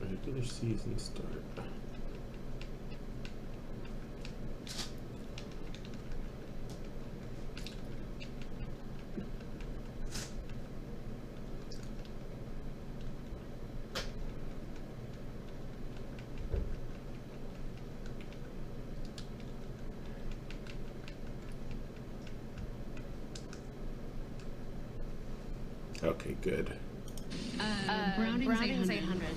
Regular season start. Okay, good. Browning's 800.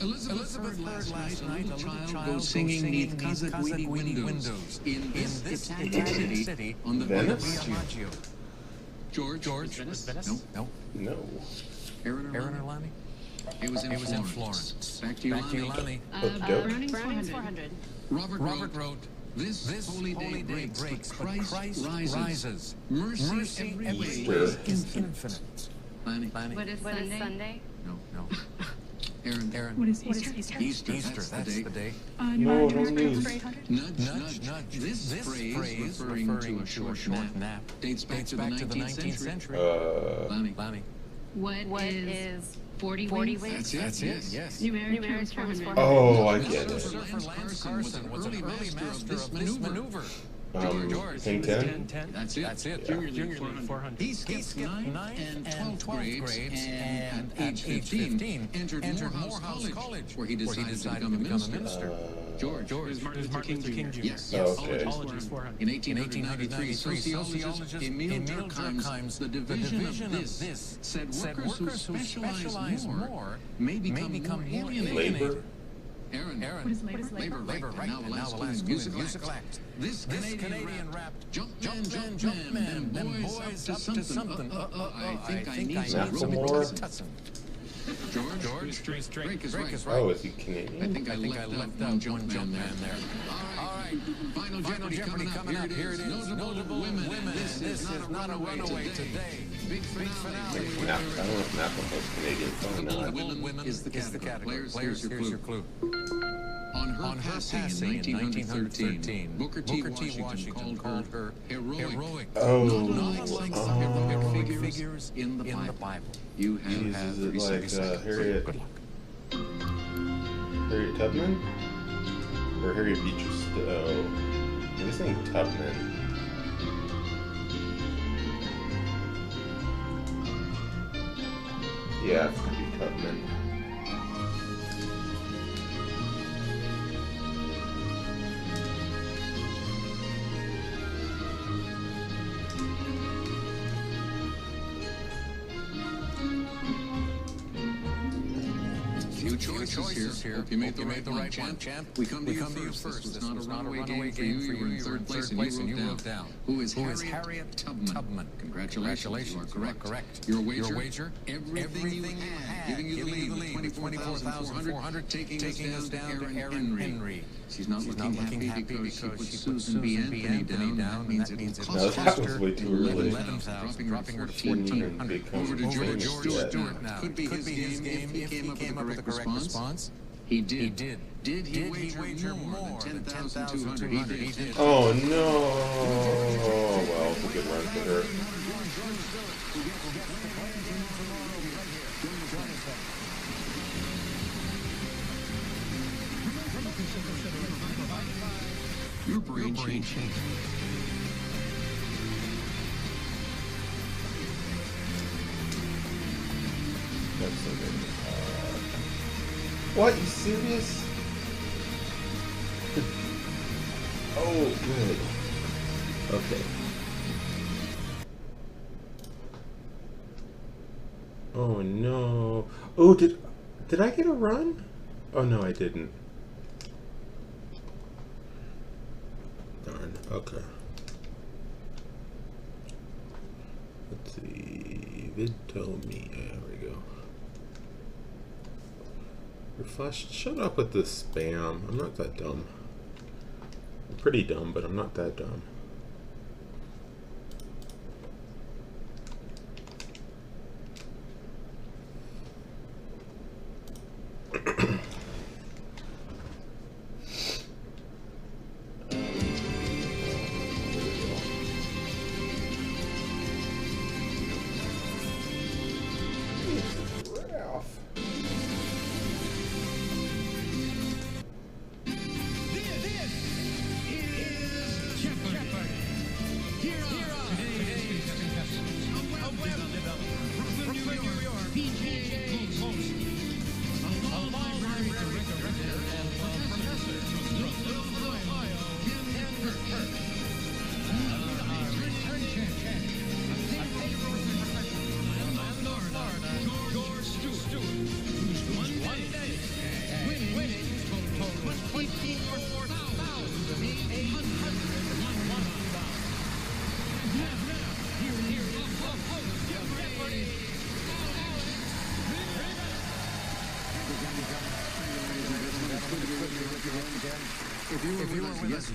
Elizabeth heard last night a little child singing neath Kazakh windows in this Italian city on the Via Maggio. George? Venice? No. Aaron or Lonnie? It was in Florence. Back to you, Lonnie. Browning's 400. Robert wrote, This holy day breaks, but Christ rises. Mercy every way is infinite. Lanny. What is Sunday? No. Aaron. What is Easter? Easter, that's the day. No, don't lose. Nudge. This phrase, referring to a short nap, dates back to the 19th century. Lanny. What is 40 wings? That's it, yes. Numeric terms 400. Oh, I get it. Surfer Lance Carson was an early master of this maneuver. George. 10. That's it. Junior League 400. He skipped 9th and 12th grades, and at age 15 entered Morehouse College, where he decided to become a minister. George. Martin Luther King Jr. Yes. Okay. In 1893, sociologist Emil Durkheim's The Division of This said workers who specialize more may become alienated. Labor. Aaron. What is labor? Labor, right. Now the last musical act. This Canadian rap. Jumpman, them boys up to something. I think I need some Macklemore. George, Drake is right. Oh, is he Canadian? I think I left out one Jumpman there. All right, Final Jeopardy coming up. Here it is. Notable women. This is not a runaway today. Big finale. I don't know if Macklemore's Canadian. Oh, no. Women is the category. Players, here's your clue. On her passing in 1913, Booker T. Washington called her heroic. Oh. Not like some heroic figures in the Bible. You have Jesus, is it like Harriet Tubman? Or Harriet Beecher Stowe? I'm guessing Tubman. Yeah, it could be Tubman. Choices here. Hope you made the right one, champ. We come to you first. This was not a runaway game for you. You were in third place and you wrote down. Who is Harriet Tubman? Congratulations. You are correct. Your wager? Everything you had. Giving you the lead. 24,400. Taking us down to Erin Henry. She's not looking happy because she put Susan B. Anthony down, and that means it No, that was way too early. 11,000, dropping her to 1,400. Over to George Stewart now. Could be his game if he came up with the correct response. He did. Did he wager more than 10,200? He did. Oh, no. Well, it's a good run for her. Your brain changed. That's so good. What? You serious? Oh, good. Okay. Oh no. Oh, did I get a run? Oh no, I didn't. Darn. Okay. Let's see. Vid told me. There we go. Refresh. Shut up with the spam. I'm not that dumb. I'm pretty dumb, but I'm not that dumb.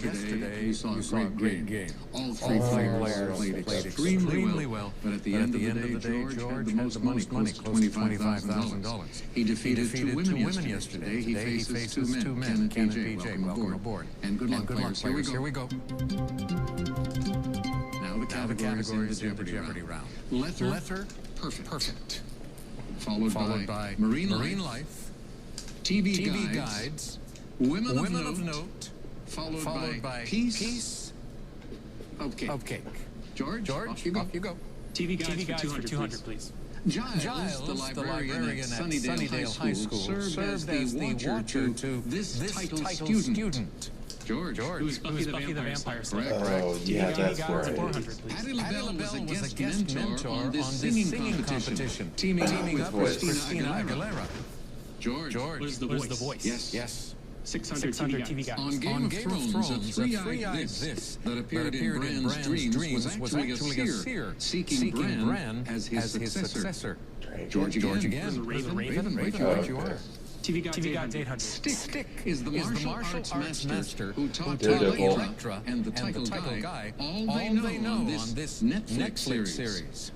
yesterday you saw a great game. All three players played extremely well. But at the end of the day, George had the most money, close to $25,000. He defeated two women yesterday. He faces two men, Ken and PJ. Welcome aboard. And good luck, players. Here we go. Now the categories in the Jeopardy round. Letter, perfect. Followed by Marine Life, TV Guides, Women of Note, followed by Piece of Cake. George, off you go. TV Guides for 200, please. Giles, the librarian at Sunnydale High School, served as the watcher to this titled student. George, who's Buffy the Vampire Slayer? Oh, yeah, that's TV Guides right. 400, please. Patti LaBelle was a guest mentor on this singing competition, teaming up with Christina Aguilera. George, What is the voice? Yes. 600 TV Guides. On Game of Thrones, a three-eyed this that appeared in Bran's dreams was actually a seer seeking Bran as his successor. George again. What is a Raven? Right you are. TV Guides 800. Stick is the martial arts master who taught Daredevil. Elektra and the title guy all they know on this Netflix series.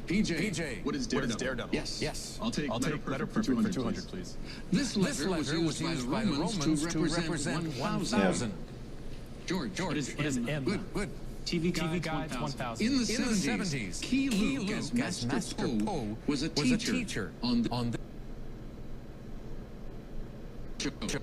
PJ, What is Daredevil? Yes. I'll take letter perfect for 200, please. This letter was used by the Romans to represent 1,000. George, What is M? Good. TV Guides 1000. In the 70s, Key Luke as Master Poe was a teacher on the show.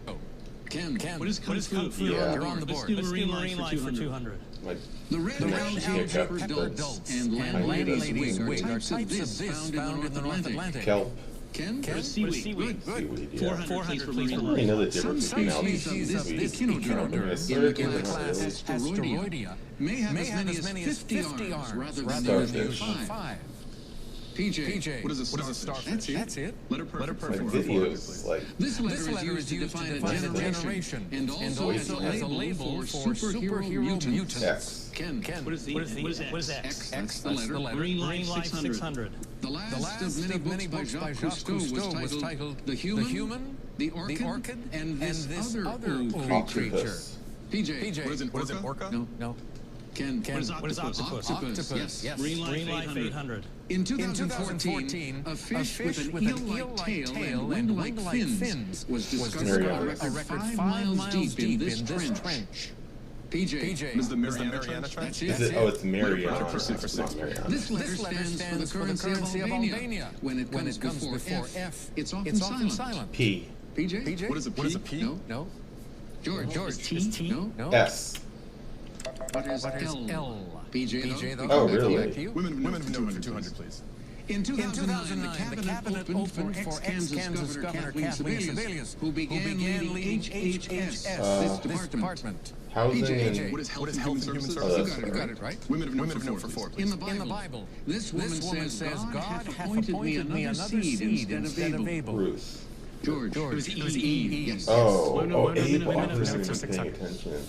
Ken, What is Kung Fu? Yeah. You're on the board. Let's do Marine Life for 200. Like, The red algae for adults and landladies wig are types of this found in the North Atlantic. kelp. Ken? Seaweed. Seaweed, yeah. 400 please for I don't Marine know the Life. difference Some between all these species of this species. echinoderm in the class Asteroidea may have as many as 50 arms rather than the Starfish. usual 5. PJ, What is a starfish? That's it. Letter perfect for Like 400, videos, please. like, This letter is used to define a generation and also as a label for superhero mutants. X. Ken. What is X? That's the letter. Marine Life 600. The last of many books by Jacques Cousteau was titled The Human, the Orchid, and this other old creature. Octopus. PJ. What is it, orca? No. Ken. What is octopus? Octopus. Yes. Marine Life 800. In 2014, a fish with an eel-like tail and wing-like fins was discovered a record 5 miles deep in this trench. PJ. What is the Mariana Trench? That's Is it. it? Oh, it's Mariana. Letter perfect It's not Mariana. This letter stands for the currency of Albania. When it comes before F, it's often silent. P. PJ? What is a P? No. George. Is T? No. S. What is L? PJ, though. Oh, really? Back to you. Women of Note for 200, please. In 2009, the cabinet opened for ex-Kansas Governor Kathleen Sebelius, who began leading HHS, this department. Housing PJ. and... What is Health and Human Services? that's You got it right. Women of Note for 4, please. In the Bible, this woman says, God hath appointed me another seed instead of Abel. Ruth. George. It was Eve. Yes. Oh, Women oh, of Abel. Note I for wasn't even 600. paying attention.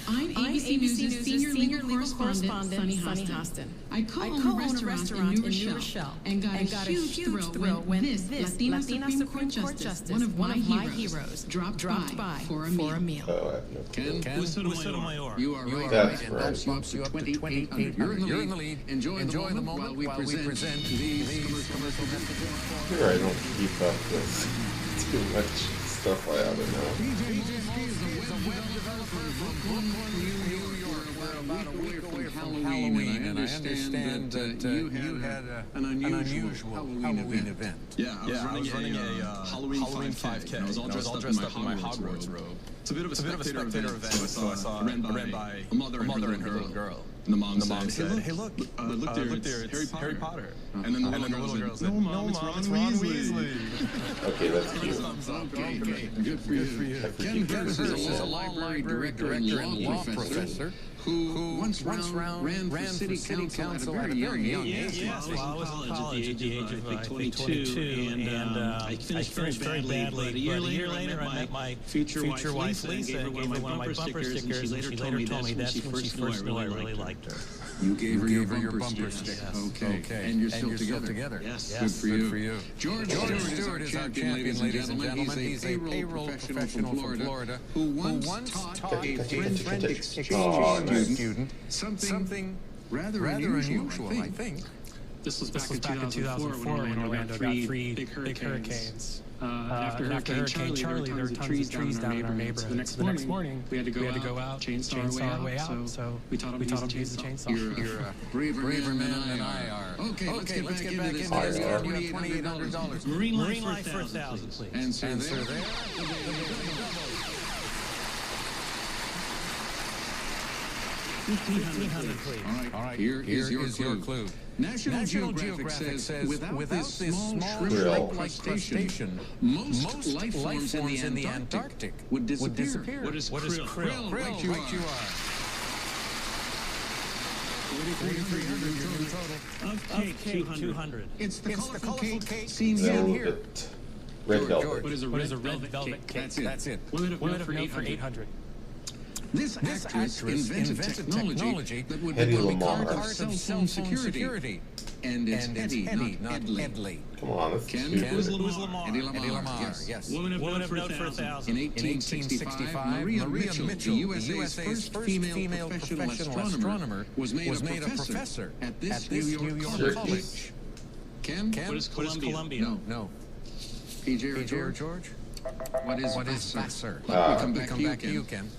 I'm ABC News' senior legal correspondent, Sunny Hostin. I co-own a restaurant in New Rochelle and got a huge thrill when this Latina Supreme Court Justice, one of my heroes, dropped by for a meal. Oh, I have no clue. Ken? Sotomayor. You are right. That's And right. that bumps you up to 2,800. You're in the lead. Enjoy the moment while we present these commercial messages. Here I don't keep up with too much stuff I ought to know. About a week away from Halloween, and I understand that you had an unusual Halloween event. Yeah, I was running a Halloween 5K, and I was all dressed up in my Hogwarts robe. It's a bit of a spectator event, so I saw ran by a mother and her little girl. And the mom said, hey look, look there, it's Harry Potter. And then the little girl said, no mom, it's Ron Weasley. Okay, that's cute. Okay, good for you. Ken Hurst is a library director and law professor who once ran for city council at a very young age. Yes, well, I was in college at the age of, I think, 22, and I finished very badly, but a year later I met my future wife Lisa and gave her one of my bumper stickers, and she later told me that's when she first knew I really liked character. You gave her your bumper stick. Okay. And you're still together. Yes. Good for you. George Stewart is our champion, ladies and gentlemen. He's a payroll professional from Florida who once taught a French exchange student something rather unusual, I think. This was back in 2004 when Orlando got three big hurricanes. After Hurricane Charlie, there were tons of trees down in our neighborhood. So the next morning, we had to go out, chainsaw our way out. So we taught him to use the chainsaw. You're a braver man than I are. Okay, let's get back into this. $2,800. Marine Life for 1,000, please. Answer there. $1,500, please. All right, here is your clue. National Geographic says without this small shrimp-like crustacean, most life forms in the Antarctic would disappear. What is krill? krill? Right you are. Of cake, 200. It's the colorful cake seen here. Velvet. Red velvet. What is a red velvet cake? That's it. Women of Note for 800. This actress invented technology that would Hedy become Lamarr. part of cell phone security. And it's Hedy, not Edley. Come on, that's Ken, stupid. Who's Lamar? Hedy Lamarr, yes. Women of Woman Note of for Note for 1,000. In 1865, Maria Mitchell, the USA's first female professional astronomer, was made a professor at this New York college. Ken? What is Columbia? No. PJ or George? What is Vassar? We come back to you, Ken.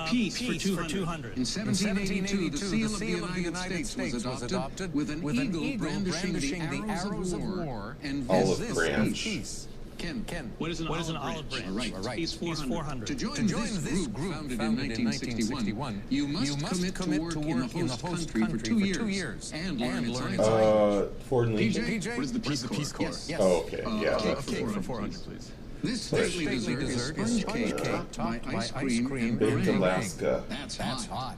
Peace for 200. In 1782, the seal of the United States was adopted with an eagle brandishing the arrows of war and Olive branch. peace. Ken, What is an olive branch? All right. Peace 400. To join this group, founded in 1961, you must commit to work in the host country for 2 years and learn its language. Ford and Lee. PJ, what is the Peace Corps? Yes. Oh, okay, yeah. Cake for 400, please. This stately dessert is sponge cake topped by ice cream and Baked meringue. Alaska. That's hot.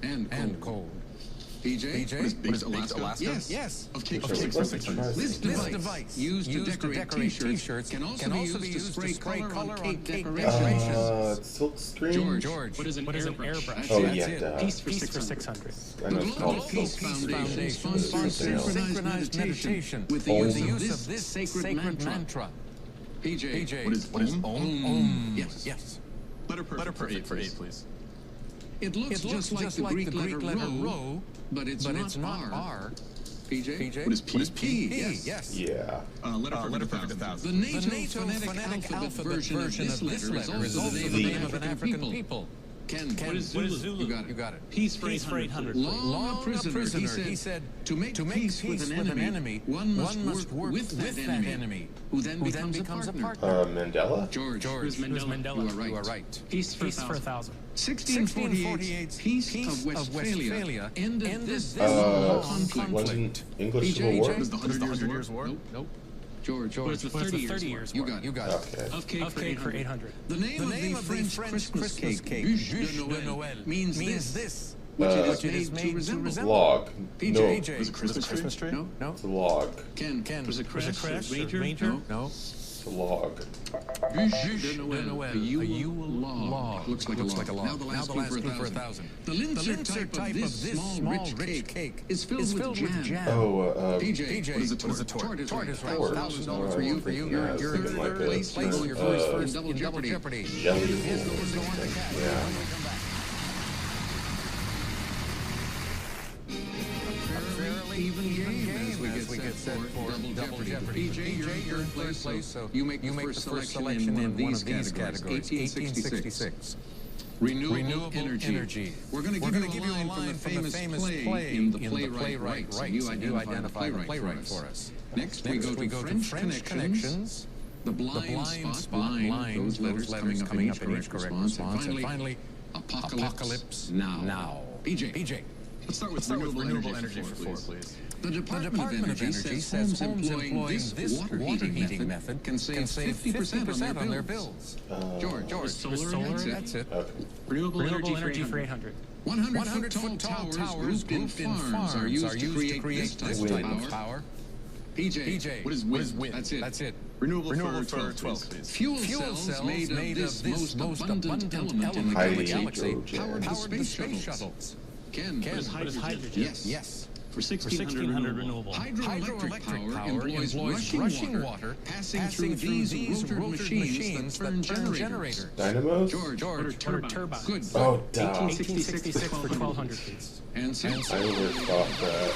And cold. PJ, what is baked Alaska? Yes. Of cake for Cake 600. This device, used to decorate T-shirts, can also be used to spray color on cake decorations. Silk screen. George, What is an airbrush? Oh, That's yeah, it. duh. Peace for 600. I know it's Global called Peace Silk Foundation sponsors something else. synchronized meditation with the use of this sacred mantra. PJ, what is Om? Yes. Letter perfect for 8, please. It looks just like the Greek letter rho, but it's not R. PJ, what is P? Yes. Yeah. Letter perfect 1,000. The NATO phonetic alphabet version of this letter is also the name of an African people. Ken, What is Zulu? You got it. Peace for 800. Long a prisoner, he said, to make peace with an enemy, one must work with that enemy, who then becomes a partner. Mandela? George, Mandela? You are right. Peace for 1,000. 1648's Peace of Westphalia ended this conflict. Wasn't English Civil War? What is the 100 Years' War? Nope. George, What is the 30 years? you got it. Okay. Of cake for 800. The name of the French Christmas cake, Bûche de Noël, means this, which it is made to resemble. Log. No, PJ. Was it Christmas tree? No. it's a log. Ken. Was it Crash? Ranger? No. It's a log. Bûche de Noël, a Yule log. Looks like a log. Now the last clue for 1,000. The Linzer type of this small rich cake is filled with jam. Oh, PJ, what is a tort? Tort is right. $1,000 for you. Yeah, You're something like third that. place. You're first in double jeopardy. Jelly roll Here's the or ones that want the something. cash. Yeah. Fairly even game as we get set for double jeopardy. PJ, you're in third place, so you make the first selection in one of these categories. 1866. Renewable energy. We're going to give you a line from the famous play in the playwright rights. You identify the playwright for us. Next, we go to French Connections. The blind spot, those letters coming up in each correct response. And finally, Apocalypse Now. PJ. Let's start with renewable energy for 4, please. The Department of Energy says homes employing this water heating method can save 50% on their bills. George, Solar? that's it. Okay. Renewable energy for 800. 100-foot tall towers grouped in farms are used to create this type of power. PJ, what is wind? That's it. Renewable for 12, please. Fuel cells made of this most abundant element in the Highly galaxy hydrogen. powered the space shuttles. Ken, what is hydrogen? Yes. For 1600 renewable. Hydroelectric power employs rushing water passing through these rotored machines that turn generators. Dynamos? George, What are turbines? Good. Oh, duh. 1866 for 1200 feet. And since I overthought that.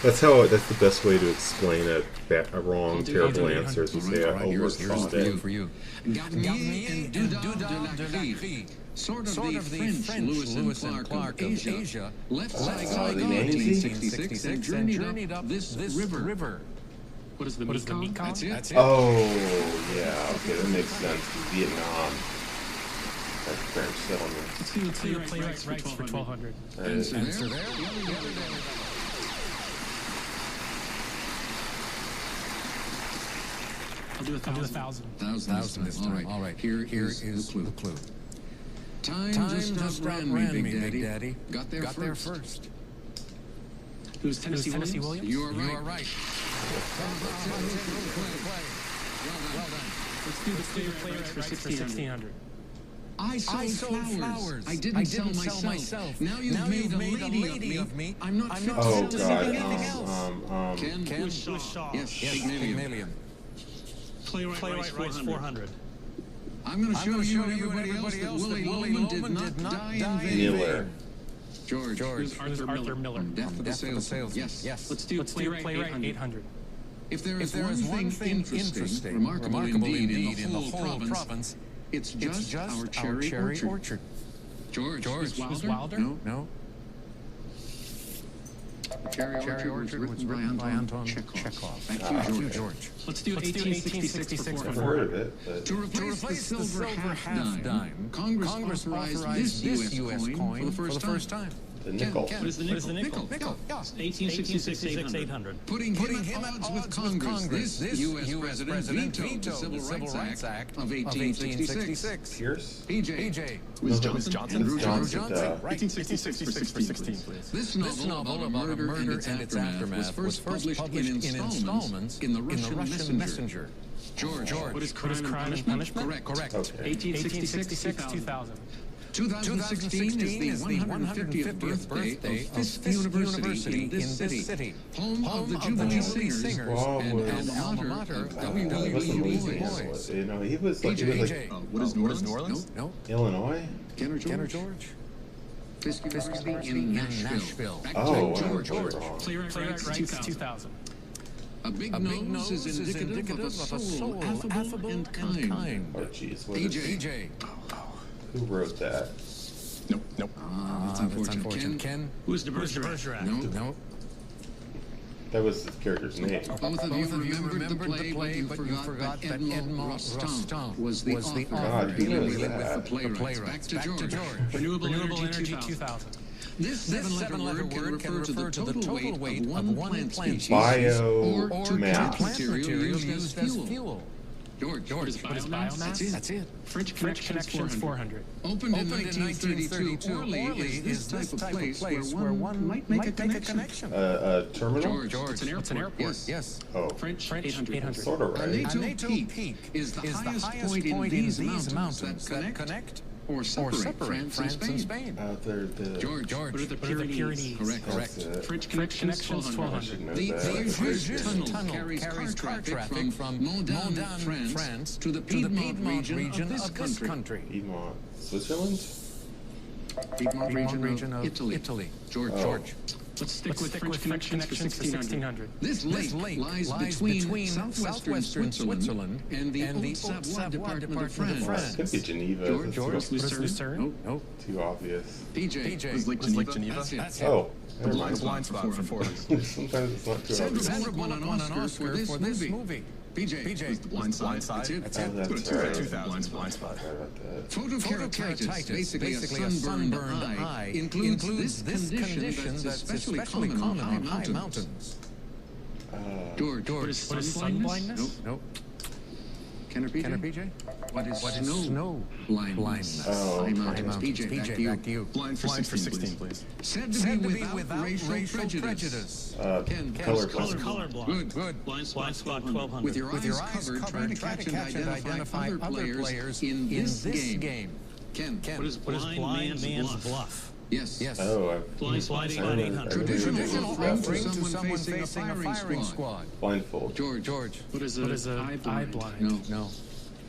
That's the best way to explain a wrong, terrible answer is to say I overthought it. for you. Garnier and Dudar de la Vie, sort of the French Lewis and Clark of Asia, left Saigon in 1866 and journeyed up this river. What is the Mekong? That's it. Oh, yeah, okay, that makes sense. Vietnam. That's French settlement. Let's do the playwrights rights for 1200. Answer there. I'll do 1,000. Thousand this time. All right. Here is the clue. Time just outran me, Big Daddy. Got there first. Who's Tennessee Williams? You are right. Well done. Let's do the playwrights for 1600. I sold flowers. I didn't sell myself. Now you've made a lady of me. I'm not Oh, selling God. anything else. Ken Shaw. Yes, Pygmalion. Playwright rights 400. I'm going to show you and everybody else that Willie Loman did not die in vain. Miller. George. Who's Arthur Miller? Death of the Salesman. Yes. Let's do playwright 800. If there is one thing interesting, remarkable indeed, in the whole province, it's just our cherry orchard. George. Who's Wilder? No. Cherry Orchard was written by Anton Chekhov. Thank you, George. Let's do 1866 I've for heard of it, but... To replace the silver half-dime, Congress authorized this U.S. coin for the first time. The nickel. What is the nickel? Nickel. 1866 800. Putting him at odds with Congress, this U.S. president vetoed the Civil Rights Act of 1866. Pierce? PJ. Who's Johnson? Andrew Johnson. 1866 for 16, please. This novel about a murder and its aftermath was first published in installments in the Russian Messenger. George. What is crime and punishment? Correct. Okay. 1866 2000. 2016 is the 150th birthday of Fisk University in this city, home of the Jubilee Singers and alma mater of W.E.B. Du Bois. You know, he was like... What is New Orleans? No. Illinois? Ken or George? Fisk University in Nashville. Oh, George. wrong. Playwright rights 2000. A big nose is indicative of a soul affable and kind. Oh, jeez, what is... PJ. Who wrote that? Nope. That's unfortunate. Ken? Who's de Bergerac? No. That was his character's name. Both of you remembered the play, but you forgot that Edmond Rostand was the author God, dealing who with was that? the playwrights. Back to George. Renewable Energy 2000. This seven-letter word can refer to the total weight of one plant species Bio or to mass. plant material used as fuel. George. What is biomass? That's it. French Connections 400. Opened in 1932, Orly is this type of place where one might make a connection. A terminal? George. It's an airport. Yes. Oh, French 800. sort of right. Nato Peak is the highest point in these mountains that connect or separate France and Spain. George. What are the Pyrenees? Correct. French Connections I 1200. should know The that. French tunnel carries car traffic from Modane, France to the Piedmont region of this country. Piedmont, Switzerland? Piedmont region of Italy. George. Let's stick with French Connections for 1600. This lake lies between southwestern Switzerland and the Haute-Savoie Department of France. Could be Geneva. George, Lucerne? Nope. Too obvious. PJ. Was Lake Geneva? That's it. Oh, never mind. Blind spot for 400. Sometimes it's not too Sandra obvious. Bullock won an Oscar for this movie. PJ. Blind side. That's it. Oh, that's right. 2000 blind spot. Sorry about that. Photokeratitis, basically a sunburned eye, includes this condition that's especially common on high mountains. George. What is sun blindness? Nope. Ken or PJ? What is snow blindness? Oh. High mountains. PJ, back to you. Blind for 16, please. Said to be without racial prejudice. Ken, Color Colorblind. Good. Blind spot 1200. With your eyes covered, try to catch and identify other players in this game. Ken, what is blind man's bluff? Yes. Oh, Blind sliding I don't know. 800. Traditional offering to Traditional someone facing a firing squad. blindfold. George. What is a eye blind? No.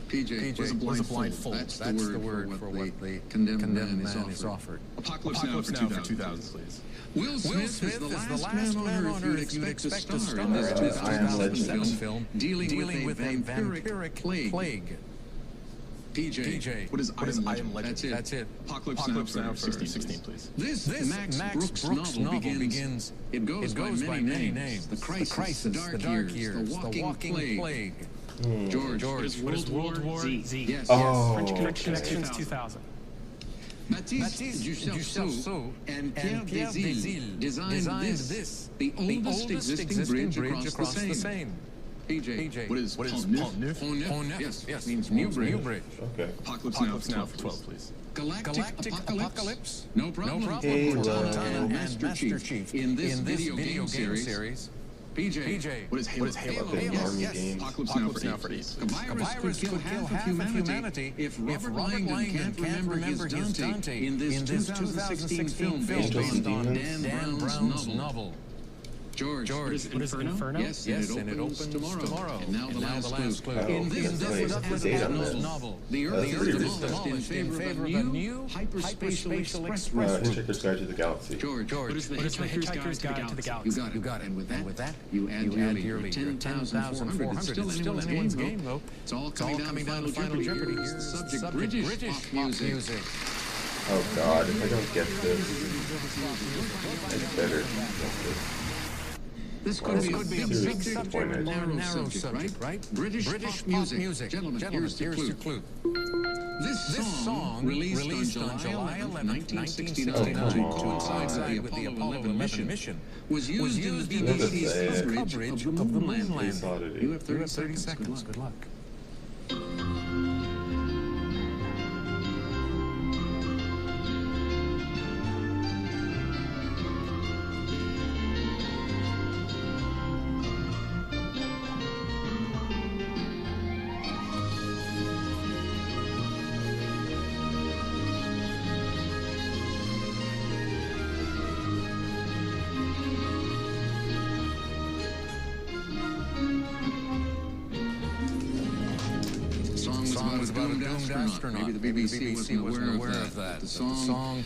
PJ, was a blindfold. That's the word for what the condemned man is offered. Apocalypse Now for 2000, please. Will Smith is the last man on earth you'd expect to star in this I Am 2007 Legend. film dealing with a vampiric plague. PJ, What is I Am Legend? That's it. Apocalypse Now for 16, please. This Max Brooks novel begins. It goes by many names. The Crisis, the Dark Years, the Walking Plague. George, What is World War Z? Yes. Oh, French Connections 2000. Baptiste Duchassou and Pierre Desilles designed this, the oldest existing bridge across the Seine. PJ, What is Pont Neuf? Pont Neuf, yes, means new bridge. okay. Apocalypse Now for 12, please. Galactic Apocalypse? No problem. Halo. Cortana and Master Chief in this video game series. PJ, What is Halo? Fucking army games. Apocalypse Now for 8. A virus could kill half of humanity if Robert Langdon can't remember his Dante in this 2016 film based on Dan Brown's novel. George, What is Inferno? Yes, and it opens tomorrow. And now the last clue. Oh, In this that's the date on this. novel, the Earth That's is pretty demolished in favor of a new hyperspatial express route. Hitchhiker's Guide to the Galaxy. George, What is the Hitchhiker's Guide to the Galaxy? you got it. And with that, you add yearly 10,400. It's still anyone's game, though. It's all coming down to Final Jeopardy. Here's the subject, British pop music. Oh God, if I don't get this, I better get this. This could be a big serious subject or a disappointment. narrow subject, right? British pop music. Gentlemen, here's the clue. This song, released on July 11, 1969, Oh, to coincide with the Apollo 11 mission, was used in the That's BBC's sad. coverage of the moon Space landing. Oddity. You have 30 seconds. Good luck. Song was about a doomed astronaut. Maybe the BBC wasn't aware of that. The song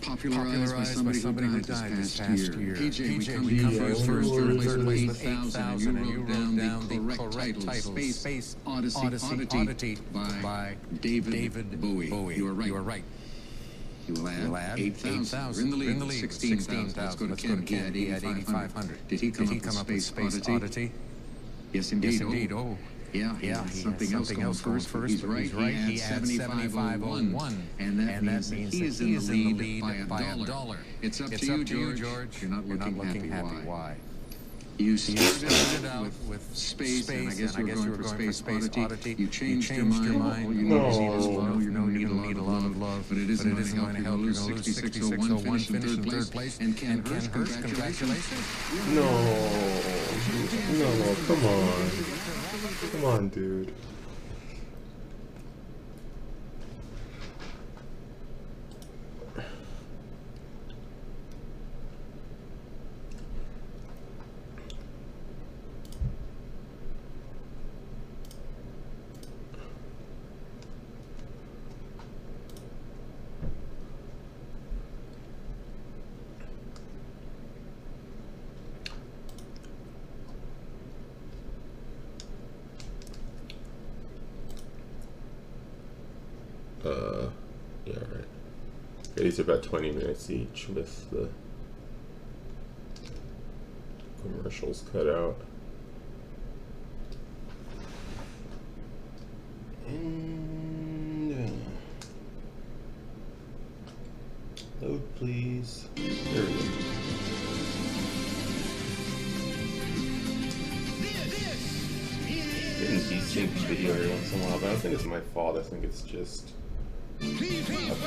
popularized by somebody who died this past year. PJ, we come to you first. You're in third place with 8,000, and you wrote down the correct title, Space Oddity by David Bowie. You are right. You will add 8,000. We're in the lead. 16,000. Let's go to Ken. He had 8,500. Did he come up with Space Oddity? Yes, indeed. Oh. Yeah, he had something else going first. He's right. He had 7501. And that means he is in the lead by $1. It's up to you, George. You're not looking happy. Why? You started out with space, and I guess you were going for Space Oddity. You changed your mind. All you need is love. You know you don't need a lot of love, but it isn't going to help. You're going to lose 6601, finish in third place. And Ken Hirsch, congratulations. No, come on. Come on, dude. Yeah, right. These are about 20 minutes each with the commercials cut out. And load, please. There we go. Getting desynced video every once in a while, but I don't think it's my fault. I think it's just a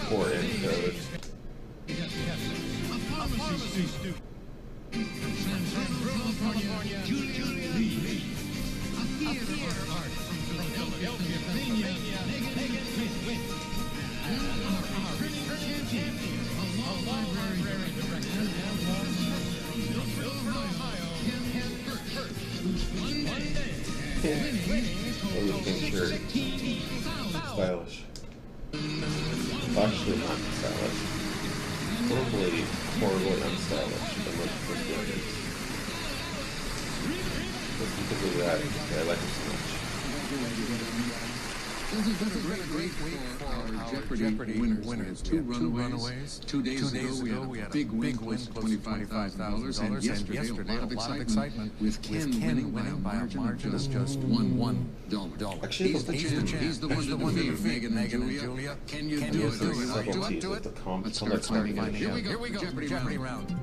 poor encode. pink shirt. Stylish. Actually not stylish. Horribly unstylish. But look what it is. Just because of that, I like it so much. This has been a great week for our Jeopardy winners. We had two runaways. 2 days ago, we had a big win, close to $25,000. And yesterday, a lot of excitement with Ken winning by a margin of just $1. Actually, He's the champ. He's the one to defeat Megan and Julia. Can you do it? Subtleties of the Let's start finding out. Here we go. Jeopardy round.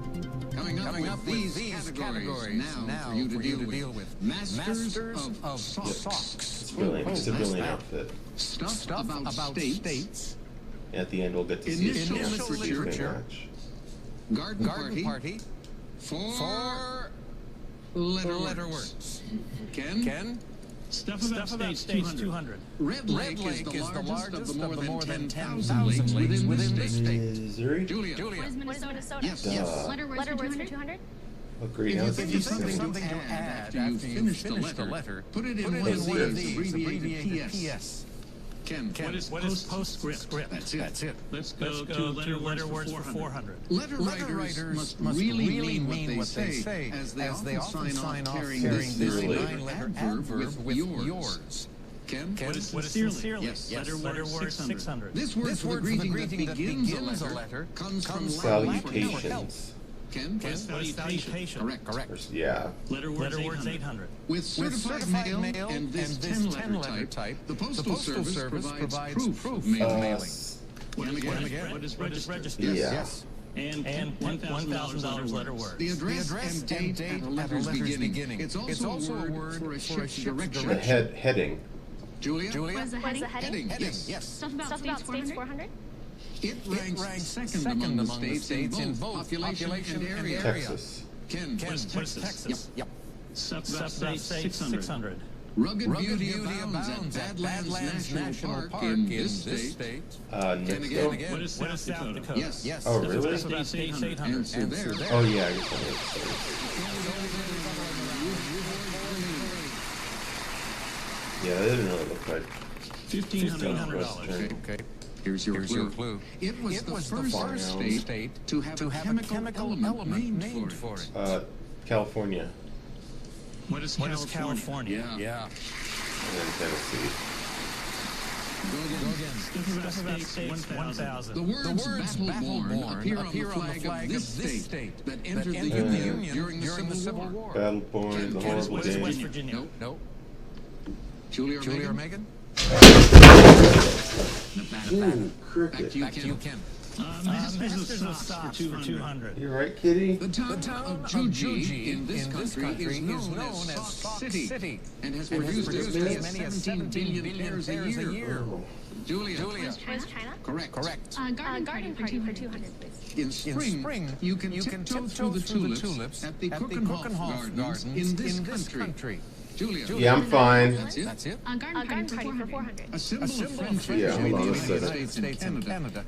Coming up with these categories now for you to deal with. Masters of Socks. It's a brilliant outfit. Stuff about states. At the end, we'll get to see his chance to match. Garden party. For letter words. Ken? Stuff about states 200. Red Lake is the largest of the more than 10,000 lakes within this state. Missouri? Julia. What is Minnesota? Yes. Letter words for 200? Agreed. If you think something to add after you finish the letter, put it in one of these abbreviated PS. Ken. What is postscript? That's it. Let's go to letter words for 400. Letter writers must really mean what they say, as they often sign off carrying this 9-letter adverb with yours. Ken? What is sincerely? Yes. Letter word 600. This word for the greeting that begins a letter comes from Salutations. Ken? Salutation. Correct. Yeah. Letter words 800. With certified mail and this 10-letter type, the Postal Service provides proof of mail mailing. What is registered? Yes. And $1,000 letter words. The address and date at a letter's beginning. It's also a word for a ship's direction. The heading. Julia? What is the heading? Yes. Stuff about states 400? It ranks second among the states in both population and area. Texas. Ken? What is Texas? Yep. Stuff about states 600. Rugged beauty abounds at Badlands National Park in this state. Nixville? What is South Dakota? Yes. Oh, really? Stuff about states 800. Answer there. Oh, yeah, I guess that makes sense. Yeah, that didn't really look like $1,500. Okay. Here's your clue. It was the first state to have a chemical element named for it. California. What is California? Yeah. And then Tennessee. Go again. Stuff about states 1,000. The words Battleborn appear on the flag of this state that entered the Union during the Civil War. Battleborn, the horrible What is West game. Virginia? Nope. Julia or Megan? Ooh, cricket. Back to you, Ken. Masters of Socks for 200. You right, Kitty? The town of Juji in this country is known as Sock City and has produced as many as 17 billion pairs a year. Oh. Julia. What is China? Correct. Garden party for 200, please. In spring, you can tiptoe through the tulips at the Keukenhof Gardens in this country. Julia. Yeah, I'm fine. That's it. Garden party for 400. A symbol of friendship Yeah, hold on a between the second. States and Canada.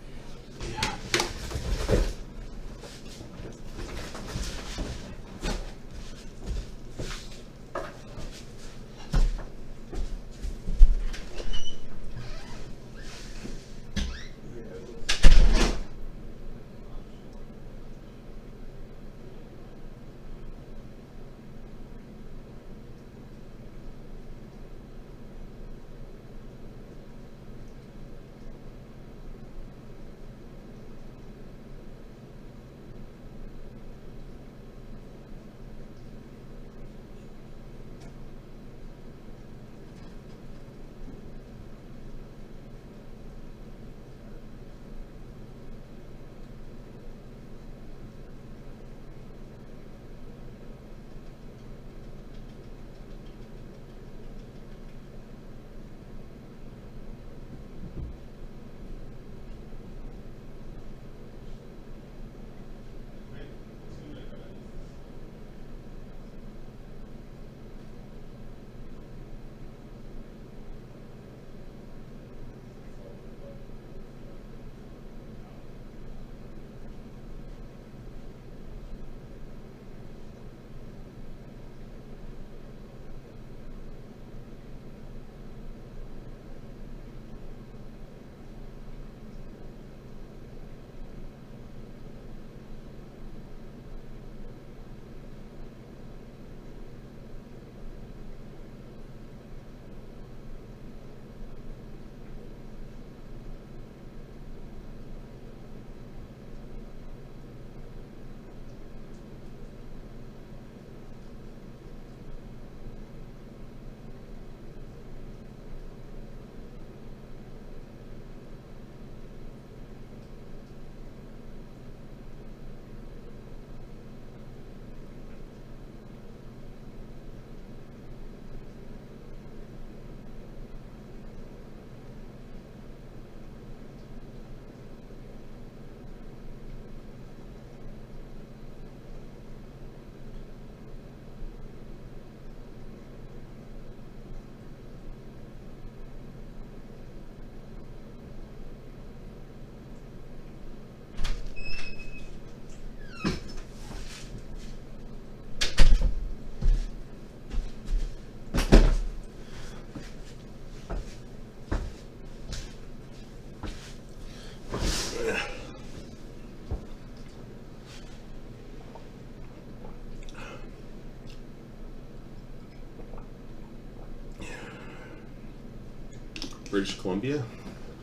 British Columbia?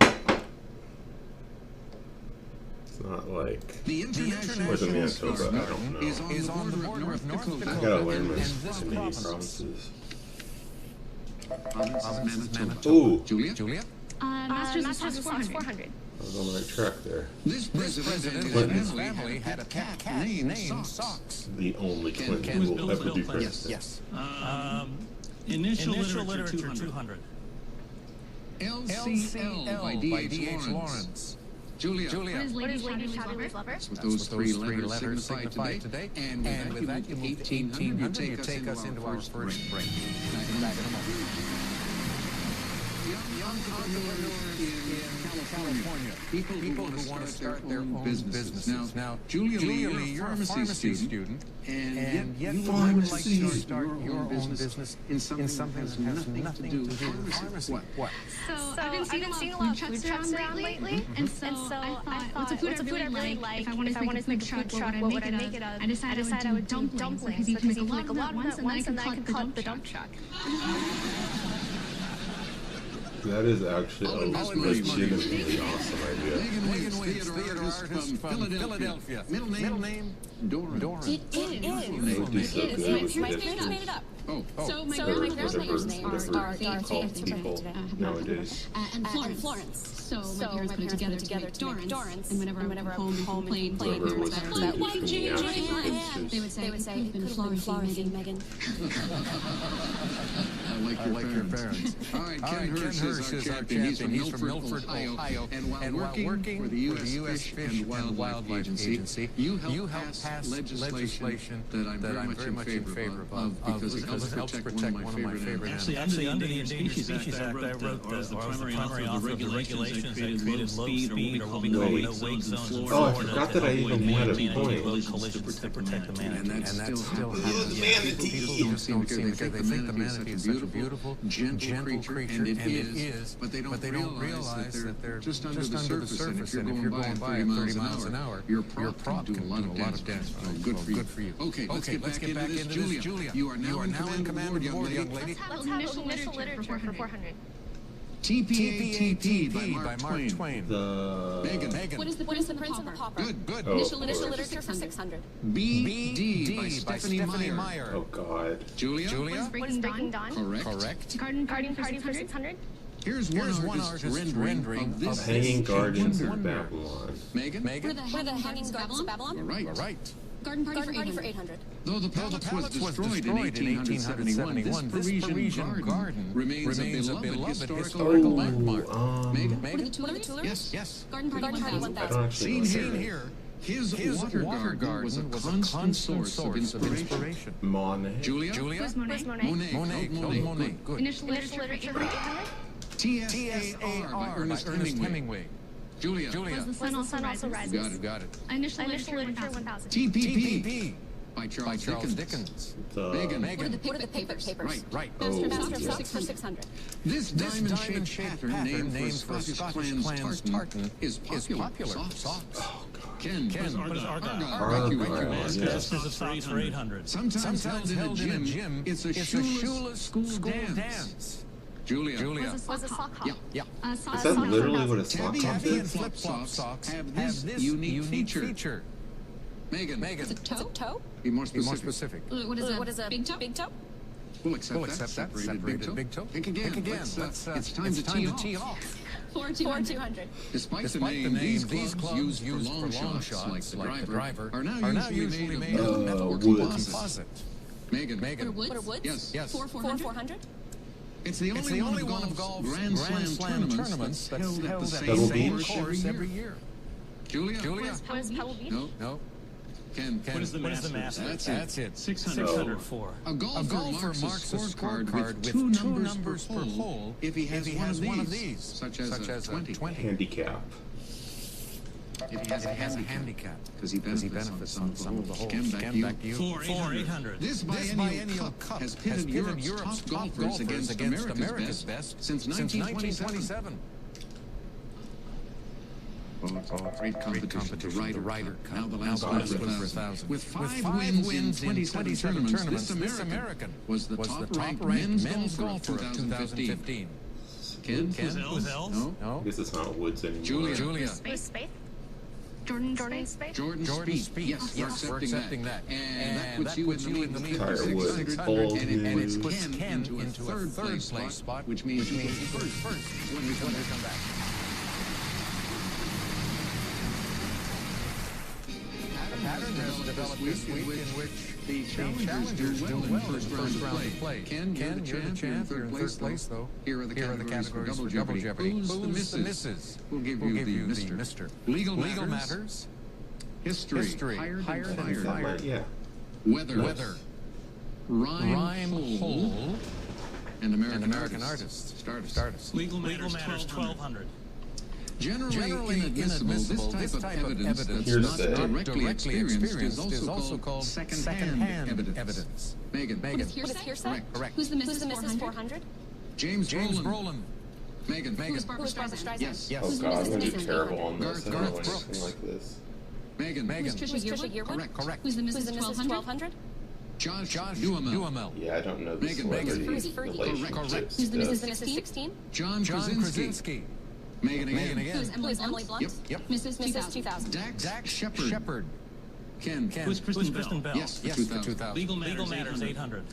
It's not like... The International Or the False Manitoba, I Stars don't know. is on the border of North Dakota. I gotta learn my and this Canadian province. provinces. Province is Manitoba. Ooh, Julia? Massachusetts lost 400. I was on the right track there. This president and his family had a cat named Socks. The only Clinton Ken who will Bill ever be Clinton. president. Yes. Initial literature 200. LCL by D.H. Lawrence. Julia. What is Lady Chatterley's lover? That's what those three letters signify today. And with that, you move to 1800. You take us into our first break. Back in a moment. Young entrepreneurs in California. People who want to start their own businesses. Now, Julia Lee, you're a pharmacy student, and yet you would like to start your own business in something that has nothing to do with pharmacy. What? So I've been seeing a lot of food trucks around lately. And so I thought, what's a food I really like? If I wanted to make a food truck, what would I make it of? I decided I would do dumplings because you can make a lot of them at once and then I could cut the dump truck. That is actually a legitimately awesome idea. Megan Waits, theater artist from Philadelphia. Middle name? Doran. It is. It would be so good with My the parents made it up. Oh. So my or grandmother's names whatever are call people nowadays. and Florence. So my parents put it together to make Dorrance. And whenever I would come home and complain, Whoever was created from the ashes. they would say, it could have been Florence and Megan. I like your parents. All right, Ken Hirsch is our champion. He's from Milford, Ohio. And while working for the U.S. Fish and Wildlife Agency, you helped pass legislation that I'm very much in favor of because it helps protect one of my favorite animals. Actually, under the Endangered Species Act, I wrote the primary author of the regulations that created low speed or what we call no-wake zones in Florida. Oh, I forgot that I even had a point. Low collisions to protect the manatee. And that still happens. People just don't see it because they think the manatee is such a beautiful, gentle creature, and it is, but they don't realize that they're just under the surface, and if you're going by at 30 miles an hour, your prop can do a lot of damage. Good for you. Okay, let's get back into this. Julia, you are now in command of the board, young lady. Let's have initial literature for 400. TPATP by Mark Twain. The What is the Prince and the Pauper? Good. Oh, Initial of course. literature for 600. BD by Stephanie Meyer. Oh God. Julia? What is Breaking Dawn? Correct. Garden Party for 600. Here's one artist's rendering of this Hanging Gardens of wonder. Babylon. Megan? Where the Hanging Gardens of Babylon? All right. Garden Party for 800. Though the palace was destroyed in 1871, this Parisian garden remains a beloved historical landmark. Megan? What are the Tuileries? Yes. Garden Party I 1000. don't actually Seen know. here, his water garden was a constant source of inspiration. Monet. Julia? Who's Monet? Monet. Good. Initial literature for 800. TSAR by Ernest Hemingway. Julia? The sun also rises. Got it. Initial literature 1000. TPP by Charles Dickens. The Megan. What are the papers? Right. Oh, Master of yeah. Socks for 600. This diamond-shaped pattern named for Scottish clan's tartan is popular. Socks. Ken, What is Argyle? Argyle, Masters yes. of Socks for 800. Sometimes held in a gym, it's a shoeless school dance. Julia. Was a sock hop? Yeah. Is that literally what a sock hop Tabby and is? flip-flop socks have this unique feature. Megan. Is it toe? Be more specific. What is a big toe? We'll accept that. Separated big toe. Think again. It's time to tee off. 200. Despite the name, these clubs used for long shots, like the driver, are now usually made of network wood. composite. Megan. What are woods? Yes. 400. It's the only one of golf's Grand Slam tournaments that's held at the Pebble same Beach? course every year. Julia? Pebble Beach? No. Ken. What is the Masters? That's it. 604. A golfer marks a scorecard with two numbers per hole if he has one of these, such as a 20. Handicap. It has a handicap because he benefits on some of the holes. Ken, back to you. 800. This biennial cup has pitted Europe's top golfers against America's best since 1927. Great competition to Ryder Cup. Now the last one for 1,000. With 5 wins in 27 tournaments, this American was the top-ranked men's golfer of 2015. Ken? Who's No. I guess it's not Woods anymore. Julia. Space. Jordan Space. Jordan Speed. Yes, we're accepting that. And that puts you in the lead Tyler for Woods. 600, Old and it puts Woods. Ken into a third place spot, which means he's first when we come back. A pattern has developed this week in which the challengers do well in first round of play. Ken, you're the champ. You're in third place, though. Here are the categories for Double Jeopardy. Who's the misses? We'll give you the Mr. Legal matters. History. Hired and fired. Yeah. Weather. Rhyme hole. And American artist. Stardust. Legal matters 1200. Generally inadmissible, this type of evidence that's not directly experienced is also called second-hand evidence. Megan. What is hearsay? Correct. Who's the Mrs. 400? James Brolin. Megan. Who's Barbara Streisand? Yes. Oh Who's god, I'm Mrs. gonna do Disney? terrible on this. I don't know Garth anything Brooks. like this. Megan. Who's Trisha Yearwood? Correct. Who's the Mrs. 1200? Josh Duhamel. Yeah, I don't know the Megan. celebrity Who's Fergie? relationships Who's the stuff. Mrs. 16? John Krasinski. Megan again. Who's Emily Blunt? Yep. Mrs. 2000. Dax Shepard. Ken. Who's Kristen Bell? Yes, for 2000. Legal matters 800.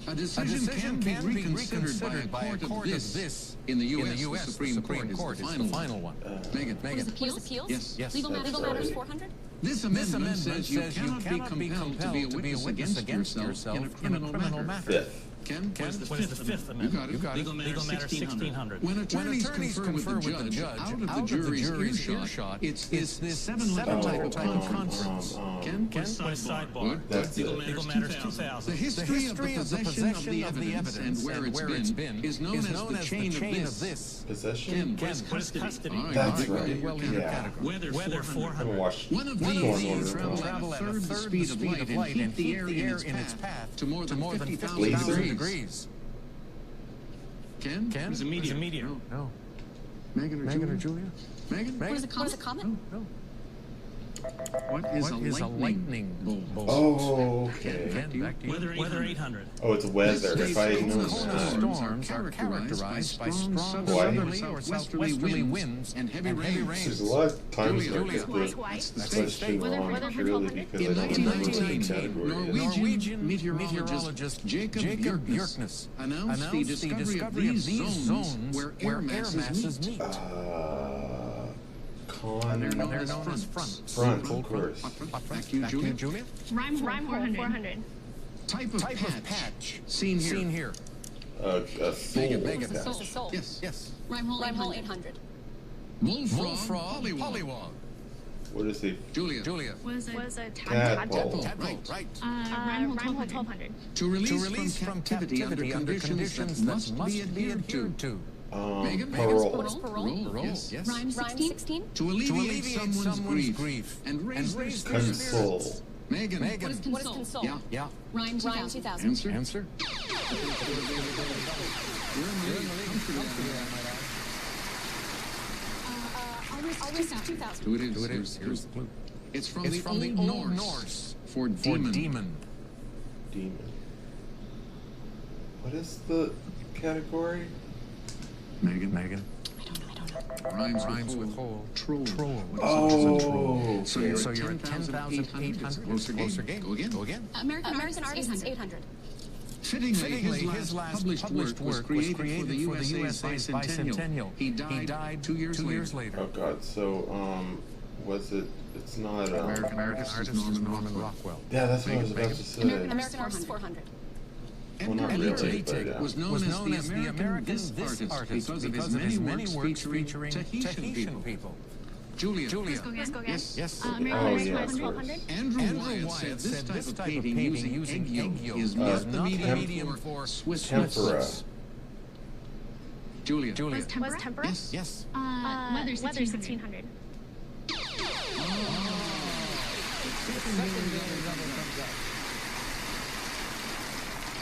A decision can be reconsidered by a court of this. In the U.S., the Supreme Court is the final one. Megan. What is appeals? Yes. Legal That's matters right. 400? This amendment says you cannot be compelled to be a witness against yourself in a criminal matter. Fifth. Ken? What is the Fifth Amendment? You got it. Legal matters 1600. When attorneys confer with the judge out of the jury's earshot, it's this seven-letter type of conference. Ken? What is sidebar? That's Legal it. matters 2000. The history of the possession of the evidence and where it's been is known as the chain of this. Possession? Ken? What is custody? That's right. Yeah. Weather I haven't 400. watched One of these will travel at a third the speed of light and heat the air in its path to more than 50,000 degrees. Ken? What is a meteor? No. Megan or Julia? Megan? What is a comet? No. What is a lightning bolt? Oh, okay. Ken, back to you. Weather 800. Oh, it's weather. If I had known that. Storms are characterized by strong southerly or southwesterly winds and heavy rains. There's a lot of times where I Julia. get Why? the question wrong purely because In I don't know what the 1919, category is. Norwegian meteorologist Jacob Björknes announced the discovery of these zones where air masses meet. They're known as fronts. Front, of course. Back to you, Julia. Rhyme 400. Type of patch seen here. A soul. Megan. It's a soul. Yes. Rhyme hole 800. Bullfrog, pollywog. What is he? Julia. What is a Tadpole. Right. Rhyme hole 1200. To release from captivity under conditions that must be adhered to. Megan? Parole. What is parole? Yes. Rhyme 16. To alleviate someone's grief and raise their spirits. Console. Megan. What is console? Yeah. Rhyme 2000. Answer. I'll risk 2000. Who it is? Here's the clue. It's from the Old Norse for demon. Demon. What is the category? Megan. I don't know. Rhymes with whole. Troll. Oh, So you're at 10,800. Closer game. Go again. American Artist 800. Fittingly, his last published work was created for the USA's bicentennial. He died 2 years later. Oh god, so was it? It's not American artist is Norman Rockwell. Yeah, that's what I was about to say. American Artist 400. Well, not Edgar really, but Teitig yeah. was known as the American this artist because of his many works featuring Tahitian people. Julia. Let's go again. Yes. American Oh, Artist yeah, 1200. Andrew Wyatt said this type of painting using egg yolk is not the medium for Swiss Tempera. Julia. Was tempera? Yes. Weather 1600.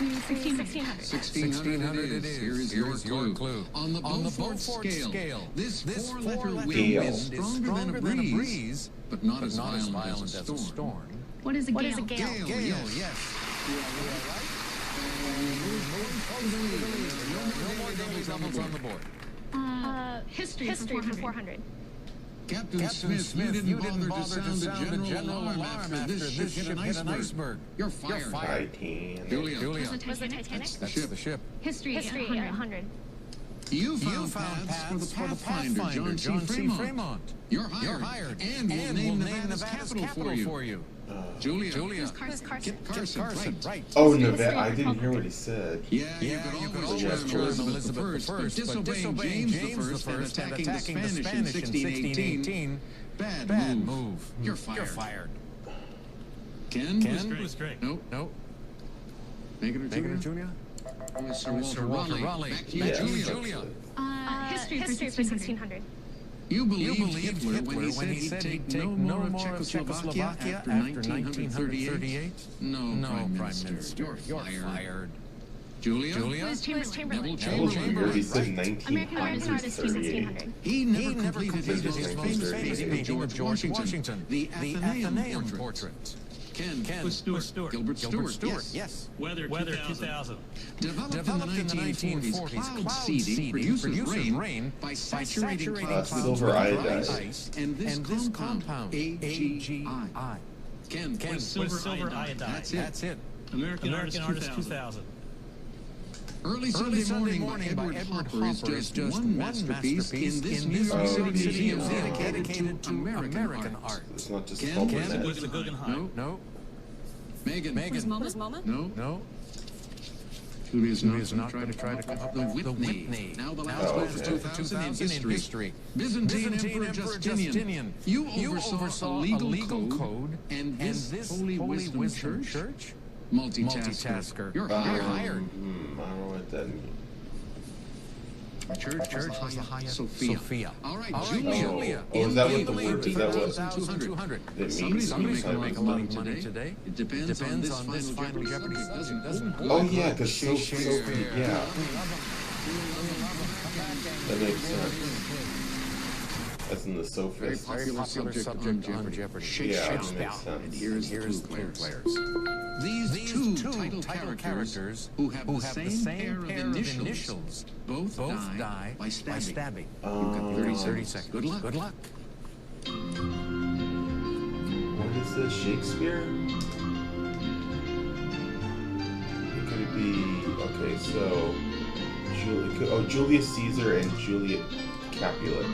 $1,600 it is. Here's your clue. On the Beaufort scale, this four-letter wind is stronger than a breeze, but not as violent as a storm. What is a gale? Gale, yes. No more doubles on the board. History for 400. Captain Smith, you didn't bother to sound the general alarm after this ship hit an iceberg. You're fired. Titanic. Julia. Was the Titanic? That's the ship. History 100. You found paths for the Pathfinder, John C. Fremont. You're hired. And we'll name Nevada's capital for you. Julia. Who's Carson? Carson, right. Oh, Nevada. I didn't hear what he said. Yeah, you could always choose Elizabeth I, but disobeying James I and attacking the Spanish in 1618. Bad move. You're fired. Ken? It was great. No. Megan or Julia? Sir Walter Raleigh. Back to you, Julia. History for 1600. You believed Hitler when he said he'd take no more of Czechoslovakia after 1938? No, Prime Minister. You're fired. Julia? Who's Chamberlain? That was weird. He said American artist 1938. 1600. He never completed his famous 1938. painting of George Washington, the Athenaeum portrait. Ken. With Stewart. Gilbert Stewart, yes. Weather 2000. Developed in the 1940s, cloud seeding produces rain by saturating clouds silver with iodide. ice and this compound, AgI. Ken. With silver iodide. That's it. American Artist 2000. Early Sunday morning by Edward Hopper is just one masterpiece in this New York City museum dedicated to American art. It's not just Ken? called Ken? that. With the Guggenheim. No. Megan. Who's Moment? No. Julia's not going to try to come up with the Whitney. Now the last one is 2000 in history. Byzantine Emperor Justinian. You oversaw a legal code and this Holy Wisdom Church? Multitasker. You're hired. I don't know what that means. Church was the highest. Sophia. All right, Julia. Oh, is that what the word is? That what 2,200. it means? Somebody's going to make a lot of money Something. today. It depends on this final Jeopardy. Doesn't Oh yeah, because Sophie, yeah. That makes sense. That's in the Sophist. Very popular subject on Jeopardy. Yeah, that makes sense. And here's the clue players. These two title characters who have the same pair of initials both die by stabbing. You've got 30 seconds. Good luck. What is this? Shakespeare? Could it be? Okay, so Julius Caesar and Juliet Capulet.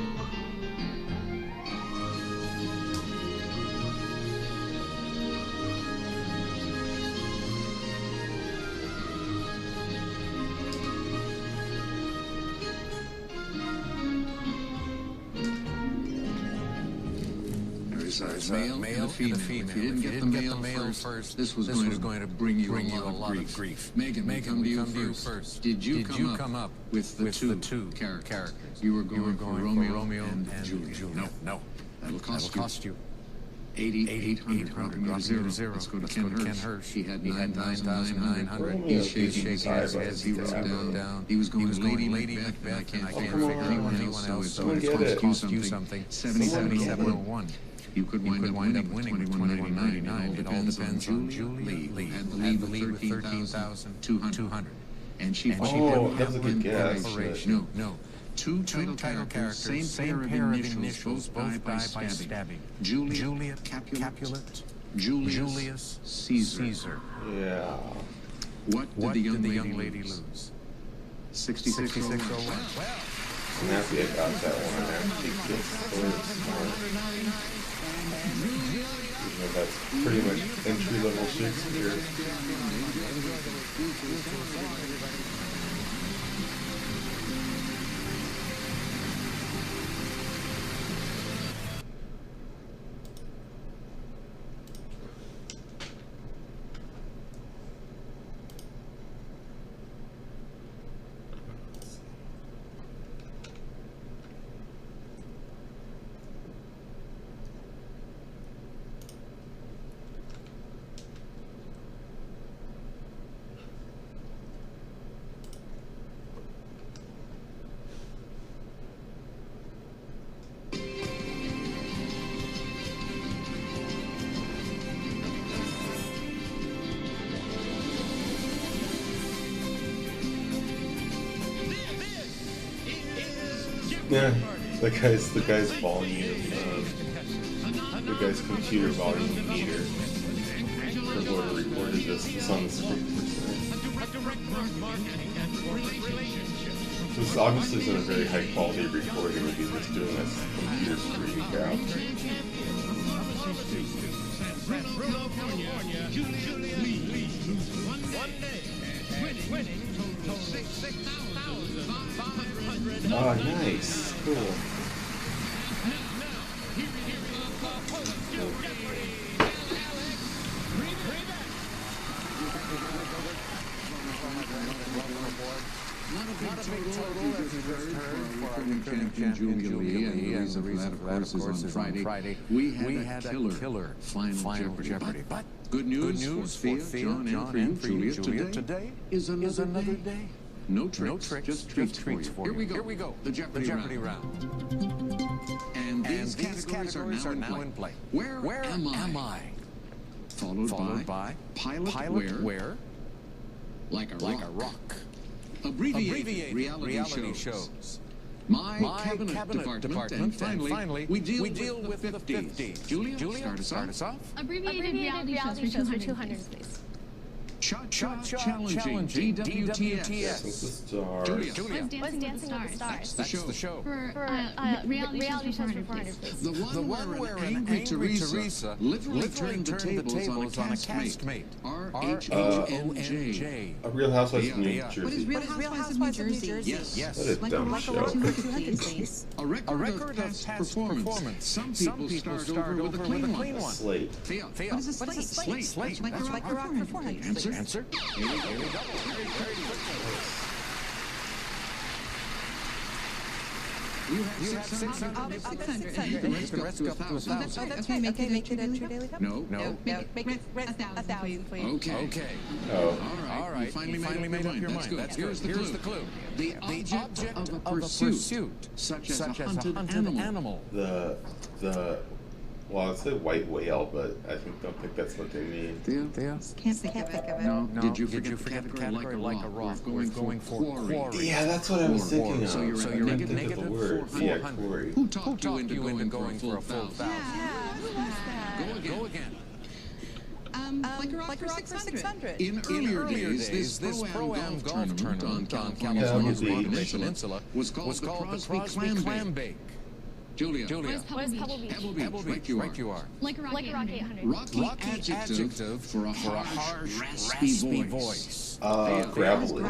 Male and female. If you didn't get the male first, this was going to bring you a lot of grief. Megan, we come to you first. Did you come up with the two characters? You were going for Romeo and Juliet. No. That'll cost you 8,800 zero. Let's go to Ken Hirsch. He had 9,900. He's shaking his head as he wrote down. He was going Lady Macbeth, and I can't figure anyone else, so it cost you something. 7701. You could wind up winning with 21.99. It all depends on Julie Lee. Had the lead with 13,200. And she put that's a good guess. No. Two title characters, same pair of initials, both die by stabbing. Juliet Capulet, Julius Caesar. Yeah. What did the young lady lose? 6601. I'm happy I got that one. That's pretty much entry-level Shakespeare. Yeah, the guy's volume, the guy's computer volume meter for whoever recorded this on the screen. This obviously isn't a very high quality recording if he's just doing this computer screen grab. Oh, nice. Cool. Not a big total, as you just heard, for our returning champion Julia Lee, and the reason for that, of course, is on Friday. We had a killer Final Jeopardy. But good news for Thea, John, and for you, Julia. Today is another day. No tricks, just treats for you. Here we go. The Jeopardy round. And these categories are now in play. Where am I? Followed by pilot where? Like a rock. Abbreviated reality shows. My cabinet department. And finally, we deal with the 50s. Julia, start us off. Abbreviated reality shows for 200, please. Cha-Cha Challenging, DWTS. Julia. What's Dancing with the Stars? That's the show. For reality shows for 400, please. The one where an angry Teresa literally turned the tables on a castmate. RHONJ. A Real Housewives of New Jersey. What is Real Housewives of New Jersey? Yes. What a dumb show. A record of past performance. Some people start over with a clean one. Slate. Thea. What is a slate? Slate. Like a rock for 400. Answer. Here we go. Very You have 600. I'll 600. You can risk up to 1,000. Okay, make it a True Daily Cup? No. Make it 1,000, please. Okay. Oh. All right. You finally made up your mind. That's good. Here's the clue. The object of a pursuit, such as a hunted animal. Well, I'd say white whale, but don't think that's what they mean. Thea? Can't think of it. No. Did you forget the category like a rock? We're going for quarry. Yeah, that's what I was thinking of. So you're at negative the word. 400. Yeah, quarry. Who talked you into going for a full 1,000? Who was that? Go again. Like a rock for 600. In earlier days, this Pro-Am golf tournament on California's Monterey Peninsula was called the Crosby Clam Bake. Julia. What is Pebble Beach? Pebble Beach. Right you are. Like a Rocky 800. Rocky adjective for a harsh, raspy voice. Gravelly.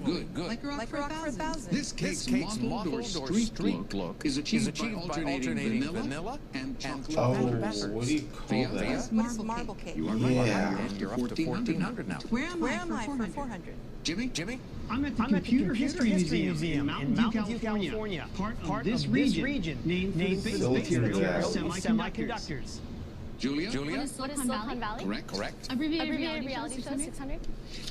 Good. Like a rock for 1,000. This cake's mottled or street look is achieved by alternating vanilla and chocolate peppers. What do you call that? Marble cake. You are right. Yeah. And you're up to 1,400 now. Where am I for 400? Jimmy? I'm at the Computer History Museum in Mountain View, California. Part of this region named for the base material of semiconductors. Julia? What is Silicon Valley? Correct. Abbreviated reality shows 600.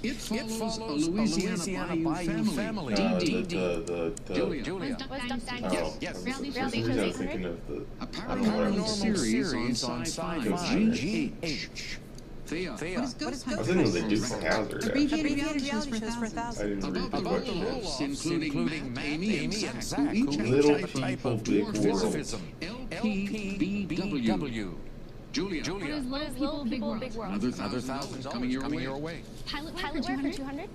It follows a Louisiana Bayou family. Julia. What is Duck Dynasty? Yes. Reality For some shows reason I was 800. thinking of the... A paranormal series on Sci-Fi. GH. Thea. What is I was thinking of the Dukes of Hazzard. Abbreviated reality shows for 1,000. I didn't read the About the question. roll-offs, including Matt, Amy, and Zach, who each have Little a type people, of big dwarfism. LPBW. Julia. What is Little People, Big World? Another $1,000 coming your way. Pilot for 200.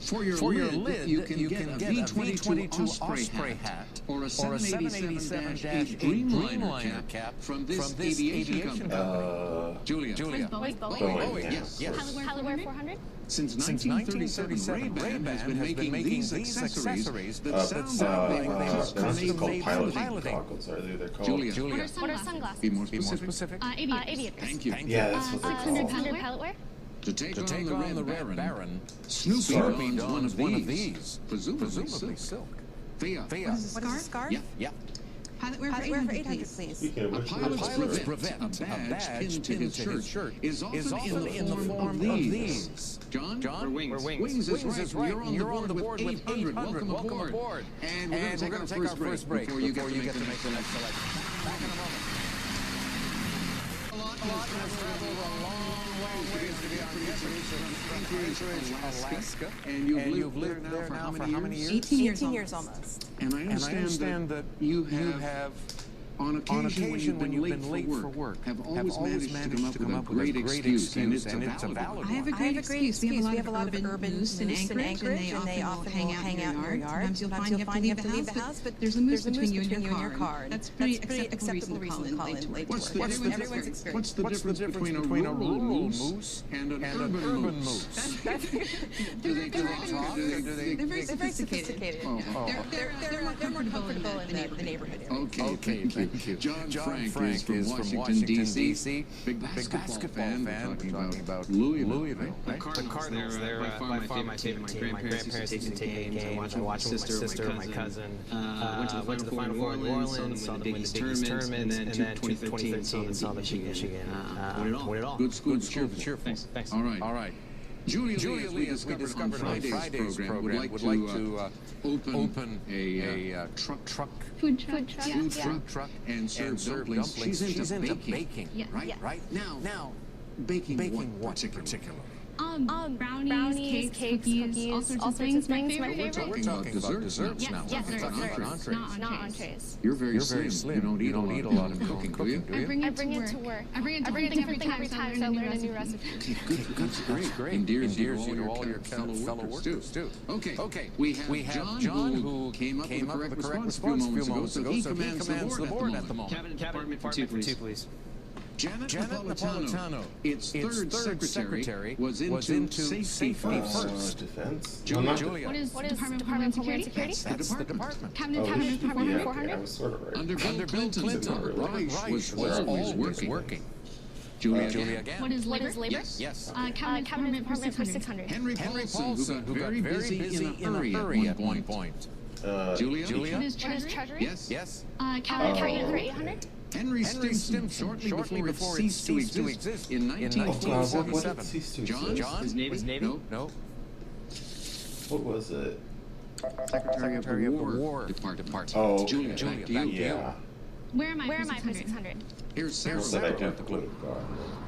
For your lid, you can get a V-22 Osprey hat or a 787-8 Dreamliner cap from this aviation company. Julia. Boeing. Yes. Pilot wear 400. Since 1937, Ray-Ban has been making these accessories that sound like they That's just called made for piloting piloting. goggles, are they? They're called... Julia. What are sunglasses? Be more specific. Aviators. Thank you. Yeah, that's what they're 600 called. pilot wear. To take on the Red Baron, Snoopy dons one of these, presumably silk. Thea. What is a scarf? Yeah. Pilot wear for 800, please. Speaking of A which, pilot's brevet, a badge pinned to his shirt, is often in the form of these. John? Wings is right. You're on the board with 800. Welcome aboard. And we're going to take our first break before you get to make the next selection. Back in a moment. Alaska, and you've lived there now for how many years? 18 years almost. And I understand that you have, on occasion when you've been late for work, have always managed to come up with a great excuse, and it's a valid one. I have a great excuse. We have a lot of urban moose in Anchorage, and they often hang out in your yard. Sometimes you'll find you have to leave the house, but there's a moose between you and your car. That's pretty acceptable reason to call in late to work. Everyone's experience. What's the difference between a rural moose and an urban moose? They're very sophisticated. They're more comfortable in the neighborhood area. Okay, thank you. John Frank is from Washington, D.C. Big basketball fan. We're talking about Louisville. The Cardinals, they're by far my favorite team. My grandparents used to take games. I watched them with my sister, my cousin. Went to the Final Four in New Orleans, saw them win the Big East tournament, and then 2013 saw them beat Michigan. Won it all. Good school, cheerful. Thanks. All right. Julia Lee, as we discovered on Friday's program, would like to open a Food truck and serve dumplings. She's into baking, right? Now, baking what particular? Brownies, cakes, cookies, all sorts of things. My favorite. We're talking about desserts now. Yes, Not not entrees. You're very slim. You don't eat a lot of cooking, do you? I bring it to work. I bring it to everything every time so I learn a new recipe. That's great. Endears you to all your fellow workers, too. Okay. We have John, who came up with the correct response a few moments ago, so he commands the board at the moment. Cabinet for two, please. Janet Napolitano, its third secretary, was into safety first. Defense? Julia. What is Department of Homeland Security? That's the department. Cabinet Department 400? I was sort of right. Under Bill Clinton, Reich was always working. Julia again. What is labor? Yes. Cabinet Department for 600. Henry Paulson, who got very busy in a hurry at one point. Julia? What is Treasury? Yes. Cabinet for 800? Henry Stimson, shortly before it ceased to exist in 1947. John? His Navy? No. What was it? Secretary of the War Department. Oh, Julia, back to you. Yeah. Where am I for 600? Here's Said Sarah. identical.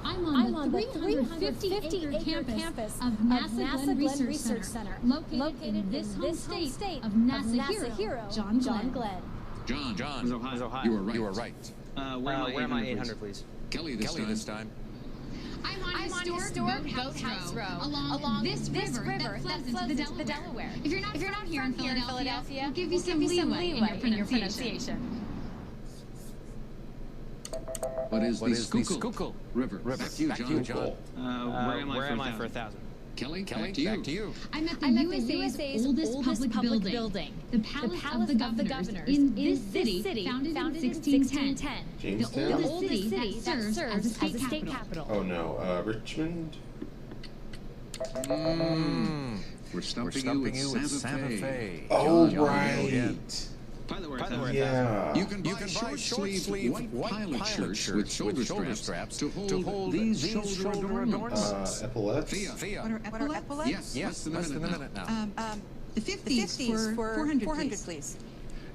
I'm on the 350-acre campus of NASA Glenn Research Center, located in this home state of NASA hero, John Glenn. John, Ohio. you were right. Where am I 800, please? Kelly this time. I'm on historic Boathouse Row along this river that flows into the Delaware. If you're not here in Philadelphia, we'll give you some leeway in your pronunciation. What is the Schuylkill River? Back to you, John. Where am I for 1,000? Kelly, back to you. I'm at the USA's oldest public building, the Palace of the Governors, in this city, founded in 1610. Jamestown? The oldest city that serves as a state capital. Oh no, Richmond? We're stumping you with Santa Fe. Oh, right. Yeah. You can buy short-sleeve white pilot shirts with shoulder straps to hold these shoulder adornments. Epaulets? Thea. What are epaulets? Yes, less than a minute now. The 50s for 400, please.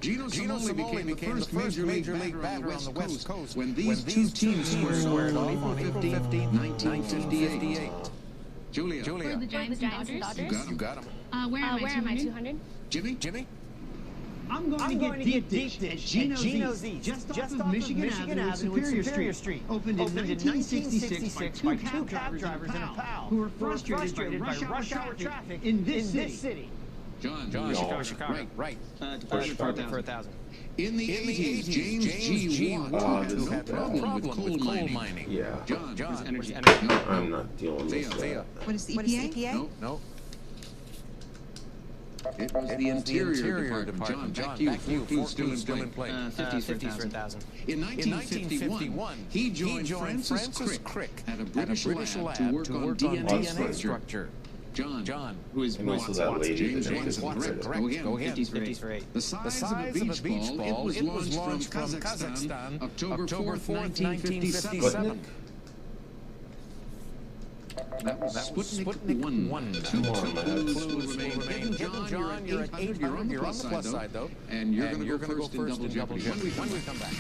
Gino Cimoli became the first major league batter on the West Coast when these two teams squared off on April 15, 1958. Julia. For the Giants and Dodgers? You got them. Where am I 200? Jimmy? I'm going to get deep dish at Gino's East, just off of Michigan Avenue and Superior Street. Opened in 1966 by two cab drivers and a pal who were frustrated by rush hour traffic in this city. John, Chicago. Right. Department for 1,000. In the 80s, James G. Watt, who had a problem with coal mining. Yeah. John. Energy. I'm not dealing with Thea. that. What is the EPA? No. It was the Interior Department. John, back to you. Fort still in play. 50s for 1,000. In 1951, he joined Francis Crick at a British lab to work on DNA structure. John, who is And also that lady that James Watson. Correct. Go ahead. 50s for 8. The size of a beach ball, it was launched from Kazakhstan October 4th, 1957. That was Sputnik 1. Two clues will remain. John, you're at 800. You're on the plus side, though. And you're going to go first in Double Jeopardy when we come back.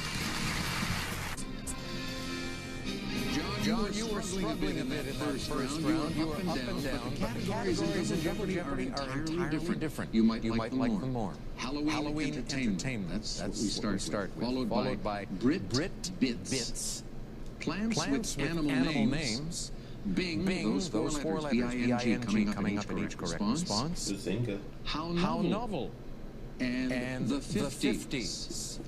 John, you were struggling a bit in that first round. You were up and down, but the categories in Jeopardy are entirely different. You might like them more. Halloween entertainment. That's what we start with. Followed by Brit Bits. Plants with animal names. Bing, those four letters, B-I-N-G, coming up in each correct response. Bazinga. How novel. And the 50s.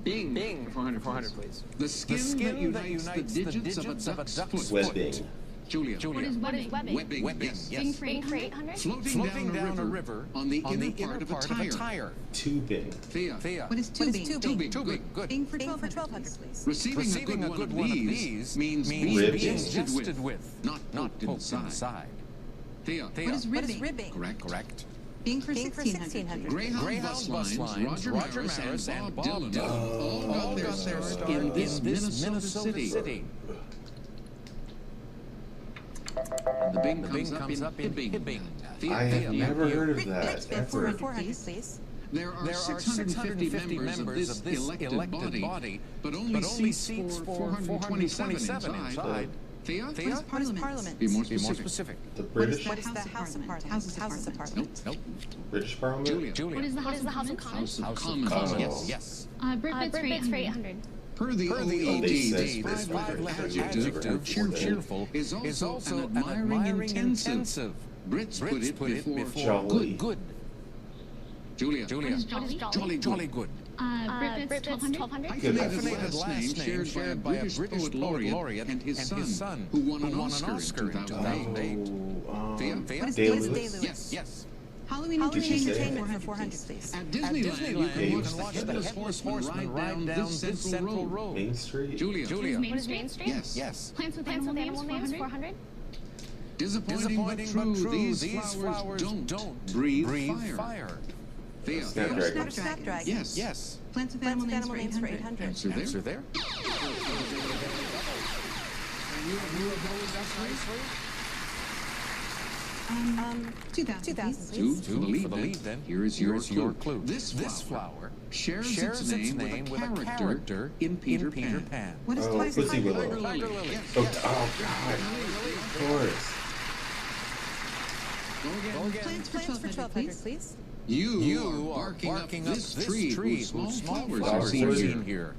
Bing. 400, please. The skin that unites the digits of a duck's foot. Webbing. Julia. What is webbing? Webbing, yes. Bing for 800? Floating down a river on the inner part of a tire. Tubing. Thea. What is tubing? Tubing. Good. Bing for 1200, please. Receiving a good one of these means being ingested with, not poked inside. Thea. What is ribbing? Correct. Bing for 1600. Greyhound bus lines, Roger Maris and Bob Dylan all got their start in this Minnesota city. And the Bing comes up in Hibbing. I have never heard of that, ever. 400, please. There are 650 members of this elected body, but only seats for 427 inside. Thea? What is Parliament? Be more specific. The British? What is the House of Parliament? House of Parliament. Nope. British Parliament? Julia. What is the House of Commons? House of Commons. Yes. Brit Bits for 800. Per the OED, this five-letter adjective, cheerful, is also an admiring intensive. Brits put it before Jolly. good. Julia. What is jolly? Jolly good. Brit Bits 1200? Hyphenated last name shared by a British poet laureate and his son, who won an Oscar in 2008. Thea? Day-Lewis? Yes. Halloween entertainment for 400, please. At Disneyland, you can watch the Headless Horseman ride down this central road. Main Street? Julia. What is Main Street? Yes. Plants with animal names 400? Disappointing but true, these flowers don't breathe fire. Thea. Snapdragon. Yes. Plants with animal names for 800. Answer there. And you have those race? 2000, please. Two for the lead, then. Here is your clue. This flower shares its name with a character in Peter Pan. What is Pussy Willow. Tiger Lily. Oh, God. Of course. Go again. Plants for 1200, please. You are barking up this tree whose small flowers are seen here.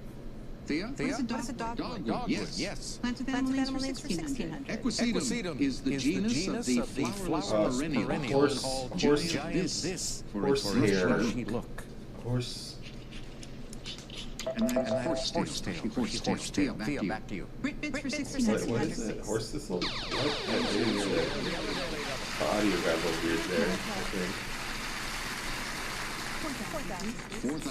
Thea? What is a dogwood? Dogwood, yes. Plants with animal names for 1600. Equisetum is the genus of the flowerless perennial called giant this for its fleshy look. Horse. And that's horsetail. Thea, back to you. Brit Bits for What 1600. is it? Horse thistle? What? I didn't hear that. The audio got a little weird there, I think.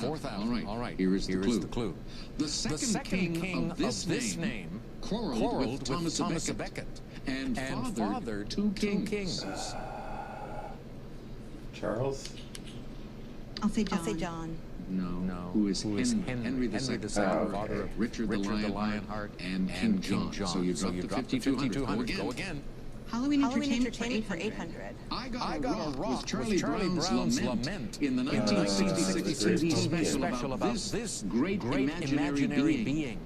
4,000. All right. Here is the clue. The second king of this name quarreled with Thomas à Becket and fathered two kings. Charles? I'll say John. No. Who is Henry II, father of Richard the Lionheart and King John. So you dropped to 5,200. Go again. Halloween entertainment for 800. I Got a Rock with Charlie Brown's Lament in the 1966 TV special about this great imaginary being.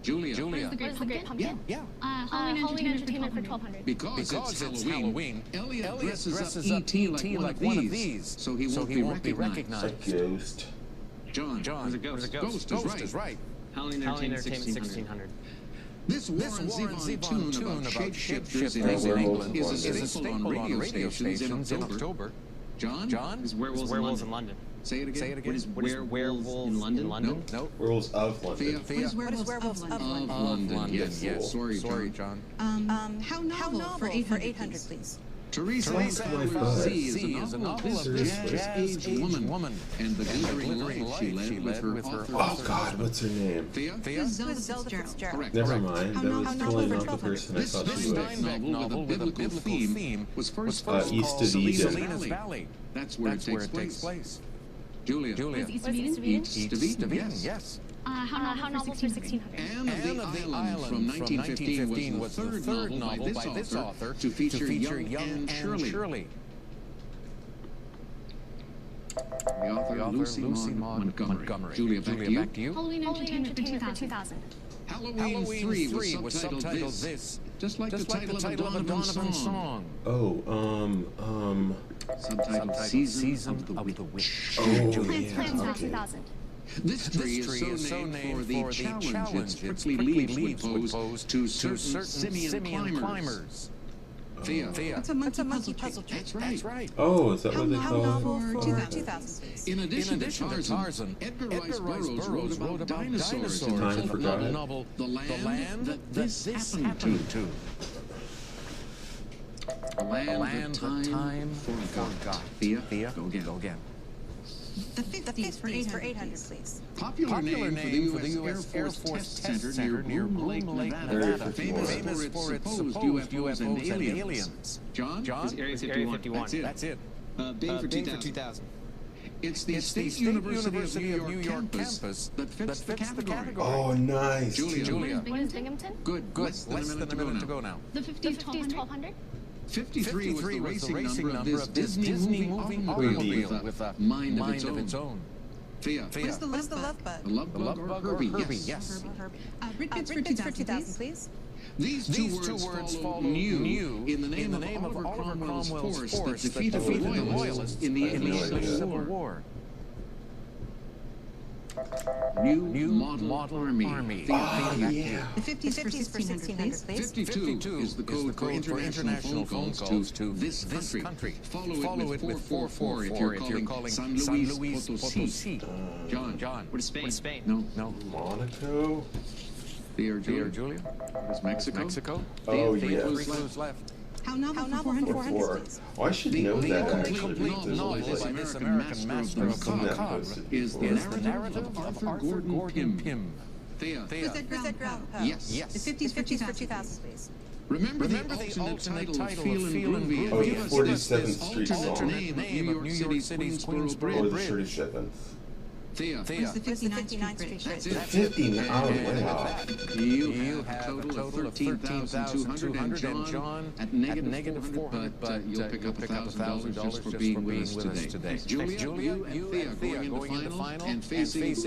Julia. What is the Great Pumpkin? Yeah. Halloween entertainment for 1200. Because it's Halloween, Elliot dresses up E.T. like one of these, so he won't be recognized. A ghost. John. Ghost is right. Halloween entertainment 1600. This Warren Zevon tune about shapeshifters in England is a staple on radio stations in October. John? Is Werewolves in London. Say it again. What is Werewolves in London? No. Werewolves of London. Thea. What is Werewolves of London? Of London. Yes. Sorry, John. How novel for 800, please. Teresa Z is a novel of this jazz-aged woman and the glittering life she led with her Oh, God, what's her name? Thea? Zelda Fitzgerald. Never mind. That was totally not the person I This thought she was. Steinbeck novel with a biblical theme was first East called of Eden. Selena's Valley. That's where it takes place. Julia. What is East of Eden? East of Eden, yes. How novel for 1600? Anne of the Island from 1915 was the third novel by this author to feature young Anne Shirley. The author Lucy Maud Montgomery. Julia, back to you. Halloween Entertainment for 2000. Halloween 3 was subtitled this. Just like the title of a Donovan song. Oh, Subtitled Season of the Witch. Oh, Plants yeah. 2000. This tree is so named for the challenge its prickly leaves would pose to certain simian climbers. Thea. It's a monkey puzzle tree. That's right. Oh, is that what they How call novel it? for 2000, please. In addition to Tarzan, Edgar Rice Burroughs wrote about dinosaurs in Time the Forgotten. novel The Land That This Happened To. A land that time forgot. Thea, go again. The 50s for 800, please. Popular name for the U.S. Air Force Test Center near Bloom Lake, Nevada. Famous for its supposed UFOs and aliens. John? It's Area 51. That's it. Bing for 2000. It's the State University of New York campus that fits the category. Oh, nice. Julia. When is Binghamton? Good. Less than a minute to go now. The 50s 1200. 53 was the racing number of this Disney moving automobile with a mind of its own. Thea. Where's the love bug? The love bug or Herbie, yes. Ricketts for 2000, please. These two words follow new in the name of Oliver Cromwell's force that defeated the Royalists in the English Civil War. New model army. Yeah. The 50s for 1600, please. 52 is the code for international phone calls to this country. Follow it with 444 if you're calling San Luis Potosi. John. What is Spain? No. Monaco? Thea or Julia? What is Mexico? Oh, Three yes. clues left. How novel for 400, please. Oh, I should know that, actually. Complete novel by this American master of macabre is the narrative of Arthur Gordon Pym. Thea. Who's that ground? Yes. The 50s for 2000, please. Remember the alternate title of Feelin' Groovy? Oh, the 47th Street alternate song. name of New York City's Queensboro Or the Bridge. 37th. Thea. Where's the 59th Street Bridge? The 59th. Oh, wow. You have a total of 13,200 and John at negative 400, but you'll pick up $1,000 just for being with us today. Julia, you and Thea going into final and facing this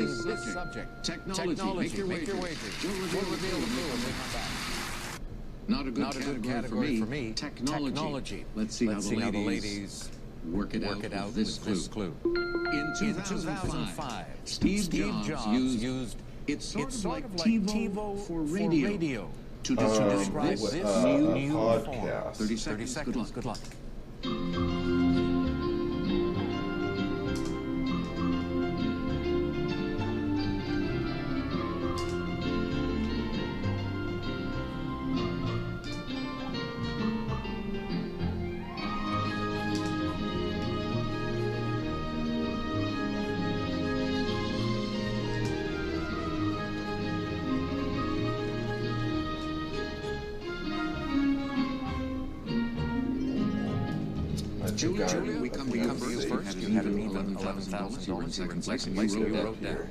subject. Technology. Make your wager. We'll reveal the clue when we come back. Not a good category for me. Technology. Let's see how the ladies work it out with this clue. In 2005, Steve Jobs used it's sort of like TiVo for radio to describe this new podcast. 30 seconds. Good luck. Julia, we come to you first. You had $11,000. You were in second place, and you wrote down.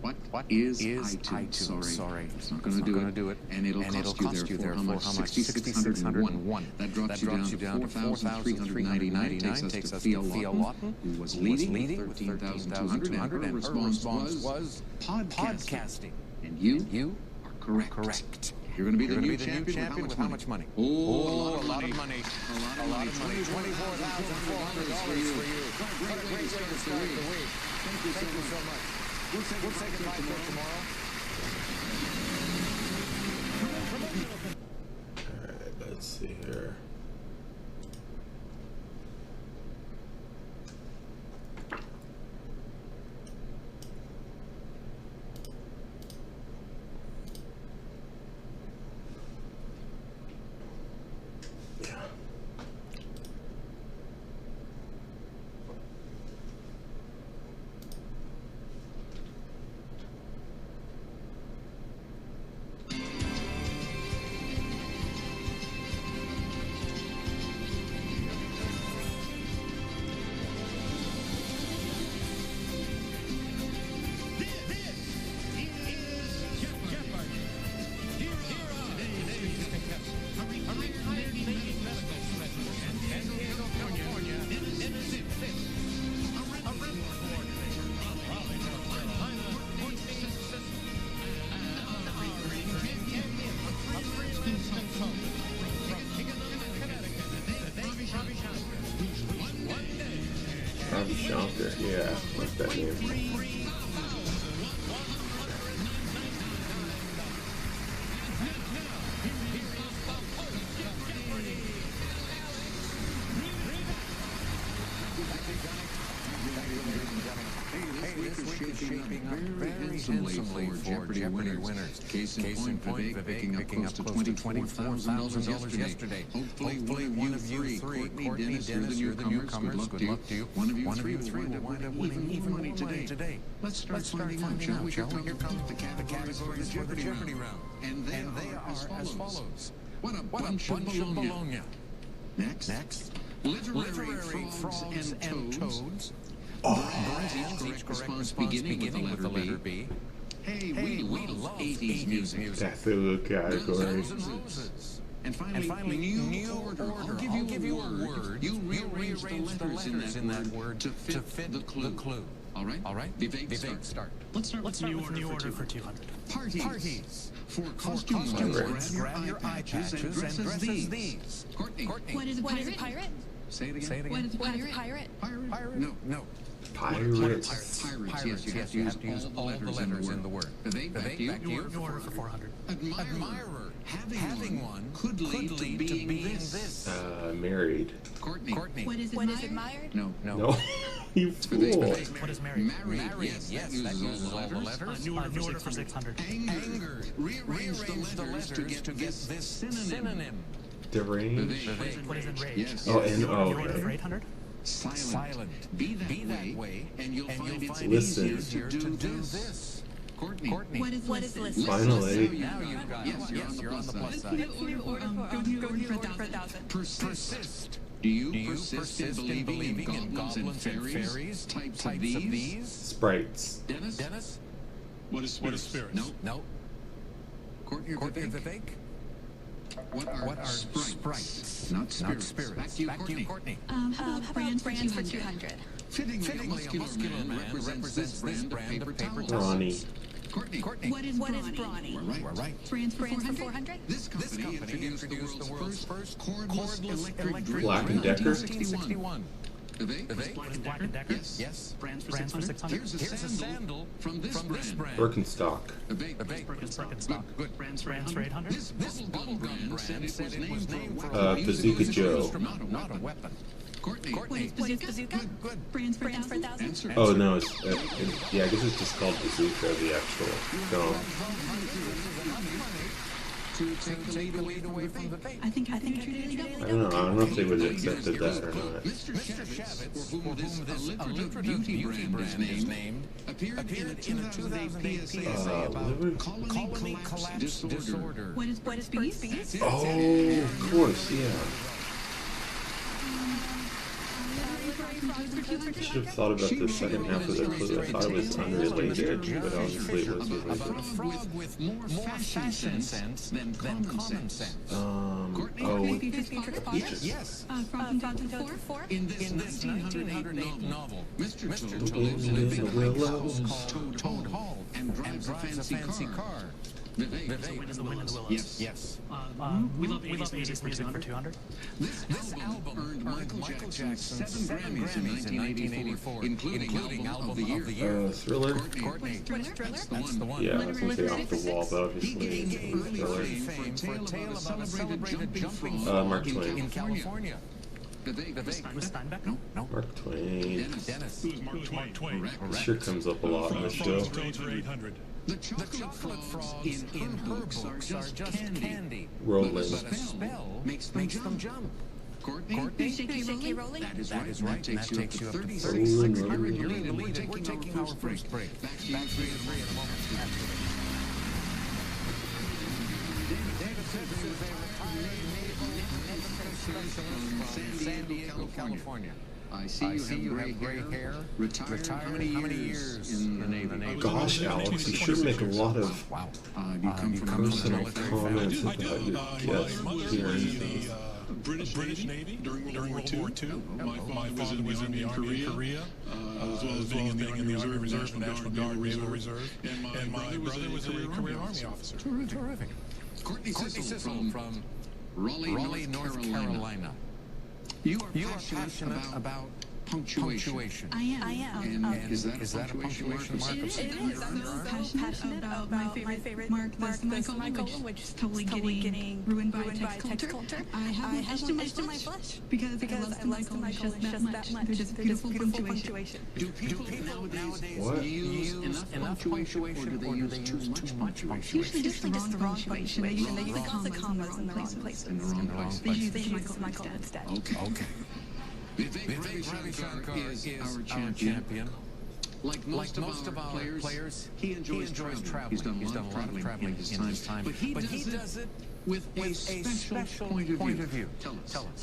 What is iTunes? Sorry. It's not going to do it. And it'll cost you therefore how much? $6,601. That drops you down to $4,399. Takes us to Thea Lawton, who was leading with $13,200, and her response was podcasting. And you are correct. You're going to be the new champion with how much money? Oh, a lot of money. $24,400 for you. What a great way to start the week. Thank you so much. We'll say goodbye for tomorrow. All right, let's see here. Yeah, what's that name? This week is shaping up very handsomely for Jeopardy winners. Case in point, Vivek picking up close to $24,000 yesterday. Hopefully one of you three, Courtney, Dennis, you're the newcomers. Good luck to you. One of you three will wind up winning even more money today. Let's start finding out, shall we? Here comes the categories for the Jeopardy round. And they are as follows. What a bunch of bologna. Next. Literary frogs and toads. Each correct response beginning with the letter B. Hey, we love 80s music. That's the little category. Guns N' Roses. And finally, new order. I'll give you a word. You rearrange the letters in that word to fit the clue. All right? Vivek, start. Let's start with new order for 200. Parties. For costume wearers, grab your eye patches and dress as these. Courtney. What is a pirate? Say it again. What is a pirate? Pirate? No. Pirates. Yes, you have to use all the letters in the word. Vivek, back to you. New order for 400. Admirer. Having one could lead to being this. Married. Courtney. What is admired? No. You fool. What is married? Married. Yes, that uses all the letters. New order for 600. Angered. Rearrange the letters to get this synonym. Deranged. What is enraged? Oh, and New order for 800. Silent. Be that way, and you'll find it's Listen. easier to do this. Courtney. What is listen? Finally. Now you've got yes, you're on the plus side. New order for 1,000. Persist. Do you persist in believing in goblins and fairies? Types of these? Sprites. Dennis? What is spirits? No. Courtney or Vivek? What are sprites? Not spirits. Back to you, Courtney. How about brands for 200? Fittingly, a muscular man represents this brand of paper towels. Ronnie. Courtney. What is brawny? We're right. Brands for 400? This company introduced the world's first cordless electric drill Black and in Decker? 1961. Vivek? Black and Decker? Yes. Brands for 600. Here's a sandal from this brand. Birkenstock. Vivek. Birkenstock. Good. Brands for 800. This bubblegum brand said it was named for Bazooka Joe. Not a weapon. Courtney. What is bazooka? Good. Brands for 1,000? Answer. Oh, no, it's, yeah, I guess it's just called Bazooka, the actual film. To take the lead away from Vivek. I think treated it I don't know if they would have accepted that or not. Mr. Shavitz, for whom this alliterative beauty brand is named, appeared in a 2008 PSA about colony collapse disorder. What is bees? Oh, of course, yeah. I should have thought about the second half of the clue. I thought it was unrelated, but obviously it was About a related. frog with more fashion sense than common sense. Peaches. Yes. From 2004? In this 1908 novel, Mr. Toad lives in in the willows. Toad Hall and drives a fancy car. Vivek. Wind in the Willows. Yes. We love 80s music for 200. This album earned Michael Jackson 7 Grammys in 1984, including Album of the Year. Thriller? Courtney. Thriller? That's the one. Yeah, I was going to say Off the Wall, but He obviously gained early Thriller. fame for a tale about a celebrated jumping Mark frog Twain. in California. Vivek. Was Steinbeck? No. Mark Twain. Dennis. Mark Twain. It sure comes up a lot in the show. Toads for 800. The chocolate frogs in her books are just candy. Roland. But a spell makes them jump. Courtney? J.K. Rowling? That is right. And that takes you up to 36. Rolling. You're in the lead. We're taking our first break. Back to you 3 in a moment. David Phipps is a retired naval from San Diego, California. I see you have gray hair. Retired how many years in the Navy? Gosh, Alex, you sure make a lot of You come from personal military comments family? about your guests here. British Navy during World War II. My father was in the Army in Korea, as well as being in the Army Reserve, National Guard, Naval Reserve. And my brother was a career Army officer. Terrific. Courtney Sissel from Raleigh, North Carolina. You are passionate about punctuation. I am. And is that a punctuation mark? It is. I'm so passionate about my favorite mark, the semicolon, which is totally getting ruined by text culture. I have etched in my flesh because I love semicolons just that much. They're just beautiful punctuation. Do people nowadays What? use enough punctuation, or do they use too much punctuation? Usually just the wrong punctuation. They use the commas in the wrong places. They use the semicolon instead. Okay. Vivek Ravi Shankar is our champion. Like most of our players, he enjoys traveling. He's done a lot of traveling in his time. But he does it with a special point of view. Tell us.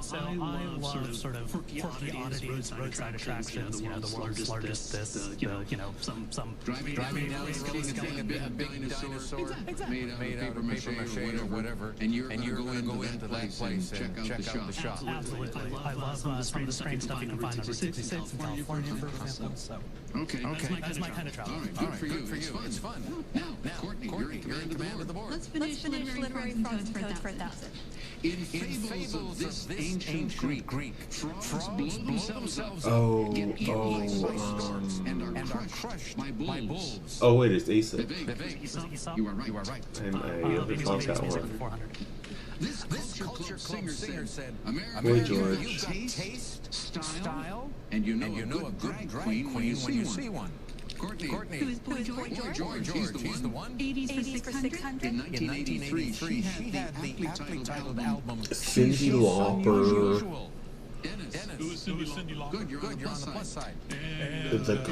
So I love sort of quirky oddities, roadside attractions, you know, the world's largest this, you know, some driving down the road and a big dinosaur made out of paper mache or whatever, and you're going to go into that place and check out the shop. Absolutely. I love some of the strange stuff you can find on Route 66 in California, for example. So, Okay. That's my kind of travel. All right, good for you. It's fun. Now, Courtney, you're in command of the board. Let's finish literary frogs and codes for 1,000. In fables of this ancient Greek, frogs blow themselves up and are crushed by bulls. Oh wait, it's Aesop. Vivek, you are right. And I overthought that one. This culture club singer said, Boy George. You've got taste, style, and you know a good drag queen when you see one. Courtney. Who is Boy George? He's the one. 80s for 600? In 1983, she had the aptly titled album Cyndi Lauper. Dennis. Who is Cyndi Lauper? Good, you're on the plus side. It's like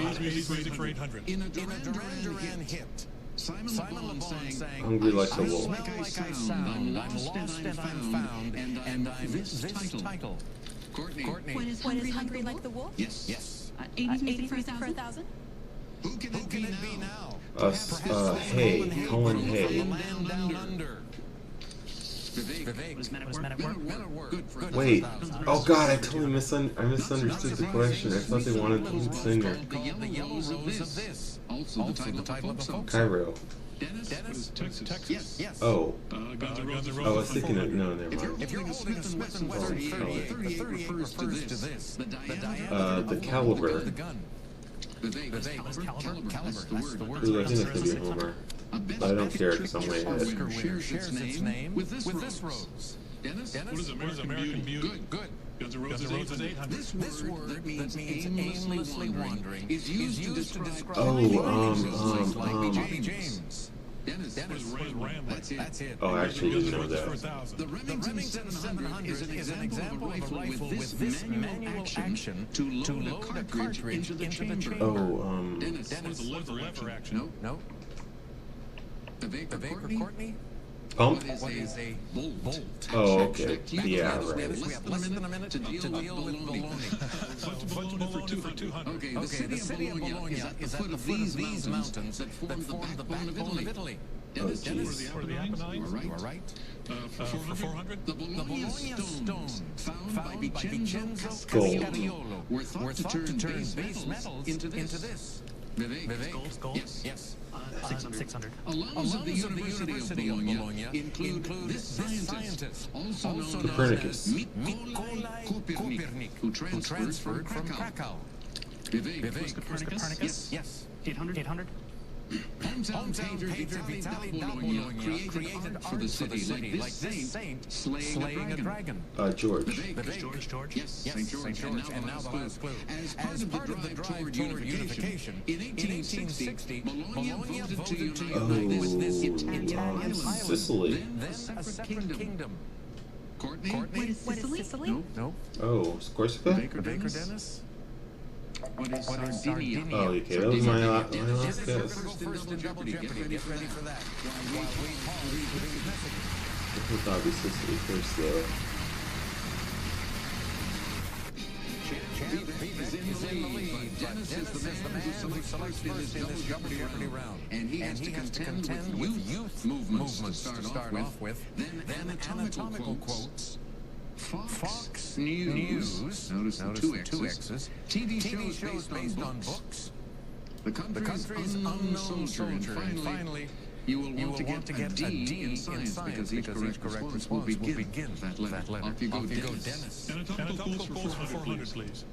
for 800. In a Duran Duran hit, Simon Le Bon sang, Hungry Like a I Wolf. smell like I sound, I'm lost and I'm found, and I'm this title. Courtney. What is Hungry Like the Wolf? Yes. 80s music for 1,000? Who can it be now? Hay, Colin Hay. Land Down Under. Vivek. Was Men at Work? Good. Wait, oh god, I totally misunderstood the question. I thought they wanted the lead singer. The Yellows of This. Also the title of the folk song. Cairo. Dennis? Texas. Yes. Oh. Guns N' Roses. I was thinking of, no, never mind. If you're holding a Smith & Wesson 38, the 38 refers to this. The diameter The caliber. of the gun. Vivek. Caliber. That's the word. Ooh, I think that's gonna be a homer. I don't care because I'm way ahead. Oscar winner shares its name with this rose. Dennis? What is American Beauty? Good. Guns N' Roses 800. This word that means aimlessly wandering is used to describe Bobby James. Dennis. That's it. Oh, I actually didn't know that. The Remington 700 is an example of a rifle with this manual action to load a cartridge into the chamber. Oh, Dennis. Lever action. No. Vivek or Courtney? Pump? What is a bolt? Oh, okay. Yeah, right. We have less than a minute to deal with baloney. For 200. Okay, the city of Bologna is at the foot of these mountains that form the backbone of Italy. Dennis? For the Apennines? You are right. For 400? The Bologna stones, found by Vincenzo Gold. Cariolo, were thought to turn base metals into this. Vivek? Gold? Yes. 600. Alums of the University of Bologna include this scientist, also known Copernicus. as Mikołaj Kopernik, who transferred from Krakow. Vivek. Copernicus? Yes. 800? Hometown painter Vitali da Bologna created art for the city like this saint slaying a dragon. George. Vivek. George? Yes, St. George. And now the last clue. As part of the drive toward unification, in 1860, Bologna voted to unite with this Italian island. Sicily. Then a separate kingdom. Courtney? What is Sicily? No. Oh, Corsica? Baker Dennis? What is Sardinia? Oh, okay, that was my last We're guess. going to go first in Double Jeopardy. Get ready for that. While we pause for these messages. It was obviously Sicily first, though. Champ is in the lead, but Dennis is the man who selects first in this Jeopardy round. And he has to contend with youth movements to start off with, then anatomical quotes, Fox News, notice the two X's, TV shows based on books, The Country's Unknown Soldier, and finally, You will want to get a D in science because each correct response will begin that letter. Off you go, Dennis. Anatomical pulse for 400, please.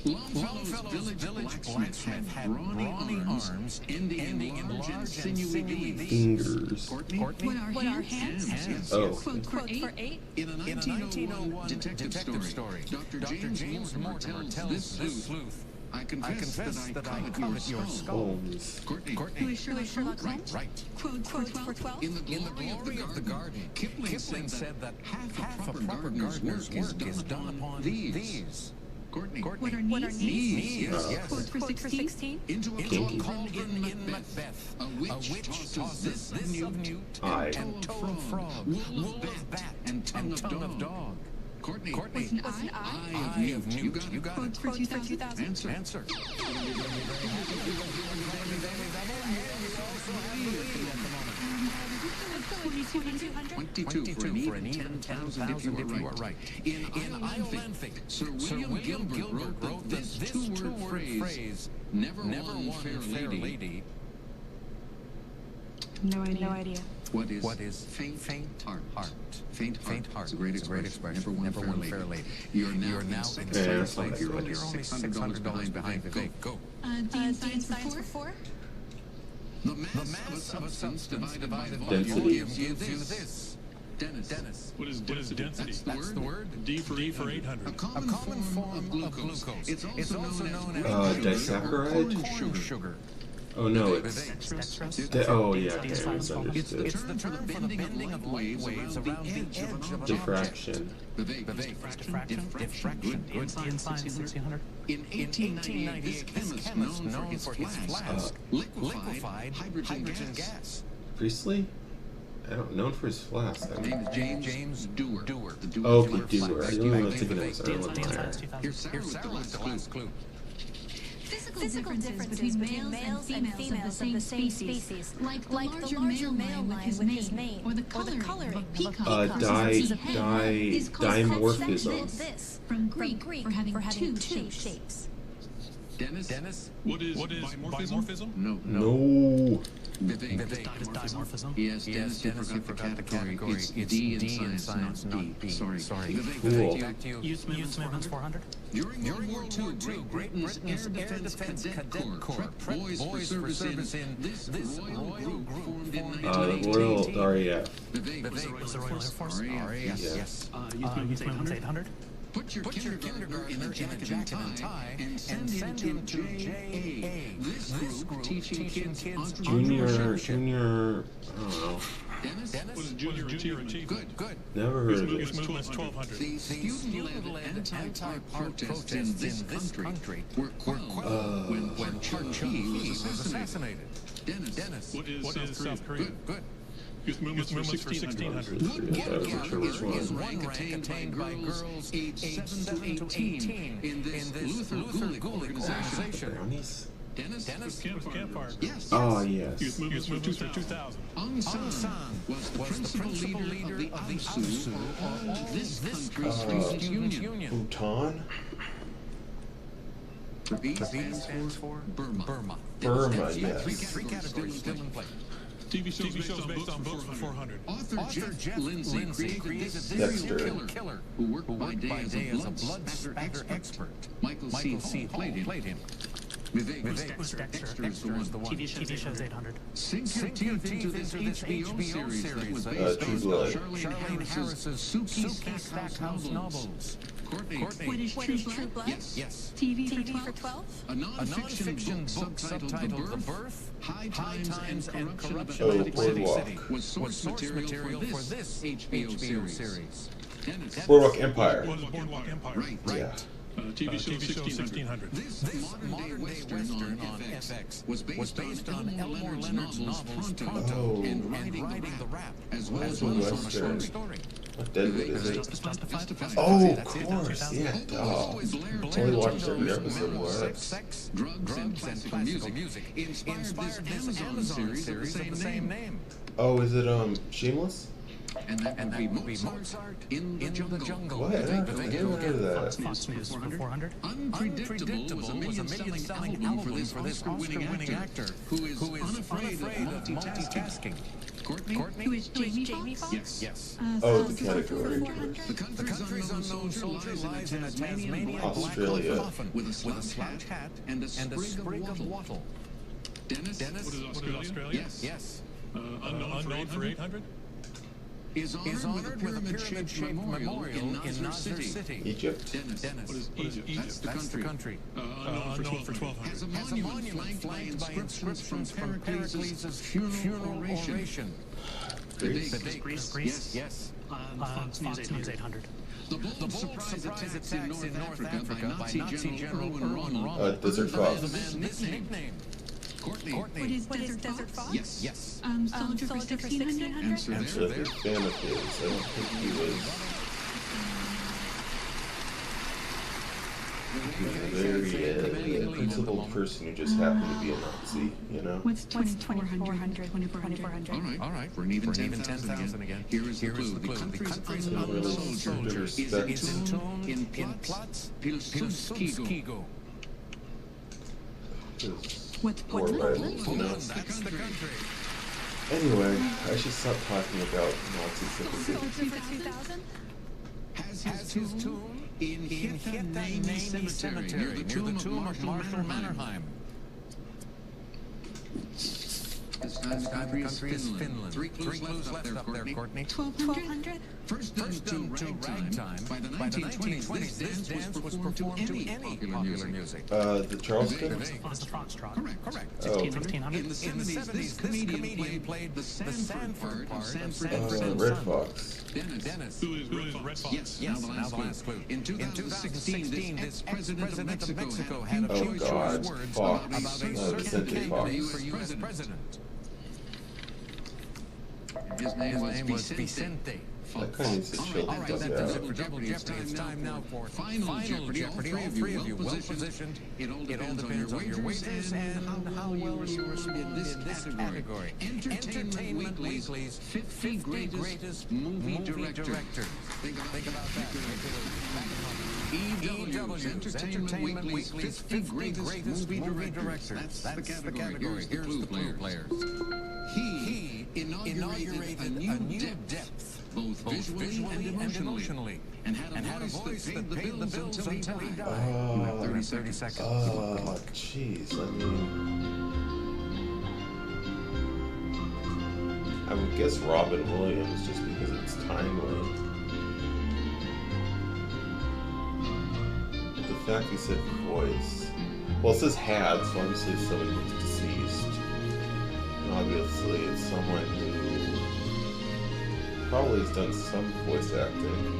Longfellow's village blacksmith had brawny arms ending in large and sinewy fingers. Courtney? What are hands? Oh. Quote for 8. In a 1901 detective story, Dr. James Mortimer tells this sleuth, I confess that I covet your skull. Courtney. Who is Sherlock Holmes? Right. Quote for 12. In the glory of the garden, Kipling said that half a proper gardener's work is done upon these. Courtney. What are knees? Yes. Quote for 16. Into a cauldron in Macbeth, a witch tosses this of newt and toe of frog, wool of bat, and tongue of dog. Courtney. What's an eye? Eye of newt. You got it. Quote for 2000. Answer. 22 for an even 10,000 if you are right. In Isle Lanfig, Sir William Gilbert wrote this two-word phrase, never won fair lady. No idea. What is faint heart? Faint heart. It's a great expression. Never won fair lady. You're now in science life. You're only $600 behind Vivek. Go. D in science for 4. The mass of a substance divided by the Density. volume gives you this. Dennis. What is density? That's the word. D for 800. A common form of glucose. It's also known as disaccharide? corn sugar. Oh no, it's oh yeah, okay, I It's misunderstood. the term for the bending of light waves around the edge of an Diffraction. Diffraction. Good. In science, 1600. In 1898, this chemist known for his flask liquefied hydrogen gas. Priestley? I don't known for his flask. James Dewar. Oh, okay, Dewar. I didn't know thinking it was Erlenmeyer. Here's Sarah with the last clue. Physical differences between males and females of the same species, like the larger male lion with his mane, or the coloring of a peacock dimorphism. from Greek for having two shapes. Dennis? What is bimorphism? No. Vivek. Dimorphism? Yes, Dennis, you forgot the category. It's D in science, not B. Sorry. Cool. Youth movements 400. During World War II, Great Britain's Air Defense Cadet Corps prepped boys for service in this royal group formed in The Royal RAF. Vivek Was the Royal Air Force? Yes. Youth movements 800. Put your kindergartner in a jacket and tie and send him to JA. This group teaching kids Junior, I don't know. Dennis? What is junior achievement? Good. Never heard of Youth it. movements 1200. The student-led anti-protests in this country were quelled when Churchill was assassinated. Dennis? What is South Korea? Good. Youth movements for 1600. What is one rank attained by girls aged 7 to 18 in this Luther Gulick organization? Brownies? Dennis? Campfire. Yes. Oh, yes. Youth movements for 2000. Aung San was the principal leader of the AUSU, or this country's student union. Bhutan? The B stands for Burma. Burma, yes. Three categories still in play. TV shows based on books for 400. Author Jeff Lindsay created this serial killer who worked by day as a blood spatter expert. Michael C. Hall played him. Vivek Was Dexter is the one. TV shows 800. Sink your teeth into this HBO series that was True based on Blood. Charlene Harris's Suki Stackhouse novels. Courtney. What is True Blood? Yes. TV for 12? A non-fiction book subtitled The Birth, High Times, and Corruption Oh, of Atlantic Boardwalk. City was source material for this HBO series. Dennis. Boardwalk Empire. What is Boardwalk Empire? Right. Yeah. TV show 1600. This modern-day Western on FX was based on Elmore Leonard's novels Pronto Oh. and Riding the Rap, as well as That's a on a Western. short story. What Deadwood is it? Justified. Oh, of course. Yeah, duh. Always Only watched every episode once. Sex, drugs, and classical music inspired this Amazon series of the same name. Oh, is it Shameless? And that would be Mozart in the jungle. What? I never heard of that. Fox News 400. Unpredictable was a million-selling album for this Oscar-winning actor who is unafraid of multitasking. Courtney? Who is Jamie Foxx? Yes. Oh, the category. The country's unknown soldier lies in a Tasmanian Australia. black coffin with a slouch hat and a sprig of wattle. Dennis? What is Australia? Yes. Unknown for 800? Is honored with a pyramid-shaped memorial in Nasser City. Egypt? Dennis. What is Egypt? That's the country. Unknown for 1200. Has a monument flanked by inscriptions from Pericles' funeral oration. The date, Greece? Yes. Fox News 800. The bold surprise attacks in North Africa by Nazi General Erwin Rommel. Desert Fox. The man's nickname. Courtney. What is Desert Fox? Yes. Soldier for 1600? Answer there. Fan of his. I don't think he was. The principled person who just happened to be a Nazi, you know? What's 2400? All right. We're an even 10,000 again. Here is the clue. The country's unknown soldier is entombed in Platz Pilsudskigo. What's Portland? That's the country. Anyway, I should stop talking about Nazi sympathy. Soldier for 2000? Has his tomb in Hitta Cemetery near the tomb of Marshal Mannerheim. This time the country is Finland. Three clues left up there, Courtney. 1200? First done to ragtime. By the 1920s, this dance was performed to any popular music. The Charleston? The Foxtrot. Correct. Oh. 1500. In the 70s, this comedian played the Sanford part of Sanford and Red Son. Fox. Dennis. Who is Red Fox? Yes, now the last clue. In 2016, this ex-president of Mexico had a few God, choice words Fox. about a certain Vicente candidate Fox. for U.S. president. His name was Vicente. That kind of needs to chill All right, the that fuck does out. it for Double Jeopardy. It's time now for Final Jeopardy. All three of you well positioned. It all depends on your wagers and how well you respond in this category. Entertainment Weekly's 50 greatest movie directors. Think about that. EW's Entertainment Weekly's 50 greatest movie directors. That's the category. Here's the clue players. He inaugurated a new depth, both visually and emotionally, and had a voice that paid the bills until he died. You have 30 seconds. Oh, jeez. I would guess Robin Williams just because it's timely. But the fact he said voice. Well, it says had, so obviously it's someone who's deceased. And obviously it's someone who probably has done some voice acting.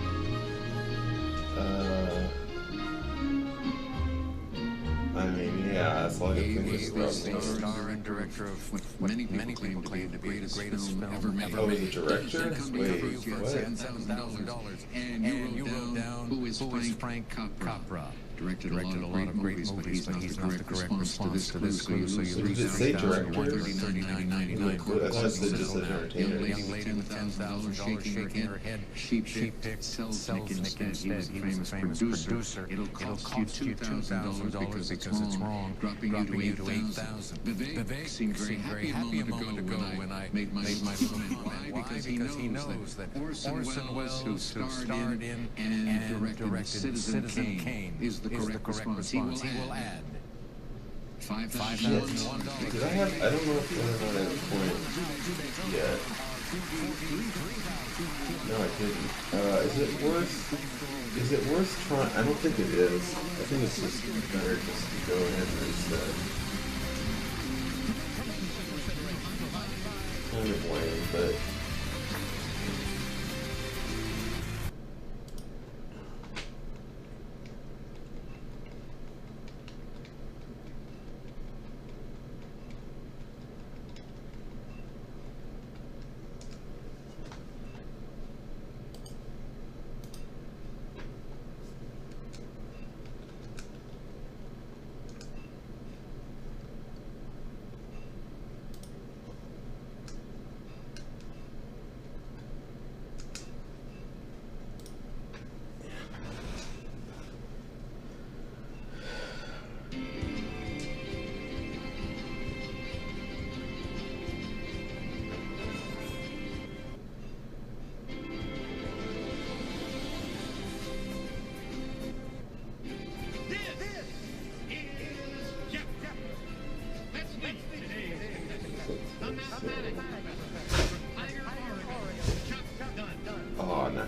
I mean, yeah, that's all I can think He of. was the star and director of what many people claim to be the greatest film ever made. Oh, the director? Wait, what? $7,000. And you wrote down who is Frank Capra. Directed a lot of great movies, but he's not the correct response to this clue, so you lose Did it say director? $39.99. I thought it said just entertainer. Young lady with $10,000 shaking her head. She picked Selznick instead. He was a famous producer. It'll cost you $2,000 because it's wrong, dropping you to $8,000. Vivek seemed very happy a moment ago when I made my comment. Why? Because he knows that Orson Welles, who starred in and directed Citizen Kane, is the correct response. He will add $5,001. Did I have? I don't know if I have a point yet. No, I didn't. Is it worth trying? I don't think it is. I think it's just better just to go ahead and reset. Kind of lame, but.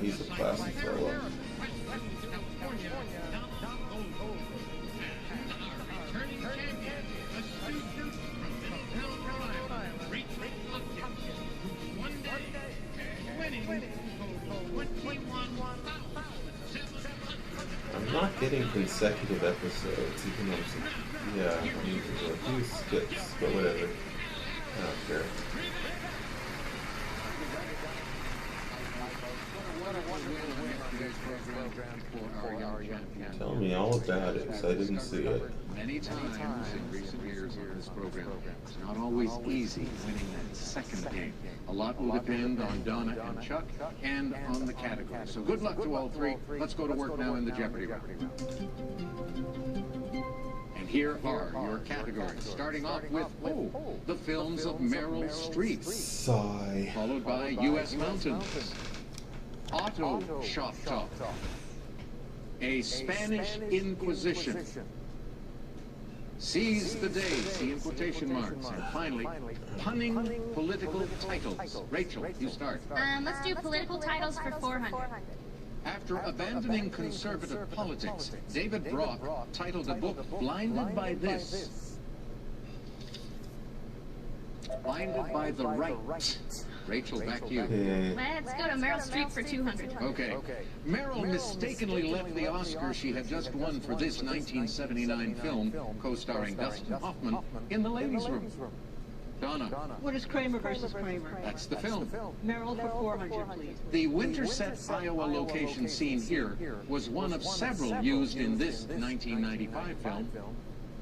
he's a classy fellow. I'm not getting consecutive episodes, even though yeah, I need to do a few skips, but whatever. I don't care. Tell me all about it, because I didn't see it. Many times in recent years on this program, it's not always easy winning that second game. A lot will depend on Donna and Chuck and on the category. So good luck to all three. Let's go to work now in the Jeopardy round. And here are your categories, starting off with, the films of Meryl Streep. Sigh. Followed by U.S. Mountains. Auto Shop Talk. A Spanish Inquisition. Seize the Day, see in quotation marks. And finally, punning political titles. Rachel, you start. Let's do political titles for 400. After abandoning conservative politics, David Brock titled a book Blinded by This. Blinded by the Right. Rachel, back to you. Let's go to Meryl Streep for 200. Okay. Meryl mistakenly left the Oscar she had just won for this 1979 film, co-starring Dustin Hoffman, in the ladies' room. Donna. What is Kramer versus Kramer? That's the film. Meryl for 400, please. The Winterset, Iowa location seen here was one of several used in this 1995 film.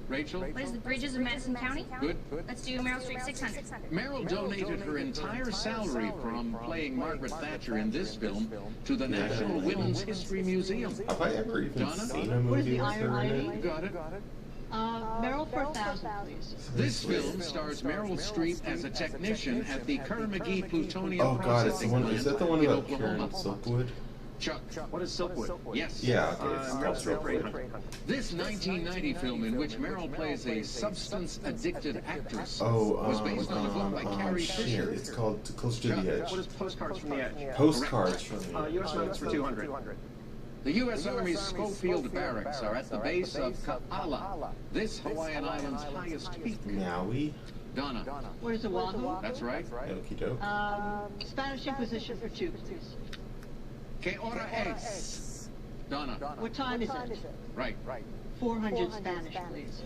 Rachel? What is the Bridges of Madison County? Good. Let's do Meryl Streep 600. Meryl donated her entire salary from playing Margaret Thatcher in this film to the National Women's History Museum. Have I ever even Donna? seen a What is movie the with Iron her in Lady? it? Got it. Meryl for 1,000, please. This film stars Meryl Streep as a technician at the Kerr-McGee plutonium Oh god, it's the processing one. plant Is that the one in about Oklahoma. Karen Silkwood? Chuck. What is Silkwood? Yes. Yeah, okay, it's called Silkwood. This 1990 film, in which Meryl plays a substance-addicted actress, was based on a book by Carrie shit, Fisher. it's called Close to the Edge. What is Postcards from the Edge? Postcards from the Edge. U.S. Mountains for 200. The U.S. Army's Schofield Barracks are at the base of Ka'ala, this Hawaiian island's highest peak. Maui? Donna. What is Oahu? That's right. Okie doke. Spanish Inquisition for 2, please. Que hora es? Donna. What time is it? Right. 400 Spanish, please.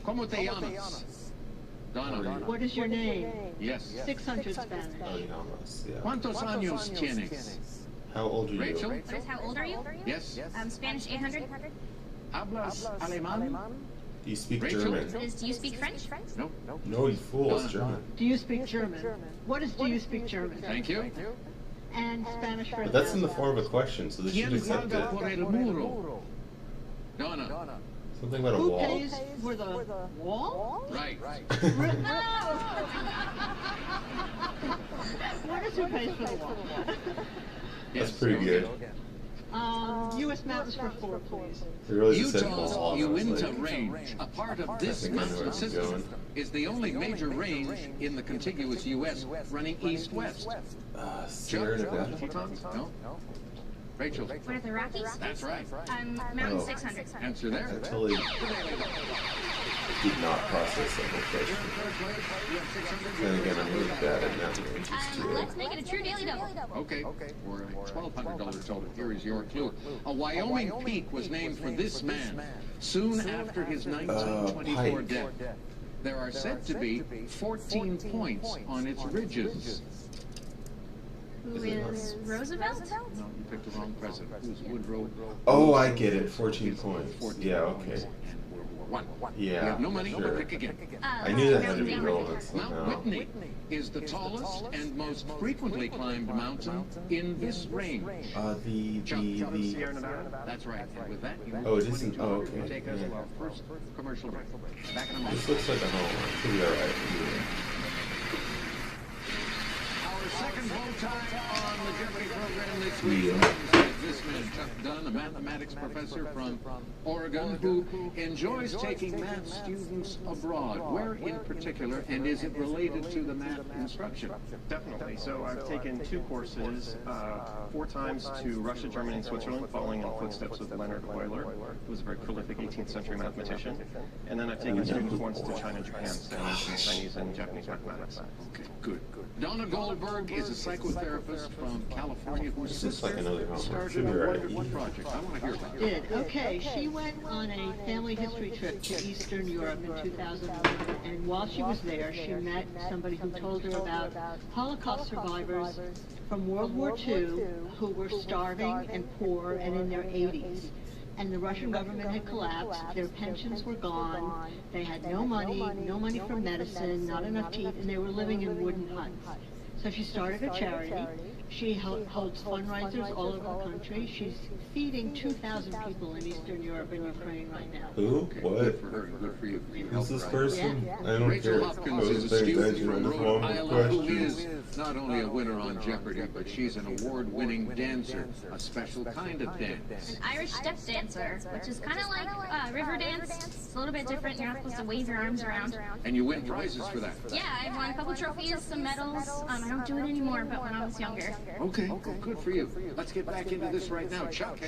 ¿Cómo te llamas? Donna. What is your name? Yes. 600 Spanish. Oriamas, yeah. ¿Cuántos años tienes? How old are you? Rachel? What is how old are you? Yes. Spanish 800. ¿Hablas alemán? Do you speak Rachel? German? What is do you speak French? No. No, you fool, it's German. Do you speak German? What is do you speak German? Thank you. And Spanish for But that's in the form of a question, so they should ¿Quién accept paga por it. el muro? Donna. Something about a Who wall. pays for the wall? Right. What is who pays for the wall? That's pretty good. U.S. Mountains for 4, please. They really just said Utah's wall. and I was Uinta like, Range, a part of this I think I know where mountain I'm system, going. is the only major range in the contiguous U.S. running east-west. Sierra Nevada? No? Rachel. What are the Rockies? That's right. Mountain Oh. 600. Answer there. I totally did not process that whole question. Then again, I'm really bad at mountain ranges too. Let's make it a true daily double. Okay. For a $1,200 total, here is your clue. A Wyoming peak was named for this man soon after his 1924 Pike. death. There are said to be 14 points on its ridges. Who is Roosevelt? No, you picked the wrong president. Who's Woodrow? Oh, I get it. 14 points. 14 Yeah, points okay. and World War I. Yeah, You have no money, sure. but pick again. I knew that had to be Mount relevant Damon. Mount somehow. Whitney is the tallest and most frequently climbed mountain in this range. Sierra Nevada. That's right. And with that, you Oh, it isn't. Oh, okay. take us to Yeah. our first commercial break. Back in a This moment. looks like a home run. Should be alright. Our second bow tie on the Jeopardy program this week. This man, Chuck Dunn, a mathematics professor from Oregon, who enjoys taking math students abroad. Where in particular, and is it related to the math instruction? Definitely. So I've taken 2 courses, 4 times to Russia, Germany, and Switzerland, following in the footsteps of Leonhard Euler, who was a very prolific 18th century mathematician. And then I've taken students once to China and Japan, studying Chinese and Japanese mathematics. Okay, good. Donna Goldberg is a psychotherapist from California whose sister started a wonderful project. I want to hear about it. Okay, she went on a family history trip to Eastern Europe in 2001, and while she was there, she met somebody who told her about Holocaust survivors from World War II who were starving and poor and in their 80s. And the Russian government had collapsed, their pensions were gone, they had no money for medicine, not enough to eat, and they were living in wooden huts. So she started a charity. She holds fundraisers all over the country. She's feeding 2,000 people in Eastern Europe and Ukraine right now. Who? What? Good for her. Good for you. Who's this person? Yeah. I don't Rachel care. Hopkins is a student from Rhode Island who is not only a winner on Jeopardy, but she's an award-winning dancer, a special kind of dance. An Irish step dancer, which is kind of like river dance. It's a little bit different. You're not supposed to wave your arms around. And you win prizes for that. Yeah, I've won a couple trophies, some medals. I don't do it anymore, but when I was younger. Okay, good for you. Let's get back into this right now. Chuck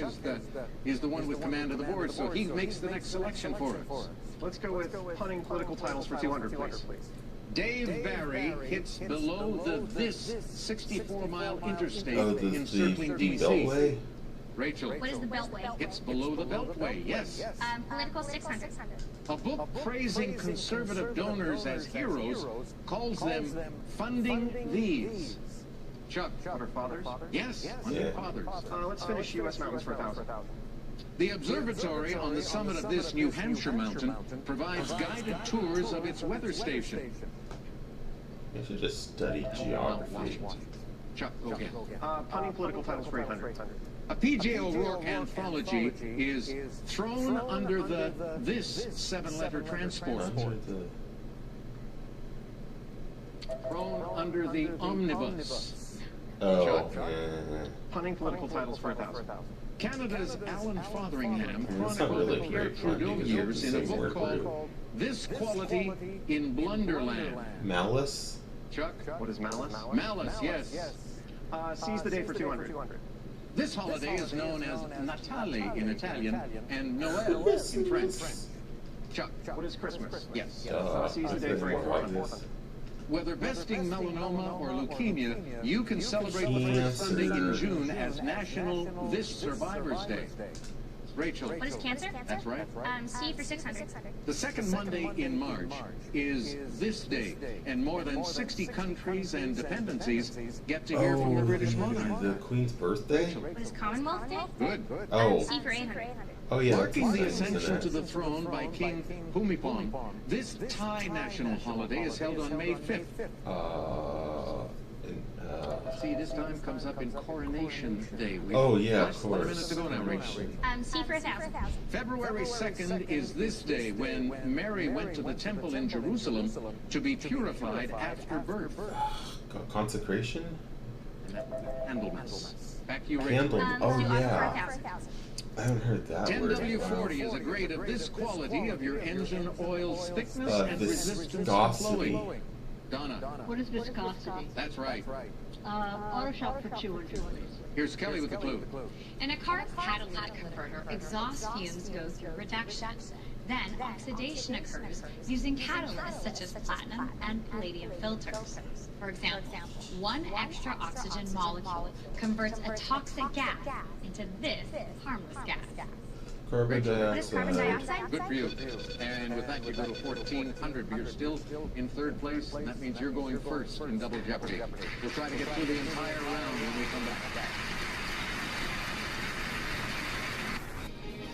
is the one with command of the board, so he makes the next selection for us. Let's go with punning political titles for 200, please. Dave Barry hits below this 64-mile interstate the encircling D.C. Beltway? Rachel. What is the Beltway? It's below the Beltway, yes. Political 600. A book praising conservative donors as heroes calls them Funding These. Chuck. Wonder Fathers? Yes, Wonder Fathers. Let's finish U.S. mountains for 1,000. The observatory on the summit of this New Hampshire mountain provides guided tours of its weather station. You should just study geography. Chuck, go again. Punning political titles for 800. A P.J. O'Rourke anthology is thrown under this 7-letter transport. Thrown under the omnibus. Oh, Punning political titles for 1,000. Canada's Alan Fotheringham chronicled the Pierre Trudeau years in a book called This Quality in Blunderland. Malice? Chuck? What is malice? Malice, yes. Seize the day for 200. This holiday is known as Natale in Italian and Noël in French. Chuck? What is Christmas? Yes. Seize the day for 400. Whether besting melanoma or leukemia, you can celebrate the first Sunday in June as National This Survivors Day. Rachel. What is cancer? That's right. C for 600. The second Monday in March is this day, and more than 60 countries and dependencies get to hear from the British monarch. The Queen's birthday? What is Commonwealth Day? Good. Oh. C for 800. Oh, yeah. Marking the ascension to the throne by King Bhumibol, this Thai national holiday is held on May 5th. See, this time comes up in Coronation Day. Oh, yeah, of One course. minute to go now, Rachel. C for 1,000. February 2nd is this day when Mary went to the temple in Jerusalem to be purified after birth. Consecration? Candlemas. Back to you, Rachel. Oh, yeah. I haven't heard that word. 10W40 is a grade of this quality of your engine oil's thickness and resistance to viscosity. flowing. Donna. What is viscosity? That's right. Auto shop for 200, please. Here's Kelly with the clue. In a car's catalytic converter, exhaust fumes go through reduction. Then oxidation occurs using catalysts such as platinum and palladium filters. For example, one extra oxygen molecule converts a toxic gas into this harmless gas. Carbon What is carbon dioxide. dioxide? Good for you. And with that, you go to 1,400, but you're still in third place, and that means you're going first in Double Jeopardy. We'll try to get through the entire round when we come back.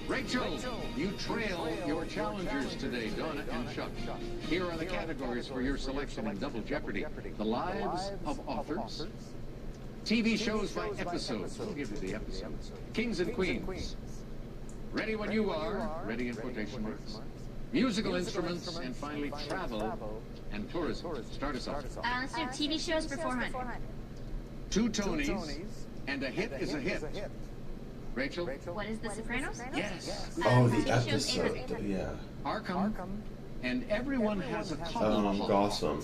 Rachel, you trail your challengers today, Donna and Chuck. Here are the categories for your selection in Double Jeopardy. The lives of authors, TV shows by episodes. We'll give you the episodes. Kings and Queens. Ready when you are, ready in quotation marks. Musical instruments, and finally travel and tourism. Start us off. Let's do TV shows for 400. 2 Tonys, and a hit is a hit. Rachel? What is The Sopranos? Yes. Oh, the episode. Yeah. Arkham, and everyone has a collar. Gotham.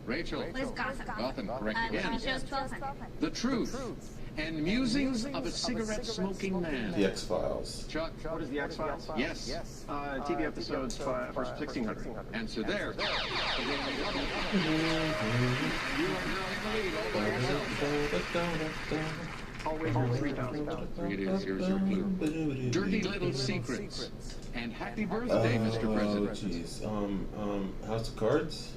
Rachel? What is Gotham? Gotham, correct again. Show's 1200. The Truth, and Musings of a Cigarette-Smoking Man. The X-Files. Chuck? What is the X-Files? Yes. TV episodes for 1600. Answer there. Always on 3000. It is. Here's your clue. Dirty Little Secrets. And happy birthday, Mr. President. Oh, jeez. House of Cards?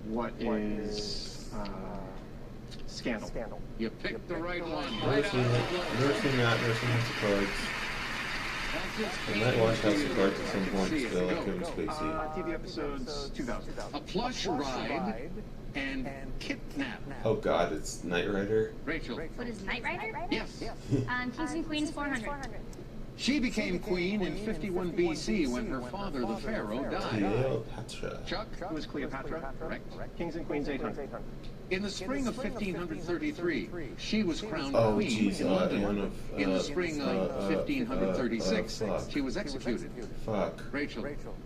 What is Scandal? You picked the right one. Never seen that. Never seen House of Cards. I might watch House of Cards at some point still, like Kevin Spacey. TV episodes 2000. A Plush Ride and Kidnap. Oh God, it's Knight Rider. Rachel. What is Knight Rider? Yes. Kings and Queens 400. She became queen in 51 BC when her father, the pharaoh, died. Cleopatra. Chuck? Who is Cleopatra? Correct. Kings and Queens 800. In the spring of 1533, she was crowned queen geez, in London. In the spring of 1536, she was executed. Fuck. Rachel.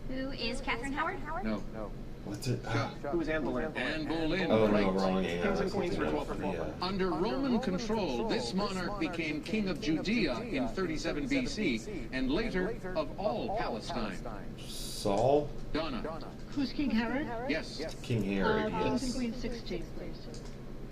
Who is Catherine Howard? No. What's it? Who is Anne Boleyn? Anne Boleyn. Oh, right. no, wrong Anne. Kings and Queens for 1200. Yeah. Under Roman control, this monarch became king of Judea in 37 BC, and later of all Palestine. Saul? Donna. Who's King Herod? Yes. King Herod, Kings and yes. Queens 16, please.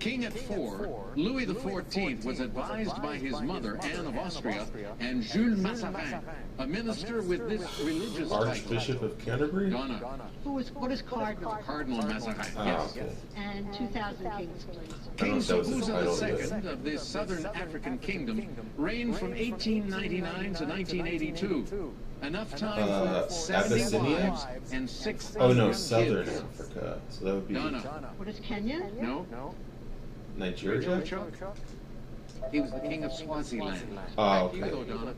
King at 4, Louis XIV was advised by his mother, Anne of Austria, and Jules Mazarin, a minister with this religious title. Archbishop of Canterbury? Donna. What is Cardinal? Cardinal Mazarin, Ah, yes. okay. And 2000 Kings, please. King that was the title of Sobuza II of this southern African kingdom reigned from 1899 to 1982. Enough time for 70 Abyssinia? wives and 6 Oh no, young Southern kids. Africa. So that would be Donna. What is Kenya? No. Nigeria? Chuck? He was the king of Swaziland. Oh, Back to you okay. go,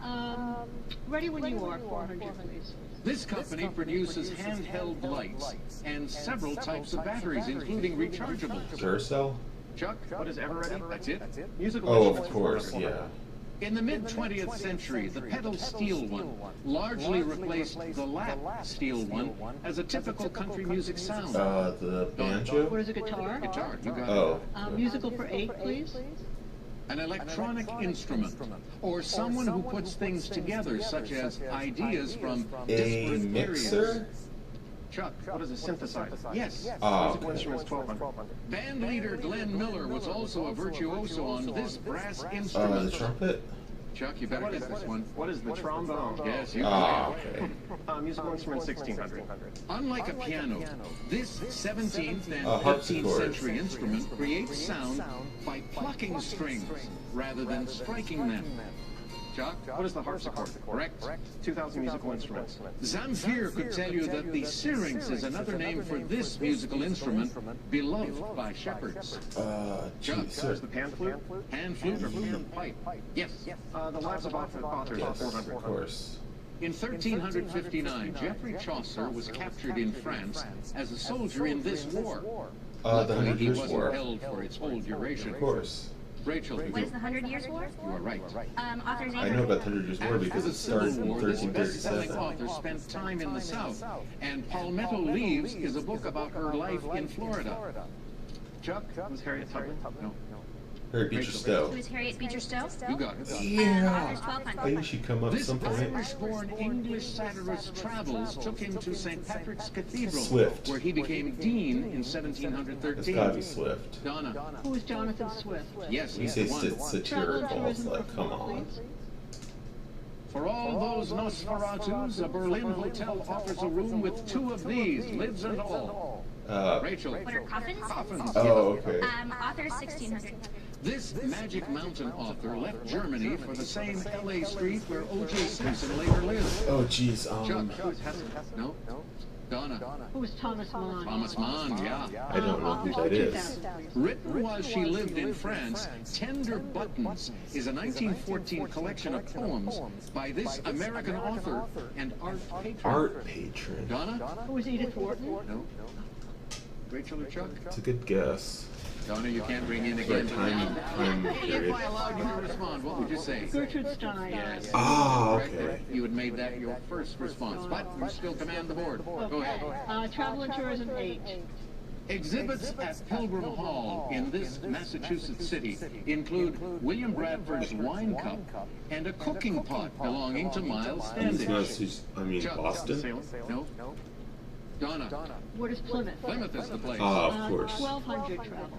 Donna. Ready when you are, 400, please. This company produces handheld lights and several types of batteries, including rechargeables. Duracell? Chuck? What is Everready? That's it. Musical Oh, instruments of for course, 400. yeah. In the mid-20th century, the pedal steel one largely replaced the lap steel one as a typical country music sound. The banjo? What is a guitar? Guitar, you got Oh. Musical for 8, please. An electronic instrument, or someone who puts things together, such as ideas from A disparate mixer? areas. Chuck. What is a synthesizer? Yes. Musical instruments 1200. Band leader Glenn Miller was also a virtuoso on this brass The instrument. trumpet? Chuck, you better get this one. What is the trombone? Yes, you Ah, can. okay. Musical instrument 1600. Unlike a piano, this 17th and A 18th harpsichord. century instrument creates sound by plucking strings rather than striking them. Chuck? What is the harpsichord? Correct. 2000 musical instruments. Zamfir could tell you that the syrinx is another name for this musical instrument, beloved by shepherds. Chuck? Geez, What is the pan flute? Hand flute or flute or pipe? Yes. The lives of authors are yes, 400. of course. In 1359, Geoffrey Chaucer was captured in France as a soldier in this war. The Luckily, 100 he Years' wasn't War. held for its whole duration. Of course. Rachel, What is the 100 Years' War? you are right. Author's I name? know about the 100 Years' War After because the it started Civil in War, this best-selling 1337. author spent time in the South, and Palmetto Leaves is a book about her life in Florida. Chuck? Who's Harriet Tubman? No. Harriet Beecher Stowe. Who is Harriet Beecher Stowe? You got it. Author's I 1200. think she'd come up at This some point. Irish-born English satirist's travels took him to St. Patrick's Cathedral, Swift. where he became dean in It's gotta be 1713. Swift. Donna. Who is Jonathan Swift? Yes, You he's say the one. satirical, it's like, come on. For all those Nosferatus, a Berlin hotel offers a room with 2 of these, lids and all. Rachel. What are coffins? Coffins. Oh, okay. Author's 1600. This Magic Mountain author left Germany for the same L.A. street where O.J. Simpson later lived. Oh, jeez. Chuck. No? Donna. Who is Thomas Mann? Thomas Mann, yeah. I don't know who that is. 2000, please. Written while she lived in France, Tender Buttons is a 1914 collection of poems by this American author and art patron. Art patron. Donna? Who is Edith Wharton? No. Rachel or Chuck? It's a good guess. Donna, you can't ring in again. If I allowed you to respond, what would you say? Gertrude Stein. Yes. Ah, okay. You had made that your first response, but you still command the board. Go ahead. Travel and tourism, H. Exhibits at Pilgrim Hall in this Massachusetts city include William Bradford's wine cup and a cooking pot belonging to Miles Standish. Boston? No. Donna. What is Plymouth? Plymouth is the place. Ah, of course. 1200 travel.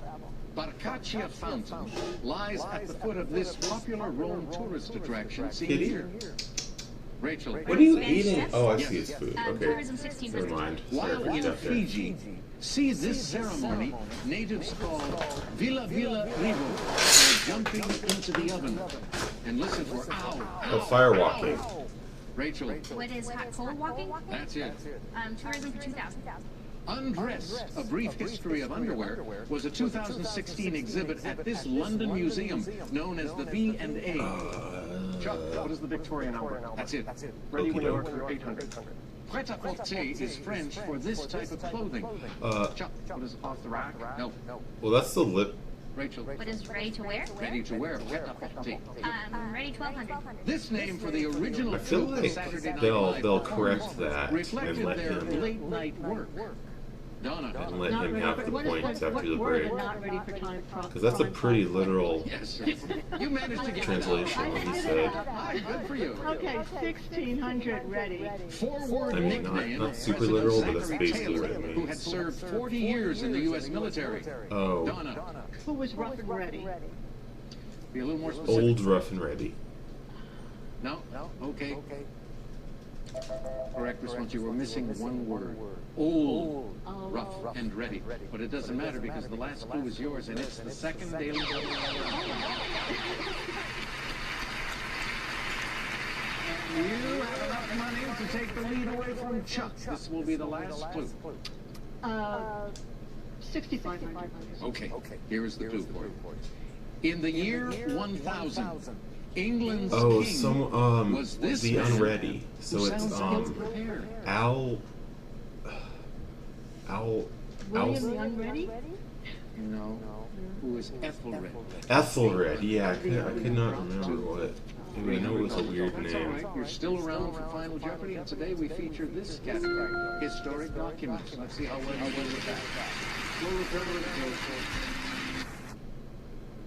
Barcaccia Fountain lies at the foot of this popular Rome tourist attraction seen here. Rachel. What are you eating? Oh, I see his food. Okay. Tourism 16%. Never mind. While in Fiji, see this ceremony natives call Vila Vila Rivo, jumping into the oven. And listen for ow. Oh, fire walking. Rachel. What is hot cold walking? That's it. Tourism for 2000. Undressed, A Brief History of Underwear, was a 2016 exhibit at this London museum known as the V&A. Chuck, what is the Victorian hour? That's it. Ready when you are for 800. Pret-a-porter is French for this type of clothing. Chuck, what is off the rack? No. Well, that's the lip. Rachel. What is ready to wear? Ready to wear. Pret-a-porter. Ready 1200. This name for the original I feel troupe of like Saturday Night they'll Live correct that and reflected let their him late-night work. Donna. and let him have the points after the break. Not ready for time. Because that's a pretty literal Yes, you managed to get translation of what he said. Hi, good for you. Okay, 1600 ready. Four-word I mean, nickname. not super President literal, but that's Zachary basically Taylor, what it who had means. served 40 years in the U.S. military. Oh, Donna. Who was rough and ready? Be a little more specific. old, rough, and ready. No? Okay. Correct response. You were missing one word. Old, rough, and ready. But it doesn't matter because the last clue is yours, and it's the second daily. You have enough money to take the lead away from Chuck. This will be the last clue. 6500. Okay, here is the clue for you. In the year 1000, England's king was this the man unready. So who it's sounds ill-prepared. William the Unready? No. Who is Ethelred? Ethelred. Yeah, I could not remember what. I know it was a weird That's all name. right. You're still around for Final Jeopardy, and today we feature this category, historic documents. Let's see how well you do with that. We'll return to it.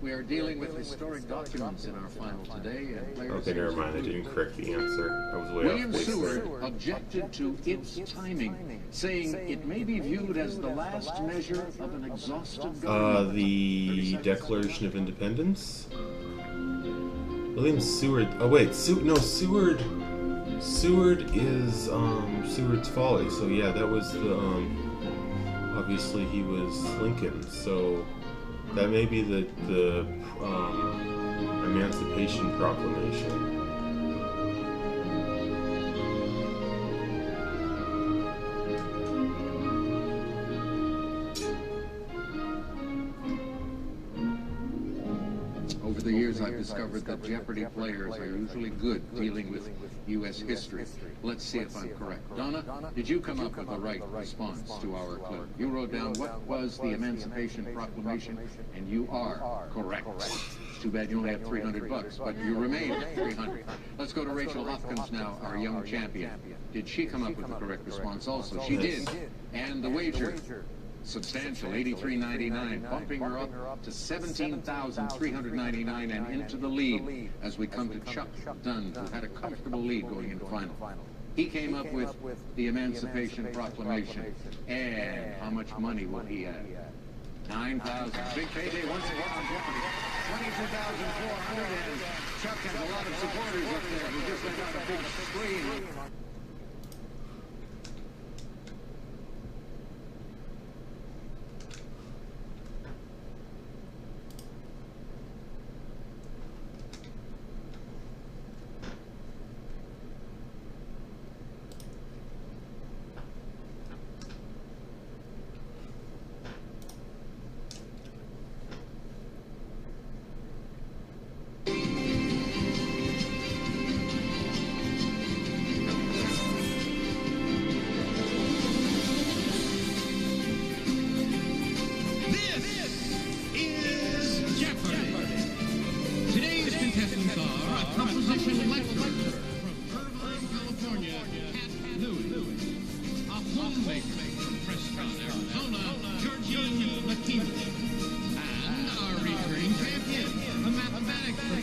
We are dealing with historic documents in our final today. And players Okay, never mind. I didn't correct the answer. I was way William off base Seward there. objected to its timing, saying it may be viewed as the last measure of an exhaustive government. The Declaration of Independence. William Seward. Oh wait, Seward. Seward is Seward's Folly. So yeah, that was the obviously he was Lincoln. So that may be the Emancipation Proclamation. Over the years, I've discovered that Jeopardy players are usually good dealing with U.S. history. Let's see if I'm correct. Donna, did you come up with the right response to our clue? You wrote down what was the Emancipation Proclamation, and you are correct. Too bad you only have $300, but you remain 300. Let's go to Rachel Hopkins now, our young champion. Did she come up with the correct response also? She did. And the wager, substantial, $83.99, bumping her up to $17,399 and into the lead as we come to Chuck Dunn, who had a comfortable lead going into final. He came up with the Emancipation Proclamation. And how much money will he have? $9,000. Big payday once again on Jeopardy. $22,400, and Chuck has a lot of supporters up there who just let out a big scream.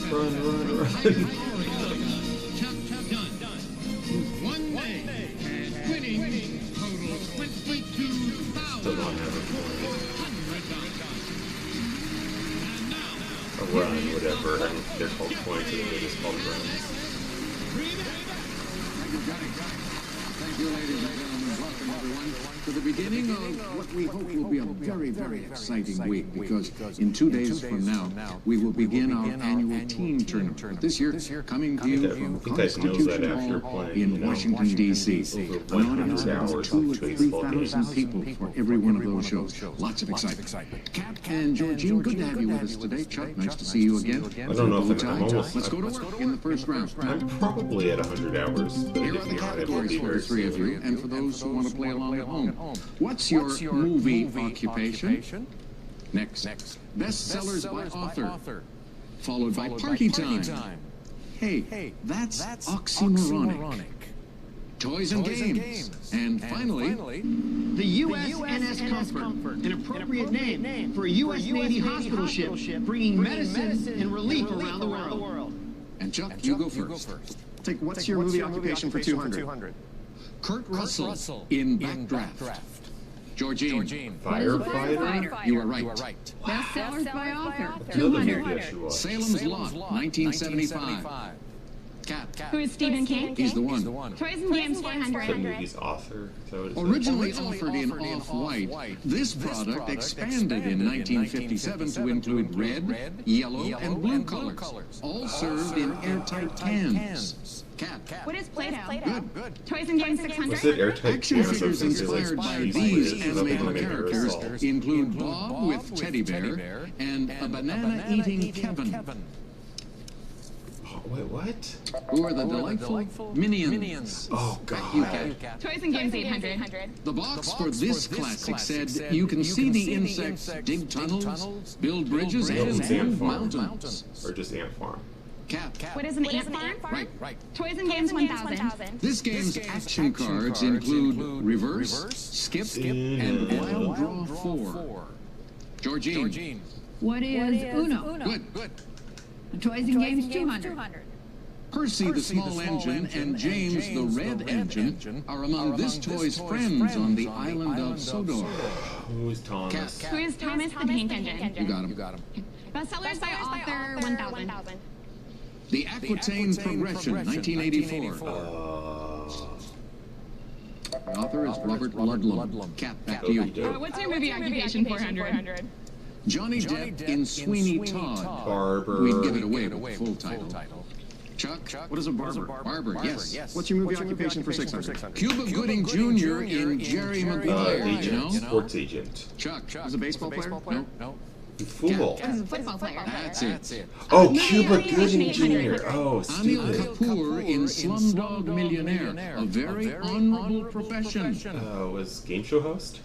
One day, winning total Still don't have a point. $22,000. A run, whatever. I don't they're called points, and they're just called runs. Thank you, ladies and gentlemen. Welcome, everyone, to the beginning of what we hope will be a very, very exciting week, because in 2 days from now, we will begin our annual team tournament. But this year, coming to you from Constitution Hall in Washington, D.C. An audience of 2,000 or 3,000 people for every one of those shows. Lots of excitement. Cap and Georgine, good to have you with us today. Chuck, nice to see you again. I don't know if I'm almost... Let's go to work in the first round. I'm probably at 100 hours, but Here are the categories for the three of you, and for those who want to play along at home. What's your movie occupation? Next. Bestsellers by author. Followed by party time. Hey, that's oxymoronic. Toys and games. And finally, the USNS Comfort, an appropriate name for a U.S. Navy hospital ship bringing medicine and relief around the world. And Chuck, you go first. Take what's your movie occupation for 200? Kurt Russell in Backdraft. Georgine. Firefighter? You are right. Bestsellers by author. Another movie 200. I should watch. Salem's Lot, 1975. Cat. Who is Stephen King? He's the one. Toys and Games The 400. movie's author? Is that what it says? Originally offered in off-white, this product expanded in 1957 to include red, yellow, and blue colors, all served in airtight cans. Cat. What is Play-Doh? Good. Toys and Games 600. Was it airtight Action cans? figures inspired by these animated characters characters. include Bob with Teddy Bear and a banana-eating Kevin. Wait, what? Who are the delightful Minions? Oh, You God. Cat. Toys and Games 800. The box for this classic said you can see the insects dig tunnels, build bridges, and Ant move Farm. mountains. Or just Ant Farm. Cat. What is an ant farm? Right. Toys and Games 1000. This game's action cards include Reverse, Skip, and Wild Draw 4. Georgine. What is Uno? Good. Toys and Games 200. Percy the Small Engine and James the Red Engine are among this toy's friends on the island of Sodor. Who is Thomas? Who is Thomas the Tank Engine? You got him. Bestsellers by author 1000. The Aquitaine Progression, 1984. The author is Robert Ludlum. Cat, back to you. What's your movie occupation 400? Johnny Depp in Sweeney Todd. Barber. We'd give it away with the full title. Chuck? What is a barber? Barber, yes. What's your movie occupation for 600? Cuba Gooding Jr. in Jerry Maguire, you know? Sports agent. Chuck. Is a baseball player? No. Football. He's a football player. That's it. Oh, Cuba Gooding Jr. Oh, Anil stupid. Kapoor in Slumdog Millionaire, a very honorable profession. Was game show host?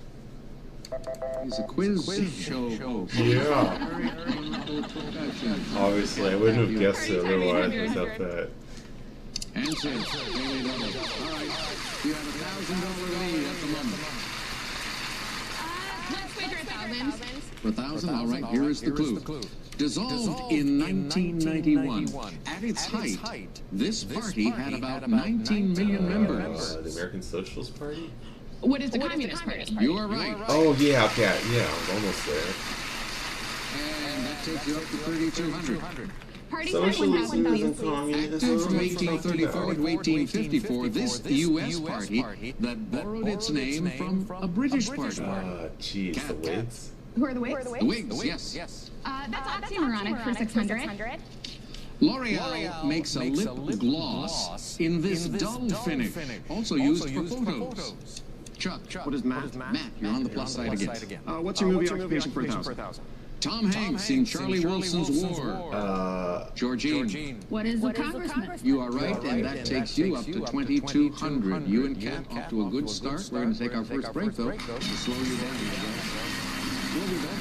He's a quiz show host. Yeah. Very honorable profession. Obviously, I wouldn't have guessed it otherwise without that. Answer. Daily double. All right. You have $1,000 lead at the moment. Let's wager 1,000. For 1,000, all right, here is the clue. Dissolved in 1991. At its height, this party had about 19 million members. The American Socialist Party? What is the Communist Party? You are right. Oh, yeah, okay. Yeah, I'm almost there. And that takes you up to 3,200. Party Socialism 1,000, isn't please. communism. From 1834 to 1854, this U.S. party that borrowed its name from a British party. Jeez, the Whigs. Who are the Whigs? The Whigs, yes. That's oxymoronic for 600. L'Oreal makes a lip gloss in this dull finish, also used for photos. Chuck. What is Matt? Matt, you're on the plus side again. What's your movie occupation for 1,000? Tom Hanks in Charlie Wilson's War. Georgine. What is a congressman? You are right, and that takes you up to 2,200. You and Kat off to a good start. We're going to take our first break, though, to slow you down. We'll be back.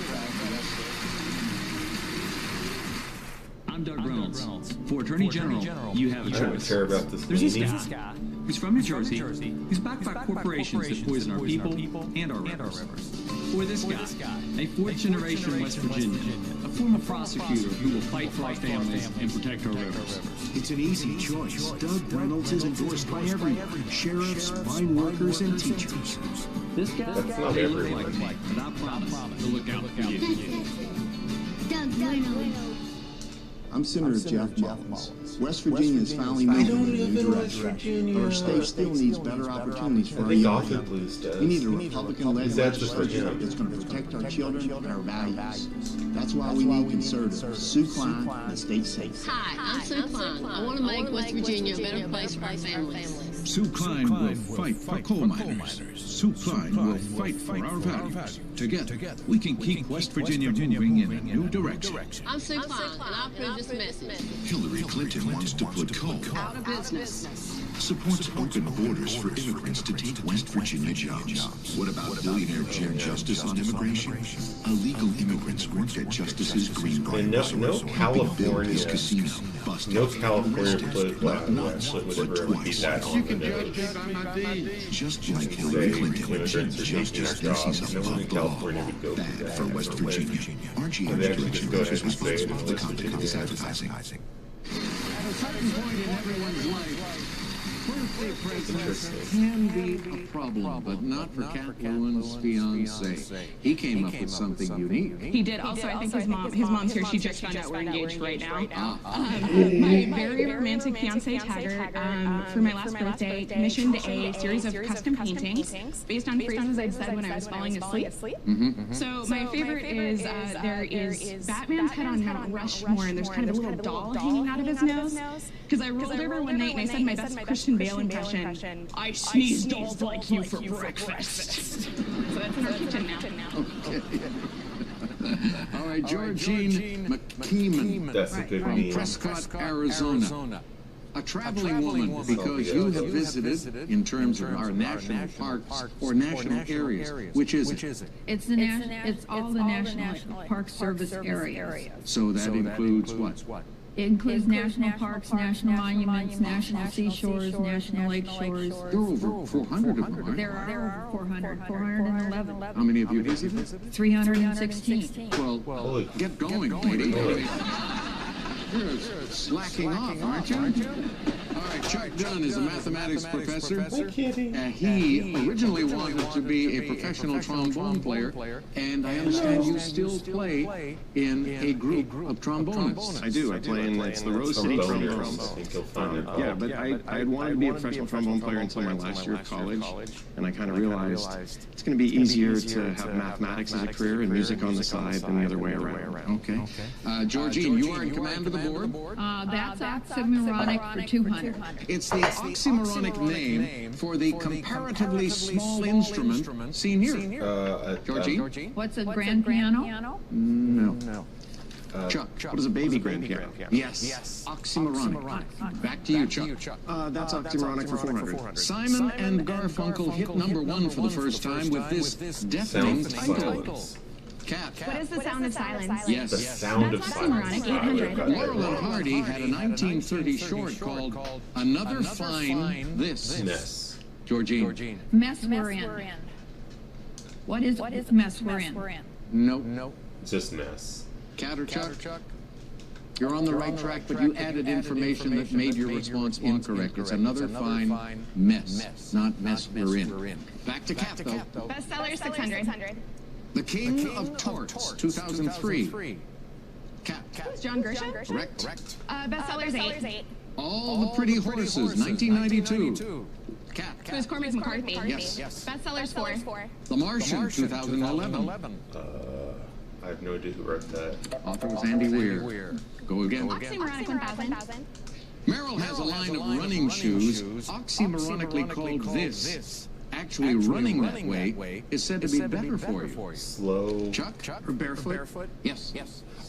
I'm Doug Reynolds. For Attorney General, you have a choice. I don't care about this There's this meeting. guy who's from New Jersey, who's backed by corporations that poison our people and our rivers. Or this guy, a fourth-generation West Virginian, a former prosecutor who will fight for our families and protect our rivers. It's an easy choice. Doug Reynolds is endorsed by everyone. Sheriffs, mine workers, and teachers. This guy That's not everyone. but I promise to look out for you. Doug Reynolds. I'm Senator Jeff Mullins. West Virginia is finally moving in a new direction, but our state still needs better opportunities for our young people. We need a Republican-led legislature that's going to protect our children and our values. That's why we need conservatives. Sue Klein, the state senate. Hi, I'm Sue Klein. I want to make West Virginia a better place for our families. Sue Klein will fight for coal miners. Sue Klein will fight for our values. Together, we can keep West Virginia moving in a new direction. I'm Sue Klein, and I approve this message. Hillary Clinton wants to put coal Out of business. supports open borders for immigrants to take West Virginia jobs. What about billionaire Jim Justice on immigration? Illegal immigrants worked at Justice's Greenbrier And no California, casino. no California political activist would ever repeat that on the news. Just like Hillary Clinton, Justice messes up the law. Bad for West Virginia. RG election was responsible for the content of this advertising. At a certain point in everyone's life, birthday presents can be a problem, but not for Cat Lewin's fiancé. He came up with something unique. He did. Also, I think his mom's here. She just found out we're engaged right now. My very romantic fiance, Taggart, for my last birthday, commissioned a series of custom paintings based on phrases I'd said when I was falling asleep. So my favorite is there is Batman's head on Mount Rushmore, and there's kind of a little doll hanging out of his nose. Because I rolled over one night and I said my best Christian Bale impression. I sneeze dolls like you for breakfast. So that's in our kitchen now. All right, Georgine McKeeman That's a good from meme. Prescott, Arizona. A traveling woman because you have visited, in terms of our national parks or national areas. Which is it? It's all the National Park Service areas. So that includes what? It includes national parks, national monuments, national seashores, national lake shores. There are over 400 of them, aren't There are over 400, 411. How many have you visited? 316. Well, get going, lady. You're slacking off, aren't you? All right, Chuck Dunn is a mathematics professor. He originally wanted to be a professional trombone player, and I understand you still play in a group of trombonists. I do. I play in it's the Rose City Trombones. Yeah, but I had wanted to be a professional trombone player until my last year of college, and I kind of realized it's going to be easier to have mathematics as a career and music on the side than the other way around. Okay. Georgine, you are in command of the board? That's oxymoronic for 200. It's the oxymoronic name for the comparatively small instrument seen here. Georgine? What's a grand piano? No. Chuck, what is a baby grand piano? Yes. Oxymoronic. Back to you, Chuck. That's oxymoronic for 400. Simon and Garfunkel hit #1 for the first time with this deafening title. Cat. What is the sound of silence? Yes. The sound of silence. 800. Laurel and Hardy had a 1930 short called Another Fine This. Ness. Georgine. Mess we're in. What is mess we're in? Nope. Just mess. Cat or Chuck? You're on the right track, but you added information that made your response incorrect. It's another fine mess, not mess we're in. Back to Cat, though. Bestseller 600. The King of Torts, 2003. Cat. John Grisham? Correct. Bestsellers 8. All the Pretty Horses, 1992. Cat. Who's Cormac McCarthy? Yes. Bestsellers 4. The Martian, 2011. I have no idea who wrote that. Author was Andy Weir. Go again. Oxymoronic 1000. Merrill has a line of running shoes, oxymoronically called this. Actually, running that way is said to be better for you. Slow. Chuck? Or barefoot? Yes.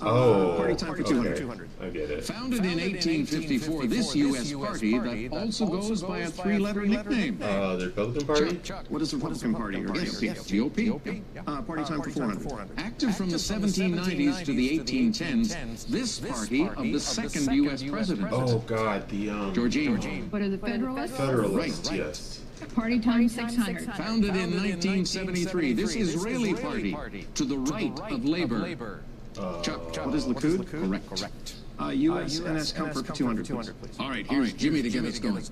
Oh, Party time for 200. I get it. Founded in 1854, this U.S. party that also goes by a 3-letter nickname. The Republican Party? What is the Republican Party? Or GOP. Party time for 400. Active from the 1790s to the 1810s, this party of the second U.S. president. Oh, God, the, Georgine. What are the Federalists? Federalists, yes. Party time 600. Founded in 1973, this Israeli party to the right of labor. Chuck, what is Likud? Correct. USNS Comfort for 200, please. All right, here's Jimmy to get us going.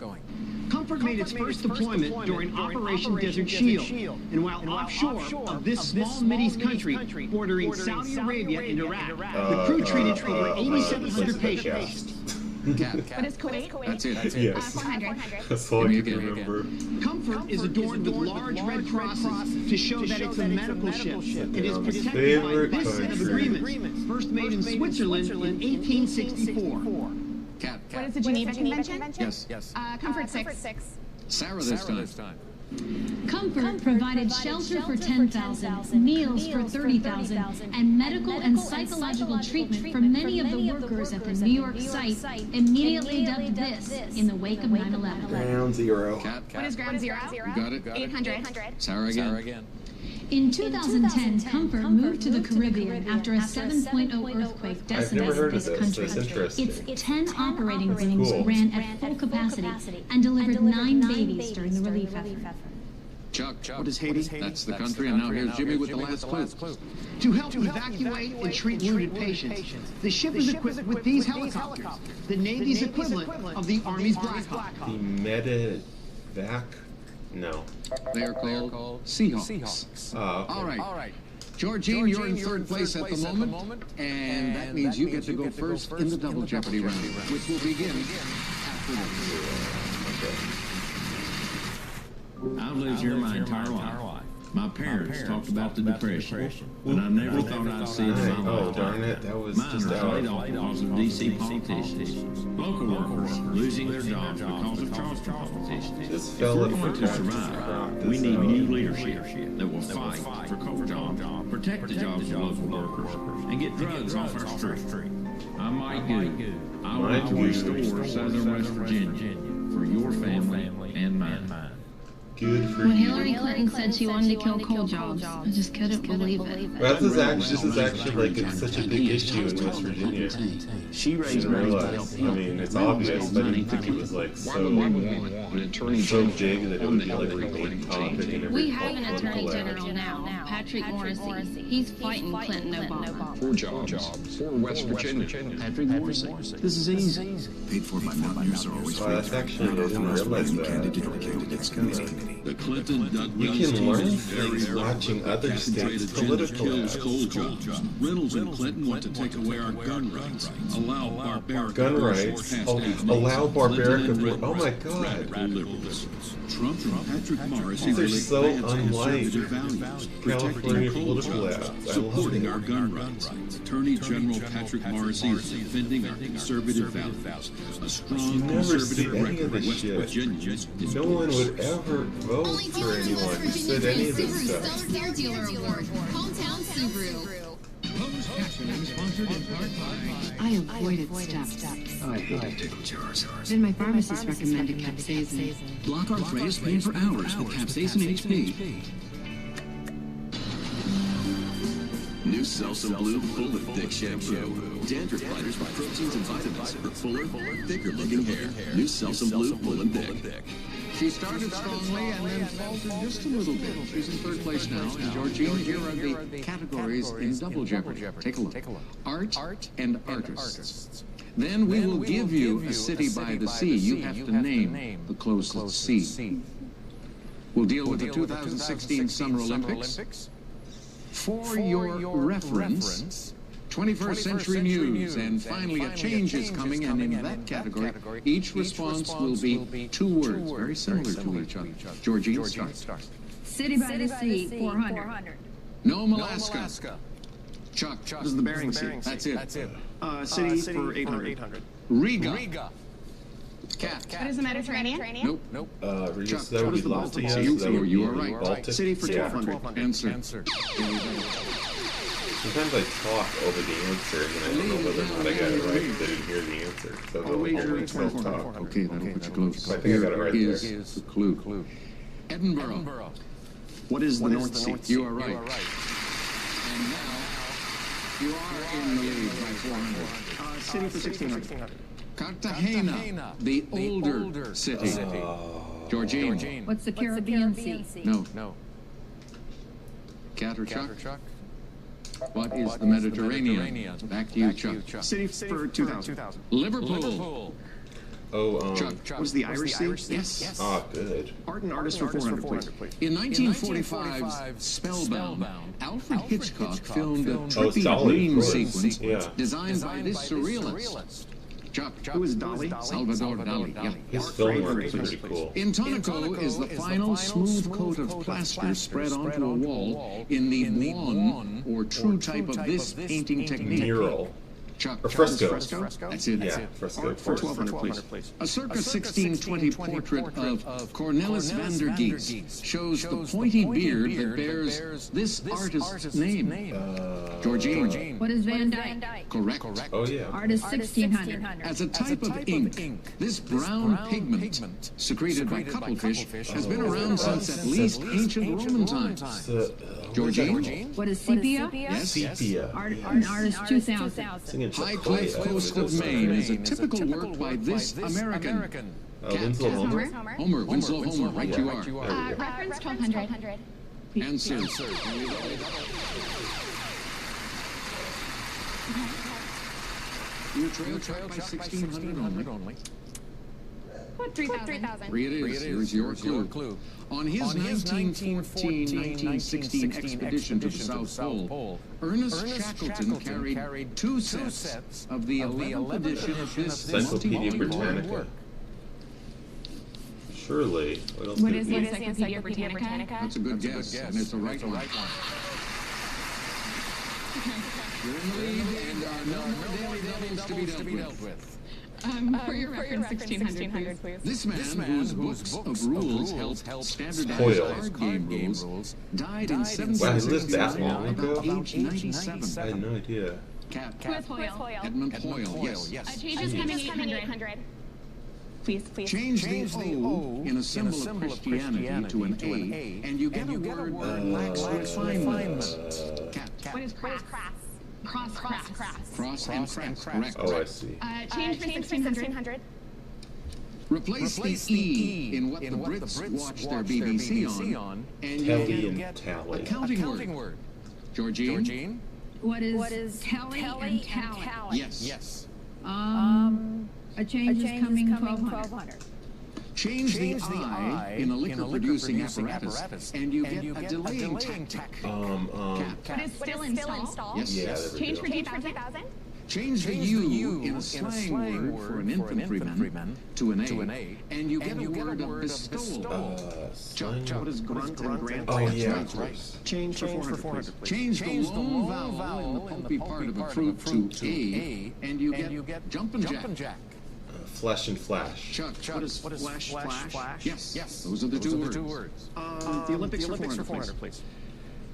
Comfort made its first deployment during Operation Desert Shield, and while offshore of this small Mideast country bordering Saudi Arabia and Iraq, the crew treated over 8,700 patients. What is Kuwait? That's it. Yes. 400. That's all I can remember. Comfort is adorned with large red crosses to show that it's a medical ship. It is protected by Favorite this set of country. agreements, first made in Switzerland in 1864. What is the Geneva Convention? Yes. Comfort 6. Sarah this time. Comfort provided shelter for 10,000, meals for 30,000, and medical and psychological treatment for many of the workers at the New York site, immediately dubbed this in the wake of 9/11. Ground Zero. What is Ground Zero? You got it. 800. Sarah again. In 2010, Comfort moved to the Caribbean after a 7.0 earthquake I've never decimated heard of this this. country. That's interesting. Its 10 operating rooms Cool. ran at full capacity and delivered 9 babies during the relief effort. Chuck, What is Haiti? that's the country, and now here's Jimmy with the last clue. To help evacuate and treat wounded patients, the ship is equipped with these helicopters, the Navy's equivalent of the Army's Black Hawk. The Medevac? No. They are called Seahawks. Oh, okay. All right. Georgine, you're in third place at the moment, and that means you get to go first in the Double Jeopardy round, which will begin after this. I've lived here my entire life. My parents talked about the Depression, but I never thought I'd see it in my Oh, lifetime. darn it. That was Mine just was out. laid off because of D.C. politicians. Local workers losing their jobs because of Charleston politicians. Just If fell we're up going for to taxes survive, around we this, need new leadership that will fight for coal jobs, protect the jobs of local workers, and get drugs off our streets. I'm Mike Good. I want to restore Southern West Virginia for your family and mine. Good for When you. Hillary Clinton said she wanted to kill coal jobs, I just couldn't believe it. Well, this is actually like it's such a big issue in West Virginia. She raised Didn't money to realize. help I mean, it's obvious, but I didn't think it was like so big that it would be like a big topic in every We have an political attorney ad. general now, Patrick Morrissey. He's fighting Clinton Obama. For jobs. For West Virginia. Patrick Morrissey. This is easy. Paid for by Mountaineers are always Oh, that's actually, I didn't realize that. candidate or candidates committee. The Clinton-Doug You can learn things watching other states' political ads. coal jobs. Reynolds and Clinton want to take away our gun rights, allow barbaric Gun rights. Allow barbaric abortion. Oh my god. radical liberals. Trump and Patrick Morrissey These are relate so plans unlike conservative values, California protecting coal political jobs, ads. I love supporting it. our gun rights. Attorney General Patrick Morrissey is defending our conservative values. A You strong never see conservative any of record this West shit. Virginians is No one would ever vote for anyone who said any of this stuff. Stellar Dealer Award, Hometown Subaru. I avoided steps. I hate to tickle jars. Then my pharmacist recommended capsaicin. block arthritis pain for hours with Capsaicin HP. New Selsun Blue Full and Thick Shampoo. Dandruff fighters with proteins and vitamins for fuller, thicker looking hair. New Selsun Blue Full and Thick. She started strongly and then faltered just a little bit. She's in third place now. And Georgine, here are the categories in Double Jeopardy. Take a look. Art and artists. Then we will give you a city by the sea. You have to name the closest sea. We'll deal with the 2016 Summer Olympics. For your reference, 21st Century News, and finally a change is coming, and in that category, each response will be 2 words, very similar to each other. Georgine, start. City by the Sea, 400. Nome, Alaska. Chuck. This is the Bering Sea. That's it. City for 800. Riga. Cat. What is the Mediterranean? Nope. Regis, that would be Latvia. So So that would you be are right. Baltic. City for 1200. Answer. Sometimes I talk over the answer and then I don't know whether or not I got it right because I didn't hear the answer. So I'll hear myself talk. Okay, that'll put you close. I think I got it right Here there. is the clue. Edinburgh. What is the North Sea? You are right. And now, you are in the lead by 400. City for 1600. Cartagena, the older city. Georgine. What's the Caribbean Sea? No. Cat or Chuck? What is the Mediterranean? Back to you, Chuck. City for 2000. Liverpool. Oh, Chuck. Was the Irish Sea? Yes. Ah, good. Art and artist for 400, please. In 1945's Spellbound, Alfred Hitchcock filmed a trippy Dolly, dream of course. sequence Yeah. designed by this surrealist. Chuck. Who is Dolly? Salvador Dali. Yeah. His film work is pretty cool. In Tonico is the final smooth coat of plaster spread onto a wall in the muon, or true type of this painting technique. Mural. Chuck. Or fresco. That's it. Yeah, fresco. For 1200, please. A circa 1620 portrait of Cornelis van der Geest shows the pointy beard that bears this artist's name. Georgine. What is Van Dyke? Correct. Oh, yeah. Artist 1600. As a type of ink, this brown pigment, secreted by cuttlefish, has been around since at least ancient Roman times. Georgine? What is sepia? Yes. Sepia. Artist 2000. High Cliff Coast of Maine is a typical work by this American. Winslow Homer? Homer, Winslow Homer, right you are. Reference 1200. Answer. You trail track by 1600 only. What, 3000? 3 it is. Here's your clue. On his 1914-1916 expedition to the South Pole, Ernest Shackleton carried 2 sets of the 11th edition of this Encyclopedia multi-volume Britannica. work. Surely. What else What could is it the be? Encyclopedia Britannica? That's a good guess, and it's a right one. You're in the lead, and there are no more daily doubles to be dealt with. For your reference 1600, please. This man, whose books of rules helped standardize Hoyle. card game rules, died in Wow, he lived that 1769 long ago? at age 97. I had no idea. Who is Hoyle? Edmund Hoyle, yes. Change is coming 800. Please. Change the O in a symbol of Christianity to an A, and you get a word that lacks refinement. What is crass? Cross. Cross and crass, correct. Oh, I see. Change for 1600. Replace the E in what the Brits watch their BBC on, and you get tally. a counting word. Georgine? What is telly and tally? Yes. A change is coming 1200. Change the I in a liquor-producing apparatus, and you get a delaying tactic. What is still install? Yes. Yeah, there we Change go. for 2000. Change the U in a slang word for an infantryman to an A, and you get a word of bestowal. What is grunt and grant? Oh, yeah, of course. Change for 400, please. Change the long vowel in the pulpy part of a fruit to A, and you get jumpin' jack. Flesh and flash. Chuck. What is flash? Yes. Those are the two words. The Olympics for 400, please.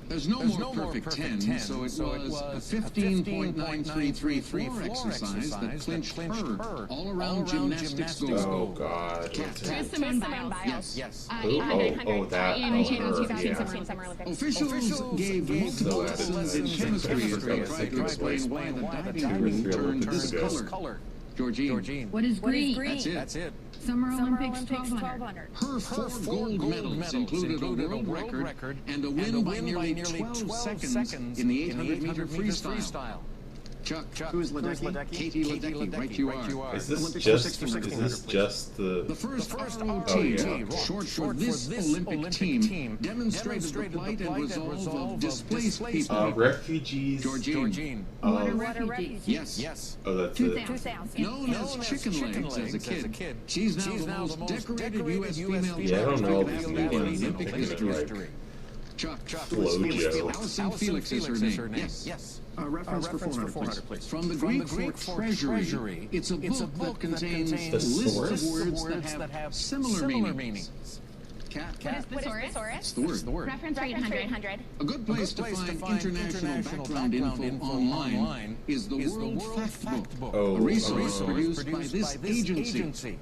There's no more perfect 10, so it was a 15.9334 exercise that clinched her all-around gymnastics gold. Oh, God. Simone Biles. Yes. Who? Oh, that. Amy Channel Oh, 2016 Summer Olympics. Officials gave multiple lessons in chemistry as they tried to explain why the diving turned this color. Georgine. What is green? That's it. Summer Olympics 1200. Her 4 gold medals included a world record and a win by nearly 12 seconds in the 800-meter freestyle. Chuck. Who is Ledecky? Katie Ledecky, right you are. Is this just the... The first ROT, yeah. short for this Olympic team, demonstrated the plight and resolve of displaced people. Refugees. Georgine. What are refugees? Yes. Oh, that's it. 2000. Known as chicken legs as a kid, she's now the most decorated U.S. female Yeah, I don't know all track these athlete new in ones. I'm Olympic thinking of history. like Chuck. Flojo. Allison Felix is her name. Yes. Reference for 400, please. From the Greek for treasury, it's a book that contains a list of words that have similar meanings. Cat. What is thesaurus? It's the word. Reference 800. A good place to find international background info online is the World Fact Book, a resource produced by this agency.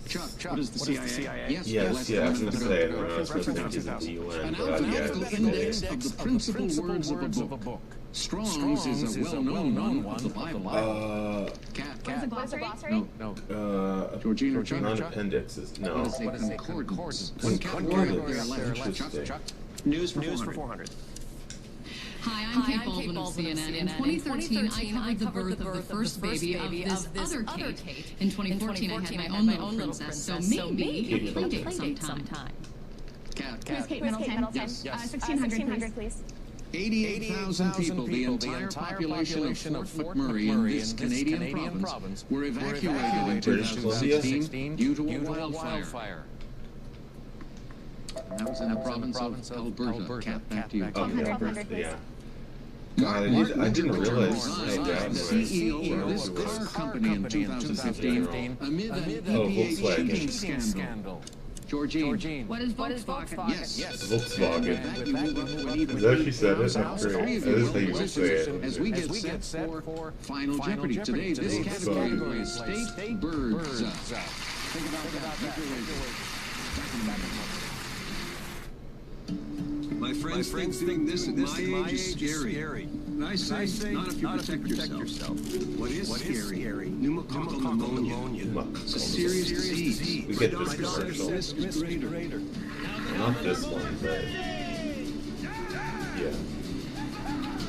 Chuck. What is the CIA? Yes, I was going to say, I was supposed to think it's the UN, An but yeah, alphabetical it's index the... of the principal words of a book. Strong's is a well-known one of the Bible. Cat. What is a glossary? No. Georgine or Chuck? Non-appendix is... No. What is a concordance? Concordance. Interesting. Chuck. News for 400. Hi, I'm Kate Baldwin of CNN. In 2013, I covered the birth of the first baby of this other Kate. In 2014, I had my own little princess, so maybe a play date sometime. Who's Kate Middleton? Yes. 1600, please. 88,000 people, the entire population of Fort McMurray in this Canadian province, were evacuated in 2016 due to a wildfire. That was in the province of Alberta. Cat, back to you. Yeah. God, I didn't realize how bad The CEO of this car company in 2015 amid an Volkswagen. EPA cheating scandal. Georgine. What is Volkswagen? Yes. Volkswagen. Is that she said it? That's great. That is how you would say it. As we get set for Final Jeopardy today, this category is state birds. Think about that. My friends think this at my age is scary. And I say, not if you protect yourself. What is scary? Pneumococcal pneumonia. It's a serious disease. We get this commercial. Risk is greater. Not this one, but yeah.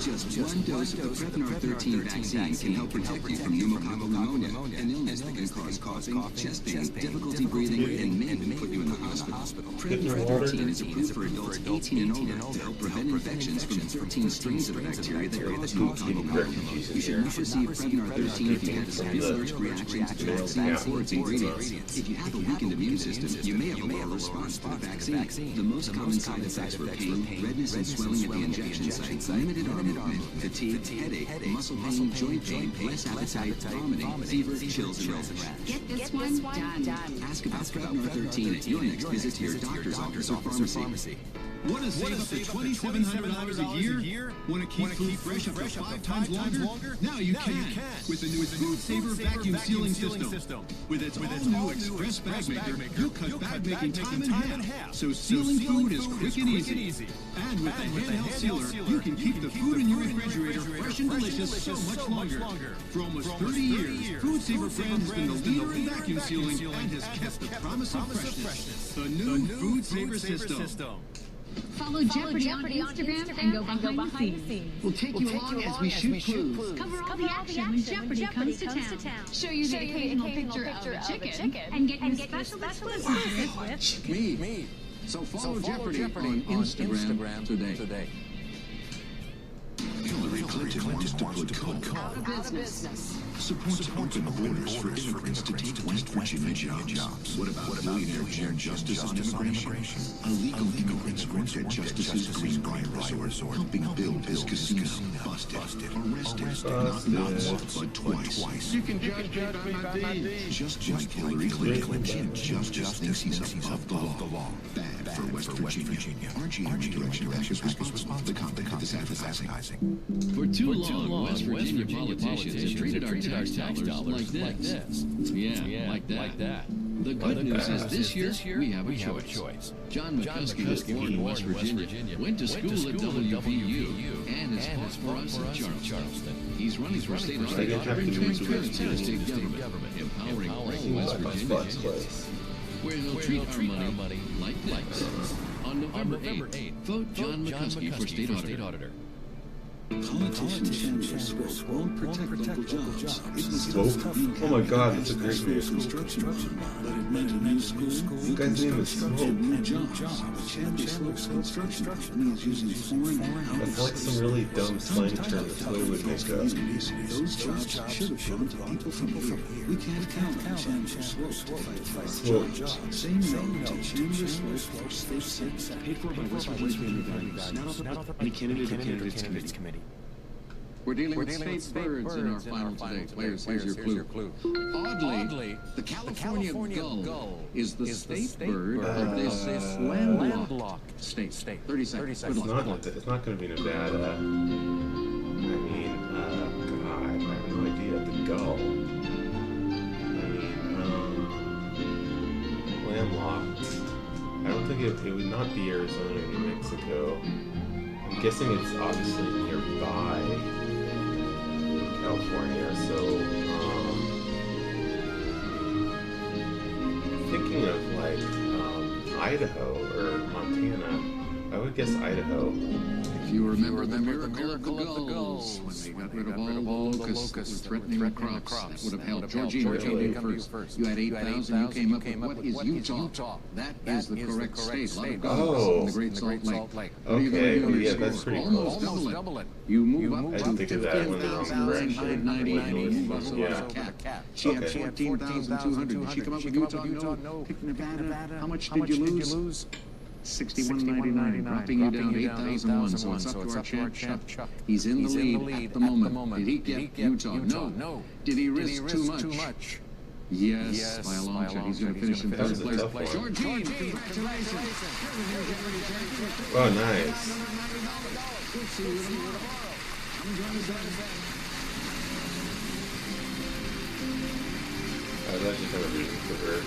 Just one dose of the Prevnar 13 vaccine can help protect you from pneumococcal pneumonia, an illness that can cause coughing, chest pain, difficulty breathing, and may even put you in the hospital. Prevnar 13 is approved for adults 18 and older to help prevent infections from 13 strains of bacteria that cause pneumococcal pneumonia. You should receive Prevnar 13 if you have a severe allergic reaction to the vaccine or its ingredients. If you have a weakened immune system, you may have a lower response to the vaccine. The most common side effects were pain, redness and swelling at the injection site, limited arm movement, fatigue, headache, muscle pain, joint pain, less appetite, vomiting, fever, chills, and rash. Get this one done. Ask about Prevnar 13 at your next visit to your doctor's office or pharmacy. Want to save up to $2,700 a year? Want to keep food fresh up to 5 times longer? Now you can with the new Food Saver vacuum sealing system. With its all-new Express Bag Maker, you cut bag making time in half, so sealing food is quick and easy. And with the handheld sealer, you can keep the food in your refrigerator fresh and delicious so much longer. For almost 30 years, Food Saver brand has been the leader in vacuum sealing and has kept the promise of freshness. The new Food Saver system. Follow Jeopardy on Instagram and go behind the scenes. We'll take you along as we shoot clues. Cover all the action when Jeopardy comes to town. Show you the occasional picture of a chicken and get you special exclusives with Me. So follow Jeopardy on Instagram today. Hillary Clinton wants to put coal out of business. Supports open borders for immigrants to take West Virginia jobs. What about billionaire Jim Justice on immigration? Illegal immigrants worked at Justice's Greenbrier Resort, helping build his casino. Busted. Arrested. Not once, but twice. You can judge me by my deeds. Just like Hillary Clinton, Jim Justice thinks he's above the law. Bad for West Virginia. RGM Direction is responsible for the content of this advertising. For too long, West Virginia politicians have treated our tax dollars like this. Yeah, like that. The good news is this year we have a choice. John McCuskey was born in West Virginia, went to school at WVU, and is fought for us at Charleston. He's running for state auditor and transparency in state government, empowering all West Virginians. Where he'll treat our money like this. On November 8th, vote John McCuskey for state auditor. Politicians won't protect local jobs. Smoke? Oh my god, that's a great name. Construction, but it meant a new school. You guys' name is Smoke. New jobs. Chandler Smoke's construction means using foreign That's like some really dumb slang term that Twitter would make up. Those jobs should have gone to people from here. We can't count on Chandler Smoke to fight jobs. Same name to Chandler Smoke, state Senate, paid for by West Virginia Values. Now, any candidate or candidates committee. We're dealing with state birds in our final today. Players, here's your clue. Oddly, the California gull is the state bird of this landlocked state. 30 seconds. It's not going to be Nevada. God, I have no idea. The gull. Landlocked. I don't think it would not be Arizona or New Mexico. I'm guessing it's obviously nearby California, so thinking of like Idaho or Montana. I would guess Idaho. If you remember the miracle of the gulls, when they got rid of all the locusts that were threatening the crops, that would have helped. Georgine, what came to you first? You had 8,000, you came up with what is Utah? That is the correct state. A lot of gulls in the Great Salt Lake. Okay, yeah, that's pretty Almost close. double it. You move up I to didn't think of that when they were correction. 15,990. Yeah. She had 14,200. Did she come up with Utah? No. Pick Nevada. How much did you lose? 61.99, dropping you down 8,001. So it's up to our champ Chuck. He's in the lead at the moment. Did he get Utah? No. Did he risk too much? Yes, by a long shot. He's going to finish in third place. Georgine, congratulations. Oh, nice. I was actually kind of rooting for her.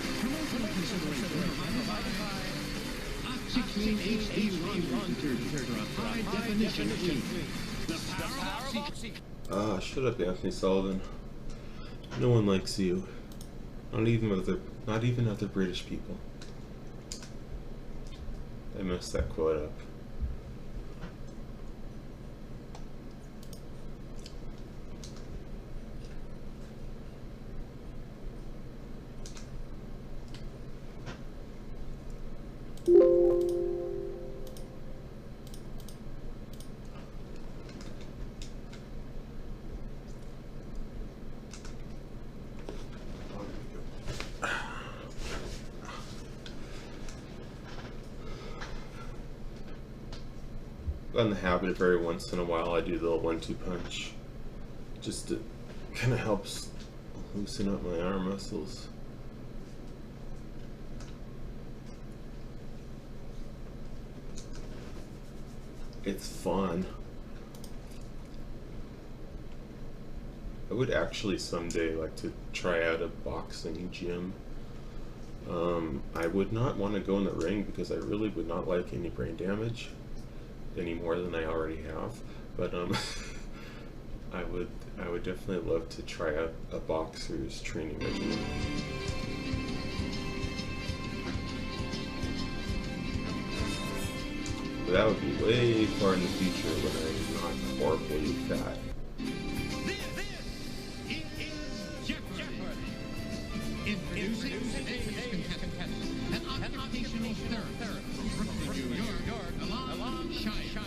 Ah, shut up, Anthony Sullivan. No one likes you. Not even other British people. I messed that quote up. In the habit of every once in a while I do the little 1-2 punch. Just to kind of helps loosen up my arm muscles. It's fun. I would actually someday like to try out a boxing gym. I would not want to go in the ring because I really would not like any brain damage. Any more than I already have, but I would definitely love to try out a boxer's training regimen. But that would be way far in the future when I'm not horribly fat. Introducing today's contestant, an occupational therapist from New York, Alon Shire,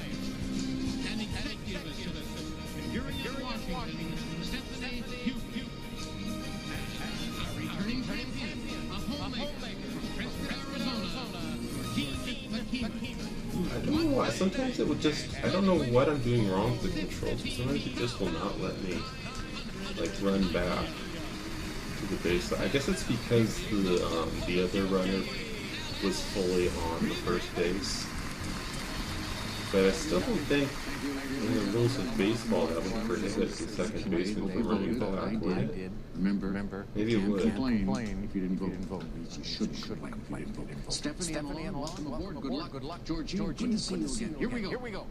an executive assistant during Washington, Stephanie Hughes, a returning champion, a homemaker from Preston, Arizona, Gene Makima. I don't know why. Sometimes it would just, I don't know what I'm doing wrong with the controls, but sometimes it just will not let me like run back to the base. I guess it's because the other runner was fully on the first base. But I still don't think in the rules of baseball that would prohibit the second baseman from running back, would it? Remember, Maybe it would. complain if you didn't vote. You shouldn't complain if you didn't vote. Stephanie and welcome aboard. Good luck. Georgine, good to see you again. Here we go.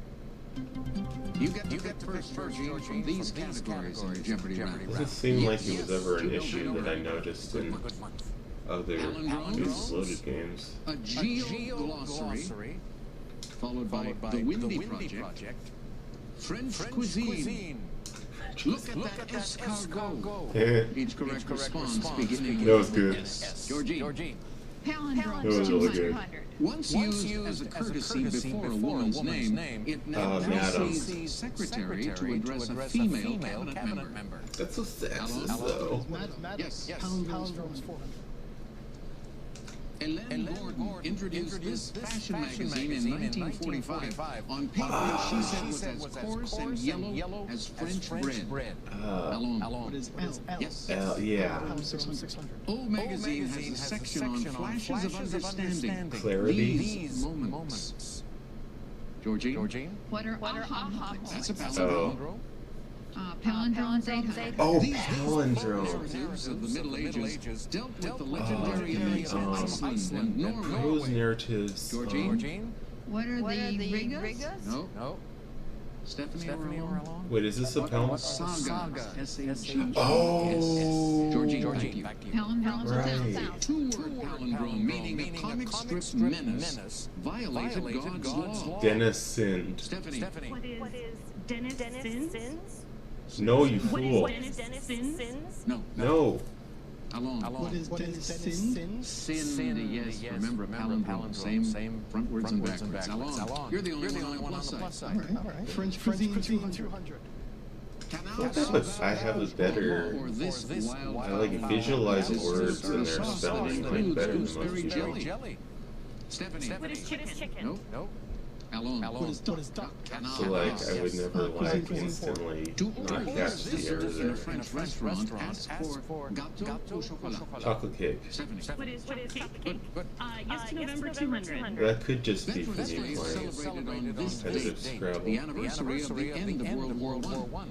You get the first, Georgine, from these categories in the Jeopardy round. Doesn't seem like it was ever an issue that I noticed in other Bases Loaded games. A geo-glossary, followed by the Windy Project, French cuisine. Look at that escargot. Each correct response beginning That was good. S. Georgine. That was really good. Once used as a courtesy before a woman's name, it now sees secretary to address a female cabinet member. That's so sexist, though. Yes. Hélène Gordon introduced this fashion magazine in 1945 on paper she said was as coarse and yellow as French bread. Alon. What is L? Yes. L, yeah. O magazine has a section on flashes of understanding. Clarity. These moments. Georgine? What are aha? That's a palindrome. Palindromes, 800. Oh, palindrome. Narratives of the Middle Ages dealt with the legendary events of Iceland and Norway. Prose narratives. Georgine? What are the Rigas? No. Stephanie Orlon? Wait, is this a palindrome? Saga. S-A-G. Oh. Georgine, back to you. Right. Two-word palindrome meaning a comic strip menace violated God's law. Dennis sinned. Stephanie. What is Dennis sins? No, you fool. What is Dennis sins? No. Alone. What is Dennis sin? Sin, yes. Remember, palindrome, same frontwards and backwards. Alone. You're the only one on the plus side. All right. French cuisine 200. I have a better. I like visualize words and their spelling like better than most people. Stephanie. What is chicken? Nope. Alone. What is duck? So like I would never like instantly not catch the error In a there. French restaurant, ask for gâteau au chocolat. Chocolate cake. Stephanie. What is chocolate cake? Yes to November 200. That could just be for Veterans me Day is playing celebrated on this competitive date, Scrabble. the anniversary of the end of World War I.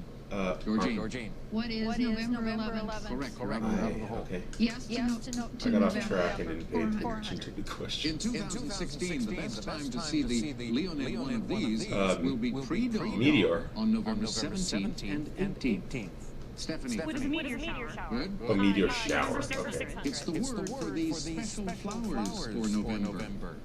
Georgine. What is November 11th? Correct. Okay. Yes to I got off November. track and didn't pay attention to the question. In 2016, the best time to see the Leonid one of these will be pre-dawn Meteor. on November 17th and 18th. Stephanie. What is a meteor shower? Good. A meteor shower. Okay. It's the word for these special flowers for November.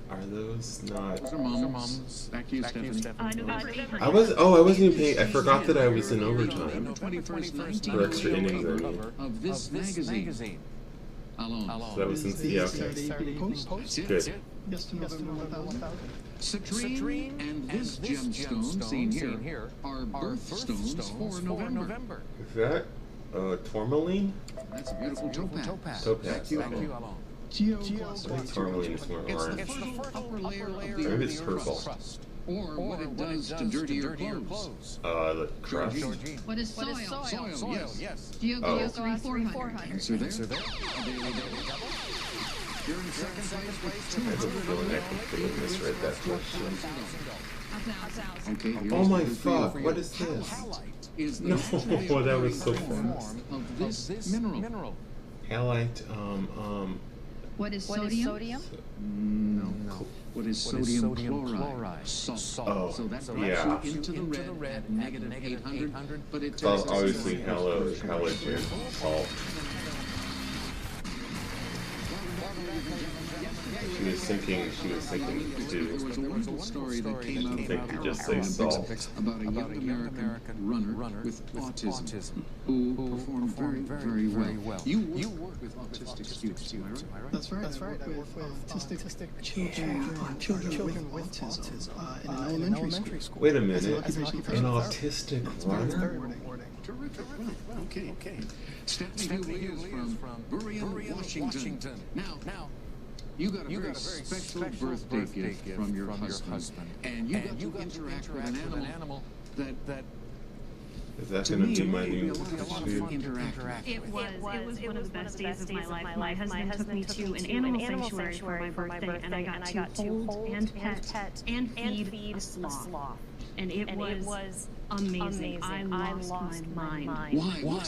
Are those not? Those are mums. Back to you, Stephanie. November 800. I wasn't even paying. I forgot that I was in overtime 21st, for extra innings. I mean, of this magazine. Alone. so that was since yeah. Okay. Saturday Evening Post. Good. Yes to November 1000. Citrine and this gemstone seen here are birthstones for November. Is that tourmaline? That's a beautiful topaz. Topaz. Back Okay. to you, Alon. I think tourmaline is more orange. It's the upper layer of Maybe the it's purple. or what it does to dirtier clothes. The crust. What is soil? Soil, yes. Geoglyphs 400. Answer there. You're in second place with I have a feeling I completely misread that question. Okay, here's Oh my the fuck! for you. What is this? Is the No, naturally that was so occurring fast. form of this mineral. Halite. What is sodium? No. What is sodium chloride? Salt. Oh, So that yeah. drops you into the red at negative 800, but it Well, takes obviously, halogen salt. She was thinking There was a wonderful story that came out I think you just say salt. about a young American runner with autism who performed very well. You work with autistic students, am I right? That's right. I work with autistic children with autism in an elementary school. Wait a minute. An autistic runner? Terrific. Okay. Stephanie Lee is from Burien, Washington. Now, you got a very special birthday gift from your husband, and you got to interact with an animal that Is that going to be my new food? It was one of the best days of my life. My husband took me to an animal sanctuary for my birthday, and I got to hold and pet and feed a sloth. And it was amazing. I lost my mind. Why?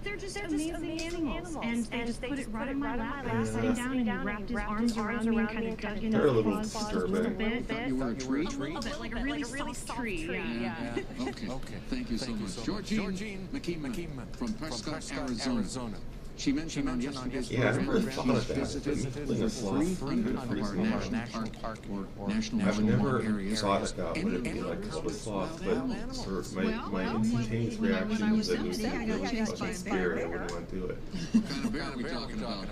They're just amazing animals. And they just put it right on my lap. I was sitting down and he wrapped his arms around me and kind of dug in They're a his little paws just a little disturbing. bit. You were a tree? A little bit, like a really soft tree. Yeah. Okay. Thank you so much. Georgine McKeeman from Prescott, Arizona. She mentioned on yesterday's Yeah, I program never thought of that. visited Putting a sloth 300 in a of our national park or national I've never areas. thought about what it would be like to swim sloth, but for my instantaneous reaction is that it would be really fucking scary. I wouldn't want to do it. What kind of bear are we talking about?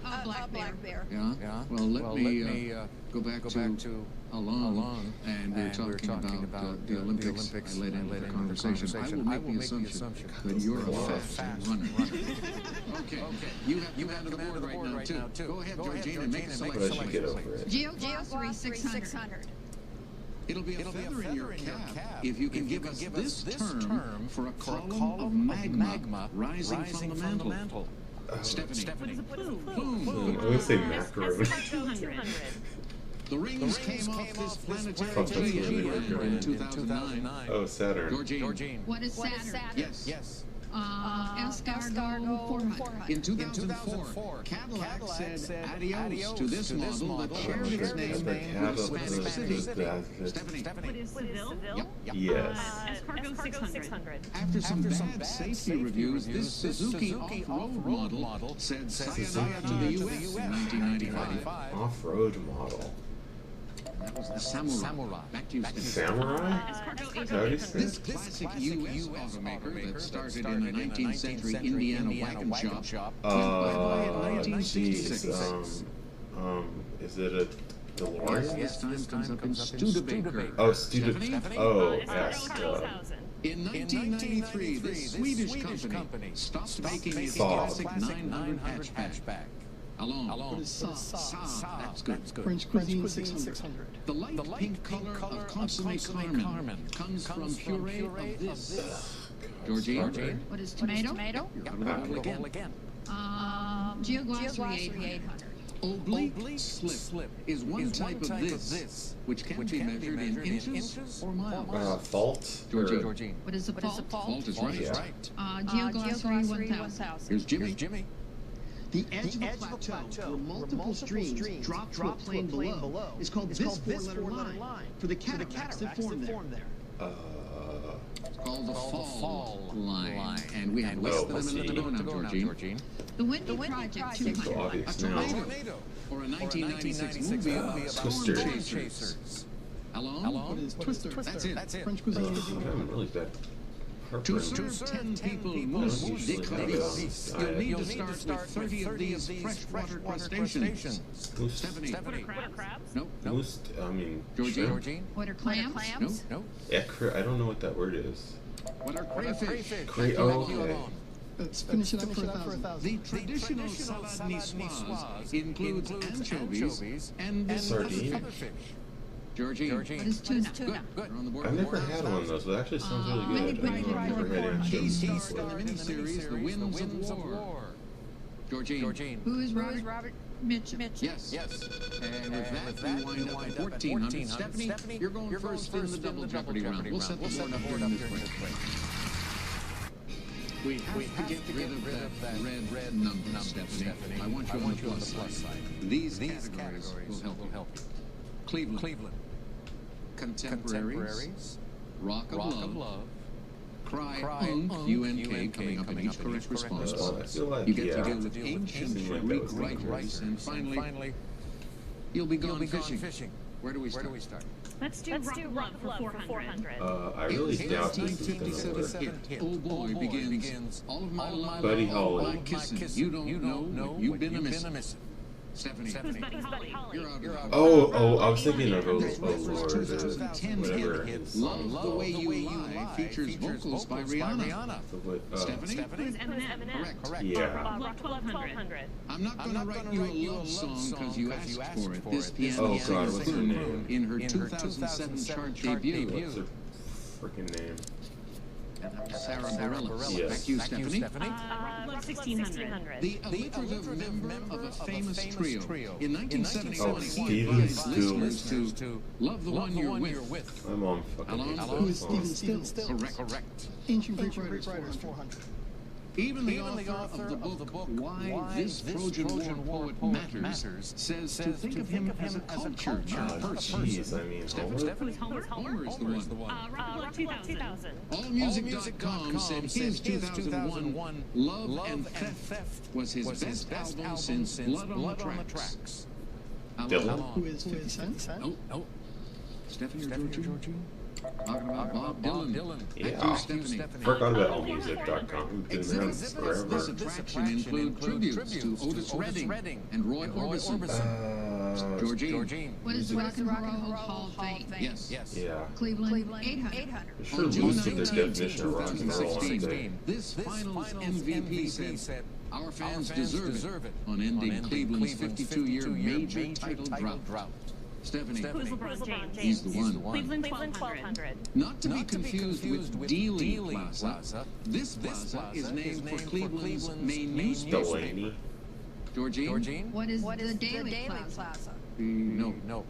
A black bear. Yeah? Well, let me go back to Alon, and we're talking about the Olympics. I led into the conversation. I will make the assumption that you're a fast runner. Okay. You have the board right now, too. Go ahead, Georgine, and make a But I selection. should get over it. Geoglyphs 600. It'll be a feather in your cap if you can give us this term for a column of magma rising from the mantle. Stephanie. What is a plume? I would say macaroon. 200. The rings came off this planetary Fuck, that's really GG weird. in 2009. Oh, Saturn. Georgine. What is Saturn? Yes. Escargot 400. In 2004, Cadillac said adios to this model that shared its name with Hispanic City. Stephanie. What is Seville? Yep. Yes. Escargot 600. After some bad safety reviews, this Suzuki off-road model said sayonara to the U.S. in 1995. Off-road model. That was the Samurai. Back to you, Stephanie. Samurai? This classic U.S. automaker that started in a 19th century Indiana wagon shop went bye-bye in 1966. Is it a DeLorean? This time comes up in Studebaker. Oh, Studebaker. Oh, yes. In 1993, this Swedish company stopped making its classic 900 hatchback. Along. What is Saab? That's good. French Cuisine 600. The light pink color of Consommé Carmen comes from puree of this. Georgine? What is tomato? Again. Geoglossary 800. Oblique slip is one type of this, which can be measured in inches or miles. Fault? Georgine. What is a fault? Fault is right. Geoglossary 1000. Here's Jimmy. The edge of a plateau where multiple streams drop to a plane below is called this four-letter line for the cataracts that form there. It's called the fall line. And we have less than a minute to go now, Georgine. The Windy Project 200. A tornado. Or a 1996 movie of Storm Chasers. Alone? What is Twister? That's it. French Cuisine. I'm really bad. To serve 10 people mousse de caris, you'll need to start with 30 of these freshwater crustaceans. Stephanie. Crabs? Nope. Mousse, Georgine. What are clams? Nope. I don't know what that word is. What are crayfish? Okay. Let's finish it up for 1,000. The traditional salade niçoise includes anchovies and sardine. other fish. Georgine. What is tuna? Good. We're on the board. I've never had one of those, but it actually sounds really good. I've never had He anchovies starred in before. the miniseries The Winds of War. Georgine. Who is Robert Mitchum? Yes. And with that, we wind up at 1,400. Stephanie, you're going first in the double jeopardy round. We'll set the board up during this break. We have to get rid of that red number, Stephanie. I want you on the plus side. These categories will help you. Cleveland. Contemporaries. Rock of Love. Cry UNK coming up in each correct response. You get to deal with ancient Greek writers, and finally, you'll be going fishing. Where do we start? Let's do Rock of Love for 400. I really doubt this is gonna work. Oh Boy begins. All of my love, Buddy all of Holly. my kissing. You don't know what you've been a-missing. Stephanie. Who's Buddy Holly? You're out. Oh, I was thinking of Lord, 2010 whatever. hit Love the Way You Lie features vocals by Rihanna. Stephanie? Who's Eminem? Correct. Yeah. Rock 1200. I'm not going to write you a love song because you asked for it. This piano Oh God, what's her name? in her 2007 chart debut. What's her freaking name? Sarah Bareilles. Yes. Back to you, Stephanie. Love 1600. The alliterative member of a famous trio. In 1977, he Stephen advised Stills. listeners to love the one you're with. My mom fucking hates Who is that Stephen song. Stills? Correct. Ancient Greek Writers 400. Even the author of the book Why This Trojan War Poet Matters says to think of him as a cultured person. Jeez, I mean, Homer? Homer is the one. Rock of Love 2000. Allmusic.com said his 2001 Love and Theft was his best album since Blood on the Tracks. Dylan? Who is 50 Cent? Oh. Stephanie or Georgine? Talking about Bob Dylan. Yeah. Stephanie. Forgot about allmusic.com. We've been there This forever. attraction includes tributes to Otis Redding and Roy Orbison. Georgine. What is Rock and Roll Hall of Fame? Yes. Yeah. Cleveland 800. They sure boosted the definition of rock and roll, aren't they? This finals MVP said, our fans deserve it on ending Cleveland's 52-year major title drought. Stephanie. Who's LeBron James? He's the one. Cleveland 1200. Not to be confused with Dealey Plaza. This plaza is named for Cleveland's main newspaper. Delaney. Georgine? What is the Daily Plaza? No.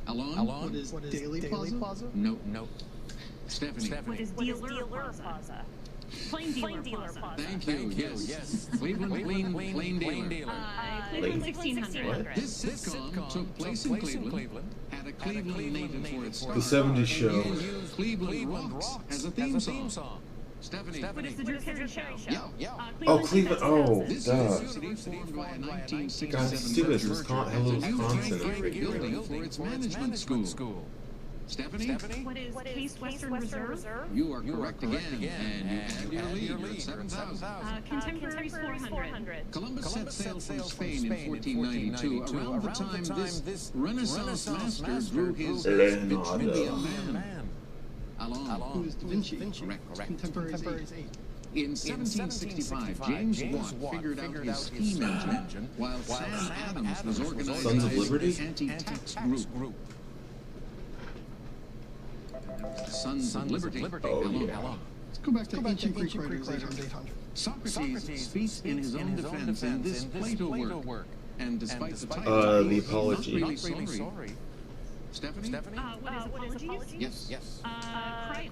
Alon? What is Daily Plaza? No. Stephanie. What is Dealer Plaza? Plain Dealer Plaza. Thank you. Yes. Cleveland Plain Dealer. Cleveland 1600. This sitcom took place in Cleveland, had a Cleveland native for its star. The 70s show. And used Cleveland Rocks as a theme song. Stephanie. What is the Drew Carey show? Yeah. Oh, Cleveland. Oh, This duh. university formed by a 1967 God, stupid. Hello, Wisconsin. building for its management school. Stephanie? What is Case Western Reserve? You are correct again, and you have your lead. 7,000. Contemporaries 400. Columbus set sail from Spain in 1492, around the time this Renaissance master drew his Vindian man. Along. Who is Da Vinci? Correct. Contemporaries 8. In 1765, James Watt figured out his steam engine, while Sam Adams was organizing Sons of Liberty? an anti-tax group. Sons of Liberty. Oh, yeah. Let's go back to ancient Greek writers 800. Socrates speaks in his own defense in this Plato work, and despite the title, The he's Apology. not really sorry. Stephanie? What is Apologies? Yes.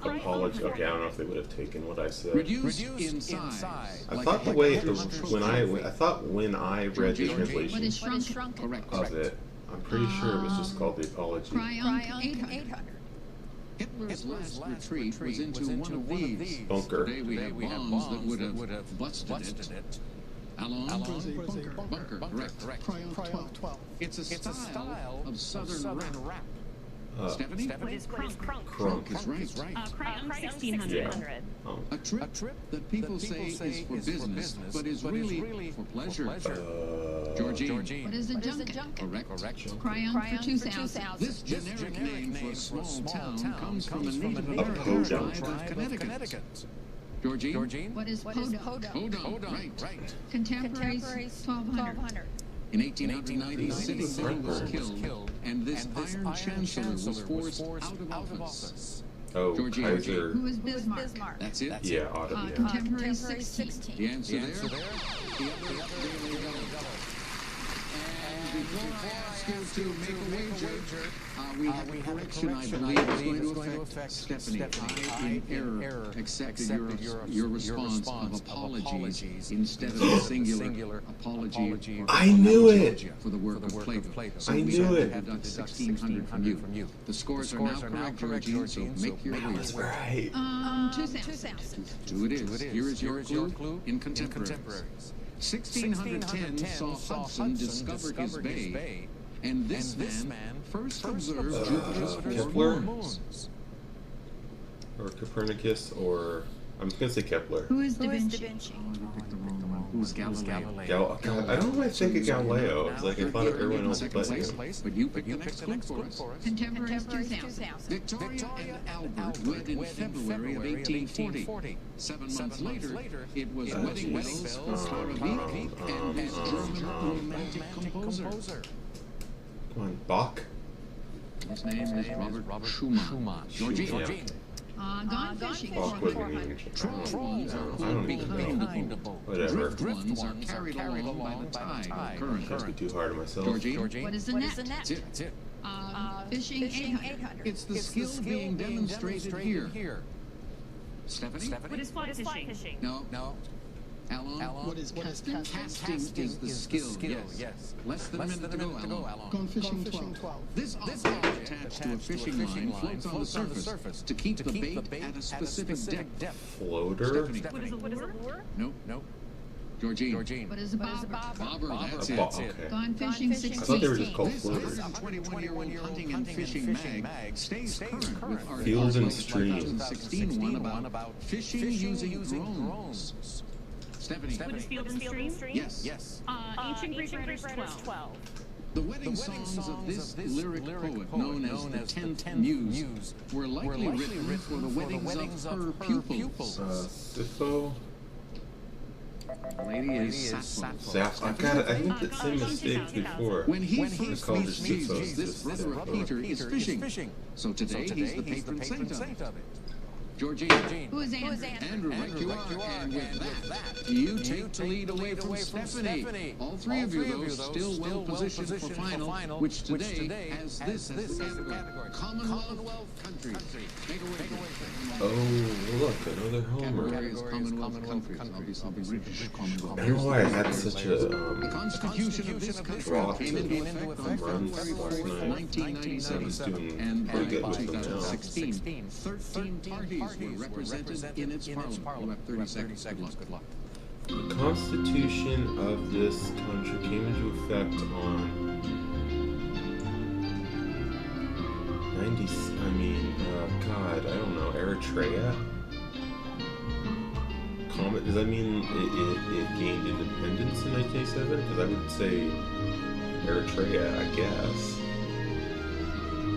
Apology. Okay, I don't know if they would have taken what I said. Reduced in size. I thought the way when I read the What translation is shrunk? Correct. of it, I'm pretty sure it was just called the Apology. Cryon 800. Hitler's last retreat was into one of these. Bunker. Today we have bombs that would have busted it. Alon? Bunker. Correct. Cryon 12. It's a style of Southern rap. Stephanie? What is Crunk? Crunk. Is right. Cryon 1600. Yeah. A trip that people say is for business, but is really for pleasure. Georgine. What is a junket? Correct. Cryon for 2000. This generic name for a small town comes from a Native A American podunk. tribe of Connecticut. Georgine? What is podunk? Podunk, right. Contemporaries 1200. In 1890, the city was killed, and this Iron Chancellor was forced out of office. Oh, Georgine. Kaiser. Who is Bismarck? That's it? Yeah, ought to be. Contemporaries 16. The answer there? And before I ask you to make a wager, we have a correction I believe is going to affect Stephanie. I, in error, accepted your response of apologies instead of a singular apology. I knew it! For the work of Plato. So I we knew it. have deducted 1,600 from you. The scores are now correct, Georgine, so make your wager. Right. 2000. Two it is. Here is your clue in contemporaries. 1610 saw Hudson discover his bay, and this man first observed Jupiter's Kepler? four moons. Or Copernicus, or I'm just gonna say Kepler. Who is Da Vinci? You picked the wrong one. Who's Galileo? God, I don't know why I think of Galileo. It's like I thought of everyone else but you. But you picked the next clue for us. Contemporaries 2000. Victoria and Albert wed in February of 1840. 7 months later, it was wedding bells for Clara Wieck and his German romantic composer. Come on, Bach? His name is Robert Schumann. Georgine. Gone fishing. Bach would mean. Trolls are I don't even behind the know. boat. Whatever. Drift ones are carried along by the tide or current. Must be too hard on myself. Georgine. What is a net? That's it. Fishing 800. It's the skill being demonstrated here. Stephanie? What is fly fishing? No. Alon? What is casting? Casting is the skill, yes. Less than a minute to go, Alon. Gone fishing 12. This object attached to a fishing line floats on the surface to keep the bait at a specific depth. Floater? What is a lure? Nope. Georgine. What is a bobber? Bobber, that's it. Okay. Gone fishing I thought they were 16. just called This floaters. 21-year-old hunting and fishing mag stays current with our Fields and 2016 one about fishing using drones. Stephanie. What is Field and Stream? Yes. Ancient Greek writers 12. The wedding songs of this lyric poet, known as the 10th Muse, were likely written for the weddings of her pupils. Sappho? The lady is Sappho. I think that same mistake before. When he I first called meets it Jesus, Sappho. this brother of Peter is fishing. So today he's the patron saint of it. Georgine. Who is Andrew? Andrew, right you are. And with that, you take the lead away from Stephanie. All three of you, though, still well positioned for final, which today has this as the category. Commonwealth countries. Take away. Oh, look, another Homer. Commonwealth countries. Obviously, the British Commonwealth. I don't know why I had such a the Constitution of this country came into effect on February 4th, 1997, and by 2016, 13 parties were represented in its parliament. You have 30 seconds. Good luck. The Constitution of this country came into effect on 90. God, I don't know. Eritrea. Does that mean it gained independence in 1987? Because I would say Eritrea, I guess.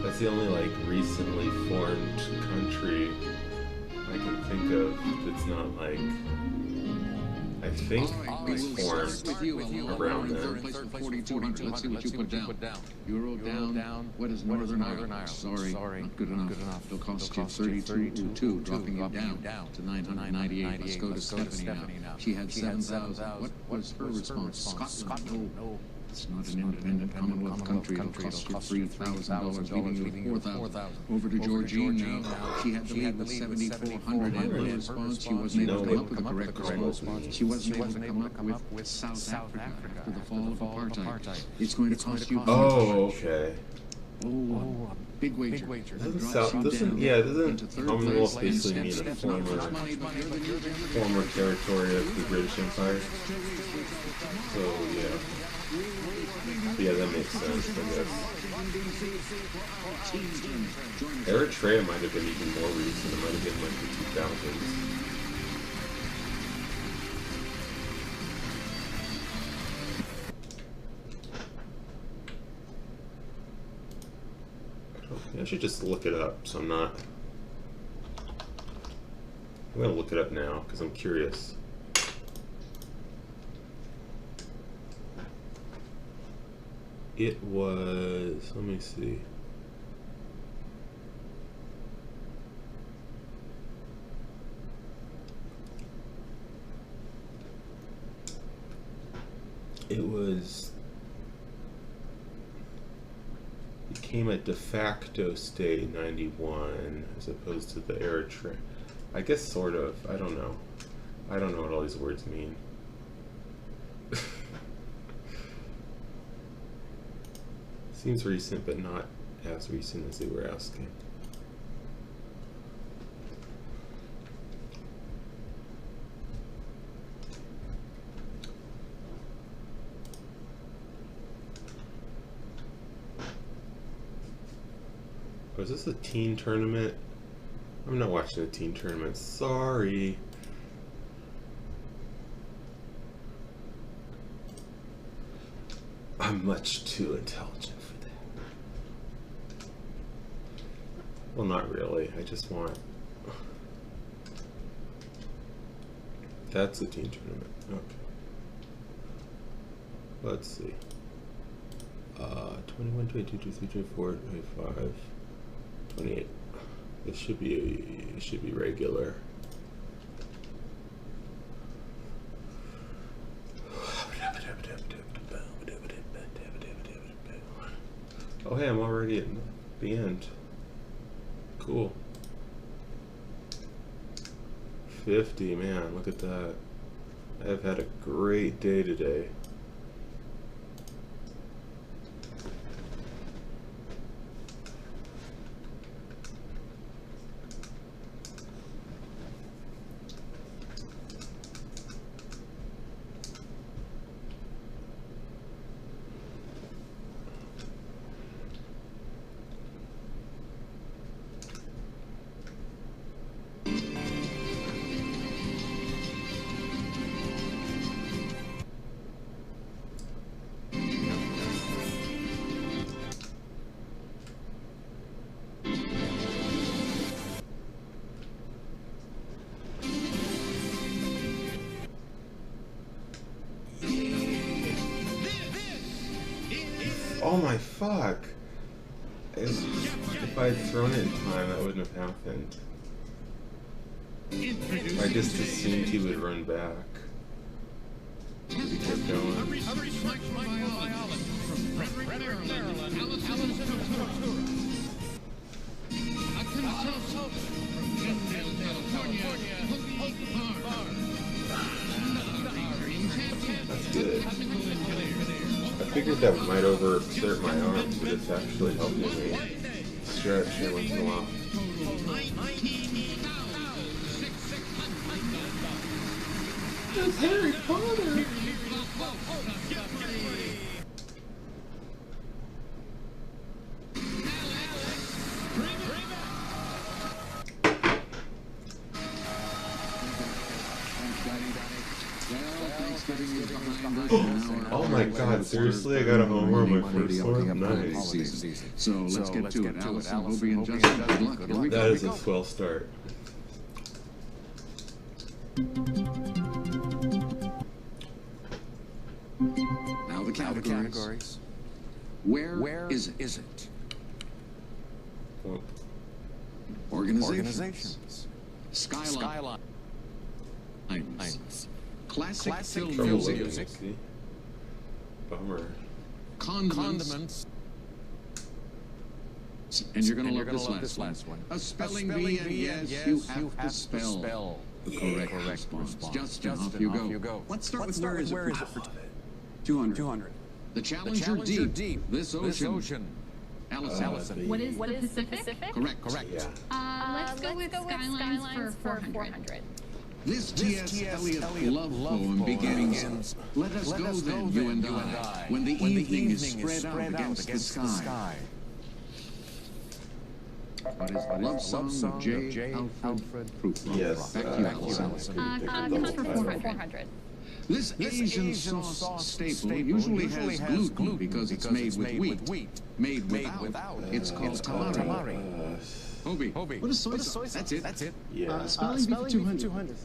That's the only like recently formed country I can think of that's not like, I think was formed around then. Let's see what you put down. You wrote down, what is Northern Ireland? Sorry, not good enough. It'll cost you 32, dropping you down to 998. Let's go to Stephanie now. She had 7,000. What was her response? Scotland? No. It's not an independent Commonwealth country. It'll cost you $3,000, leaving you with 4,000. Over to Georgine now. She had the lead with 7,400, and her response, she wasn't able to come up with the correct response. She wasn't able to come up with South Africa after the fall of apartheid. It's going to cost you. Oh, okay. Oh, big wager. Doesn't Commonwealth basically mean a former territory of the British Empire? So, yeah. Yeah, that makes sense, I guess. Eritrea might have been even more recent. It might have been like the 2000s. I should just look it up, so I'm not... I'm gonna look it up now, because I'm curious. It was, let me see. It came a de facto state 91 as opposed to the Eritrea. I guess sort of, I don't know. I don't know what all these words mean. Seems recent, but not as recent as they were asking. Oh, is this a teen tournament? I'm not watching a teen tournament. Sorry. I'm much too intelligent. Well, not really. I just want... That's a team tournament. Okay. Let's see. 21, 22, 23, 24, 25, 28. This should be regular. Oh, hey, I'm already at the end. Cool. 50, man, look at that. I've had a great day today. Oh my fuck! If I had thrown it in time, that wouldn't have happened. I just assumed he would run back. He kept going. That's good. I figured that might overexert my arms, but it's actually helping me stretch here once in a while. It's Harry Potter! Oh my god, seriously? I got a home run my first one? Nice. So let's get to it. Allison, Hobie, and Justin, good luck. Here we go. That is a swell start. Now the categories. Where is it? Oh. Organizations. Skyline. Classic film music. Bummer. Condiments. And you're going to love this last one. A spelling bee, and yes, you have to spell the correct response. Justin, off you go. Let's start with where is it for 200. The Challenger Deep. This ocean. Allison. What is the Pacific? Correct. Yeah. Let's go with Skylines for 400. This T.S. Eliot love poem begins, let us go then, you and I, when the evening is spread out against the sky. What is the love song of J. Alfred Prufrock? Yes. Back to you, Allison. Comes for 400. This Asian sauce staple usually has gluten because it's made with wheat. Made without, it's called tamari. Hobie. What is soy sauce? That's it. Yeah. Spelling bee for 200.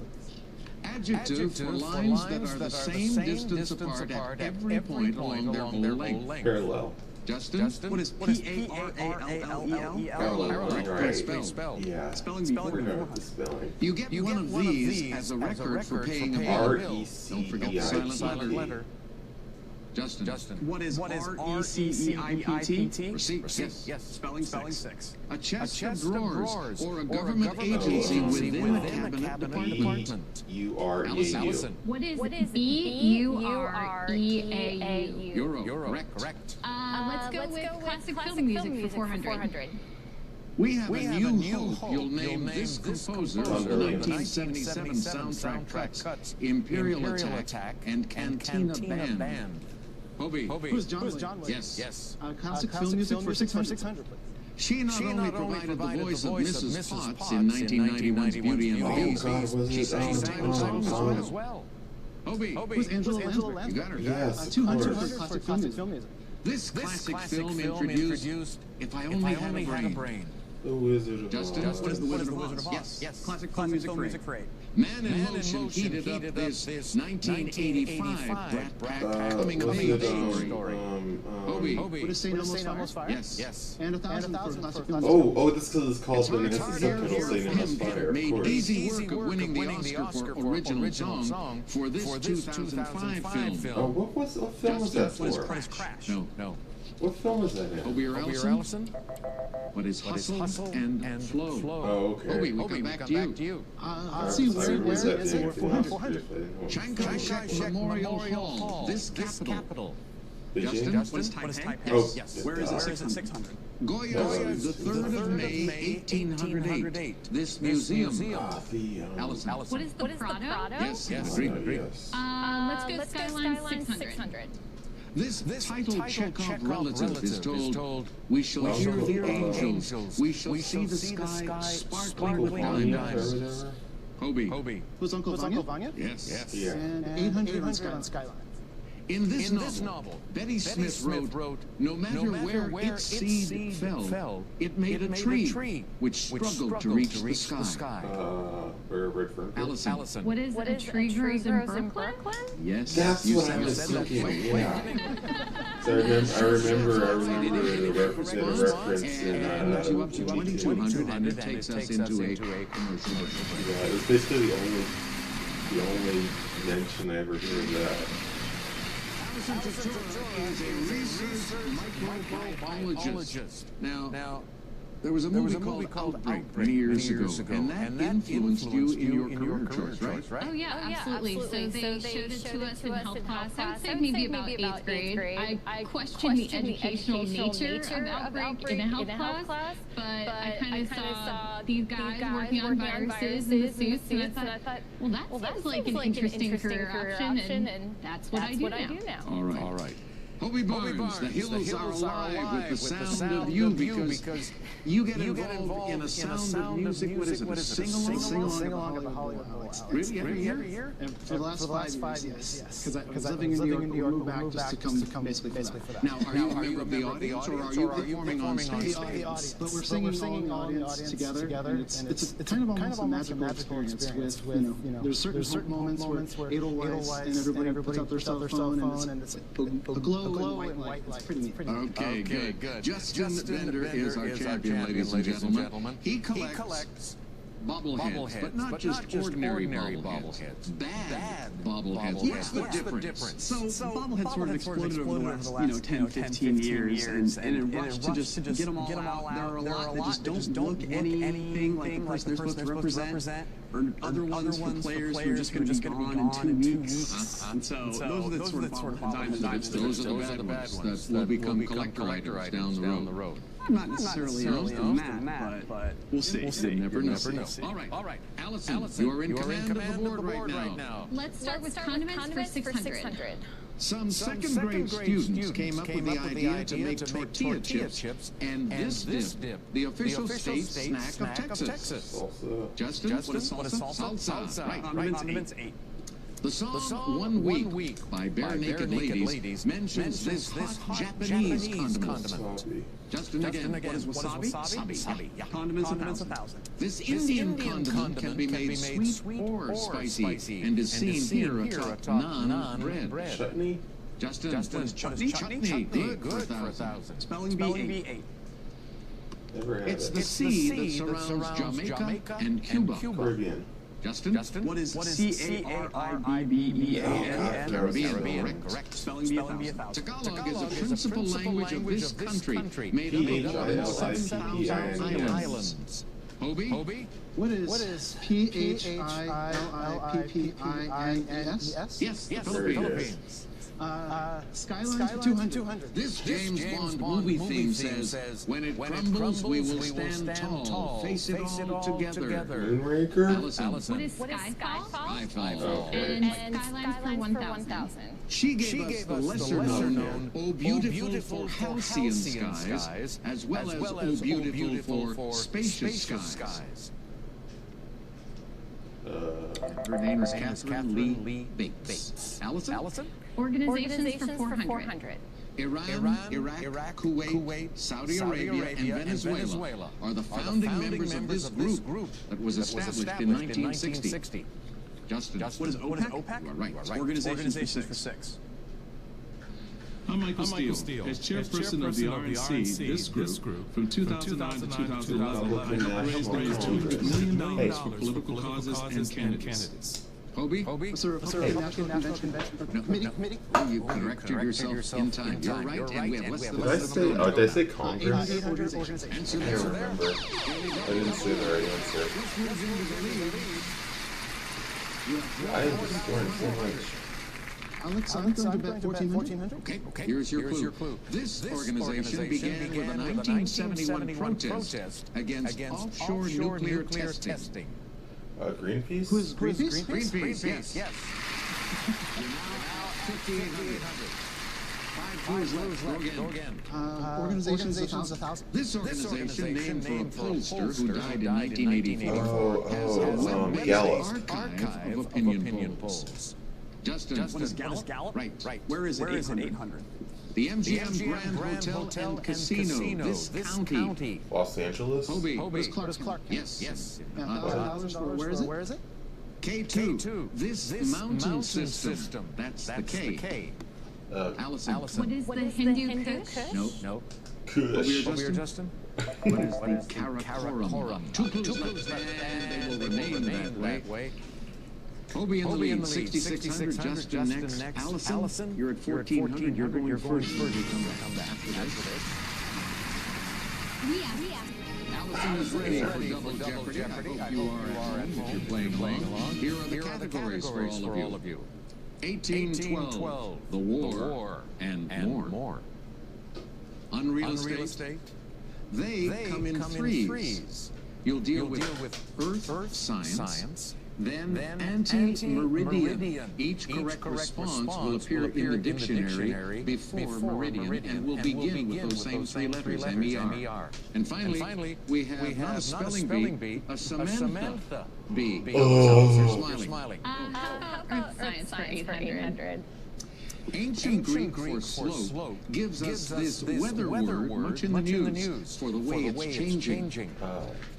Adjective for lines that are the same distance apart at every point along their whole length. Parallel. Justin? What is P-A-R-A-L-L-E-L? Parallel. Correct. Spell. Yeah. Spelling bee for 400. Spelling. You get one of these as a record for paying a bill. Don't forget the silent letter. Justin. What is R-E-C-E-I-P-T? Receipt. Yes. Spelling 6. A chest of drawers or a government agency within a cabinet department. U-R-E-A-U. What is B-U-R-E-A-U? Euro. Correct. Let's go with classic film music for 400. We have a new hope. You'll name this composer of the 1977 soundtrack cuts, Imperial Attack and Cantina Band. Hobie. Who's John Williams? Yes. Classic film music for 600. She not only provided the voice of Mrs. Potts in 1991's Beauty and the Beast, she sang titles as well. Hobie. Who's Angela Lansbury? You got her. Yes, 200 classic film music. This classic film introduced If I Only Had a Brain. The Wizard of Justin, Oz. what is the Wizard of Oz? Yes. Classic film music for 8. Man in Motion heated up this 1985 Brat Pack coming of age story. Hobie. What is St. Elmo's Fire? Yes. And 1,000 for classic film music. Oh, this is called when it has the subtitle saying it has fire, of made course. easy work of winning the Oscar for original song for this 2005 film. Oh, what film was that for? No. What film was that in? Hobie or Allison? What is Hustle and Flow? Oh, okay. Hobie, we come back to you. Let's see, where is it? 400. Chiang Kai-shek Memorial Hall, this capital. Beijing? Justin, what is Taipei? Oh, yes. Where is it? 600. Goya, the 3rd of May, 1808. This museum. Allison. What is the Prado? Yes. Agreed. Let's go Skyline 600. This title Chekhov relative is told, we shall hear the angels, we shall see the sky sparkling with diamonds. Hobie. Who's Uncle Vanya? Yes. And 800 on Skyline. In this novel, Betty Smith wrote, no matter where its seed fell, it made a tree which struggled to reach the sky. Allison. What is a tree grows in Brooklyn? Yes. That's what I was thinking, yeah. So I remember the reference in and moves you up to 2200, and it takes us into a commercial break. Yeah, it was basically the only mention I ever heard of that. Allison Turturro is a research microbiologist. Now, there was a movie called Outbreak many years ago, and that influenced you in your career choice, right? Oh yeah, absolutely. So they showed it to us in health class. I would say maybe about 8th grade. I questioned the educational nature of Outbreak in a health class, but I kind of saw these guys working on viruses in the suits, and I thought, well, that sounds like an interesting career option, and that's what I do now. All right. Hobie Barnes, the hills are alive with the sound of you because you get involved in a sound of music. What is it? A sing-along of the Hollywood Boys. Really? Every year? For the last 5 years, yes. Because I was living in New York, moved back just to come basically for that. Now, are you a member of the audience, or are you performing on stage? The audience. But we're singing all the audience together, and it's kind of almost a magical experience with, there's certain moments where Edelweiss and everybody puts out their cell phone, and it's a glow and white light. It's pretty neat. Okay, good. Justin Bender is our champion, ladies and gentlemen. He collects bobbleheads, but not just ordinary bobbleheads. Bad bobbleheads. What's the difference? So bobbleheads sort of exploded over the last 10, 15 years, and in a rush to just get them all out, there are a lot that just don't look anything like the person they're supposed to represent, or other ones for players who are just going to be gone in 2 weeks. And so those are the sort of bobbleheads. Those are the bad ones that will become collector items down the road. I'm not necessarily interested in that, but we'll see. You never know. All right. Allison, you are in command of the board right now. Let's start with condiments for 600. Some second-grade students came up with the idea to make tortilla chips and this dip, the official state snack of Texas. Justin, what is salsa? Salsa. Right. Condiments 8. The song One Week by Bare Naked Ladies mentions this hot Japanese condiment. Justin, again, what is wasabi? Sabi. Yeah. Condiments 1,000. This Indian condiment can be made sweet or spicy and is seen here atop naan bread. Chutney? Justin, what is chutney? Chutney. Good for 1,000. Spelling bee 8. It's the sea that surrounds Jamaica and Cuba. Caribbean. Justin, what is Caribbean? Caribbean, correct. Spelling bee 1,000. Tagalog is the principal language of this country, made up of 7,000 islands. Hobie? What is Phillippines? Yes, Philippines. Skyline 200. This James Bond movie theme says, when it crumbles, we will stand tall, face it all together. Moonraker? Allison. What is Skyfall? Skyfall. And Skylines for 1,000. She gave us the lesser-known Oh Beautiful for Halcyon Skies, as well as Oh Beautiful for Spacious Skies. Her name is Catherine Lee Bates. Allison? Organizations for 400. Iran, Iraq, Kuwait, Saudi Arabia, and Venezuela are the founding members of this group that was established in 1960. Justin, what is OPEC? You are right. Organizations for 6. I'm Michael Steele. As chairperson of the RNC, this group, from 2009 to 2011, has raised $200 million for political causes and candidates. Hobie? Sir, National Convention Committee? You corrected yourself in time. You're right, and we have less than Did I say Congress? 800 organizations. I can't remember. I didn't say the right answer. I just learned so much. Alex, I'm going to bet 1,400. Okay. Here's your clue. This organization began with a 1971 protest against offshore nuclear testing. Greenpeace? Who's Greenpeace? Greenpeace, yes. You're now 5,800. 5 clues left. Go again. Organizations 1,000. This organization, named for a pollster who died in 1984, has a Gallup. archive of opinion polls. Justin, what is Gallup? Right. Where is it? 800. The MGM Grand Hotel and Casino, this county. Los Angeles? Hobie. Clark. Yes. $1,000. Where is it? K2. This mountain system. That's the K. Allison. What is the Hindu Kush? Nope. Kush. Over here, Justin. What is the Karakoram? Two clues left, and they will remain that way. Hobie in the lead, 6,600. Justin next. Allison, you're at 1,400. You're going first. You come back after this. Allison is ready for Double Jeopardy. I hope you are at home if you're playing along. Here are the categories for all of you. 1812, the war, and more. Unreal estate. They come in threes. You'll deal with Earth science, then anti-meridian. Each correct response will appear in the dictionary before meridian and will begin with those same three letters, M-E-R. And finally, we have not a spelling bee, a Samantha bee. You're smiling. How about Earth Science for 800? Ancient Greek for slope gives us this weather word much in the news for the way it's changing.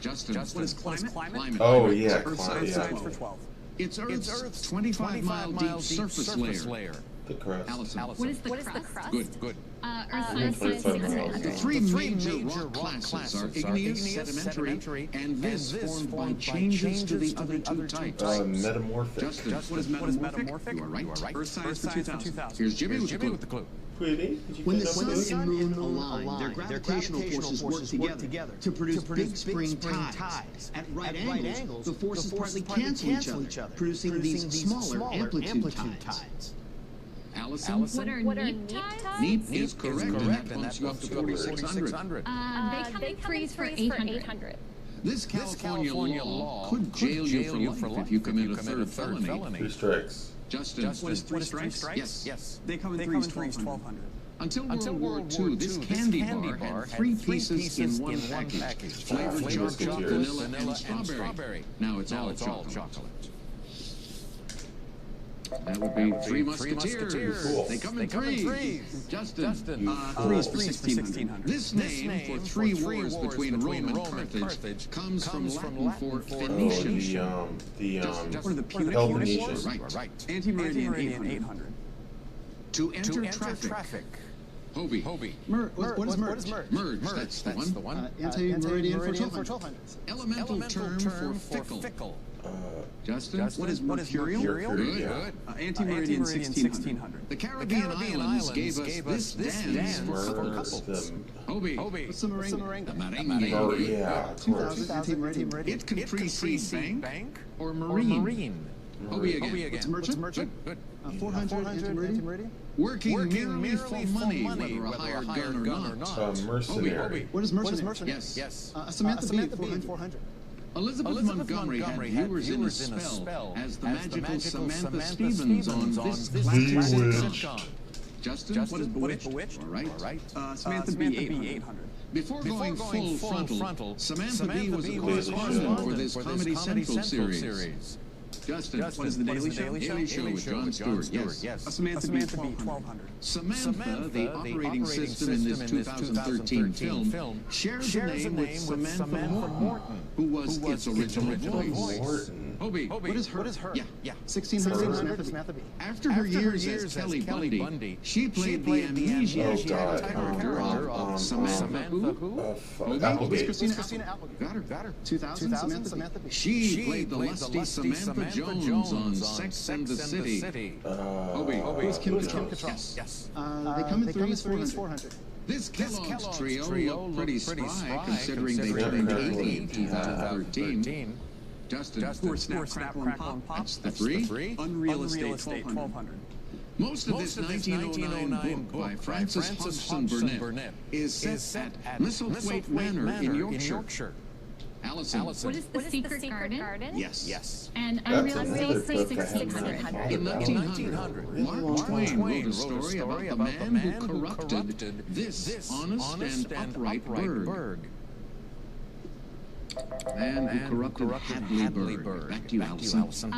Justin, what is climate? Oh, yeah, Earth climate. science for 12. It's Earth's 25-mile deep surface layer. The crust. Allison. What is the crust? Good. Earth Science The three major rock classes are igneous, sedimentary, and this formed by changes to the other two types. Metamorphic. Justin, what is metamorphic? You are right. Earth science for 2000. Here's Jimmy with the clue. Pretty. When the sun and moon align, their gravitational forces work together to produce big spring tides. At right angles, the forces partly cancel each other, producing these smaller amplitude tides. Allison? What are neap tides? Neap is correct, and that bumps you up to 4,600. They come in threes for 800. This California law could jail you for life if you commit a third felony. 3 strikes. Justin, what is 3 strikes? Yes. They come in threes, 1,200. Until World War II, this candy bar had 3 pieces in one package. Flavored chocolate, vanilla, and strawberry. Now it's all chocolate. That would be Three Musketeers. Cool. They come in threes. Justin. Threes for 1,600. This name for 3 wars between Rome and Carthage comes from Latin for Phoenicians. What are the Peloponnesians? Right. Anti-meridian 800. To enter traffic. Hobie. What is merge? Merge, that's the one. Anti-meridian for 1,200. Elemental term for fickle. Justin, what is mercurial? Good. Anti-meridian 1,600. The Caribbean islands gave us this dance for couples. Hobie. What's the merengue? The merengue. Yeah, 2,000 anti-meridian. It can precede bank or marine. Hobie again. What's merchant? Good. 400 anti-meridian. Working merely for money, whether a hired gun or not. Mercenary. What is mercenary? Yes. Samantha Bee, 400. Elizabeth Montgomery had viewers in a spell as the magical Samantha Stevens on this classic sitcom. Justin, what is Bewitched? All right. Samantha Bee, 800. Before going full frontal, Samantha Bee was a correspondent for this Comedy Central series. Justin, what is the Daily Show? Daily Show with Jon Stewart, yes. Samantha Bee, 1,200. Samantha, the operating system in this 2013 film, shares a name with Samantha Morton, who was its original voice. Hobie, what is her? Yeah. 1,600 Samantha Bee. After her years as Kelly Bundy, she played the amnesia character of Samantha who? Applegate. Christina Applegate. Got her. 2,000 Samantha Bee. She played the lusty Samantha Jones on Sex and the City. Hobie. Who's Kim Cattrall? Yes. They come in threes, 400. This Kellogg's trio looked pretty spry considering they turned 80 in 2013. Justin, who are Snap, Crackle, and Pop? That's the 3. Unreal Estate, 1,200. Most of this 1909 book by Francis Hodgson Burnett is set at Misselthwaite Manor in Yorkshire. Allison. What is the Secret Garden? Yes. And Unreal Estate for 1,600. In 1900, Mark Twain wrote a story about the man who corrupted this honest and upright Berg. Man who corrupted Hadley Berg. Back to you, Allison.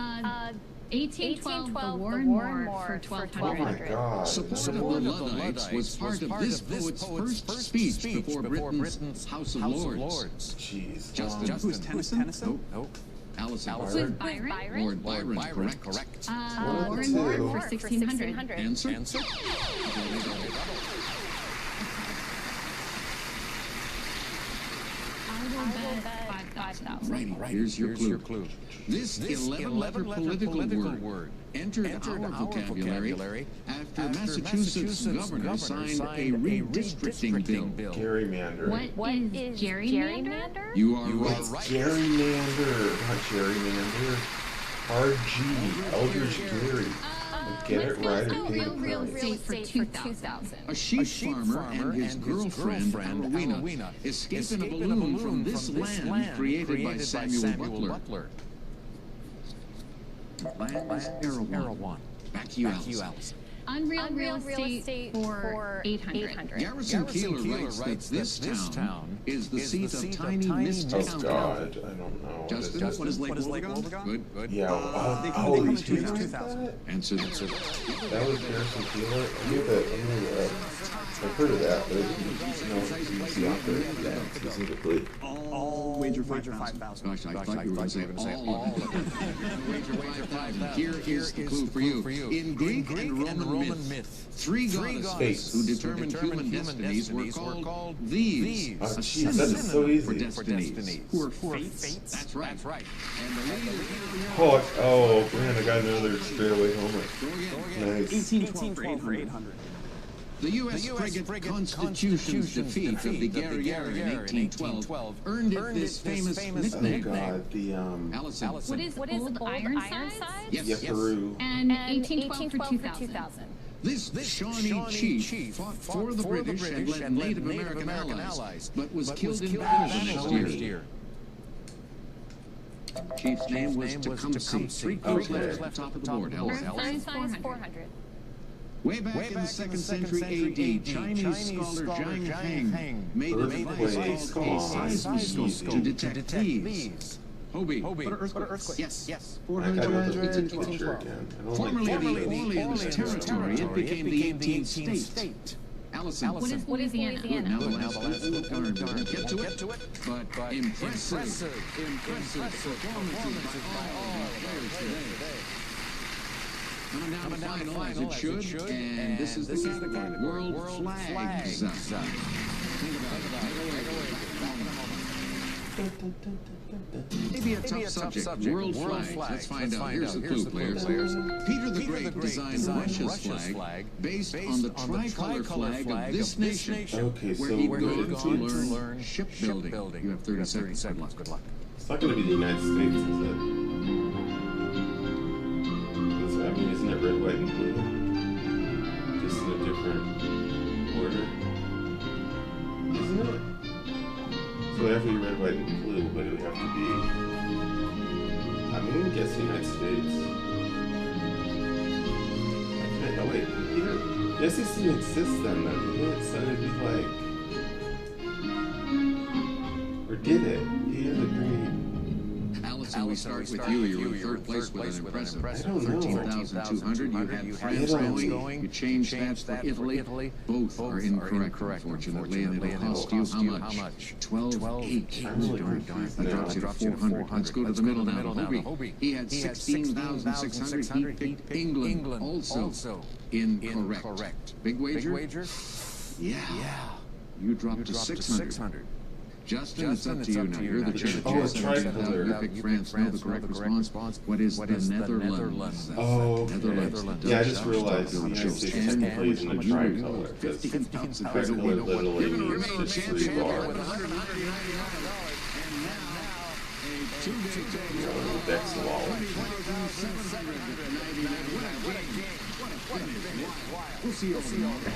1812, The War and More for 1,200. Support of the Luddites was part of this poet's first speech before Britain's House of Lords. Jeez. Justin. Who's Tennyson? Nope. Allison. Who's Byron? Lord Byron, correct. War and More for 1,600. Answer? Righty, here's your clue. This 11-letter political word entered our vocabulary after Massachusetts governor signed a redistricting bill. Gerrymander. What is gerrymander? You are right. Gerrymander, not gerrymander. RG, Eldridge Gary. Get it right or pay the Real price. estate for 2000. A sheep farmer and his girlfriend, Rowena, escape in a balloon from this land created by Samuel Butler. Erewhon. Back to you, Alice. Unreal real estate for 800. Garrison Keillor writes that this town is the seat of tiny Miss Town. Oh God, I don't know. Justin, what is Lake Wobegon? Good. Yeah, these two that? Answer. That was Garrison Keillor. I knew that. I've heard of that, but he's the author. Yeah, specifically. All wager 5,000. Gosh, I thought you were going to say all of them. Wager 5,000. Here is the clue for you. In Greek and Roman myth, three goddesses who determined human destinies were called these. Oh, jeez, that is so easy. For destinies. Who are fates? That's right. And the leader Oh, man, I got another straightaway homer. Nice. 1812 for 800. The U.S. frigate Constitution's defeat of the Guerriere in 1812 earned it this famous nickname. Oh God, the Allison. What is Old Ironsides? Yes. Peru. And 1812 for 2000. This Shawnee chief fought for the British and led Native American allies, but was killed in battle the next year. Chief's name was Tecumseh. 3 clues left at the top of the board. Size 400. Way back in the 2nd century A.D., Chinese scholar Zhang Heng made a device called a seismoscope to detect thieves. Hobie. Earthquake. Yes. I got another picture again. Formerly the Orleans Territory, it became the 18th state. Allison. What is Louisiana? Now the last darn, get to it. But impressive performances by all players today. Coming down to final as it should, and this is the category, World Flags. Think about it. Maybe a tough subject, World Flags. Let's find out. Here's the clue, players. Peter the Great designed Russia's flag based on the tricolor flag of this nation, where he'd gone to learn shipbuilding. You have 30 seconds. Good luck. It's not going to be the United States, is it? I mean, isn't it red, white, and blue? Just in a different order? Isn't it? So it would have to be red, white, and blue, but it would have to be... I'm going to guess the United States. Oh, wait. Yes, this didn't exist then, though. So it'd be like... Or did it? He has agreed. Allison, we start with you. You're in third place with an impressive 13,200. You had France going. You changed that for Italy. Both are incorrect, unfortunately, and it'll cost you how much? 12,800. That drops you to 400. Let's go to the middle now. Hobie. He had 16,600. He picked England also incorrect. Big wager? Yeah. You dropped to 600. Justin, it's up to you now. You're the champion. Oh, it's tricolor. You picked France. No, the correct response. What is the Netherlands? Oh, Netherlands. Yeah, I just realized the United States plays in the tricolor. 15,000. Tricolor literally means just 3 bar. That's the wall. We'll see you tomorrow.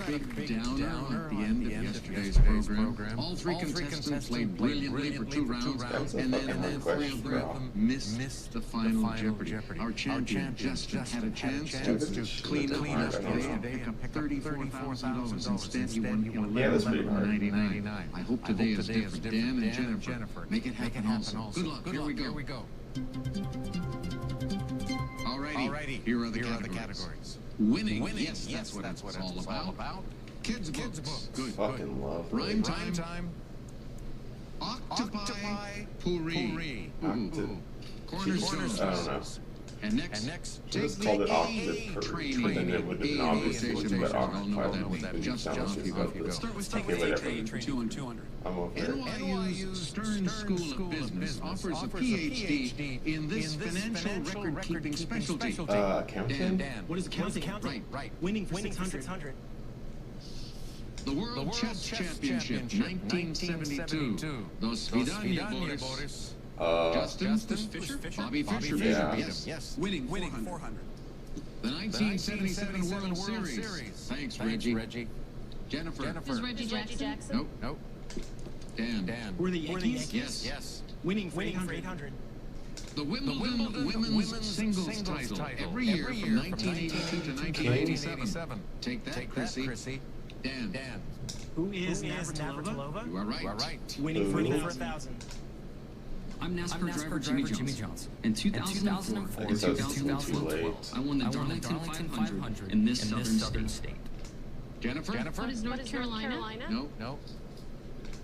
big downer at the end of yesterday's program. All three contestants played brilliantly for 2 rounds, and then 3 of them missed the final Jeopardy. Our champion, Justin, had a chance to clean up yesterday and pick up $34,000. Instead, he won $11,999. I hope today is different. Dan and Jennifer, make it happen also. Good luck. Here we go. Alrighty, here are the categories. Winning, yes, that's what it's all about. Kids books, good. Fucking love. Rhyme time. Octopi Pourri. Cornerstones. I don't know. And next, Just called it opposite for then it would have been obvious it was but occupied. Just about this. Start with take A train for 200. I'm okay. NYU's Stern School of Business offers a PhD in this financial record-keeping specialty. Accounting? Dan. What is accounting? Right. Winning for 600. The World Chess Championship, 1972. Dos Vidania, Boris. Justin Fisher? Bobby Fischer. Yes. Winning 400. The 1977 World Series. Thanks, Reggie. Jennifer. Is Reggie Jackson? Nope. Dan. Were the Yankees? Yes. Winning for 800. The Wimbledon Women's Singles title every year from 1982 to 1987. Take that, Chrissy. Dan. Who is Navratilova? You are right. Winning for 1,000. I'm NASCAR driver Jimmy Johnson. In 2004 and 2012, I won the Darlington 500 in this southern state. Jennifer? What is North Carolina? No.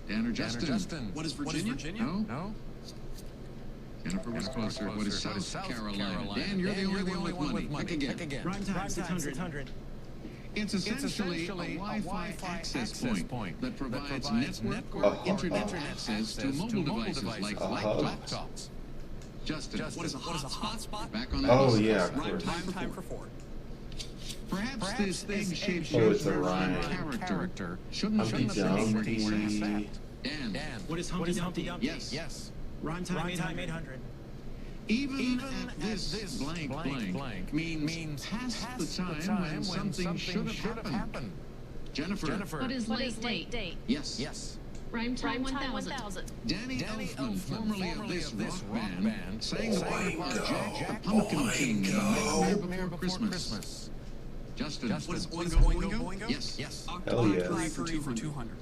Dan or Justin? What is Virginia? No. Jennifer was closer. What is South Carolina? Dan, you're the only one with money. Pick again. Rhyme time 600. It's essentially a Wi-Fi access point that provides network or internet access to mobile devices like laptops. Justin, what is a hotspot? Back on the Rhyme time for 4. Perhaps this egg-shaped character shouldn't have been where he sat. Dan, what is Humpty Dumpty? Yes. Rhyme time 800. Even at this blank means past the time when something should have happened. Jennifer. What is late date? Yes. Rhyme time 1,000. Danny Elfman, formerly of this rock band, sang the part of Jack the Pumpkin King in Nightmare Before Christmas. Justin. What is Oingo? Yes. Hell yes. Octopi for 200.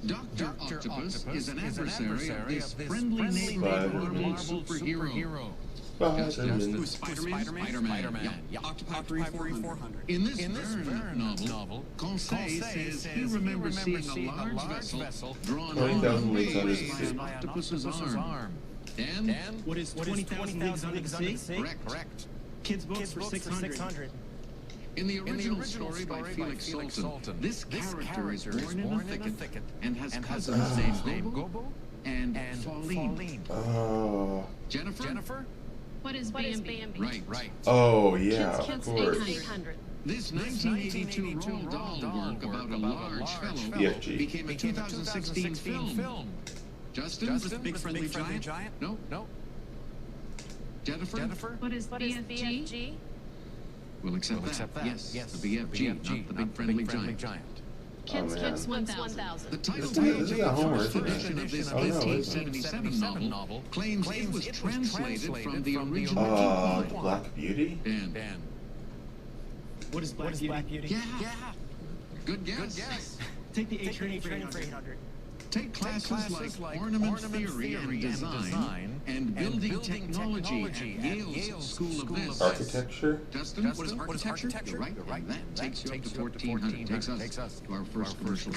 Dr. Octopus is an adversary of this friendly neighborhood Marvel superhero. Who's Spider-Man? Spider-Man. Octopi for 400. In this Verne novel, Conseil says he remembers seeing a large vessel drawn on waves by an octopus's arm. Dan? What is 20,000 Leagues Under the Sea? Correct. Kids books for 600. In the original story by Felix Salten, this character is born in a thicket and has cousins named Gobo and Pauline. Jennifer? What is Bambi? Right. Oh, yeah, of course. 800. This 1982 Roald Dahl work about a large fellow became a 2016 film. Justin? Big Friendly Giant? No. Jennifer? What is BFG? We'll accept that. Yes, the BFG, not the Big Friendly Giant. Kids 1,000. The title This is a homework, first edition of this 1877 novel claims it was translated from the original. Black Beauty? Dan. What is Black Beauty? Yeah. Good guess. Take the A train for 800. Take classes like ornament theory and design and building technology at Yale's School of This. Architecture? Justin, what is architecture? You're right. And that takes you up to 1,400. Takes us to our first commercial.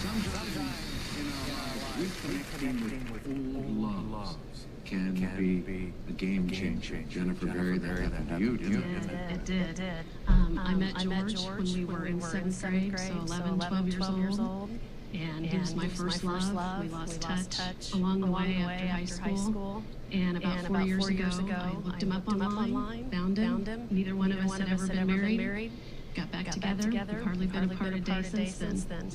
Sometimes in our lives, reconnecting with old loves can be a game changer. Jennifer Berry, that happened to you, didn't it? It did. I met George when we were in 7th grade, so 11, 12 years old. And he was my first love. We lost touch along the way after high school. And about 4 years ago, I looked him up online, found him. Neither one of us had ever been married. Got back together. We've hardly been apart a day since then.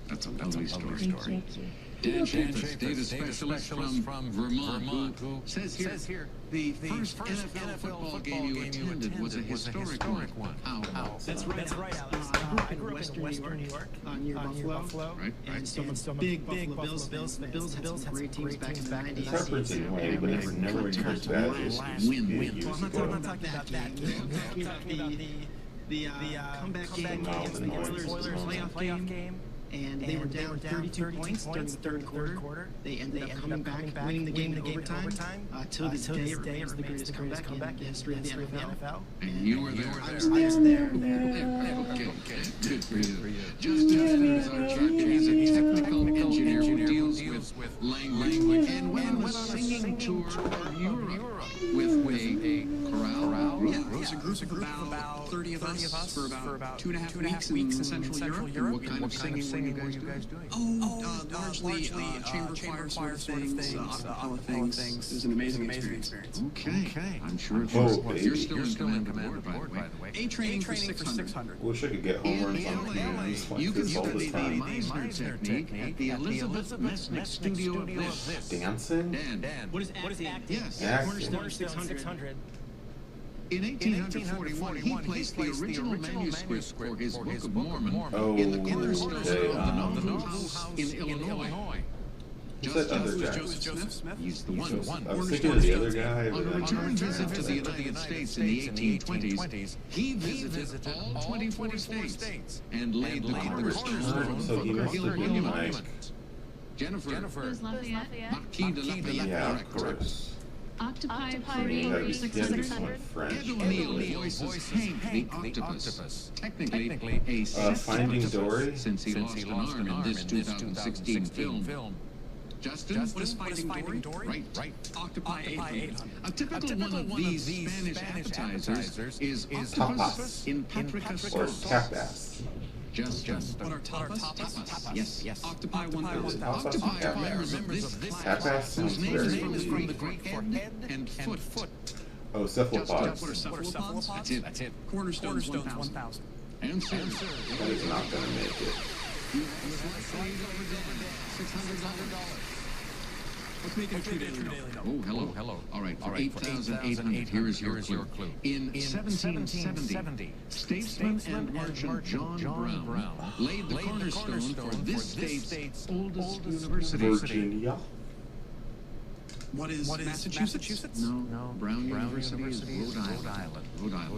That's a lovely story. Thank you. Dan Chaffetz, data specialist from Vermont, who says here, the first NFL football game you attended was a historic one. How? That's right, Alex. I grew up in Western New York, near Buffalo. Right. And so I'm a big Buffalo Bills fan. The Bills had some great teams back in the 90s. Preference anyway, but it's never as bad as win. I'm not talking about that game. I'm talking about the comeback game against the Oilers playoff game. And they were down 32 points during the third quarter. They ended up coming back, winning the game in overtime. Till this day, it remains the greatest comeback in the history of the NFL. And you were there. I was there. Okay. Good for you. Justin is our champion. He's a technical engineer who deals with language and went on a singing tour of Europe with a chorale. Yeah, it was a group of about 30 of us for about 2.5 weeks in Central Europe. What kind of singing were you guys doing? Largely chamber choir sort of things, acapella things. It was an amazing experience. Okay. I'm sure it was. You're still in command, by the way. A training for 600. Wish I could get home runs on communities like You can this all study the the time. Meisner technique at the Elizabeth Mesnick studio of this. Dancing? Dan. What is acting? Yes. Cornerstone 600. In 1841, he placed the original manuscript for his Book of Mormon Oh, in the cornerstone okay, of the Noble House in Illinois. Who's that other guy? Joseph Smith? He's the Joseph. one. I was thinking of the other guy. On a but I return can't visit to the remember. United States in the 1820s, he visited all 24 states and laid the cornerstone So he for must have Hillary been Clinton. like... Jennifer Who's Lafayette? Marquis de Lafayette. Yeah, of course. Octopi Yeah, Party yeah, for he's 600. someone French. Ed O'Neill voices Hank the octopus. Technically a Finding septupus, Dory? since he lost an arm in this 2016 film. Justin, What is Finding Dory? Right. Octopi 800. A typical one of these Spanish appetizers is octopus in paprika Or sauce. tapas. Justin. What are tapas? Yes. Octopi Is it 1000. tapas or Octopi are tapas? members of this Tapas class, sounds whose name very is from the weak. Greek head and foot. Oh, What are cephalopods. cephalopods? That's it. Cornerstone's 1000. Answer. That is not going to make it. Let's make it a true daily note. Oh, hello. All right, for 8,800, here is your clue. In 1770, statesman and merchant John Brown laid the cornerstone for this state's oldest university. Virginia. What is Massachusetts? No, Brown University is Rhode Island.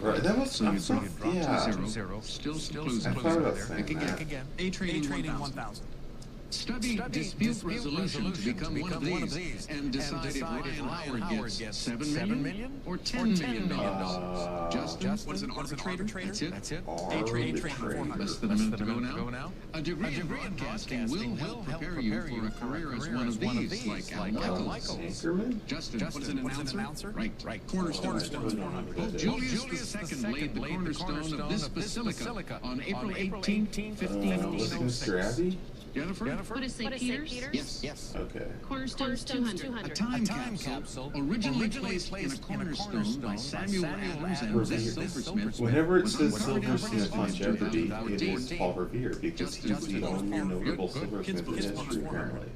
Right, that was- So you I'm dropped yeah. to zero. Still some clues I out thought about there. saying Pick that. again. A training 1000. Study dispute resolution to become one of these and decide if Ryan Howard gets $7 million or $10 million. Justin, What is an arbitrator? That's it. A training 400. Less than a minute to go now. A degree in broadcasting will help prepare you for a career as one of these, like Al Michaels. Anchorman? Justin, What is an announcer? Right. Cornerstone 400. Pope Julius II laid the cornerstone of this basilica on April 18, Was it 1506. Mr. Abbey? Jennifer? What is St. Peter's? Yes. Okay. Cornerstone's 200. A time capsule originally placed in a cornerstone by Samuel Adams and this silversmith. Whenever it was says uncovered silversmith on outside Jeopardy, our it is team. Paul Revere because he's the only notable silversmith in history, apparently.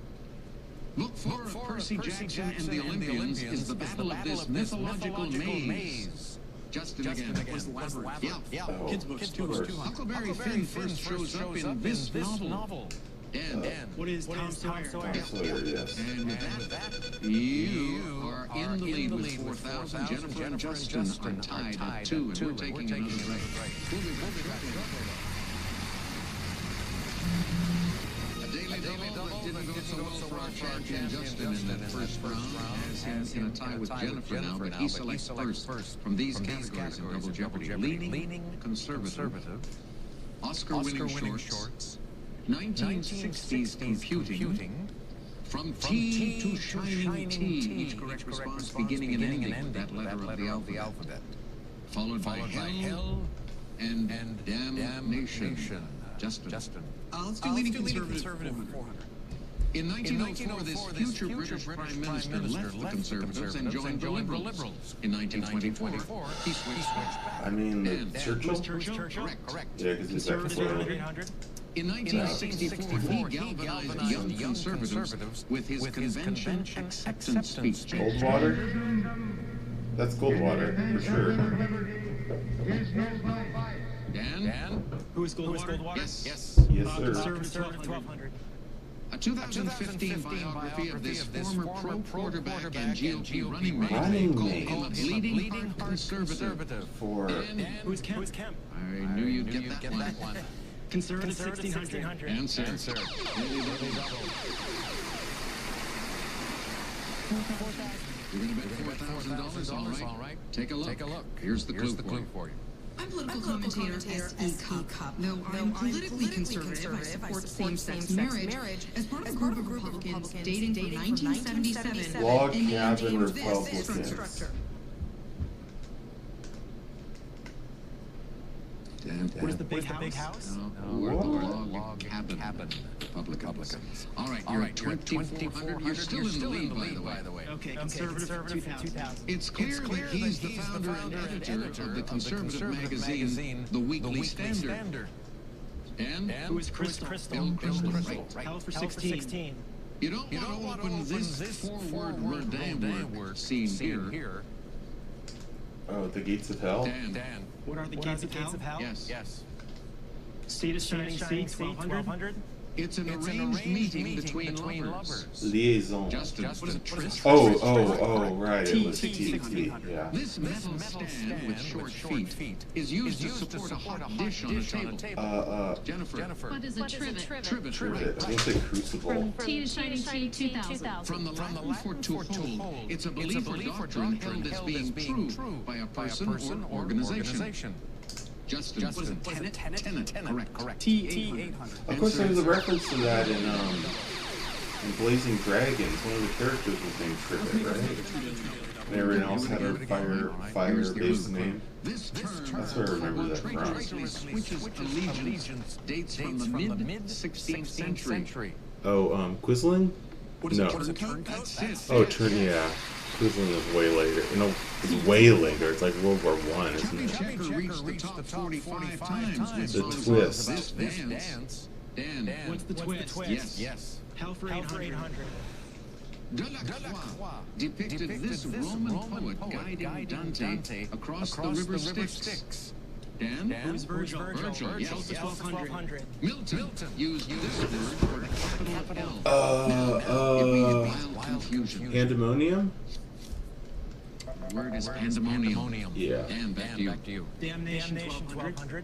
Look for Percy Jackson and the Olympians is the battle of this mythological maze. Justin again. Was Labyrinth. Yeah. Oh, Kids books, of 2 course. Huckleberry Finn first shows up in this novel. Dan. What is Tom Sawyer? Sawyer, yes. And with that, you are in the lead with 4,000. Jennifer and Justin are tied at 2, and we're taking another break. We'll be right back. A daily double didn't go so well for our champion Justin in that first round, as he's in a tie with Jennifer now, but he selects first from these categories of Double Jeopardy. Leaning conservative, Oscar-winning shorts, 1960s computing, from T to shining T, each correct response beginning and ending with that letter of the alphabet, followed by hell and damnation. Justin. Let's do leading conservative 400. In 1904, this future British Prime Minister left the Conservatives and joined the Liberals. In 1924, he switched back. I mean, And Churchill? Churchill? Correct. Yeah, because he's back Conservative before. 300. In 1964, he galvanized young conservatives with his convention acceptance speech. Goldwater? That's Goldwater, for sure. Dan? Who is Goldwater? Yes. Yes, sir. Conservative 1200. A 2015 biography of this former pro quarterback and GOP running mate called Leading Conservative. For Who's Kemp? I knew you'd get that one. Conservative 1600. Answer. You're going to bet $4,000, all right? Take a look. Here's the clue for you. I'm political commentator S.E. Cupp. Though I'm politically conservative, I support same-sex marriage as part of a group of Republicans dating from 1977 Log and cabin named this Republicans. structure. What is the big house? No, we're the log cabin Republicans. All right, you're at 2,400. You're still in the lead, by the way. Okay, conservative 2000. It's clear that he's the founder and editor of the conservative magazine, The Weekly Standard. And Who is Crystal? Bill Crystal. Right. Hell for 16. You don't want to open this forward Rodin work seen here. Oh, the Gates of Hell? Dan. What are the gates of hell? Yes. Seat of Shining Sea, 1200. It's an arranged meeting between lovers. Liaison. Justin. What is it, tryst? Oh, right. It was T. Yeah. This metal stand with short feet is used to support a hot dish on a table. Jennifer. What is a trivet? Trivet. I think it's a crucible. T to Shining Sea 2000. From the Latin for to hold, it's a belief or doctrine held as being true by a person or organization. Justin. What is it? Tenet. Correct. T800. Of course, there was a reference to that in Blazing Dragons. One of the characters was named Trivet, right? And everyone else had a fire-based name. That's where I remember that from. Switch's allegiance dates from the mid-16th century. Oh, Quisling? No. That's it. Oh, yeah. Quisling is way later. No, it's way later. It's like World War I, isn't it? Checker reached the top 45 times with The songs Twist. like This Dance. Dan. What's the twist? Yes. Hell for 800. Delacroix depicted this Roman poet guiding Dante across the river Styx. Dan? Who's Virgil? Yes. Hell for 1200. Milton used this word for a capital L. It means wild confusion. Pandemonium? The word is pandemonium. Yeah. Dan, back to you. Damnation 1200.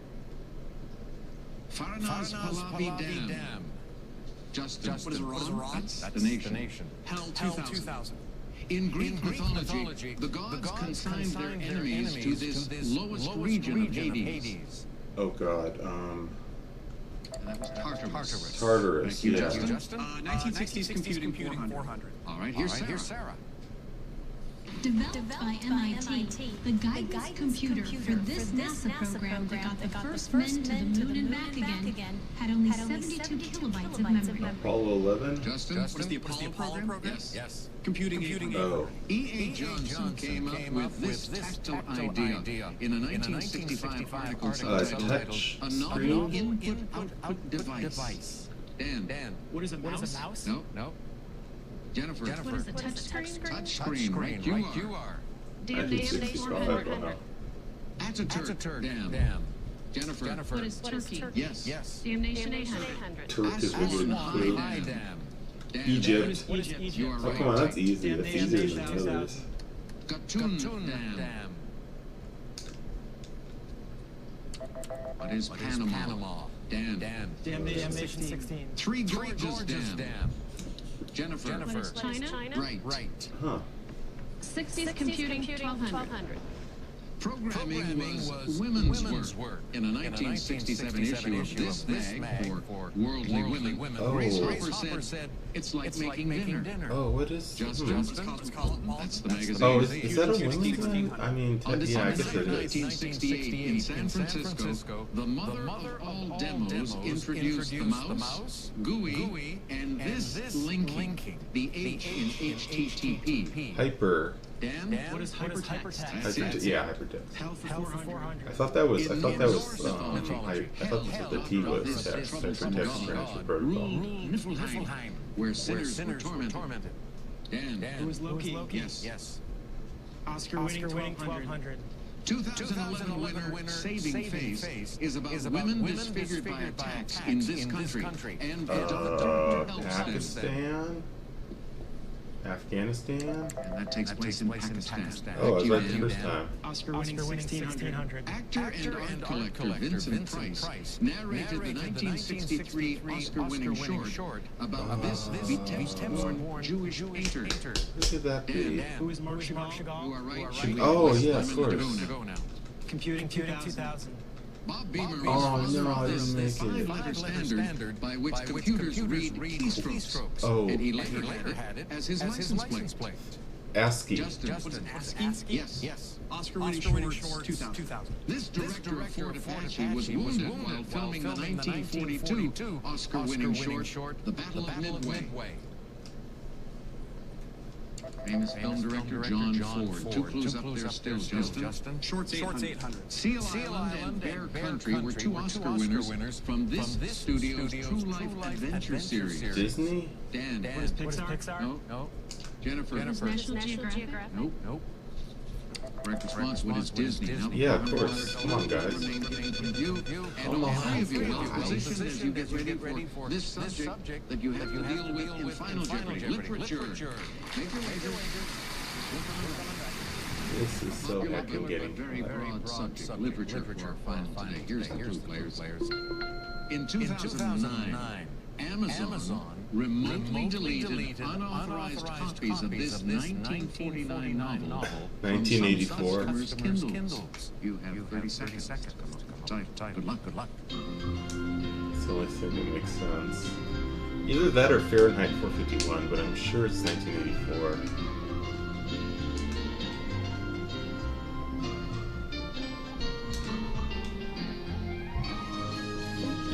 Farnaz Pahlavi Dam. Justin. What is wrong? That's the nation. Hell 2000. In Greek mythology, the gods consigned their enemies to this lowest region of Hades. Oh, God. And that was Tartarus. Tartarus, Thank you, yeah. Justin. 1960s computing 400. All right, here's Sarah. Developed by MIT, the guidance computer for this NASA program that got the first men to the moon and back again had only 72 kilobytes of memory. Apollo 11? Justin? What is the Apollo program? Yes. Computing. Oh. E.A. Johnson came up with this tactile idea in a 1965 article subtitled A Non-Input-Output Device. Dan. What is a mouse? No. Jennifer. What is a touchscreen? Touchscreen, right? You are. Damnation 400. Ataturk. Dan. Jennifer. What is Turkey? Yes. Damnation 800. Turk is within Aswan Dam. Dan. Egypt. What is Egypt? You are Oh, right. come on, that's easy. That's easier than the others. Gatun Dam. What is Panama? Dan. Damnation 16. Three Gorges Dam. Jennifer. What is China? Right. Huh. 60s computing 1200. Programming was women's work. In a 1967 issue of this mag for Worldly Women, Oh. Grace Hopper said, it's like making dinner. Oh, what is... Justin? That's the magazine. Oh, is that a women's one? I mean, On yeah, I December guess it is. 1968 in San Francisco, the mother of all all demos introduce the mouse, GUI, and this linking, the H in HTTP. Hyper. Dan, what is hypertext? Yeah, hypertext. Health 400. I thought that was. I thought the T was text. Hypertext transfer protocol. Niflheim, where sinners were tormented. Dan, who was Loki? Yes. Oscar-winning 1200. 2011 winner Saving Face is about women disfigured by attacks in this country and Pakistan? Afghanistan? And that takes place in Pakistan. Oh, I was right the first time. Oscar-winning 1600. Actor and art collector Vincent Price narrated the 1963 Oscar-winning short about this Vitebsk-born Jewish painter. Who could that be? Who is Mark Chagall? You are right. Oh, yeah, of course. Computing 2000. Bob Beamer is the five-letter standard by which computers read keystrokes. Oh. And he later had it as his license plate. ASCII. Justin. ASCII? Yes. Oscar-winning shorts 2000. This director of Fort Apache was wounded while filming the 1942 Oscar-winning short, The Battle of Midway. Famous film director John Ford. Two clues up there still, Justin. Shorts 800. Seal Island and Bear Country were two Oscar winners from this studio's True Life Adventure series. Disney? Dan. What is Pixar? No. Jennifer. National Geographic? Nope. Correct response, what is Disney? Yeah, of course. Come on, guys. You and all three of you will be positioned as you get ready for this subject that you have to deal with in Final Jeopardy. Literature. Make your wager. This is so heckin' getting very broad subject. Literature for our final today. Here's the clue, players. In 2009, Amazon remotely deleted unauthorized copies of this 1949 novel 1984. from customers' Kindles. You have 30 seconds. Come on. Good luck. It's the only thing that makes sense. Either that or Fahrenheit 451, but I'm sure it's 1984.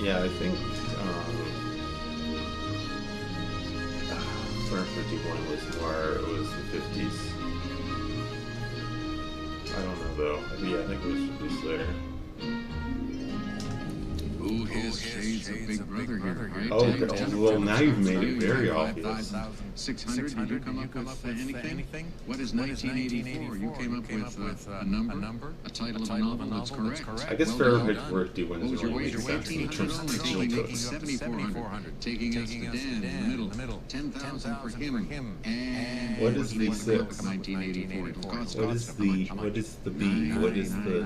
Yeah, I think Fahrenheit 51 was more, it was the 50s. I don't know though. Yeah, I think it was released later. Ooh, his shades of Big Brother here, right? Oh, well, now you've made it very obvious. 600, did you come up with anything? What is 1984? You came up with a number? A title of a novel? That's correct. I guess Fahrenheit 451 is only makes sense in terms of taking 7,400. Taking us to Dan in the middle. 10,000 for him. And what is the 6? 1984. What is the B? What is the...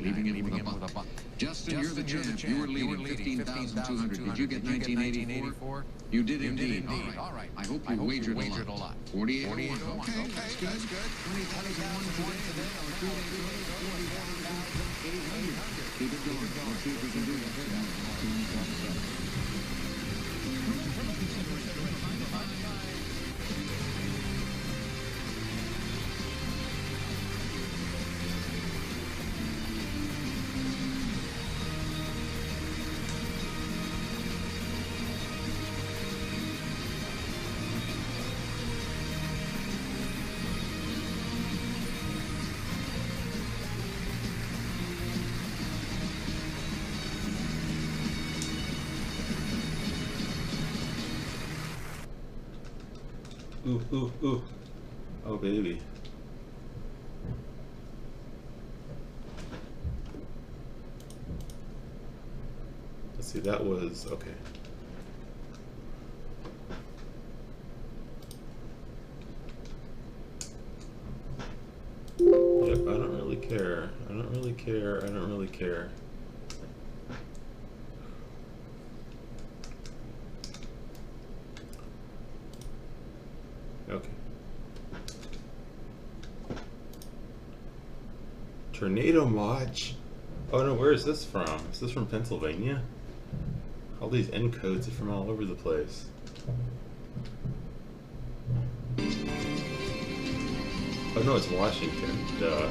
Leaving him with a buck. Justin, you're the champ. You were leading 15,200. Did you get 1984? You did indeed. All right. I hope you wagered a lot. 48. Okay, that's good. 20,001 today. Our 2 days later, 41,800. Keep it going. Let's see if we can do that. Ooh. Oh, baby. Let's see, that was... Okay. Yep, I don't really care. I don't really care. Okay. Tornado Watch. Oh no, where is this from? Is this from Pennsylvania? All these encodes are from all over the place. Oh no, it's Washington. Duh.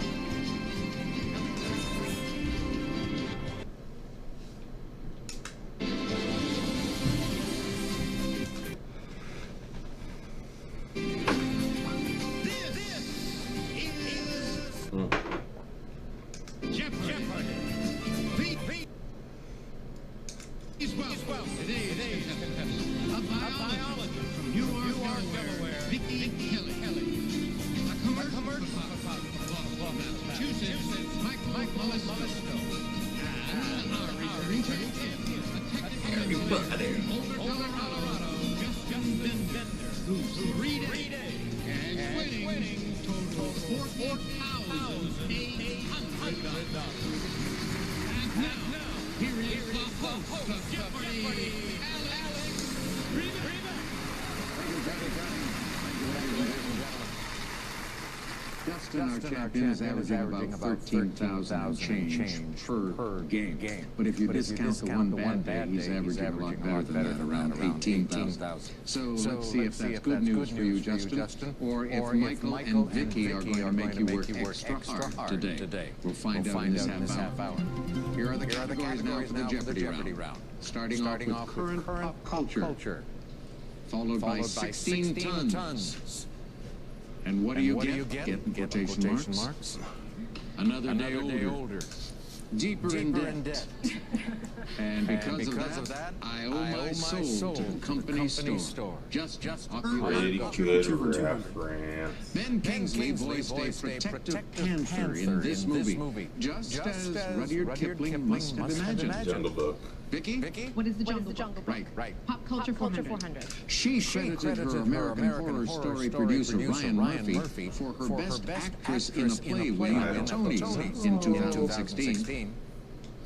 Well, today, a biologist from Newark, Delaware, Vicki Kelly. A commercial from Massachusetts, Michael Molisto. And our returning champion, a technical Colorado, Justin Bender, who's 3 days and winning total $4,800. And now, here is the host of Jeopardy, Alex Reba. Justin, our champion, is averaging about 13,000 change per game. But if you discount the one bad day, he's averaging a lot better than that, around 18,000. So let's see if that's good news for you, Justin, or if Michael and Vicki are going to make you work extra hard today. We'll find out in this half hour. Here are the categories now for the Jeopardy round. Starting off with current pop culture, followed by 16 tons. And what do you get? Get quotation marks. Another day older. Deeper in debt. And because of that, I owe my soul to the company store. Just off you Pretty good reference. Ben Kingsley voiced a protective panther in this movie, just as Rudyard Kipling must have imagined. Jungle Book. Vicki? What is the Jungle Book? Right. Pop Culture 400. She credited her American Horror Story producer Ryan Murphy for her best actress in a play winning the Tonys in 2016.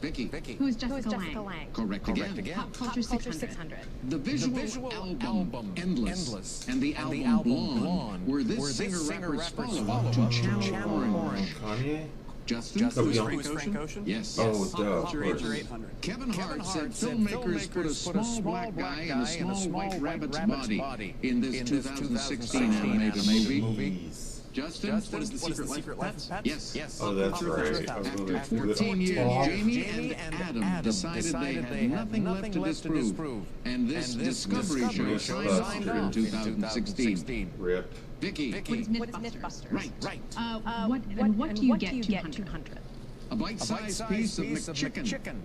Vicki. Who is Jessica Lange? Correct again. Pop Culture 600. The visual album Endless and the album Blonde were this singer-rapper's follow-up to Channel Orange. Kanye? Justin? Who's Frank Ocean? Yes. Oh, duh, of Culture course. 800. Kevin Hart said filmmakers put a small black guy in a small white rabbit's body in this 2016 animated movie. Justin? What is the secret life? Yes. Oh, that's right. After 14 years, Jamie and Adam decided they had nothing left to disprove. And this Discovery show signed off in 2016. Rip. Vicki. What is Mythbusters? Right. What do you get 200? A bite-sized piece of McChicken.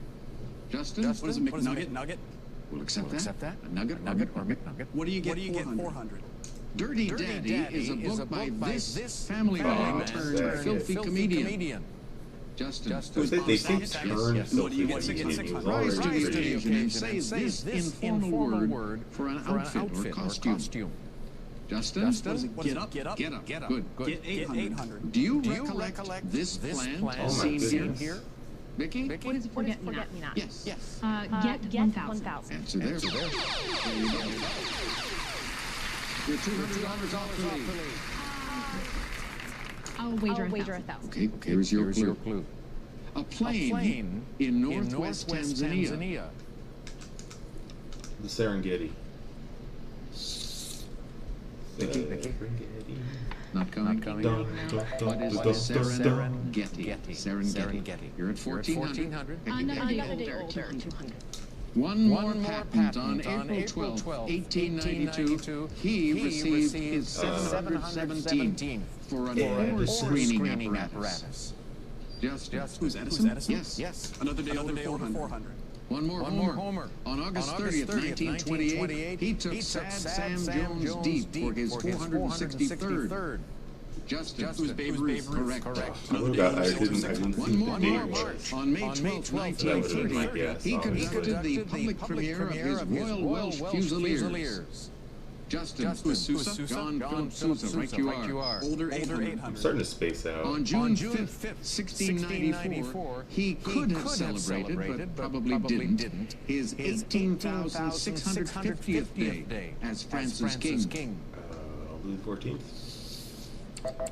Justin? What is a McNugget? We'll accept that. A nugget or McNugget. What do you get 400? Dirty Daddy is a book by this family guy turned filthy comedian. Justin. They say turn filthy comedian. Rise to the occasion and say this informal word for an outfit or costume. Justin? Get up. Good. Get 800. Do you recollect this plant seen here? Vicki? What is Forget-Me-Not? Yes. Get 1,000. Answer there. There you go. You're $200 off the lead. I'll wager 1,000. Okay, here's your clue. A plane in northwest Tanzania. The Serengeti. Vicki? Not coming. What is the Serengeti? You're at 1,400. Another day older. 200. One more patent on April 12, 1892. He received his 717 for an horse screening apparatus. Who's Edison? Yes. Another day older, 400. One more Homer. On August 30th, 1928, he took Sad Sam Jones deep for his 463rd. Justin. Who's Babe Ruth? Correct. I didn't One see more the date March. right. On May 12, 1930, he conducted the public premiere of his Royal Welsh Fusiliers. Justin. Who's Sousa? John Philip Sousa, right you are. Older 800. I'm starting to space out. On June 5th, 1694, he could have celebrated, but probably didn't, his 18,650th day as Francis King. Louis XIV.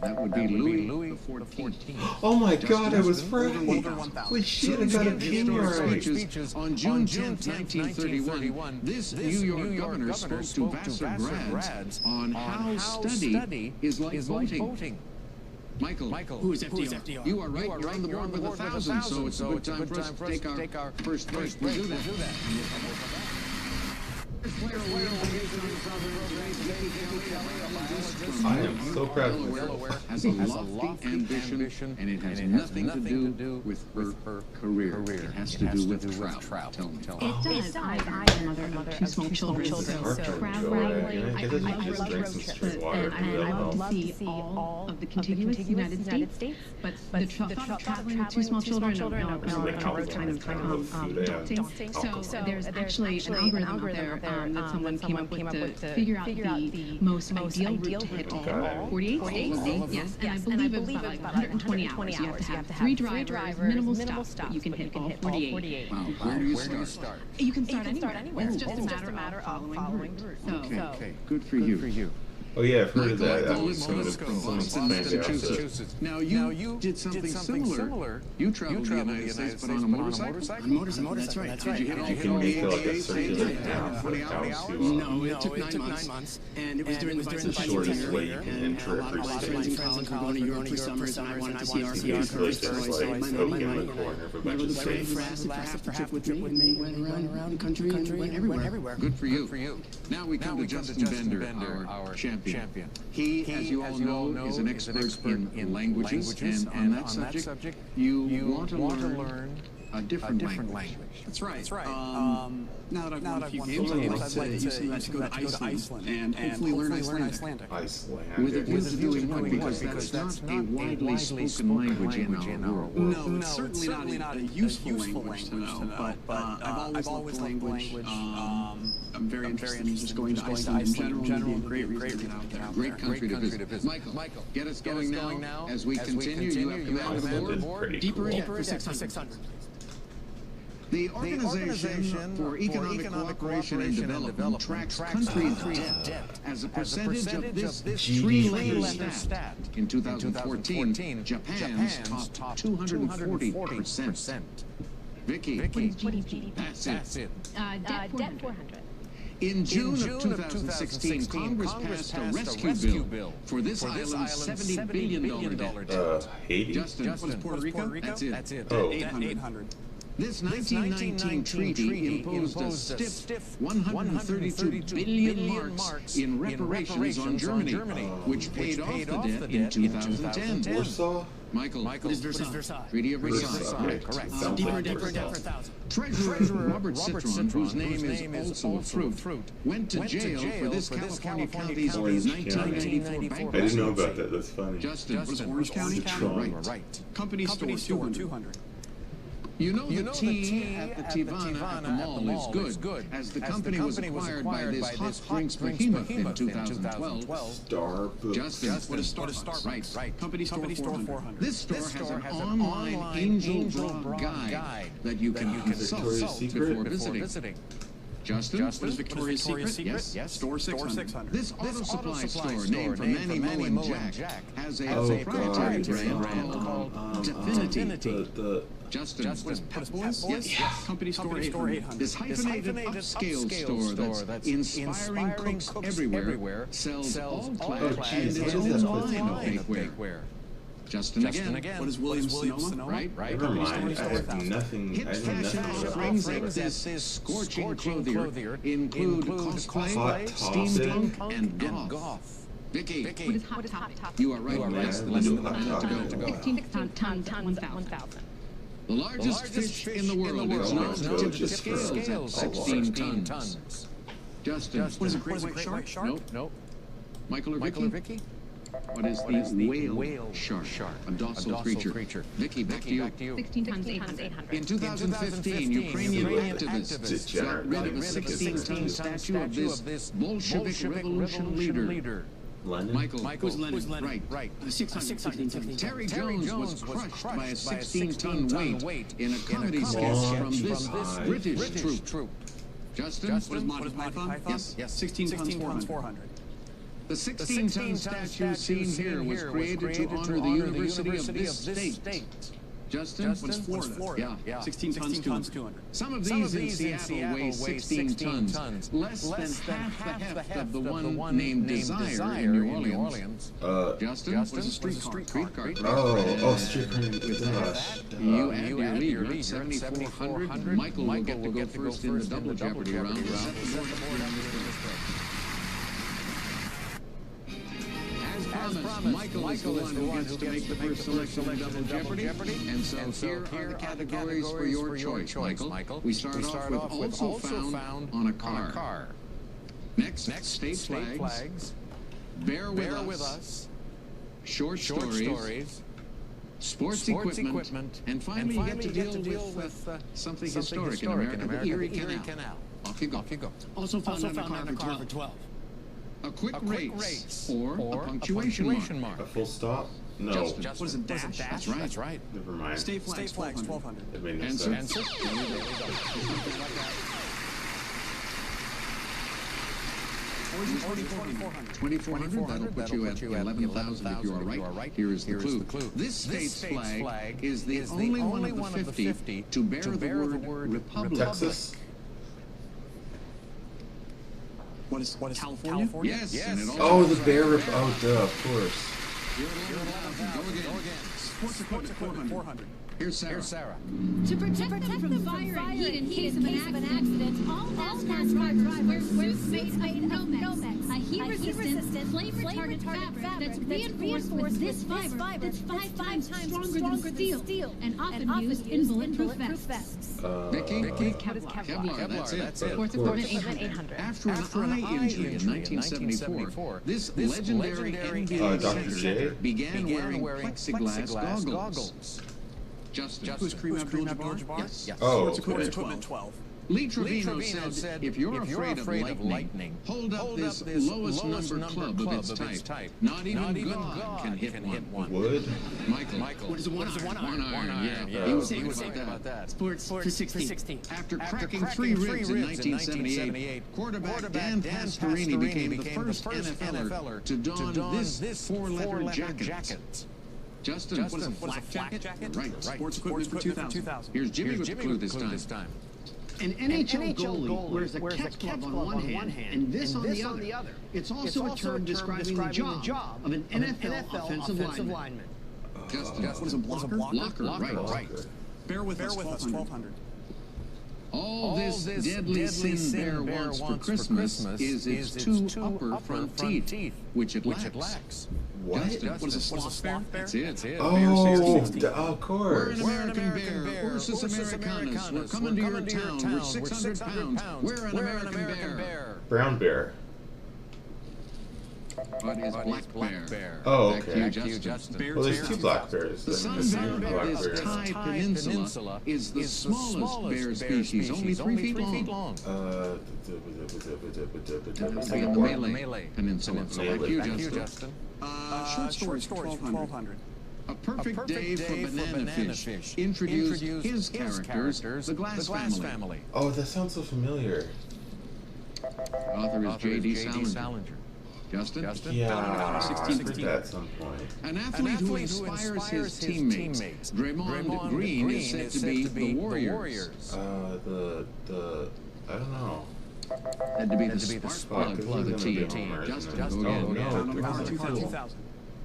That would be Louis the 14th. Oh my God, I was right. Older 1,000. Holy shit, I got a king right. Speeches on June 10th, 1931, this New York governor spoke to Vassar grads on how study is like voting. Michael, who is FDR? You are right. You're on the board with 1,000, so it's a good time for us to take our first break. We'll do that. I am so proud of myself. Has a lofty ambition, and it has nothing to do with her career. It has to do with trout. Tell me. It does. I'm a mother of two small children, so traveling, I love road trips, and I love to see all of the contiguous United States, but the thought of traveling with two small children, no, kind of daunting. So there's actually an algorithm out there that someone came up with to figure out the most ideal route to hit all 48 states. Yes, and I believe it was about like 120 hours. You have to have 3 drivers, minimal stops, but you can hit all 48. Wow, where do you start? You can start anywhere. It's just a matter of following the route. Okay, good for you. Oh yeah, I've heard of that Michael episode from of Boston, Massachusetts. Now you did something similar. You traveled the United States, but on a motorcycle? On a motorcycle, that's right. Did you hit all You can make like a 48 circular states? path for hours. No, it took 9 months. And it was during the shortest way you can enter a lot of friends in college were going to Europe for summers, and I wanted to see our first. So I saved my money. My brother prayed for us for half the trip with me, and we went around the country and went everywhere. Good for you. Now we come to Justin Bender, our champion. He, as you all know, is an expert in languages, and on that subject, you want to learn a different language. That's right. Now that I've won a few games, I'd like to go to Iceland and hopefully learn Icelandic. With a view to doing what? Because that's not a widely spoken language in our world. No, it's certainly not a useful language to know, but I've always loved language. I'm very interested in just going to Iceland in general. It'd be a great reason to get out there. Great country to visit. Michael, get us going now. As we continue, you have command of the board. Deeper for 600. The Organization for Economic Cooperation and Development tracks countries' debt as a percentage of this three-letter stat. In 2014, Japan's topped 240%. Vicky, that's it. Debt 400. In June of 2016, Congress passed a rescue bill for this island's $70 billion debt. Haiti? Justin, what is Puerto Rico? That's it. Oh. 800. This 1919 treaty imposed a stiff 132 billion marks in reparations on Germany, which paid off the debt in 2010. Warsaw? Michael, What is Versailles? Treaty of Versailles. Correct. Deeper for 1,000. Treasurer Robert Citron, whose name is also Fruit, went to jail for this California county's 1994 bank. I didn't know about that. That's funny. Justin, What is Orange County? right. Company store 200. You know the tea at the Tivana at the mall is good, as the company was acquired by this hot drinks behemoth in 2012. Starbucks. Justin, What is Starbucks? Right. Company store 400. This store has an online angel draw guide that you can consult before visiting. Justin, What is Victoria's Secret? Yes. Store 600. This auto supply store, named for Manny Moe and Jack, has a proprietary brand called Definity. Justin, What is Pep Boys? Yes. Company store 800. This hyphenated upscale store that's inspiring cooks everywhere sells all class and its own line of bakeware. Justin again. What is Williams-Sonoma? Right. Never mind. I have nothing. I know Fashion nothing about offerings it. at this scorching clothier include cosplay, steampunk, and goth. Vicky, What is Hot Topic? you are right. Let's do Hot Topic. 16 tons, 1,000. The largest fish in the world is known to tip the scales at 16 tons. Justin, What is a great white shark? Nope. Michael or Vicky? What is the whale shark? A docile creature. Vicky, back to you. 16 tons, 800. In 2015, Ukrainian activists got rid of a 16-ton statue of this Bolshevik revolution leader. Lenin? Michael. Who's Lenin? Right. 600. Terry Jones was crushed by a 16-ton weight in a comedy sketch from this British troupe. Justin? What is Monty Python? Yes. 16 tons, 400. The 16-ton statue seen here was created to honor the University of this state. Justin? What's Florida? Yeah. 16 tons, 200. Some of these in Seattle weigh 16 tons, less than half the heft of the one named Desire in New Orleans. Justin? What's a streetcar? Oh, streetcar. You add your lead, you're at 7,400. Michael will get to go first in the double Jeopardy round. As promised, Michael is the one who gets to make the first selection of Double Jeopardy. And so here are the categories for your choice, Michael. We start off with also found on a car. Next, state flags. Bear with us. Short stories. Sports equipment. And finally, you get to deal with something historic in America, the Erie Canal. Off you go. Also found on a car for 12. A quick race or a punctuation mark. A full stop? No. Justin. What is a dash? That's right. Never mind. State flags, 1200. It made no Answer. sense. 2,400, that'll put you at 11,000 if you are right. Here is the clue. This state's flag is the only one of the 50 to bear the word Republic. Texas? What is California? Yes. And it also Oh, the bear rip. Oh, duh, of course. Go again. Sports equipment, 400. Here's Sarah. To protect them from fire and heat in case of an accident, all NASCAR drivers wear suits made of Nomex, a heat-resistant, flame-retardant fabric that's reinforced with this fiber that's 5 times stronger than steel and often used in bulletproof vests. Vicky? Kevlar, that's it. Sports equipment 800. After an eye injury in 1974, this legendary NBA Dr. J? began wearing plexiglass goggles. Justin. Who's Kareem Abdul-Jabbar? Yes. Oh, Sports okay. equipment, 12. Lee Trevino said, if you're afraid of lightning, hold up this lowest number club of its type. Not even God can hit one. Wood? Michael. What is a one iron? Yeah. He was thinking about that. Sports for 16. After cracking 3 ribs in 1978, quarterback Dan Pastorini became the first NFLer to don this four-letter jacket. Justin, what is a flak jacket? Right. Sports equipment for 2000. Here's Jimmy with the clue this time. An NHL goalie wears a catch glove on one hand and this on the other. It's also a term describing the job of an NFL offensive lineman. Justin, What is a blocker? Blocker, right. Bear with us, 1200. All this deadly sin bear wants for Christmas is its 2 upper front teeth, which it lacks. What? What is a sloth bear? That's it. Oh, of course. We're an American bear. Ursus Americanus. We're coming to your town. We're 600 pounds. We're an American bear. Brown bear. But is black bear. Oh, Back okay. to you, Justin. Well, there's 2 black bears. The sun bear of this Thai peninsula is the smallest bear species, only 3 feet long. That must be in the Malay Peninsula. So back to you, Justin. Short stories, 1200. A Perfect Day for Banana Fish introduced his characters, the Glass family. Oh, that sounds so familiar. Author is J.D. Salinger. Justin? Yeah, I've heard that at some point. An athlete who inspires his teammates. Draymond Green is said to be the Warriors. I don't know. Had to be the spark plug of the team. Justin, go again. 2000.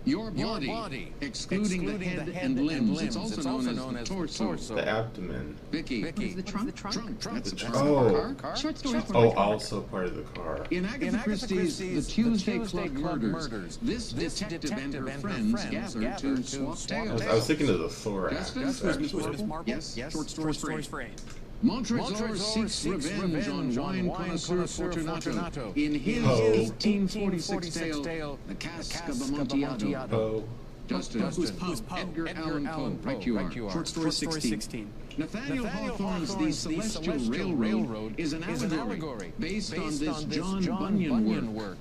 Your body, excluding the head and limbs, it's also known as the torso. The abdomen. Vicky. What is the trunk? That's the Oh. car. Short story. Oh, also part of the car. In Agatha Christie's The Tuesday Club Murders, this detective and her friends gather to swap tales. I was thinking of the Thorax. Justin? Yes. Short stories for 8. Montrezor seeks revenge on wine connoisseur Fortunato in his 1846 tale, The Cask of Amontillado. Poe. Justin, who's Poe? Edgar Allan Poe. Right you are. Short story 16. Nathaniel Hawthorne's The Celestial Railroad is an allegory based on this John Bunyan work.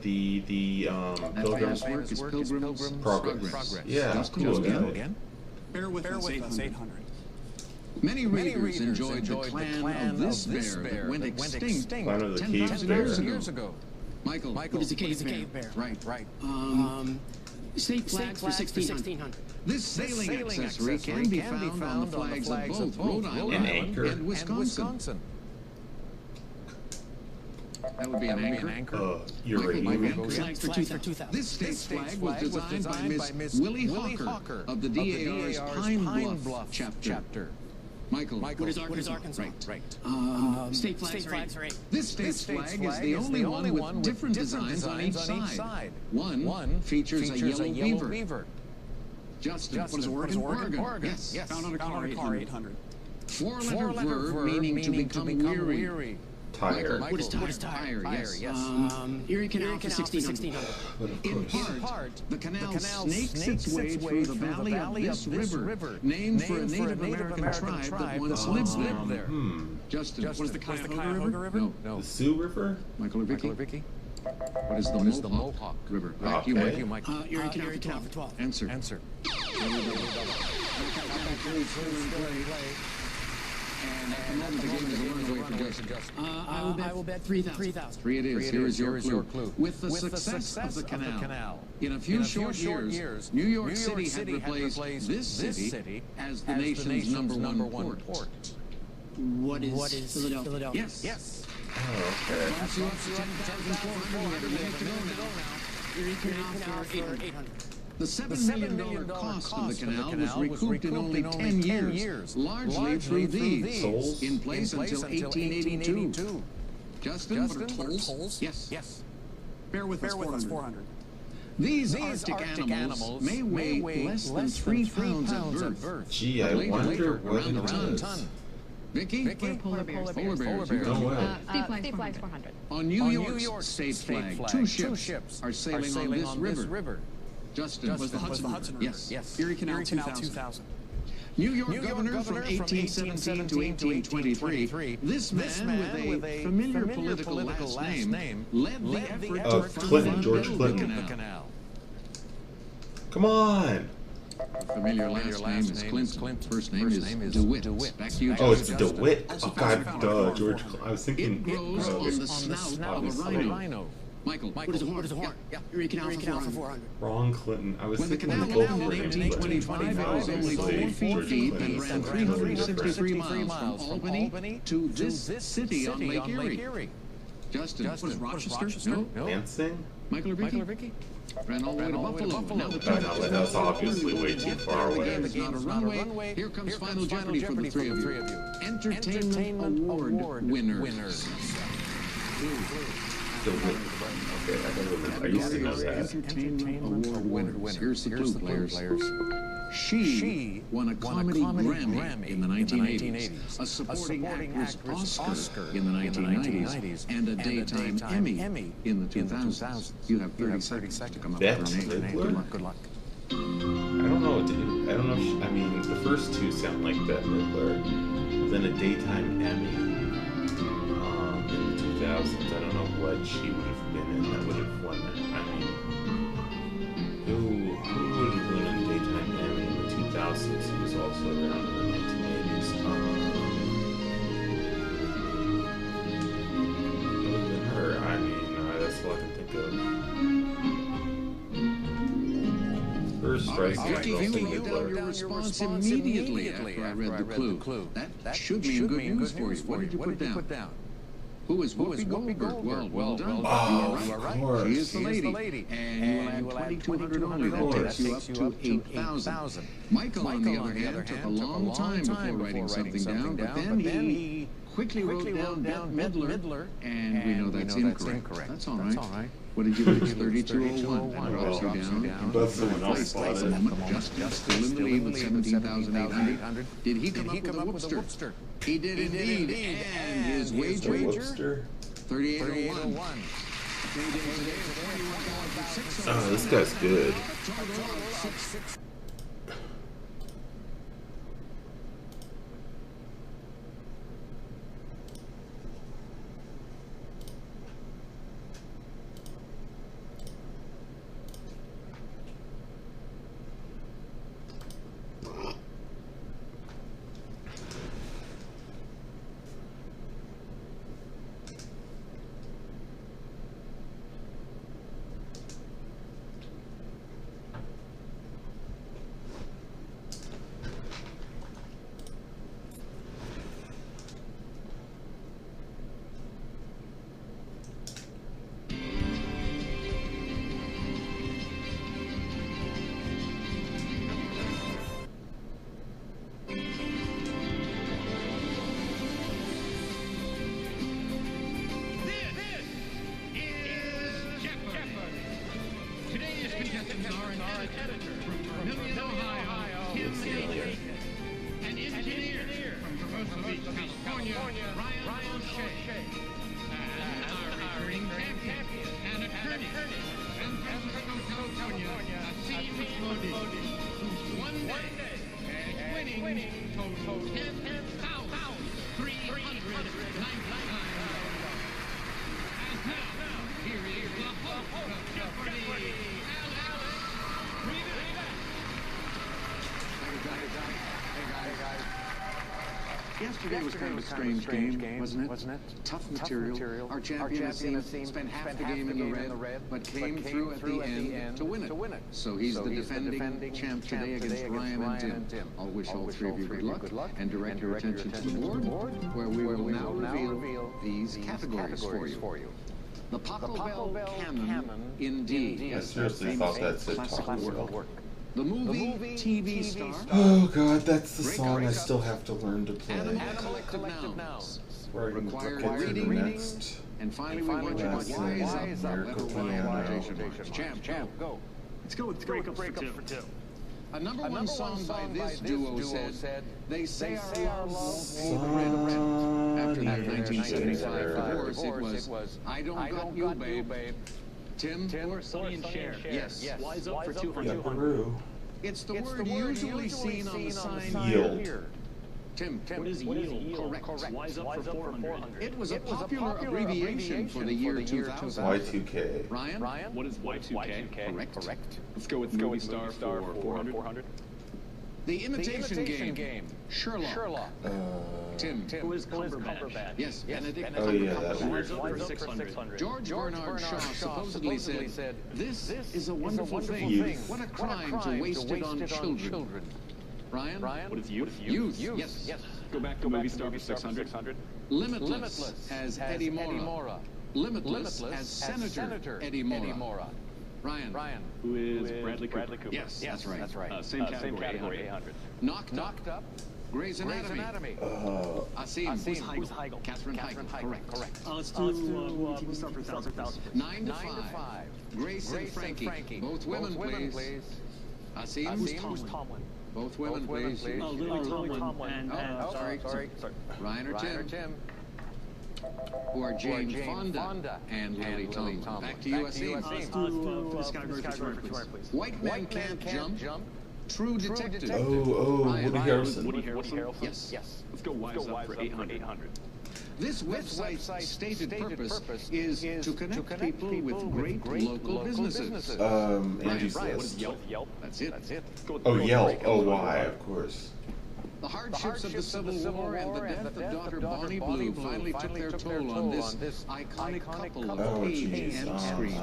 The Pilgrim's work is Pilgrim's Progress. Yeah, Justin, cool. go Again. Bear with us, 800. Many readers enjoyed the clan of this bear that went extinct Clan of the 10,000 Cave years ago. Michael. What is a cave bear? Right. State flags for 1600. This sailing accessory can be found on the flags of both Rhode Island and Wisconsin. That would be an anchor. You're right. Flags for 2000. This state's flag was designed by Miss Willie Hawker of the DAR's Pine Bluff chapter. Michael, what is Arkansas? Right. State flags are 8. This state's flag is the only one with different designs on each side. One features a yellow beaver. Justin, what is Oregon? Yes. Found on a car 800. Four-letter verb meaning to become weary. Tire. What is tire? Yes. Erie Canal for 1600. In part, the canal snakes its way through the valley of this river, named for a Native American tribe that once lived there. Justin, what is the Cuyahoga River? No. The Sioux River? Michael or Vicky? What is the Mohawk River? Back you, Mike. Erie Canal for 12. Answer. And at the moment, the game is a long way for Justin. I will bet 3,000. 3 it is. Here is your clue. With the success of the canal, in a few short years, New York City had replaced this city as the nation's number one port. What is Philadelphia? Yes. Oh, okay. Erie Canal for 800. The $7 million cost of the canal was recouped in only 10 years, largely through these, tolls in place until 1882. Justin, what are tolls? Yes. Bear with us, 400. These Arctic animals may weigh less than 3 pounds at birth. Gee, I wonder what it is. Vicky? Polar bears. Polar bears. No way. State flags 400. On New York's state flag, 2 ships are sailing on this river. Justin, was the Hudson River? Yes. Erie Canal 2000. New York governor from 1817 to 1823. This man with a familiar political last name led the effort to Clinton, George Clinton. the canal. Come on. Familiar last name is Clinton. First name is DeWitt. Back to you, Oh, it's DeWitt. Oh, God, duh, George. I was thinking. It grows on the snout of a rhino. Michael, what is a horn? Yeah. Erie Canal for 400. Wrong Clinton. I was when the thinking canal both opened were in named 1825, it was only 4 feet deep and ran 363 miles from Albany to this city on Lake Erie. Justin, what is Rochester? No. Lansing? Michael or Vicky? Ran all the way to Buffalo. Now the that's obviously way too far away. It's not a runway. Here comes Final Jeopardy for the 3 of you. Entertainment Award winners. DeWitt. Okay, I don't remember. I used to know that. Entertainment Award winners. Here's the clue, players. She won a comedy Grammy in the 1980s, a supporting actress Oscar in the 1990s, and a daytime Emmy in the 2000s. You have 30 seconds to come up with her name. Good luck. I don't know. I don't know. I mean, the first 2 sound like Bette Midler. Then a daytime Emmy in the 2000s. I don't know what she would have been in that would have won it. I mean, who would have won a daytime Emmy in the 2000s? Who was also around in the 1980s? It would have been her. I mean, that's all I can think of. First strike. You wrote down your response immediately after I read the clue. That should mean good news for you. What did you put down? Who is Whoopi Goldberg? Well done. Oh, you are right. She is the lady. And you will add 2,200 only. That takes you up to 8,000. Michael, on the other hand, took a long time before writing something down, but then he quickly wrote down Bette Midler, and we know that's incorrect. That's all right. What did you reach? 3201. That drops you down. That's someone else spotted. Just still in the lead with 17,800. Did he come up with a whoopster? He did indeed. And his wager? 3801. Oh, this guy's good. Yesterday was kind of a strange game, wasn't it? Tough material. Our champion, Asim, spent half the game in the red, but came through at the end to win it. So he's the defending champ today against Ryan and Tim. I'll wish all three of you good luck and direct your attention to the board, where we will now reveal these categories for you. The Paco Bell Canon in D. I seriously thought that said Taco Bell. The movie TV star. Oh god, that's the song I still have to learn to play. Collective nouns. Required reading. Next. And finally, we want you to wise up level Champ, go. Let's go with breakups for two. A number one song by this duo said, "They say our love won't rent." After their 1975 divorce, it was, "I don't got you, babe." Tim? Or Sonny and Cher. Yes. Wise up for 200. Peru. It's the word usually seen on the sign Yield. here. Tim. What is yield? Correct. Wise up for 400. It was a popular abbreviation for the year 2000. Y2K. Ryan? What is Y2K? Correct. Let's go with movie star for 400. The Imitation Game. Sherlock. Tim. Who is Cumberbatch? Yes, Benedict. Oh yeah, that Wise weird. up for 600. George Bernard Shaw supposedly said, "This is a wonderful thing. What a crime to waste it on children." Ryan? What is youth? Youth. Yes. Go back to movie star for 600. Limitless has Eddie Mora. Limitless has Senator Eddie Mora. Ryan. Who is Bradley Cooper? Yes, that's right. Same category, 800. Knocked Up. Grey's Anatomy. Asim. Who's Heigl? Catherine Heigl. Correct. Let's do TV star for 1,000. 9 to 5. Grace and Frankie. Both women, please. Asim. Who's Tomlin? Both women, please. Lily Tomlin. Sorry. Ryan or Tim. Who are Jane Fonda and Lily Tomlin. Back to you, Asim. Let's do this category for 200, please. White Man Can't Jump. True Detective. Woody Harrelson. Woody Harrelson? Yes. Let's go Wise up for 800. This website's stated purpose is to connect people with great local businesses. Angie's What List. is Yelp? That's it. Oh, Yelp. Oh, why? Of course. The hardships of the Civil War and the death of daughter Bonnie Blue finally took their toll on this iconic couple of age and screen.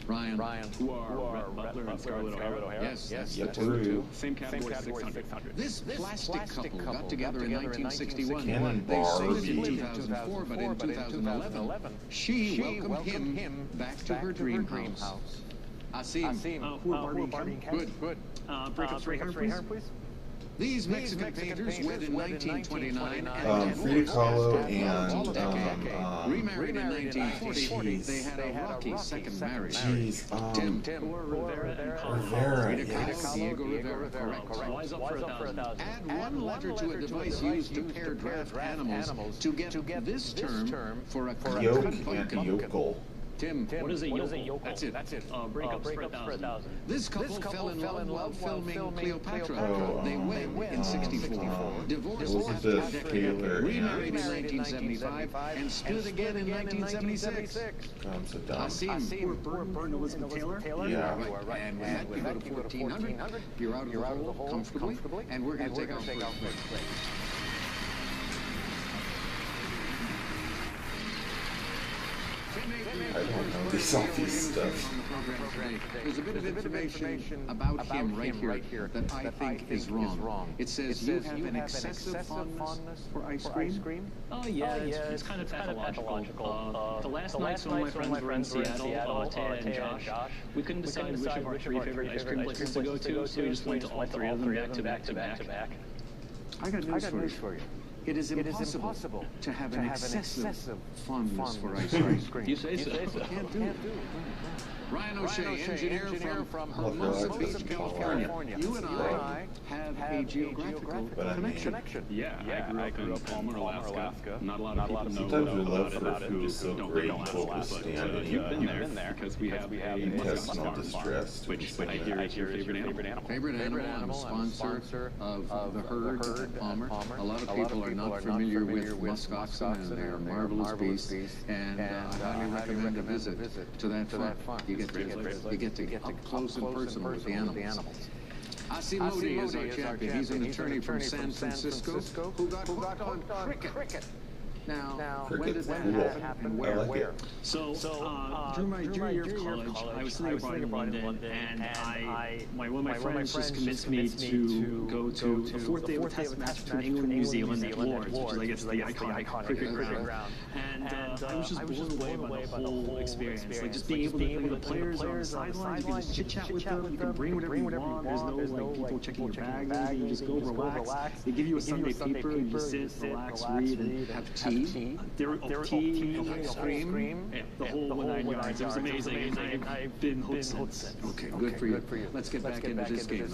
Ryan. Who are Rhett Butler and Scarlett O'Hara? Yes. Yep, Peru. Same category, 600. This plastic couple got together in 1961. Canon They Bar. sued in 2004, but in 2011, she welcomed him back to her dream house. Asim. Who are Barbie and Ken? Good. Breakups for 800, please. These Mexican painters wed in 1929 Frida Kahlo and remarried in 1940. They had a rocky second marriage. Tim. Rivera. Yes. Diego Rivera. Correct. Wise up for 1,000. Add one letter to a device used to pair draft animals to get this term for a Yoke and yokel. Tim. What is a yokel? That's it. Breakups for 1,000. This couple fell in love while filming Cleopatra. They wed in 64. Divorced after a decade. Remarried in 1975 and split again in 1976. I'm so dumb. Asim. Burn Elizabeth Taylor? Yeah. Right. And with that, we go to 1,400. You're out of the hole comfortably. And we're going to take our break. I don't know these stuff. There's a bit of information about him right here that I think is wrong. It says you have an excessive fondness for ice cream? Oh, yeah, it's kind of pathological. The last night, some of my friends were in Seattle, Taya and Josh. We couldn't decide which of our 3 favorite ice cream places to go to, so we just went to all 3 of them back to back. I got news for you. It is impossible to have an excessive fondness for ice cream. You say so. Can't do it. Ryan O'Shea, engineer from Hermosa Beach, California. You and I have a geographical connection. Yeah, I grew up in Palmer, Alaska. Not a lot of people Sometimes we know love about for it. food is so great and total stand You've been there because we have a intestinal distress. which I hear is your favorite animal. Favorite animal, I'm sponsor of the herd at Palmer. A lot of people are not familiar with musk oxen, and they are marvelous beasts, and I highly recommend a visit to that farm. You get to get up close and personal with the animals. Asimodi is our champion. He's an attorney from San Francisco who got hooked on cricket. Now, when did that happen and where? So, during my junior year of college, I was sitting abroad in London, and one of my friends just convinced me to go to a fourth day of a test match between England and New Zealand at Lord's, which is, I guess, the iconic cricket ground. And I was just blown away by the whole experience. Like, just being able to play with the players on the sidelines, you can just chit-chat with them, you can bring whatever you want, there's no, like, people checking your bag, you just go relax. They give you a Sunday paper, you just sit, relax, read, and have tea. There were tea, ice cream, the whole 9 yards. It was amazing, and I've been hooked since. Okay, good for you. Let's get back into this game.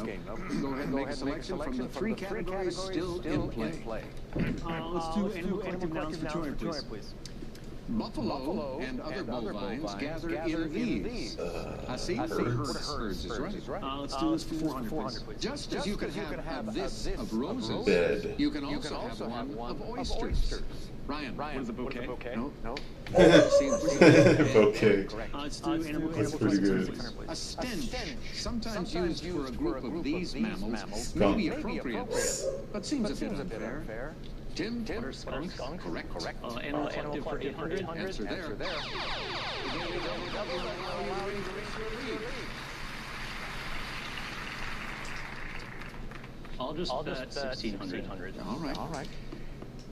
Go ahead and make a selection from the 3 categories still in play. Let's do animal collective nouns for 200, please. Buffalo and other bovines gather in these. I see. Herds is right. Let's do this for 400, please. Just as you can have this of roses, you can also have one of oysters. Ryan, what is a bouquet? No. Bouquet. Let's do animal That's pretty good. A stench, sometimes used for a group of these mammals, may be appropriate, but seems a bit unfair. Tim, what are skunks? Correct. Animal collective for 800. Answer there. I'll just bet 1,600. All right.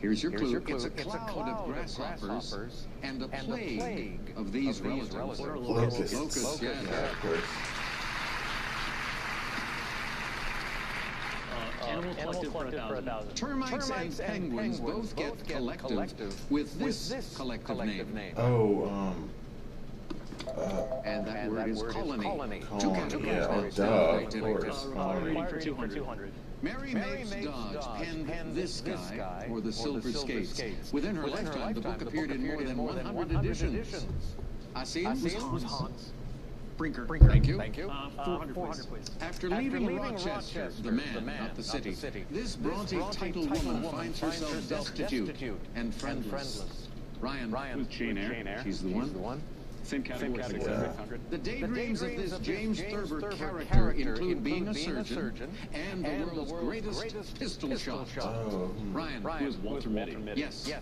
Here's your clue. It's a cloud of grasshoppers and a plague of these relatives. Locusts, yeah. Of course. Animal collective for 1,000. Termites and penguins both get collective with this collective name. Oh, and that word is colony. Two Colony, categories. of course. Reading for 200. Mary Mapes Dodge penned This Guy, or The Silver Skates. Within her lifetime, the book appeared in more than 100 editions. Asim was Hans. Brinker. Thank you. 400, please. After leaving Rochester, the man, not the city, this Bronte title woman finds herself destitute and friendless. Ryan. With Jane Eyre. She's the one. Same category, 600. The daydreams of this James Thurber character include being a surgeon and the world's greatest pistol shot. Ryan. Who is Walter Mitty? Yes.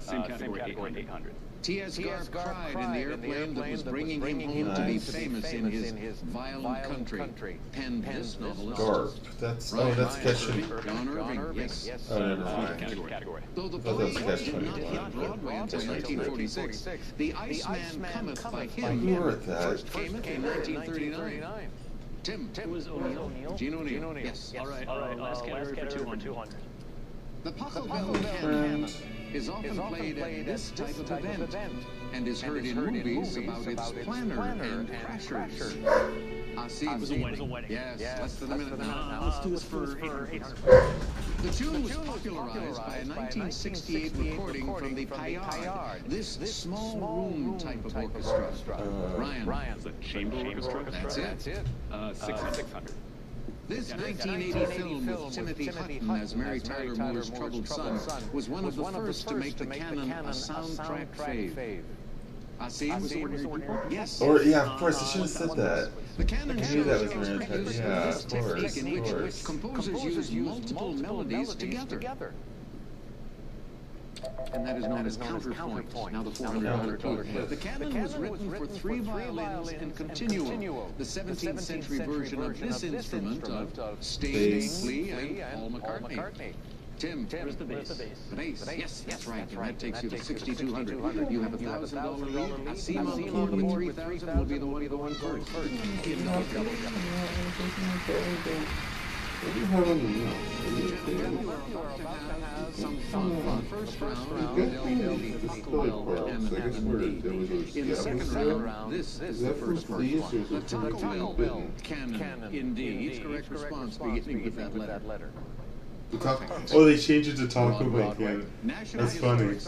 Same category, 800. T.S. Garp cried in the airplane that was bringing him home to be famous in his violent country. Penned this novelist. Garp. That's Ketchum. John Irving, yes. Oh, never mind. Category. Though the play did not hit Broadway until 1946, The Iceman Cometh by him Who wrote that? first came in 1939. Tim. It was O'Neill. Gene O'Neill, yes. All right, last category for 200. The Pachelbel Can is often played at this type of event and is heard in movies about its planner and crashers. It was a wedding. Yes, less than a minute now. Let's do this for 800. The tune was popularized by a 1968 recording from the Payard, this small room type of orchestra. Ryan. The chamber orchestra? That's it. 600. This 1980 film with Timothy Hutton as Mary Tyler Moore's troubled son was one of the first to make the canon a soundtrack fave. Asim was Ordinary People? Yes. Of course, I should have said that. The canon I knew that was shows Mary Tyler. this technique in which composers use multiple melodies together. And that is known as counterpoint. Now the $400 clue. The canon was written for 3 violins in continuo, the 17th century version of this instrument of Stain, Lee, and Paul McCartney. Tim, where's the bass? The bass, yes, that's right. And that takes you to 6,200. You have a $1,000 lead. Asim on the board with 3,000 will be the one going first. What do you have on the wheel? Some fun. First round, in the second round, this is the first one. The Taco Bell Canon, indeed. Each correct response beginning with that letter. Oh, they changed it to Taco Bell again. That's funny.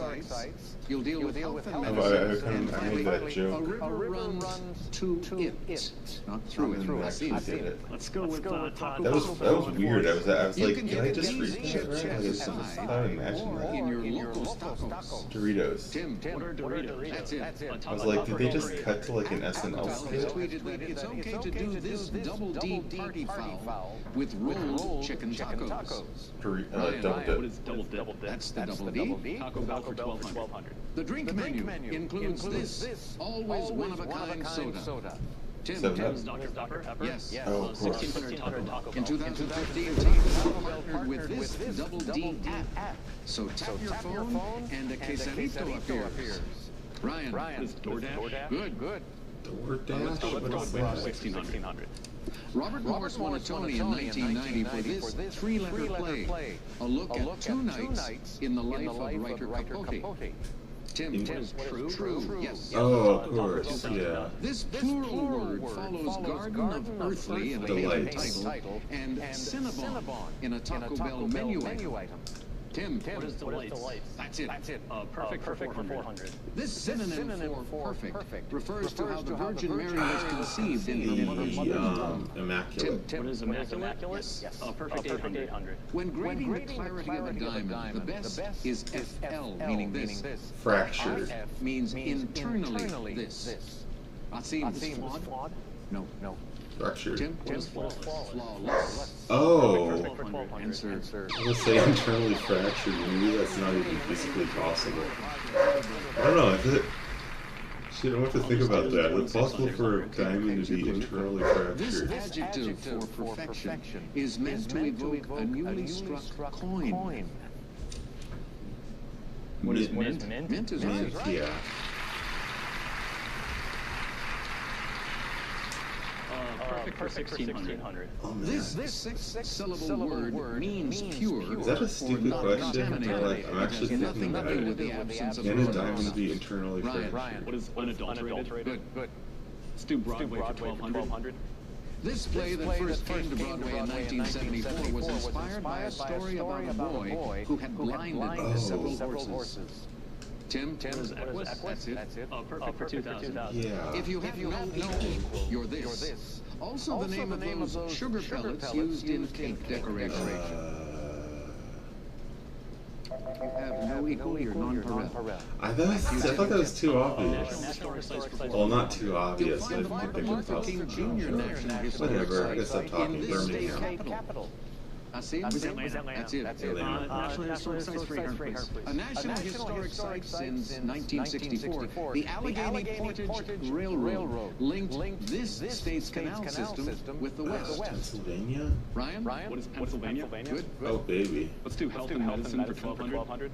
You'll deal with health and I made that joke. A river runs to it, not through it. I've seen it. Let's go with Taco That Bell. was weird. I was like, can did I get just these read that? chips Right? Like, it's how I imagine that. in your local tacos. Doritos. Tim, What are Doritos? that's it. I was like, did they just cut to like an SNL Well, has skit? tweeted that it's okay to do this double D party foul with rolled chicken tacos. Double dip. What is double dip? That's the double D. Taco Bell for 1200. The drink menu includes this always one-of-a-kind soda. Tim, Seven Up. Dr. Pepper? Yes. Oh, of course. 1600 Taco Bell. In 2015, Taco Bell partnered with this double D app. So tap your phone and a quesarito appears. Ryan. What is DoorDash? Good. DoorDash? What is that? 1600. Robert Morris won a Tony in 1990 for this three-letter play, a look at two nights in the life of writer Capote. Tim, true, yes. Oh, of course, yeah. This plural word follows Garden of Earthly in a patent title and Cinnabon in a Taco Bell menu item. Tim, What is delights? that's it. Perfect for 400. This synonym for perfect refers to how the Virgin Mary was conceived in her mother's womb. Immaculate. What is immaculate? Yes. Perfect 800. When grading the clarity of a diamond, the best is FL, meaning this. Fractured. IF means internally this. Asim is flawed? No. Fractured. Tim? Flawless. Oh. Answer. I was say internally fractured. Maybe that's not even physically possible. I don't know. Shit, I want to think about that. It's possible for a diamond to be internally This fractured. adjective for perfection is meant to evoke a newly struck coin. What is mint? Mint is Mint, right. yeah. Perfect for 1600. Oh man. This six-syllable word means pure. Is that a or stupid not question? contaminated. Like, I'm actually It has thinking nothing about to do it. with the absence of Can a colors. diamond be internally fractured? What is unadulterated? Good. Let's do Broadway for 1200. This play that first came to Broadway in 1974 was inspired by a story about a boy who had blinded several horses. Tim? What is Equus? That's it. Perfect for 2000. Yeah. If you have no equal, you're this. Also the name of those sugar pellets used in cake decoration. You have no equal, you're non-pareil. I thought that was too obvious. Well, not too obvious. You'll But find I the think Martin Luther King Jr. National Historic whatever. I guess I'm Site talking in this state Birmingham. capital. Asim? That's it. National Historic Sites for 800, please. A National Historic Site since 1964, the Allegheny Portage Railroad linked this state's canal system with the West. Pennsylvania? Ryan? What is Pennsylvania? Good. Oh, baby. Let's do health and medicine for 1200.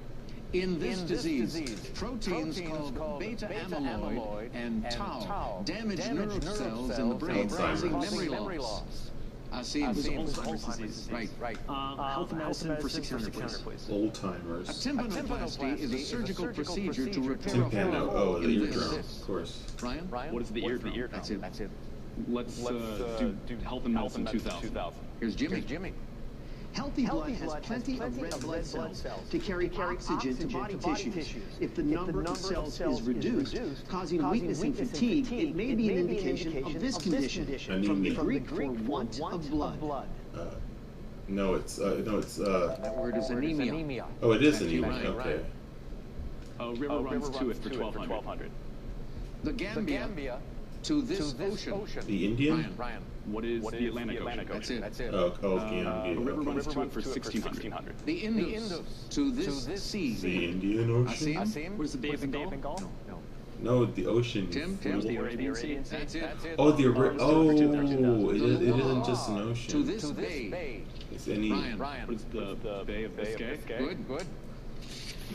In this disease, proteins called beta-amyloid and tau damage nerve cells in the brain, causing memory loss. Alzheimer's disease. Right. Health and medicine for 600, please. Old A timers. tympanoplasty is a surgical procedure to repair a Tympano. hole Oh, the in eardrum. this. Of course. Ryan? What is the eardrum? That's it. Let's do health and medicine 2000. Here's Jimmy. Healthy blood has plenty of red blood cells to carry oxygen to body tissues. If the number of cells is reduced, causing weakness and fatigue, it may be an indication of this condition, from the Greek for want of blood. No, it's That word is anemia. Oh, it is Thank you, anemia. Ryan. Okay. River runs to it for 1200. The Gambia to this ocean. The Indian? Ryan. What is the Atlantic Ocean? That's it. Oh, The river Gambia. runs to it for 1600. The Indus to this sea. The Indian Ocean? Asim? What is the Bay of Bengal? No, the ocean. Tim? The Arabian Sea? That's it. Oh, it isn't just an To ocean. this bay. It's any. Ryan. What is the Bay of Biscay? Good.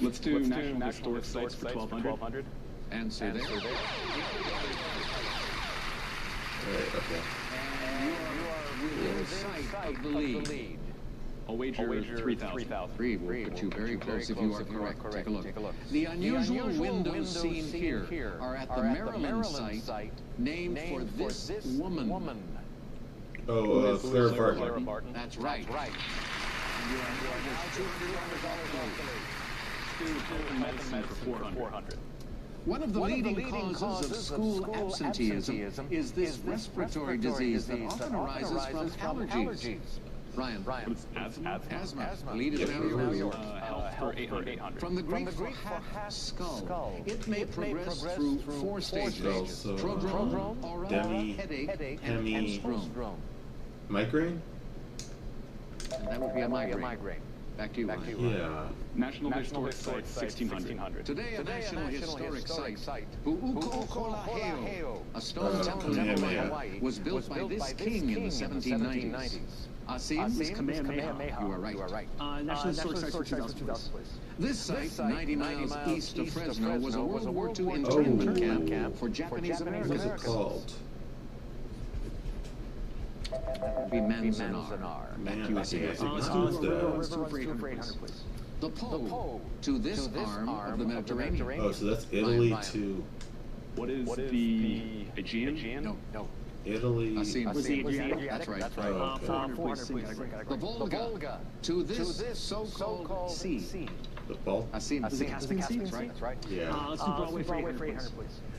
Let's do National Historic Sites for 1200. Answer there. Right, okay. You are within sight of the lead. I'll wager 3,000. Three will put you very close if you are correct. Take a look. The unusual windows seen here are at the Maryland site named for this woman. Oh, Clara Barton. That's right. Medicine for 400. One of the leading causes of school absenteeism is this respiratory disease that often arises from allergies. Ryan, asthma. Lead is now health for 800. From the Greek for half skull, it may progress through 4 stages: prodrome, aura, headache, and hamstrung. Migraine? And that would be a migraine. Back to you, Ryan. Yeah. National Historic Site 1600. Today, a National Historic Site, Pu'uko'olaheo, a stone temple in Hawaii, was built by this king in the 1790s. Asim is Kamehameha. You are right. National Historic Site 2000, please. This site, 90 miles east of Fresno, was a World War II internment camp for Japanese Americans. What's it called? That would be Manzanar. Back to you, please. The Po, to this arm of the Mediterranean. Oh, so that's Italy to... What is the Aegean? No. Italy... That's right. Oh, okay. 400, please. The Volga, to this so-called sea. The Baltic? The Caspian Sea, that's right. Yeah. Let's do Broadway for 800, please.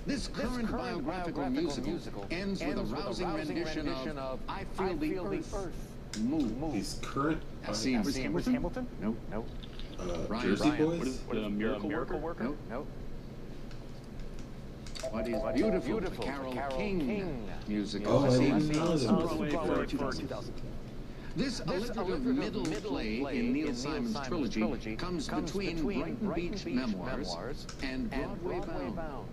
This current biographical musical ends with a rousing rendition of I Feel the Earth Move. These current... Was Hamilton? No. Jersey Boys? What is Miracle Worker? No. What is Beautiful? The Carole King musical. Oh, I didn't know Broadway that. for 2000. This alliterative middle play in Neil Simon's trilogy comes between Brighton Beach Memoirs and Broadway Bound.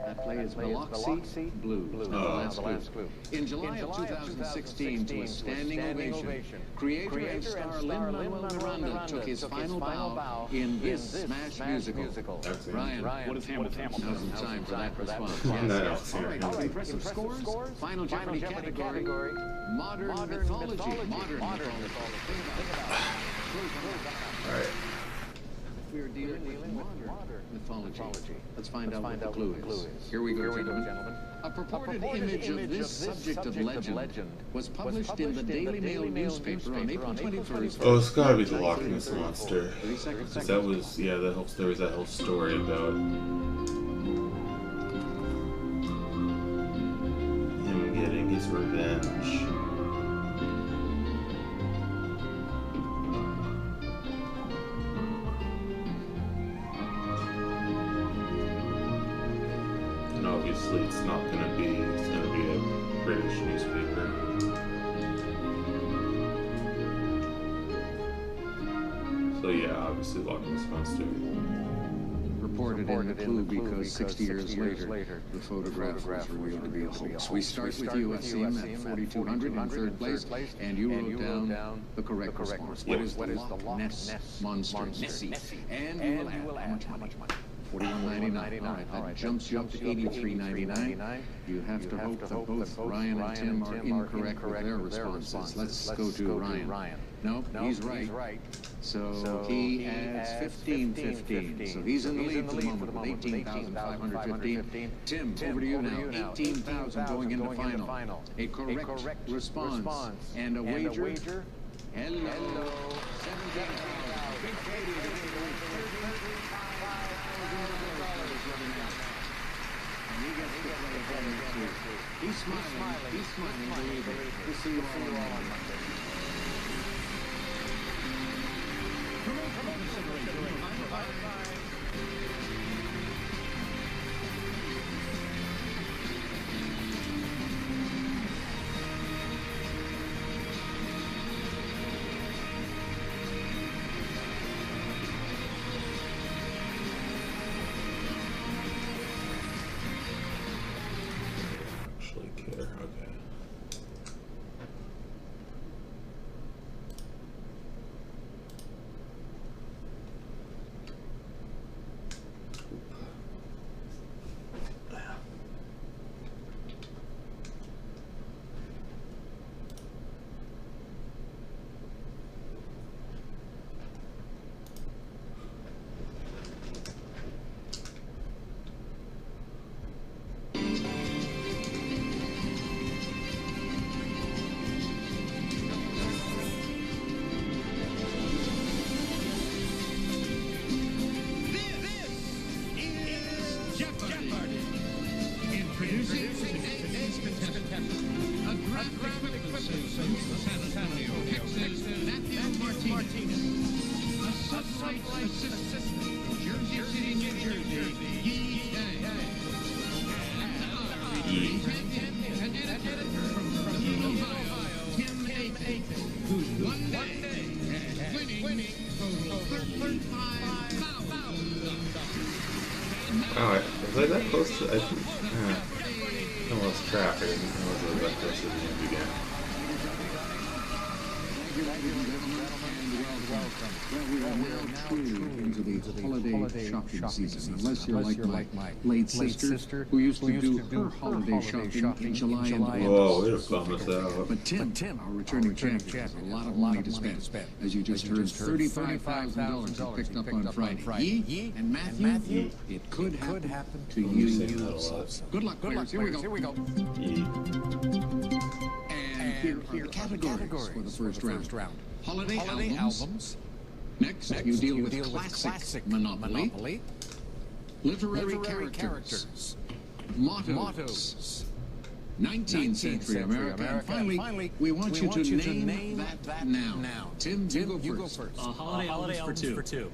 That play is Biloxi Blues. Last clue. In July of 2016, to a standing ovation, creator and star Lin-Manuel Miranda took his final bow in this smash musical. Ryan, what is Hamilton? Now's the time for that response. Yes. All right, impressive scores. Final Jeopardy category, modern mythology. All right. We're dealing with modern mythology. Let's find out what the clue is. Here we go, gentlemen. A purported image of this subject of legend was published in the Daily Mail newspaper on April 21st. Oh, it's gotta be the Loch Ness Monster. That was, yeah, there was that whole story about him getting his revenge. Obviously, it's gonna be a British newspaper. So yeah, obviously Loch Ness Monster. Reported in the clue because 60 years later, the photograph was revealed to be a hoax. We start with you, Asim, at 4,200 in third place, and you wrote down the correct response. What is the Loch Ness Monster? Nessie. And you will add how much money? $41.99. All right, that jumps you up to $83.99. You have to hope that both Ryan and Tim are incorrect with their responses. Let's go to Ryan. Nope, he's right. So he adds $15.15. So he's in the lead for the moment with $18,515. Tim, over to you now. $18,000 going into final. A correct response and a wager. Hello. He's smiling. We'll see you all on Monday. Jersey City, New Jersey. Tim Aiken, who's one day winning total $35,000. Oh, was I that close to? I think. I lost track. I didn't know I was that close to the end again. Well, we are now truly into the holiday shopping season, unless you're like my late sister, who used to do her holiday shopping in July and August. Whoa, way to bum us out. But Tim, our returning champion, has a lot of money to spend. As you just heard, $35,000 picked up on Friday. Yee and Matthew, it could happen to you. Good luck, players. Here we go. And here are the categories for the first round. Holiday albums. Next, you deal with classic Monopoly. Literary characters. Mottos. 19th century America. And finally, we want you to name that now. Tim, you go first. Holiday albums for two.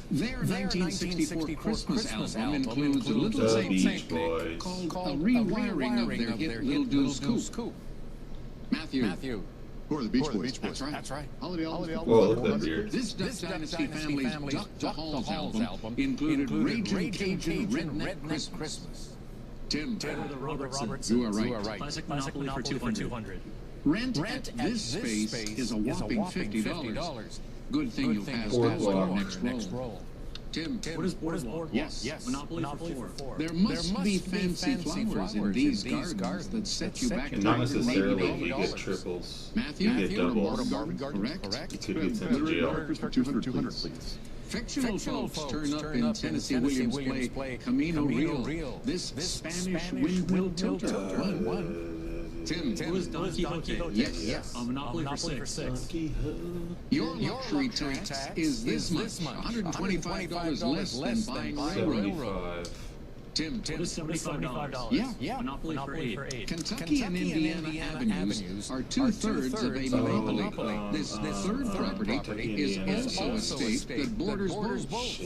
Their 1964 Christmas album includes a little Saint called A Rewiring of Their Hit Little Deuce Coupe. Matthew. Who are the Beach Boys? That's right. Holiday album. Whoa, look at that beard. This Duck Dynasty family's Duck the Halls album included Raging Cajun Redneck Christmas. Tim, Robertson. You are right. Classic Monopoly for 200. Rent at this space is a whopping $50. Good thing you'll pass on our next roll. Tim, what is Boardwalk? Yes. Monopoly for 4. There must be fancy flowers in these gardens that set you back. And not necessarily you get triples. Matthew, you get doubles. Correct. You could get sent to jail. 200, please. Fictional folks turn up in Tennessee Williams' play Camino Real. This Spanish windmill tilter won. Tim, who is Don Quixote? Yes. A Monopoly for 6. Your luxury tax is this much, $125 less than buying railroad. Tim, what is $75? Yeah. Monopoly for 8. Kentucky and Indiana avenues are 2/3 of a monopoly. This third property is also a state that borders both.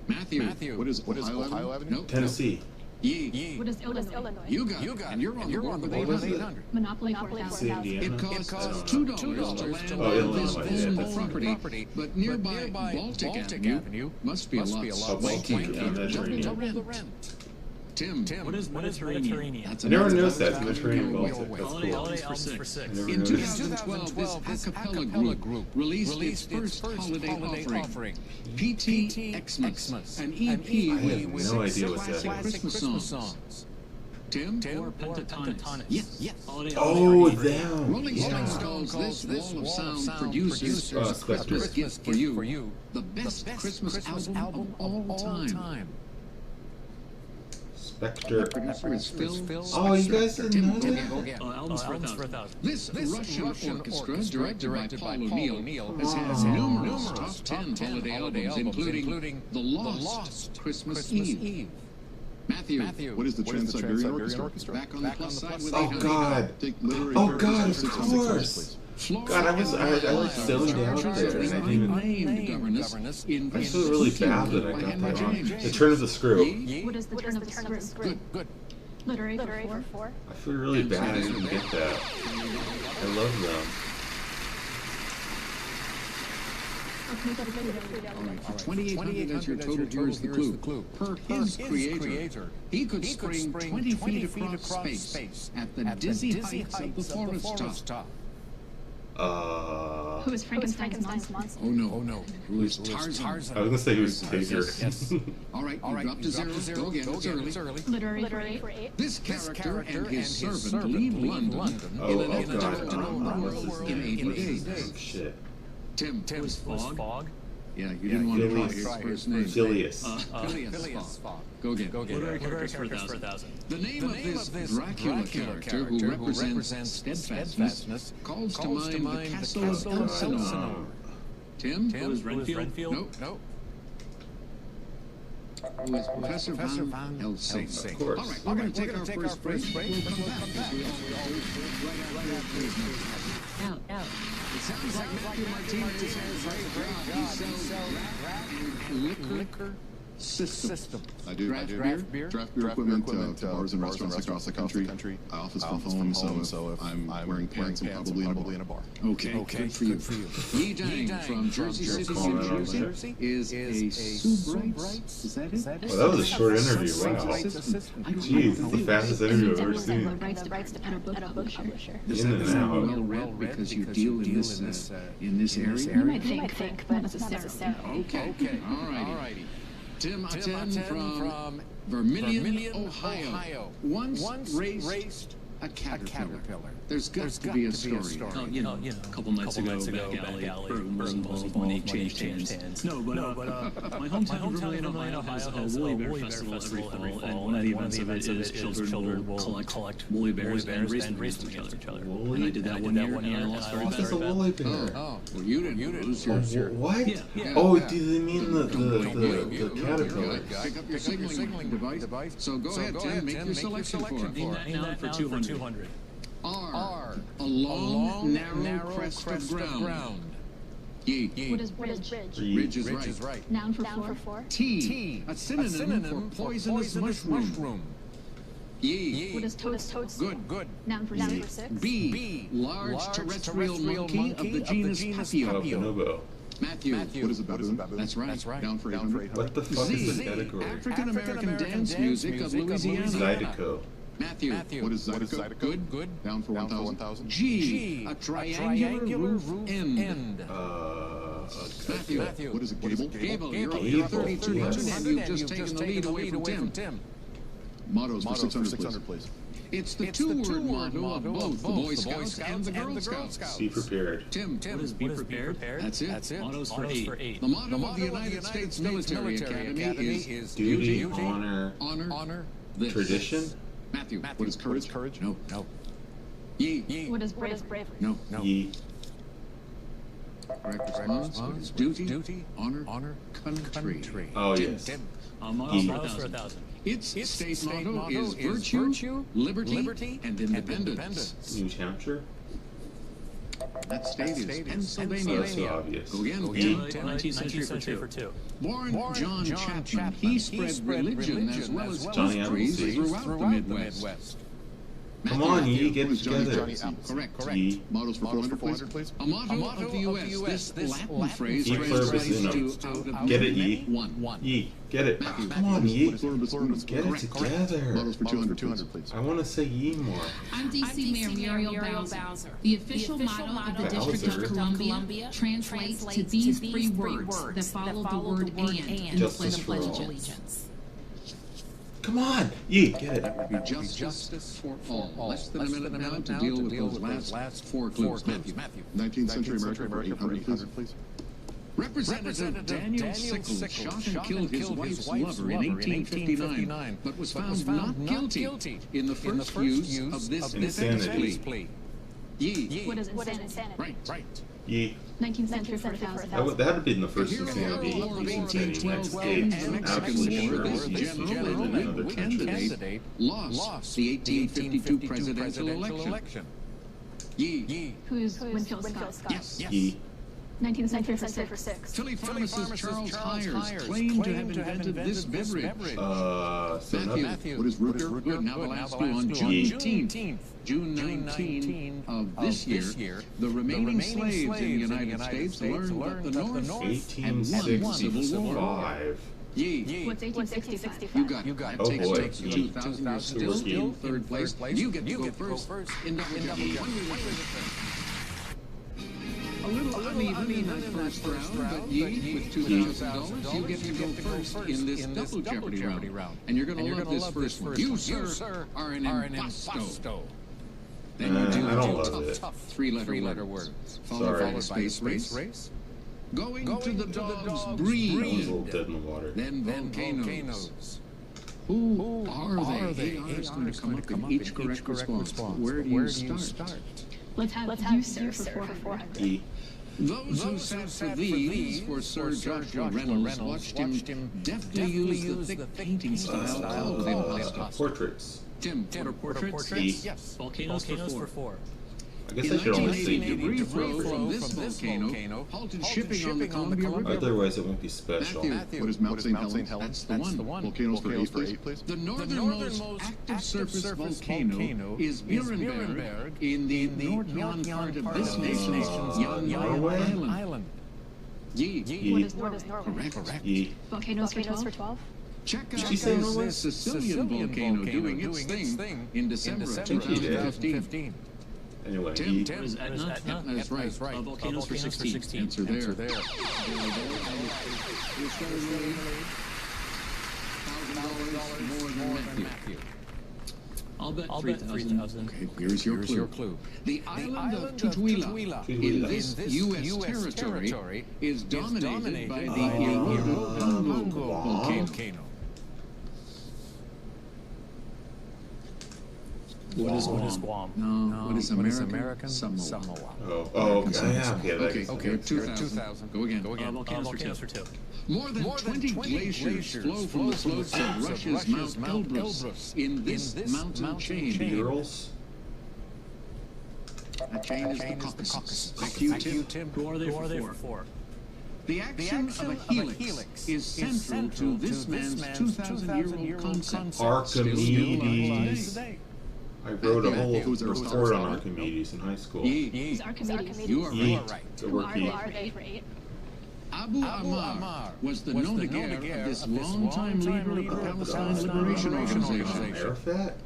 Matthew, what is Ohio Avenue? No. Tennessee. Yee. What is Illinois? You got it. And you're on the board with 800. Monopoly 4,000. It costs $2 to land on this own property, but nearby Baltic Avenue must be a lot double the rent. Tim, what is Mediterranean? That's I never noticed that. Mediterranean Baltic. That's Holiday cool. albums for 6. In 2012, this a cappella group released its first holiday offering, PT Xmas, an EP with no idea 6 what that classic is. Christmas songs. Tim? Or Pentatonics. Yes. Oh, damn. Rolling Stones calls this Wall of Sound producer's Christmas gift for you, the best Christmas album of all time. Spectre. Producer is Phil. Oh, you guys didn't know that? Albums for 1,000. This Russian orchestra, directed by Paul O'Neill, has had numerous top 10 holiday albums, including The Lost Christmas Eve. Matthew, What is the Trans-Siberian Orchestra? back on the plus side with Oh, 800. God. Take literary Oh, God, characters, of 600, course. please. God, I was zoned out there. And I didn't even. I feel really bad that I got that wrong. The Turn of the Screw. What is the turn of the screw? Good. Literary for 4. I feel really bad I didn't get that. I love them. All right, for 2,800 as your total, here's the clue. Per his creator, he could spring 20 feet across space at the dizzy heights of the forest top. Who is Frankenstein's monster? Oh no. Who is Tarzan? I was gonna say who's Savior. All right, you drop to zero. Go again. It's early. Literary for 8. This character and his servant leave London in an world in 8 days. Shit. Tim. Was Fog? Yeah, you didn't want to try his first name. Phileas. Phileas Fogg. Go again. Literary characters for 1,000. The name of this Dracula character who represents steadfastness calls to mind the Castle of Elsinore. Tim? Who is Renfield? No. Who is Professor Van Helsing? Of course. All right, we're going to take our first break. We'll come back. Out. sounds like Matthew Martinez has a great job. He sells liquor system. I do. Draft beer? Draft beer equipment to bars and restaurants across the country. I office from home, so if I'm wearing pants, I'm probably in a bar. Okay, good for you. Yi Dang from Jersey City, New Jersey, is a Sue Brights. Is that it? Well, that was a short interview. Wow. Jeez, the fastest interview I've ever seen. At a book publisher. This In and out. well read because you deal in this area. You might think, but not necessarily. Okay, all righty. Tim Aten from Vermilion, Ohio. Once raced a caterpillar. There's got to be a story. Oh, you know, a couple nights ago, back alley, Burton was involved when they changed hands. No, but my hometown of Vermilion, Ohio has a woolly bear festival every fall, and one of the events of it is children will collect woolly bears and race them against each other. And I did that one year, and I lost very bad. What's a woolly bear? Oh, well, you didn't lose your... What? Yeah. Oh, do they mean the caterpillar? Pick up your signaling device. So go ahead, Tim, make your selection for it. Name that noun for 200. R. A long, narrow crest of ground. Yi. What is bridge? Ridge is right. Noun for four. T. A synonym for poisonous mushroom. Yi. What is toadstool? Good. Noun for six. B. Large terrestrial monkey of the genus Papio. Bonobo. Matthew. What is a baboon? That's right. Down for 800. What the fuck is the category? African-American dance music of Louisiana. Zydeco. Matthew. What is Zydeco? Good. Down for 1,000. G. A triangular roof end. Matthew. What is a gable? Gable. You're 3,200 and you've just taken the lead away from Tim. Mottos for 600, please. It's the two-word motto of both the Boy Scouts and the Girl Scouts. Be prepared. Tim. What is be prepared? That's it. Mottos for 8. The motto of the United States Military Academy is Duty, honor, tradition. Matthew. What is courage? No. Yi. What is bravery? No. Ye. Correct response is duty, honor, country. Oh, yes. Mottos for 1,000. Its state motto is virtue, liberty, and independence. New Hampshire. That state is Pennsylvania. So that's so obvious. Go again. 19th century for 2. Born John Chapman, he spread religion as well as Johnny trees Appleseed. throughout the Midwest. Come on, Ye, get it together. Correct. Ye. Mottos for 400, please. A motto of the U.S. This Latin phrase Ye pluribus translates to unum. out of Get it, Ye. one. Ye, get it. Come on, Ye. Get it together. Mottos for 200, please. I want to say Ye more. I'm DC Mayor Muriel Bowser. The official motto of the District of Columbia translates to these three words that follow the word and in the Justice for Pledge of all. Allegiance. Come on, Ye, get it. That would be justice for all. Less than a minute now to deal with those last four clues. Matthew. 19th century America for 800, please. Representative Daniel Sickles shot and killed his wife's lover in 1859, but was found not guilty in the first use of this defense plea. Ye. What is insanity? Right. Ye. 19th century for 1,000. That had been the first insanity. Insanity next age. I'm absolutely sure this general in another country. Candidate lost the 1852 presidential election. Ye. Who's Winfield Scott? Yes. Ye. 19th century for 6. Philly pharmacist Charles Hires claimed to have invented this beverage. Matthew. What is root beer? Good. Now the last clue on June 19 of this year, the remaining slaves in the United States learned that the North had won Civil War. Ye. What's 1865? You got it. Oh, boy. Takes 2,000. You're still in third place. You get to go first in double Jeopardy. A little uneven in that first round, but Ye, with $2,000, you get to go first in this double Jeopardy round. And you're going to love this first one. You, sir, are an impasto. Then you do I don't love it. tough three-letter word. Followed by space race. Going to the dog's breed. That was a little dead in the water. Then volcanoes. Who are they? AI is going to come up in each correct response. Where do you start? Let's have you, sir, for 400. Ye. Those who sat for these for Sir Joshua Reynolds watched him deftly use the thick painting style called impasto. Portraits. Tim, what are portraits? Ye. Volcanoes for 4. I guess I should only say debris you. flow from this volcano halted shipping on the Columbia River. Otherwise, it won't be special. Matthew, what is Mount St. Helens? That's the one. Volcanoes for eight, please. The northernmost active surface volcano is Burenberg in the Nordland part of this nation's Jan Island. Ye. What is Norway? Correct. Ye. Volcanoes for 12? Check out the Sicilian volcano doing its thing in December of 2015. Anyway, Tim, What is Etna? that's right. Volcanoes for 16. Answer there. There. $1,000 more than Matthew. I'll bet 3,000. Okay, here's your clue. The island of Tutuila in this U.S. territory is dominated by the Irungo volcano. What is Guam? No. What is American? Samoa. Oh, okay. Okay, 2,000. Go again. Volcanoes for 2. More than 20 glaciers flow from the slopes of Russia's Mount Elbrus in this mountain chain. Urals? That chain is the Caucasus. Thank you, Tim. Who are they for? The action of a helix is central to this man's 2,000-year-old concept. Archimedes. I wrote a whole report on Archimedes in high school. Is Archimedes? You are right. Who are they? Abu Ammar was the nom de guerre of this longtime leader of the Palestine Liberation Organization. Arafat?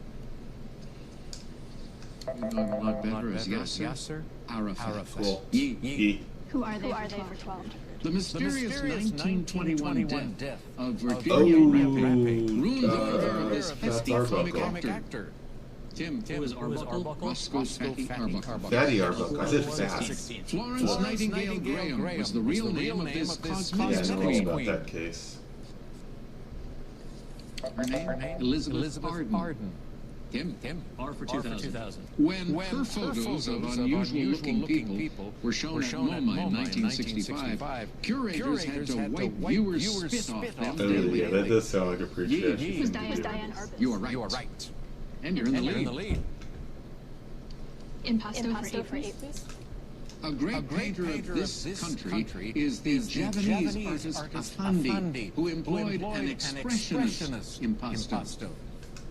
You're doing a lot better as Yasser Arafat. Cool. Ye. Who are they for 12? The mysterious 1921 death of Virginia Rampage ruined the career of this hefty comic actor. Tim, Who is Arbuckle? Roscoe Fatty Arbuckle. Fatty Arbuckle. I said fat. Florence Nightingale Graham was the real name of this Yeah, cosmetic I know queen. about that case. Her name? Elizabeth Arden. Tim? R for 2,000. When her photos of unusual-looking people were shown at MoMA in 1965, curators had to wipe viewers' spit off them. Oh, yeah, that does sound like appreciation. Who's Diane Arbus? You are right. And you're in the lead. Impasto for 8, please. A great painter of this country is the Javanese artist Afandi, who employed an expressionist impasto.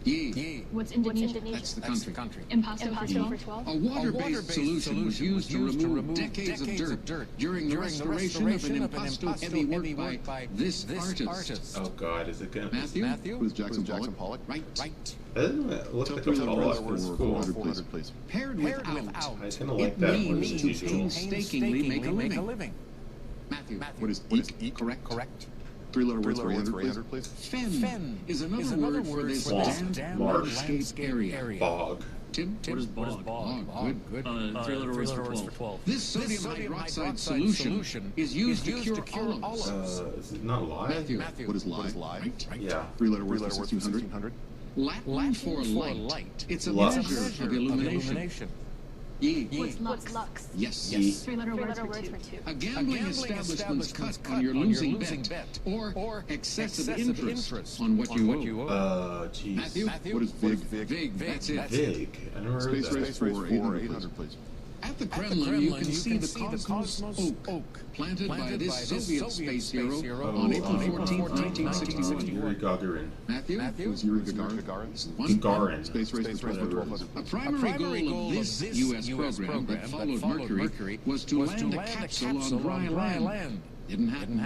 Ye. What's Indonesia? That's the country. Impasto for 12? A water-based solution was used to remove decades of dirt during the restoration of an impasto heavy work by this artist. Oh God, is it gonna? Matthew? Who's Jackson Pollock? Right. It looks like a Pollock was cool. 400, please. Paired without. I kind of like that one. Means to painstakingly make a living. Matthew. What is eek? Correct. 3-letter words for 800, please. Fen is another word for this damp landscape area. Bog. Tim? What is bog? Good. 3-letter words for 12. This sodium hydroxide solution is used to cure olives. Is it not lye? Matthew. What is lie? Right. Yeah. 3-letter words for 1600. Latin for light. It's a Lux. measure of illumination. Ye. What's Lux? Yes. 3-letter words for 2. A gambling establishment's cut on your losing bet or excessive interest on what you owe. Jeez. Matthew? What is vig? Vig. That's it. Vig. I never heard Space that. race for 800, please. At the Kremlin, you can see the Cosmos Oak, planted by this Soviet space hero on April 14, 1961. Yuri Gagarin. Matthew? Who's Yuri Gagarin? Gagarin. Space race for 1200. A primary goal of this U.S. program that followed Mercury was to land a capsule on dry land. Didn't happen.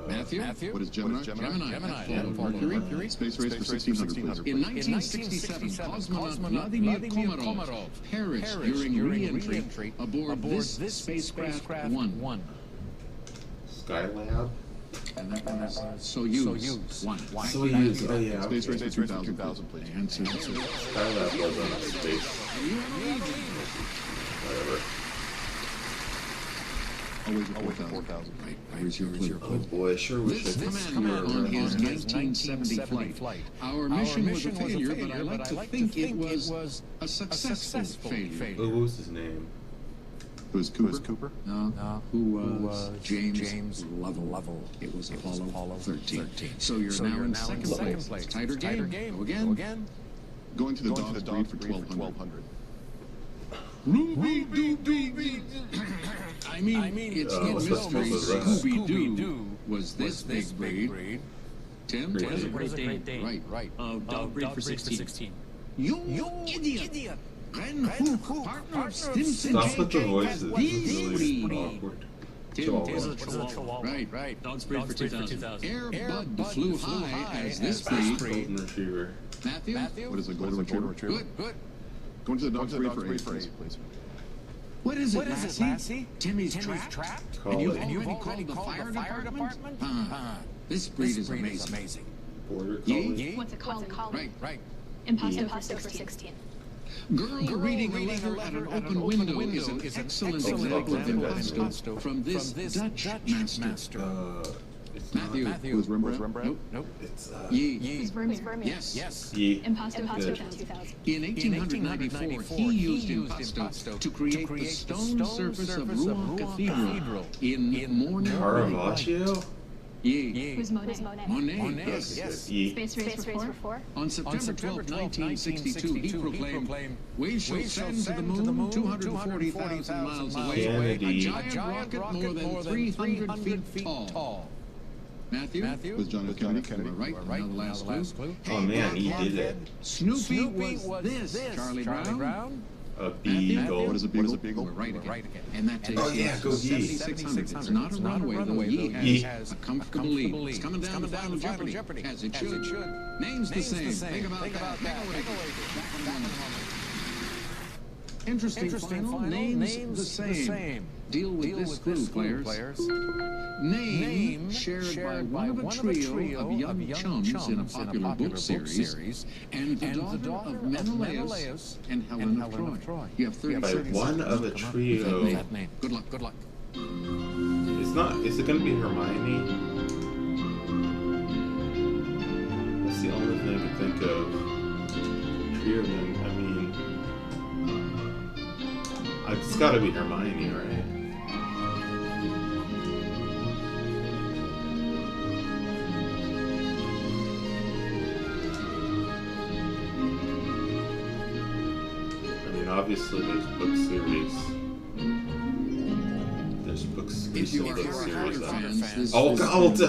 Matthew? What is Gemini? Followed Mercury. Space race for 1600, please. In 1967, cosmonaut Vladimir Komarov perished during re-entry aboard this spacecraft One. Skylab. Soyuz. One. Soyuz. Oh yeah. Space race for 2000, please. Answer. Skylab was on a space. Whatever. Always a 4,000. Right. Here's your clue. Oh boy, I sure wish This I could commander on his 1970 flight. Our mission was a failure, but I like to think it was a successful failure. Oh, what was his name? Who's Cooper? No. Who was James Lovell? It was Apollo 13. So you're now in second place. Tighter game. Go again. Going to the dog breed for 1200. Ruby Dooby. I mean, it's no mystery. Scooby-Doo was this big breed. Tim? What is a Great Dane? Right. Dog breed for 16. You idiot! Ren Hook, partner of Stimson. Stop with the voices. This is really awkward. Chihuahua. Right. Dog's breed for 2000. Air Bud flew high as this breed. Golden Retriever. Matthew? What is a golden retriever? Good. Go into the dog's breed for 8, please. What is it, Lassie? Timmy's trapped? Call And you it. haven't called the fire department? This breed is amazing. Border Ye? Collie. What's it called? Right. Impasto for 16. Girl reading a letter at an open window is an excellent example of impasto from this Dutch master. Matthew. Who's Rembrandt? Nope. It's Ye. Vermeer. Yes. Ye. Impasto for Good. 2000. In 1894, he used impasto to create the stone surface of Rouen Cathedral in morning. Caravaggio? Ye. Who's Monet? Monet. Yes. Ye. Space Race for 4. On September 12, 1962, he proclaimed, "We shall send to the moon 240,000 miles away, Kennedy. a giant rocket more than 300 feet tall." Matthew? Was John F. Kennedy. Right. Now the last clue. Oh man, he did it. Snoopy was this, Charlie Brown. A beagle. What is a beagle? We're right again. And that takes Oh, yeah, go Ye. 7,600. It's not a runaway, though. Ye has a comfortable lead. It's coming down to Final Jeopardy, as it should. Name's the same. Think about that. Interesting final. Name's the same. Deal with this clue, players. Name shared by one of a trio of young chums in a popular book series, and the daughter of Menelaus and Helen of Troy. You have 30 By seconds. one of a trio. Good luck. It's not. Is it going to be Hermione? That's the only thing I can think of. Trio of them. I mean, it's got to be Hermione, right? Obviously, there's book series. There's books. If you are book Harry series. fans, Oh, God!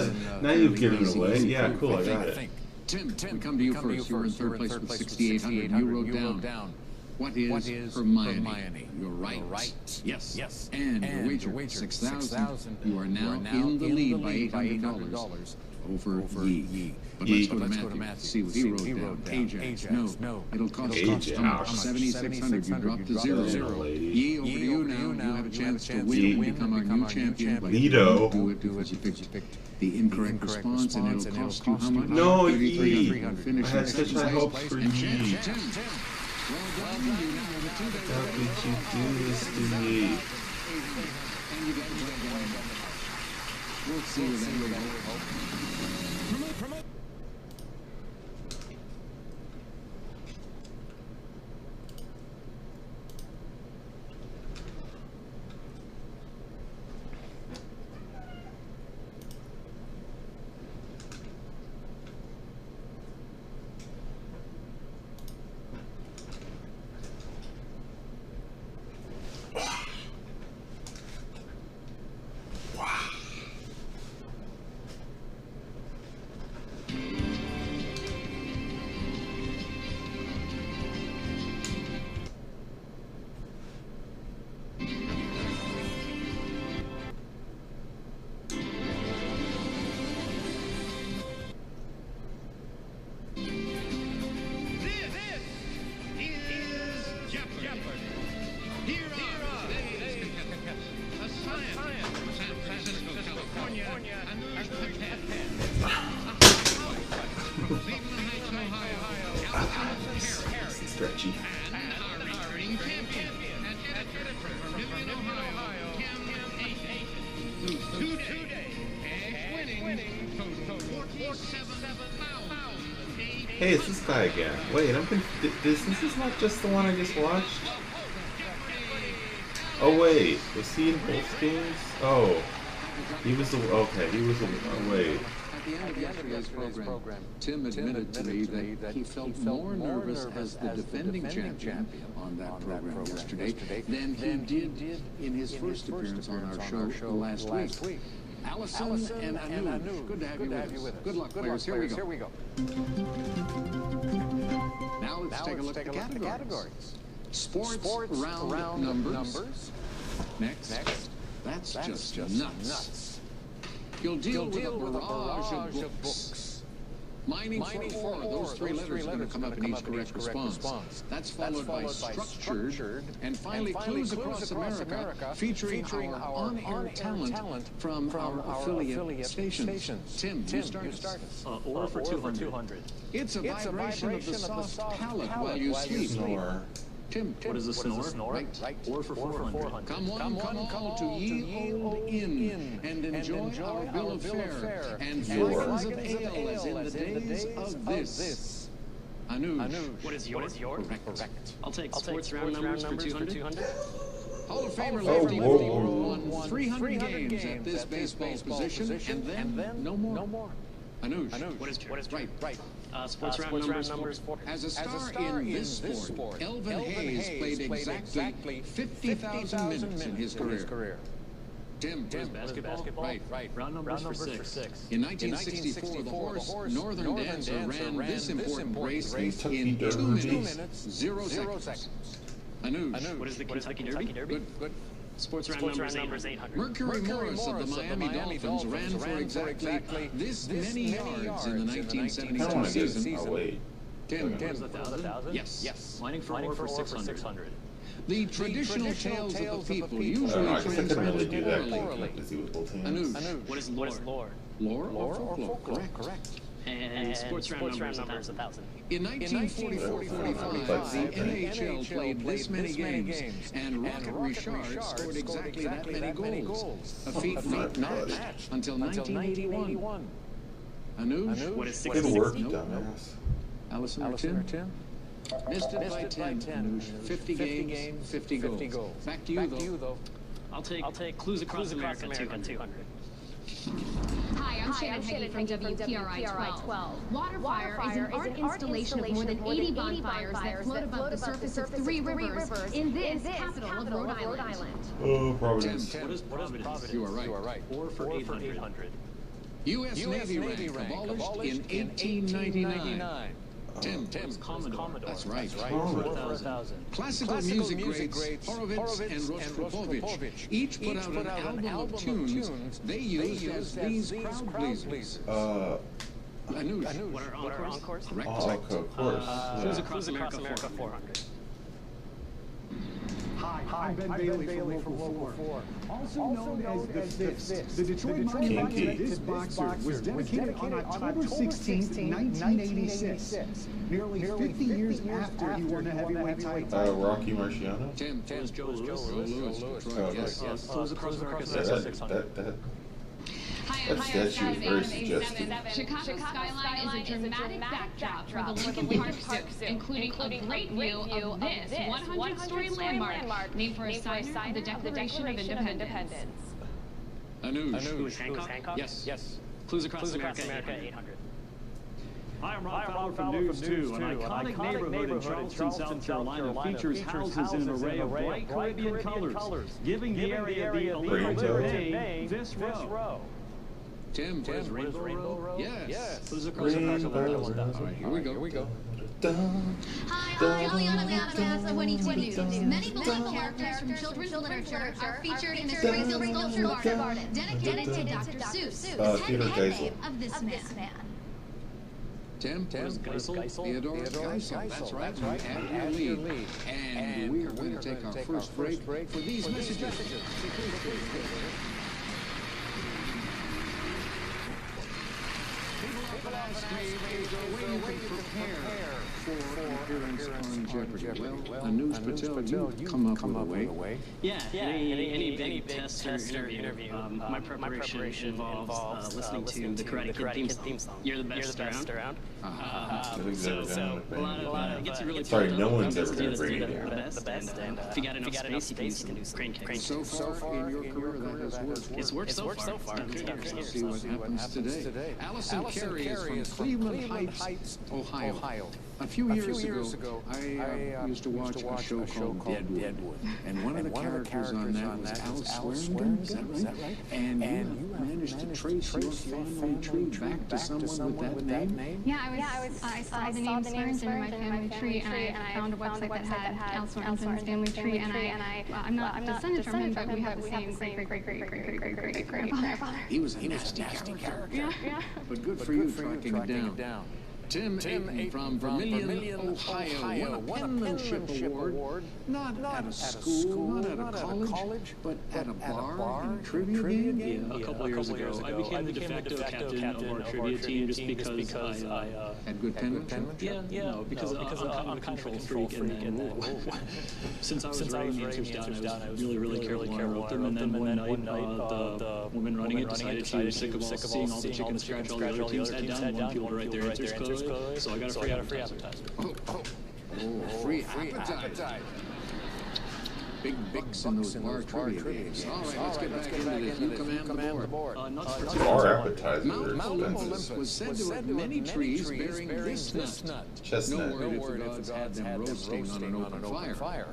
Now you've given it away. Yeah, cool. I got it. Tim, we come to you first. You were in third place with 6,800. You wrote down. What is Hermione? You're right. Yes. And your wager, 6,000. You are now in the lead by $800 over Ye. But let's go to Matthew. See what he wrote down. Ajax. No. It'll cost how much? 7,600. You dropped to zero. Ye, over to you now. You have a chance to win. Become our new champion. Lido. Do it because you picked the incorrect response, and it'll cost you how much? No, Ye. I Finish had such high hopes for Ye. Well done. You now have a $2 How could you do this to me? We'll see you then. Stretchy. Hey, it's this guy again. Wait, I'm confused. This is not just the one I just watched? Oh wait, was he in both games? Oh. He was the... Okay, he was the... Oh wait. the end of yesterday's program, Tim admitted to me that he felt more nervous as the defending champion on that program yesterday than he did in his first appearance on our show last week. Allison and Anuj, good to have you with us. Good luck, players. Here we go. Now let's take a look at the categories. Sports round numbers. Next. That's just nuts. You'll deal with a barrage of books. Mining for ore, those three letters are going to come up in each correct response. That's followed by structured, and finally clues across America, featuring our on-air talent from our affiliate stations. Tim, you start us. Ore for 200. It's a vibration of the soft palate while you sleep. Tim, what is a snore? Right. Ore for 400. Come all to ye old inn and enjoy our bill of fare and flagons of ale as in the days of this. Anuj. What is yours? Correct. I'll take sports round numbers for 200. Hall of Famer Lefty World won 300 games at this baseball position, and then no more. Anuj. What is right? Sports round numbers. As a star in this sport, Elvin Hayes played exactly 50,000 minutes in his career. Tim. Basketball. Right. Round numbers for 6. In 1964, the horse Northern Dancer ran this important race in 2 minutes, 0 seconds. Anuj. What is the Kentucky Derby? Good. Sports round numbers 800. Mercury Morris of the Miami Dolphins ran for exactly this many yards in the 1972 season. Oh, wait. Tim. What is 1,000? Yes. Mining for ore for 600. The traditional tales of the people usually translated orally. Anuj. What is lore? Lore or folklore? Correct. And sports round numbers 1,000. In 1944-45, the NHL played this many games, and Rocket Richard scored exactly that many goals. A feat not matched until 1981. Anuj? What is 6? 60? Good work, dumbass. Allison or Tim? Missed it by 10, Anuj. 50 games, 50 goals. Back to you, though. I'll take Clues Across America 200. Hi, I'm Shannon Heggie from WPRI 12. Waterfire is an art installation of more than 80 bonfires that float above the surface of 3 rivers in this capital of Rhode Island. Oh, Providence. What is Providence? You are right. Ore for 800. U.S. Navy rank abolished in 1899. Tim. Commodore. That's right. 4,000. Classical music greats Horowitz and Rostropovich each put out an album of tunes they used as these crowd pleasers. Anuj. What are encores? Correct. Oh, of course. Clues Across America 400. Hi, I'm Ben Bailey from Local 4. Also known as The Fist. The Detroit monument to this boxer was dedicated on October 16, 1986. Nearly 50 years after he won the heavyweight title. Rocky Marciano? Tim. Joe Louis. Yes. Clues Across America 600. That statue is very suggestive. Chicago skyline is a dramatic backdrop for the Lincoln Park Zoo, including a great view of this 100-story landmark named for a signer of the Declaration of Independence. Anuj. Who is Hancock? Yes. Clues Across America 800. Hi, I'm Rob Fowler from News 2. An iconic neighborhood in Charleston, South Carolina features houses in an array of bright Caribbean colors, giving the area the alliterative name This Row. Tim. What is Rainbow Row? Yes. Clues Across America 1,000. All right, here we go. Hi, Juliana Class of 2022. Many beloved characters from children's literature are featured in the Springfield Sculpture Garden, dedicated to Dr. Seuss, the pen name of this man. Tim. Geisel? Theodore Geisel. That's right. At your lead. And we are going to take our first break for these messages. People out is there a way you can prepare for an appearance on Jeopardy? Well, Anuj Patel, you come up with a way. Yeah, any big test or interview. My preparation involves listening to the Karate Kid theme song. You're the best around. It gets you really sorry, no one's ever going to bring it down. The best, and if you got enough space, you can do some crane kicks. So far in your career, that has worked. It's worked so far. Let's see what happens today. Allison Carey is from Cleveland Heights, Ohio. A few years ago, I used to watch a show called Deadwood. And one of the characters on that was Al Swearingen, is that right? And you managed to trace your family tree back to someone with that name? Yeah, I saw the name Swearingen in my family tree, and I found a website that had Al Swearingen's family tree, and I'm not descended from him, but we have the same great-great-great-great-great-great-grandfather. He was a nasty character. Yeah. But good for you tracking it down. Tim Ayton from Vermillion, Ohio, won a penmanship award, not at a school, not at a college, but at a bar and trivia game? Yeah, a couple years ago. I became the de facto captain of our trivia team just because I had good penmanship? Yeah, no, because I'm kind of a control freak, and then since I was writing the answers down, I was really careful when I wrote them, and then one night the woman running it decided she was sick of seeing all the chickens scratch all the other teams' head down, wanted people to write their answers close. So I got a free appetizer. Free appetite. Big bucks in those bar trivia games. All right, let's get back into this. You command the board. Bar appetizers Mount Olympus was said to have many trees bearing this nut. Chestnut. No word if the gods had them roasting on an open fire.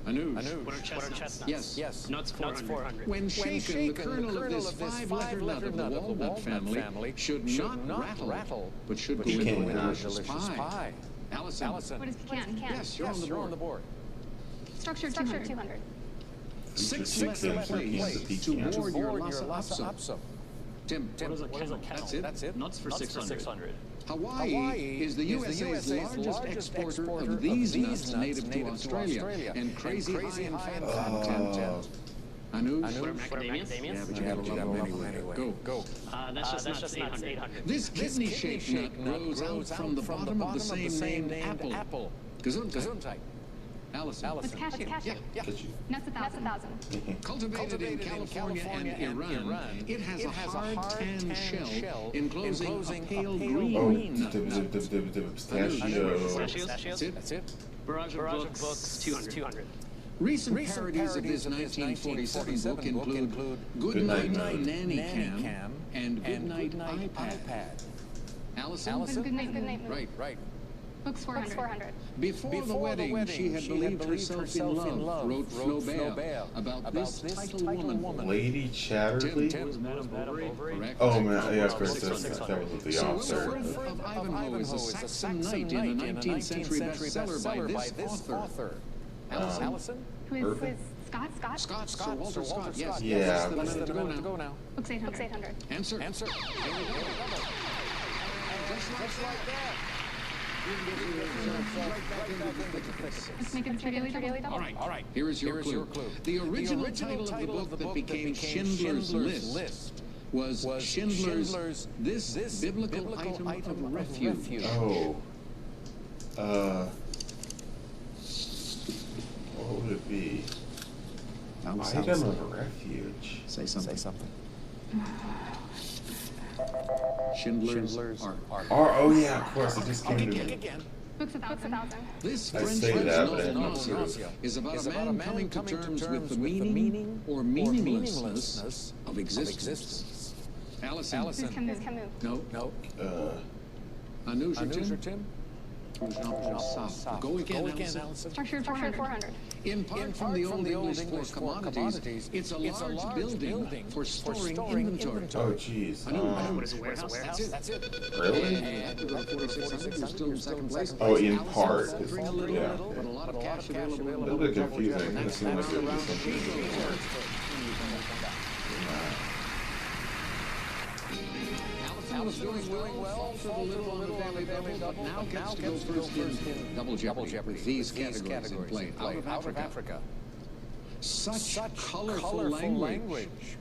Anuj. What are chestnuts? Yes. Nuts 400. When shaken, the kernel of this five-letter nut of the walnut family should not rattle, but should go into a delicious pie. Allison. What is pecan? Yes, you're on the board. Structure 200. Six left place to ward your lhasa apso. Tim. What is a kettle? That's it. Nuts for 600. Hawaii is the USA's largest exporter of these nuts native to Australia, and crazy high in fat content. Anuj? What are macadamias? Yeah, but you have a lot anyway. Go. That's just nuts 800. This kidney-shaped nut grows out from the bottom of the same named apple. Gesundheit. Allison. What's cashew? Yeah. Nuts 1,000. Cultivated in California and Iran, it has a hard tan shell enclosing a pale green nut. Pistachio. That's it. Barrage of books 200. Recent parodies of this 1947 book include Goodnight Nanny Cam and Goodnight iPad. Allison? Goodnight. Right. Books 400. Before the wedding, she had believed herself in love, wrote Flaubert about this title woman. Lady Chatterley? Correct. Oh, man, yeah, of course, that was the So author. Wilfred of Ivanhoe is a Saxon knight in a 19th century bestseller by this author. Allison? Who is Scott? Scott, Sir Walter Scott, yes. Yeah. Less than a minute to go now. Books 800. Answer. Just like that. Let's make it a daily double. All right. Here is your clue. The original title of the book that became Schindler's List was Schindler's This Biblical Item of Refuge. Oh. What would it be? Item of refuge. Say something. Schindler's Ark. Oh yeah, of course. It just came to me. Books 1,000. This I French say that, but I'm not novel sure. is about a man coming to terms with the meaning or meaninglessness of existence. Allison. Who's Camus? No. Anuj or Tim? Go again, Allison. Structure 400. In part from the Old English for commodities, it's a large building for storing inventory. Oh, jeez. What is a warehouse? That's it. Really? And 4,600, you're still in second place. Oh, in part. Offering a little, but a lot of cash available. A little bit confusing. It seemed like it was something. Allison was doing well for the little on the family double, but now gets to go first in Double Jeopardy with these categories in play. Out of Africa. Such colorful language.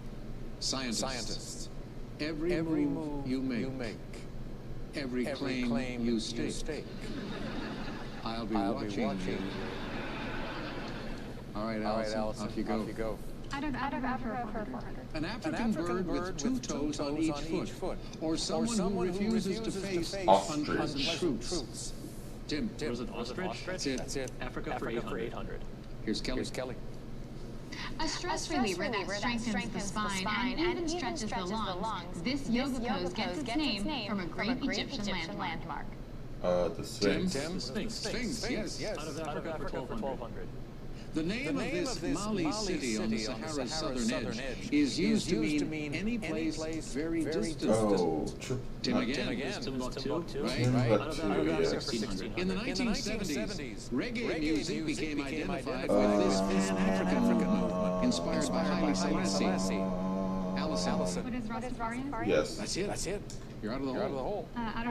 Scientists. Every move you make every claim you stake. I'll be watching you. All right, Allison, off you go. I'd have her 400. An African bird with 2 toes on each foot, or someone who refuses to face unpleasant truths. Tim. Was it ostrich? That's it. Africa for 800. Here's Kelly. A stress reliever that strengthens the spine and even stretches the lungs. This yoga pose gets its name from a great Egyptian landmark. The Sphinx. Sphinx, yes. Out of Africa for 1200. The name of this Mali city on the Sahara's southern edge is used to mean any place very distant. Oh, Tim again. Timbuktu. Right. In the 1970s, reggae music became identified with this Pan-African movement inspired by Haile Selassie. Allison. What is Rastafarian? Yes. That's it. You're out of the hole. Out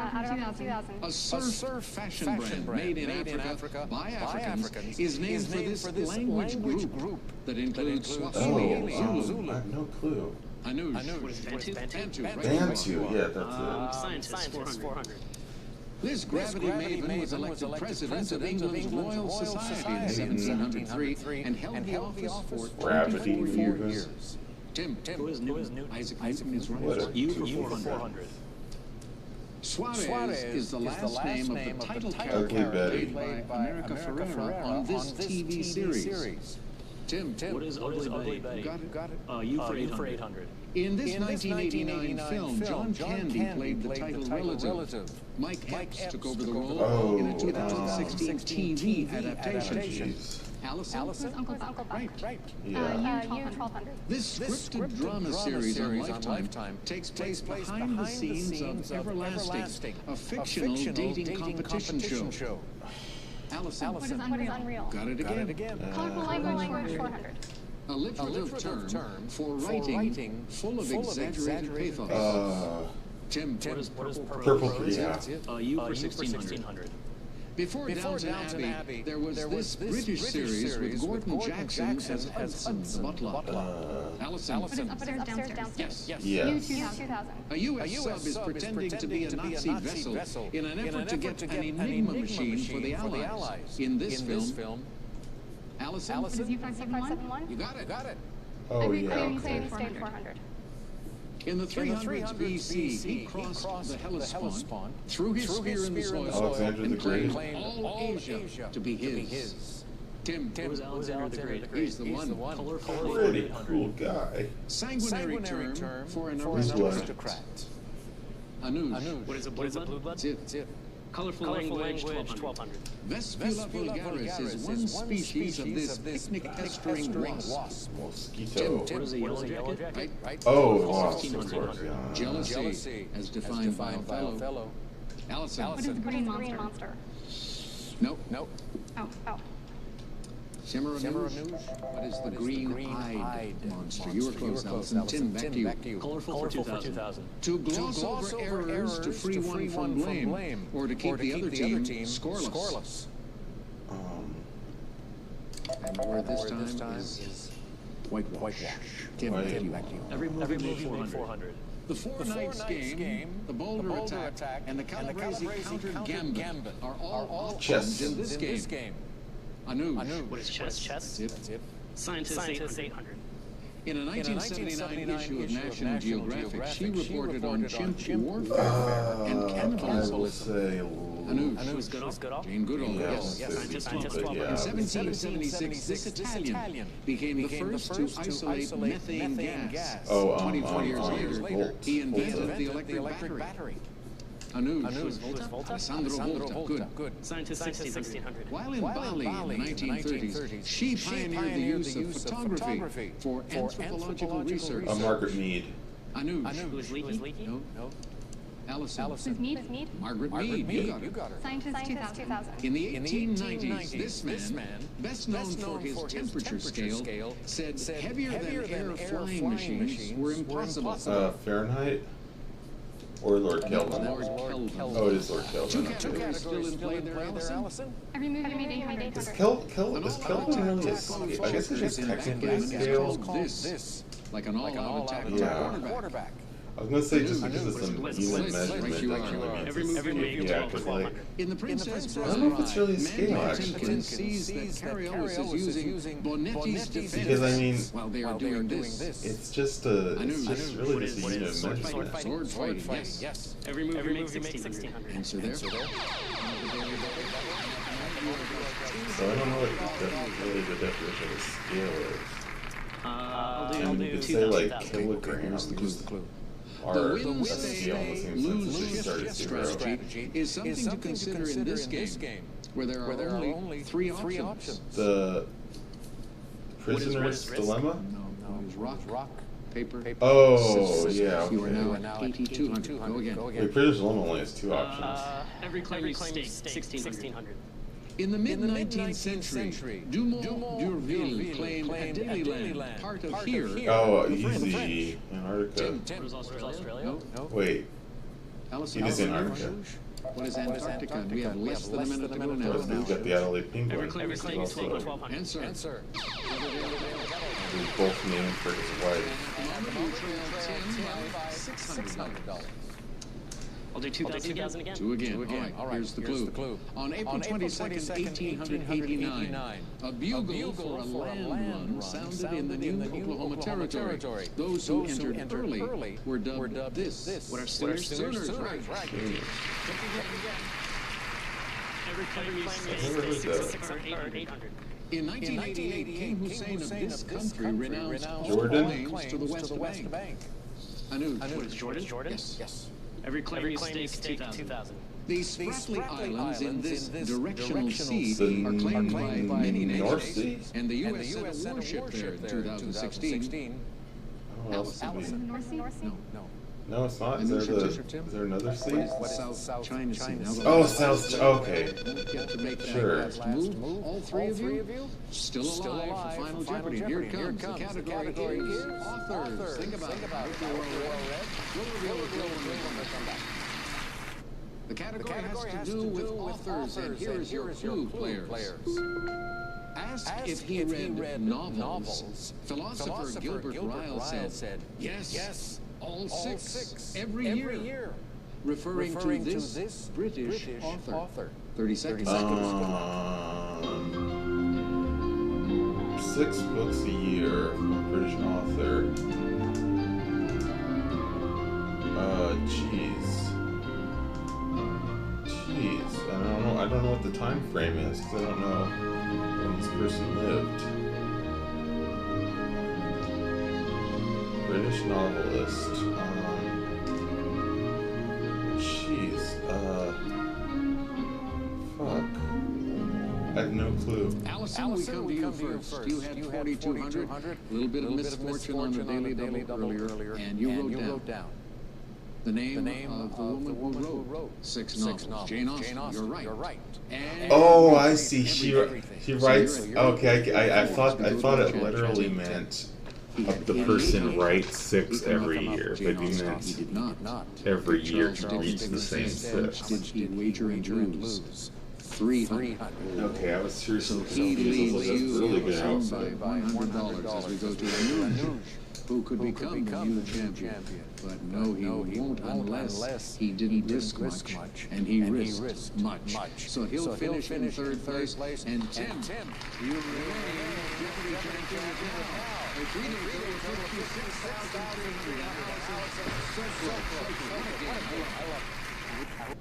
of 2000. A surf fashion brand made in Africa by Africans is named for this language group that includes Swahili and Zulu. I have no clue. Anuj. What is Bantu? Bantu, yeah, that's it. Scientists 400. This gravity maven was elected president of England's Royal Society in 1703 and held the office for 24 years. Tim. Who is Newton? Isaac Newton is right. You for 400. Suarez is the last name of the title character played by America Ferrera on this TV series. Tim. What is Ugly Bay? Got it. You for 800. In this 1989 film, John Candy played the title relative. Mike Epps took over the role in a 2016 TV adaptation. Allison? Uncle Buck. Right. Yeah. You 1200. This scripted drama series on Lifetime takes place behind the scenes of Everlasting, a fictional dating competition show. Allison. What is Unreal? Got it again. Colorful language 400. A literative term for writing full of exaggerated pathos. Tim. What is Purple, yeah. You for 1600. Before Downton Abbey, there was this British series with Gordon Jackson as Hudson, the butler. Allison. What is upstairs, downstairs? Yes. You 2000. A U.S. sub is pretending to be a Nazi vessel in an effort to get an Enigma machine for the Allies. In this film, Allison. What is U571? You got it. Oh, yeah. Okay. 400. In the 300s BC, he crossed the Hellespont, threw his spear in the soil, Alexander the and Great. claimed all Asia to be his. Tim. Who is Alexander the Great? He's the one. Colorful Pretty cool guy. Sanguinary term for an Who's aristocrat. Anuj. What is a blue blood? That's it. Colorful language 1200. Vespula vulgaris is one species of this picnic-pestering wasp. Mosquito. What is a yellow jacket? Right. Oh, wasp, of course, yeah. Jealousy, as defined by Othello. Allison. What is the green monster? Nope. Oh. Cimarronouge. What is the green-eyed monster? You were close, Allison. Tim, back to you. Colorful for 2000. To gloss over errors to free one from blame, or to keep the other team scoreless. And the word this time is whitewash. Tim, back to you. Every movie made 400. The Four Knights game, the Boulder Attack, and the Calabrese Counter Gambit are all chess in this game. Anuj. What is chess? That's it. Scientists 800. In a 1979 issue of National Geographic, she reported on chimp warfare and cannibalism. I will say Anuj. Goodall? Jane Goodall, yes. Scientists In 1776, this Italian became the first to isolate methane gas. 24 years later, he invented the electric battery. Anuj. Alessandro Volta. Good. Scientists 1600. While in Bali in the 1930s, she pioneered the use of photography for anthropological research. Margaret Mead. Anuj. Who is Leakey? No. Allison. Who's Mead? Margaret Mead. You got her. Scientists 2000. In the 1890s, this man, best known for his temperature scale, said heavier than air flying machines were impossible. Fahrenheit? Or Lord Kelvin? Lord Kelvin. Oh, it is Lord Kelvin. Two categories still in play there, Allison. Every movie made 800. Is Kelvin really a scale? I guess it's just technically a scale. This, like an all-out attack quarterback. I was gonna say just because it's an even measurement, Every movie made yeah, because like In the Princess I don't know if it's really a scale actually. concedes that Cariolis is using Bonetti's defense because I mean while they are doing this. it's just a it's just really just a unit of measurement. Sword fighting, yes. Every movie makes 1600. Answer there. So I don't know what really the definition of scale is. I'll do You could say like kilograms. The clue. Are a scale in the same sense as they start at zero. Strategy is something to consider in this game, where there are only three options. The prisoner's dilemma. No, it was rock, paper. Oh scissors. yeah. You are Okay. now at 8200. Go again. Wait, prisoner's dilemma only has two options. Every claim you stake 1600. In the mid-19th century, Dumont d'Urville claimed Adélie, part of here. Oh, easy. Antarctica. Was Australia? No. Wait. Alice It is Antarctica. What is Antarctica? We have less than a minute to go Of now. course, we've got the Adelaide penguin. Every claim you stake It's also 1200. Answer. we're both named for his wife. $600. I'll do 2000 again. Two again. All right, here's the clue. On April 22nd, 1889, a bugle for a land run sounded in the new Oklahoma Territory. Those who entered early were dubbed this. What are Sooners? Right. Every claim you stake Never heard that. 800. In 1988, King Hussein of this country renounced all Jordan? claims to the West Bank. Anuj. What is Jordan? Yes. Every claim you stake 2000. The Spratly Islands in this directional sea The are claimed by many North nations, Sea? and the U.S. sent a warship there in 2016. What else would be? North Sea? No. No, it's not. Is there another sea? South China Sea. Oh, South. Okay. Get to make that Sure. last move. All three of you still alive for Final Jeopardy. Here it comes. The category is authors. Think about it. Hope you're well read. We'll reveal the clue when we come back. The category has to do with authors, and here is your clue, players. Ask if he read novels. Philosopher Gilbert Ryle said, yes, all six, every year. Referring to this British author. 30 seconds. 6 books a year from a British author. Jeez. I don't know what the time frame is because I don't know when this person lived. British novelist. Jeez. Fuck. I have no clue. Allison, we come to you first. You had 4,200. A little bit of misfortune on the Daily Double earlier, and you wrote down the name of the woman who wrote 6 novels. Jane Austen. You're right. And Oh, I see. She writes. Okay, I thought it literally meant the person writes 6 every year, but you meant he did not. every year he reads the same 6. Did he wager and lose? 300. Okay, I was seriously So he leads That's you really good. by $100 as we go to Anuj, who could become the new champion. But no, he won't unless he didn't risk much, and he risked much. So he'll finish in third place. And Tim, you remain Jeopardy champion now. A total of $56,300.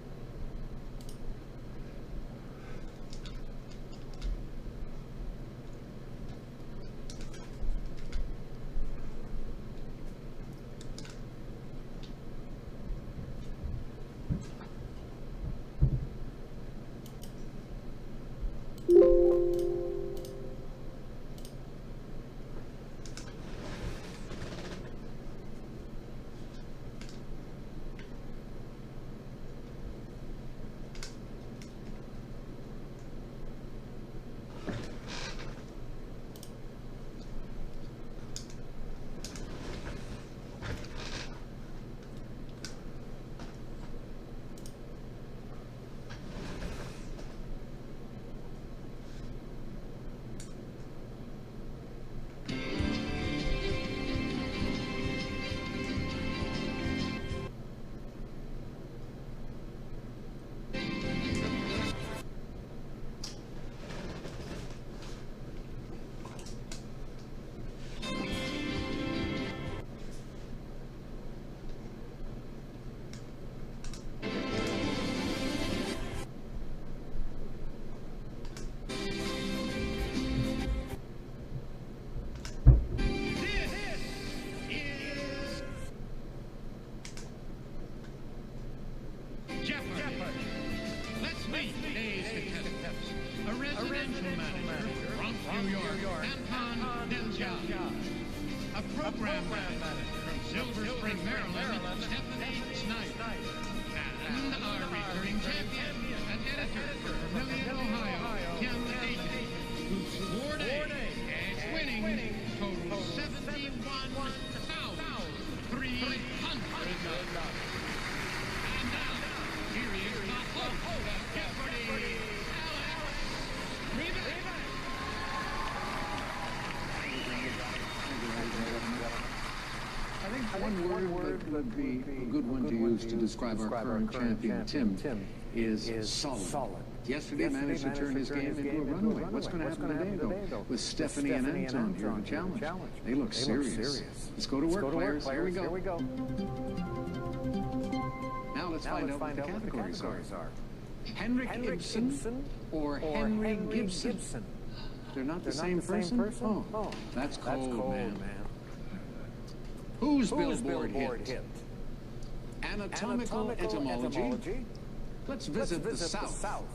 meet today's contestants. A residential manager from Bronx, New York, Anton Delgado. A program manager from Silver Spring, Maryland, Stephanie Snyder. And our returning champion and editor for Vermillion, Ohio, Kim Agee, whose scored cash winning total $71,300. And now, here he is, the host of Jeopardy, Alex Trebek. I think one word that would be a good one to use to describe our current champion, Tim, is solid. Yesterday managed to turn his game into a runaway. What's going to happen today, though, with Stephanie and Anton here to challenge? They look serious. Let's go to work, players. Here we go. Now let's find out what the categories are. Henrik Ibsen or Henry Gibson? They're not the same person? Oh, that's cold, man. Whose Billboard hit? Anatomical etymology. Let's visit the South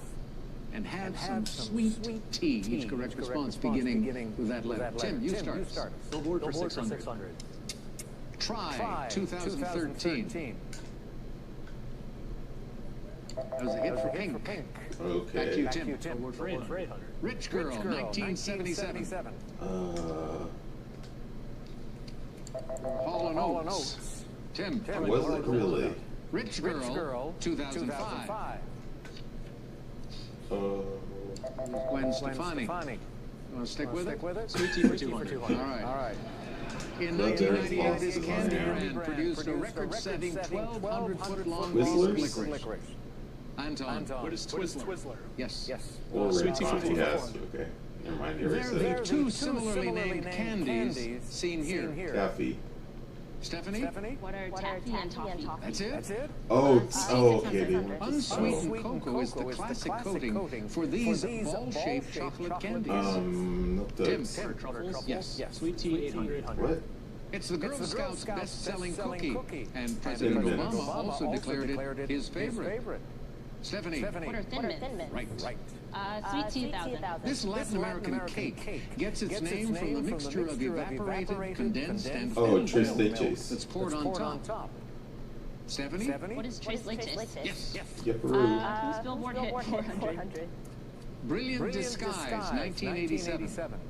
and have some sweet tea. Each correct response beginning with that letter. Tim, you start. Billboard for 600. Try 2013. That was a hit for Pink. Okay. Back to you, Tim. Billboard for 800. Rich Girl, 1977. Hall & Oates. Tim. Was it really? Rich Girl, 2005. Gwen Stefani. You want to stick with it? Sweet Tea for 200. All right. In 1998, this candy brand produced a record-setting 1,200-foot-long licorice. Anton. What is Twizzler? Yes. Well, Sweet Tea for 400. yes. Okay. Never mind. There are two similarly named candies seen here. Taffy. Stephanie? What are taffy and toffee? That's it? Oh, okay. Unsweetened cocoa is the classic coating for these ball-shaped chocolate candies. Not the... Tim. Truffles? Yes. Sweet Tea 800. What? It's the Girl Scouts' best-selling cookie, and President Obama also declared it his favorite. Stephanie. What are Thin Mints? Right. Sweet Tea 1000. This Latin American cake gets its name from the mixture of evaporated, condensed, and Oh, Tres milk Leches. that's poured on top. Stephanie? What is Tres Leches? Yes. Whose Billboard hit 400? Brilliant Disguise, 1987.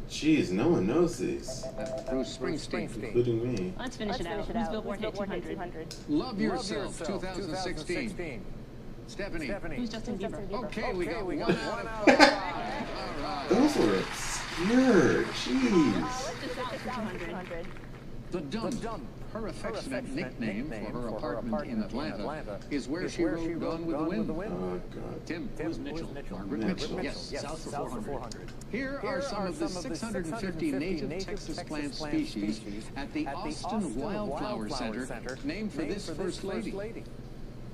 Jeez, no one knows these. Bruce Springsteen. Including me. Let's finish it out. Whose Billboard hit 200? Love Yourself, 2016. Stephanie. Who's Justin Bieber? Okay, we got one out of 5. All right. Those were obscure. Jeez. The Dump. Her affectionate nickname for her apartment in Atlanta is where she wrote Gone with the Wind. Oh, God. Tim. Who's Mitchell? Margaret Mitchell. Yes. South for 400. Here are some of the 650 native Texas plant species at the Austin Wildflower Center named for this First Lady.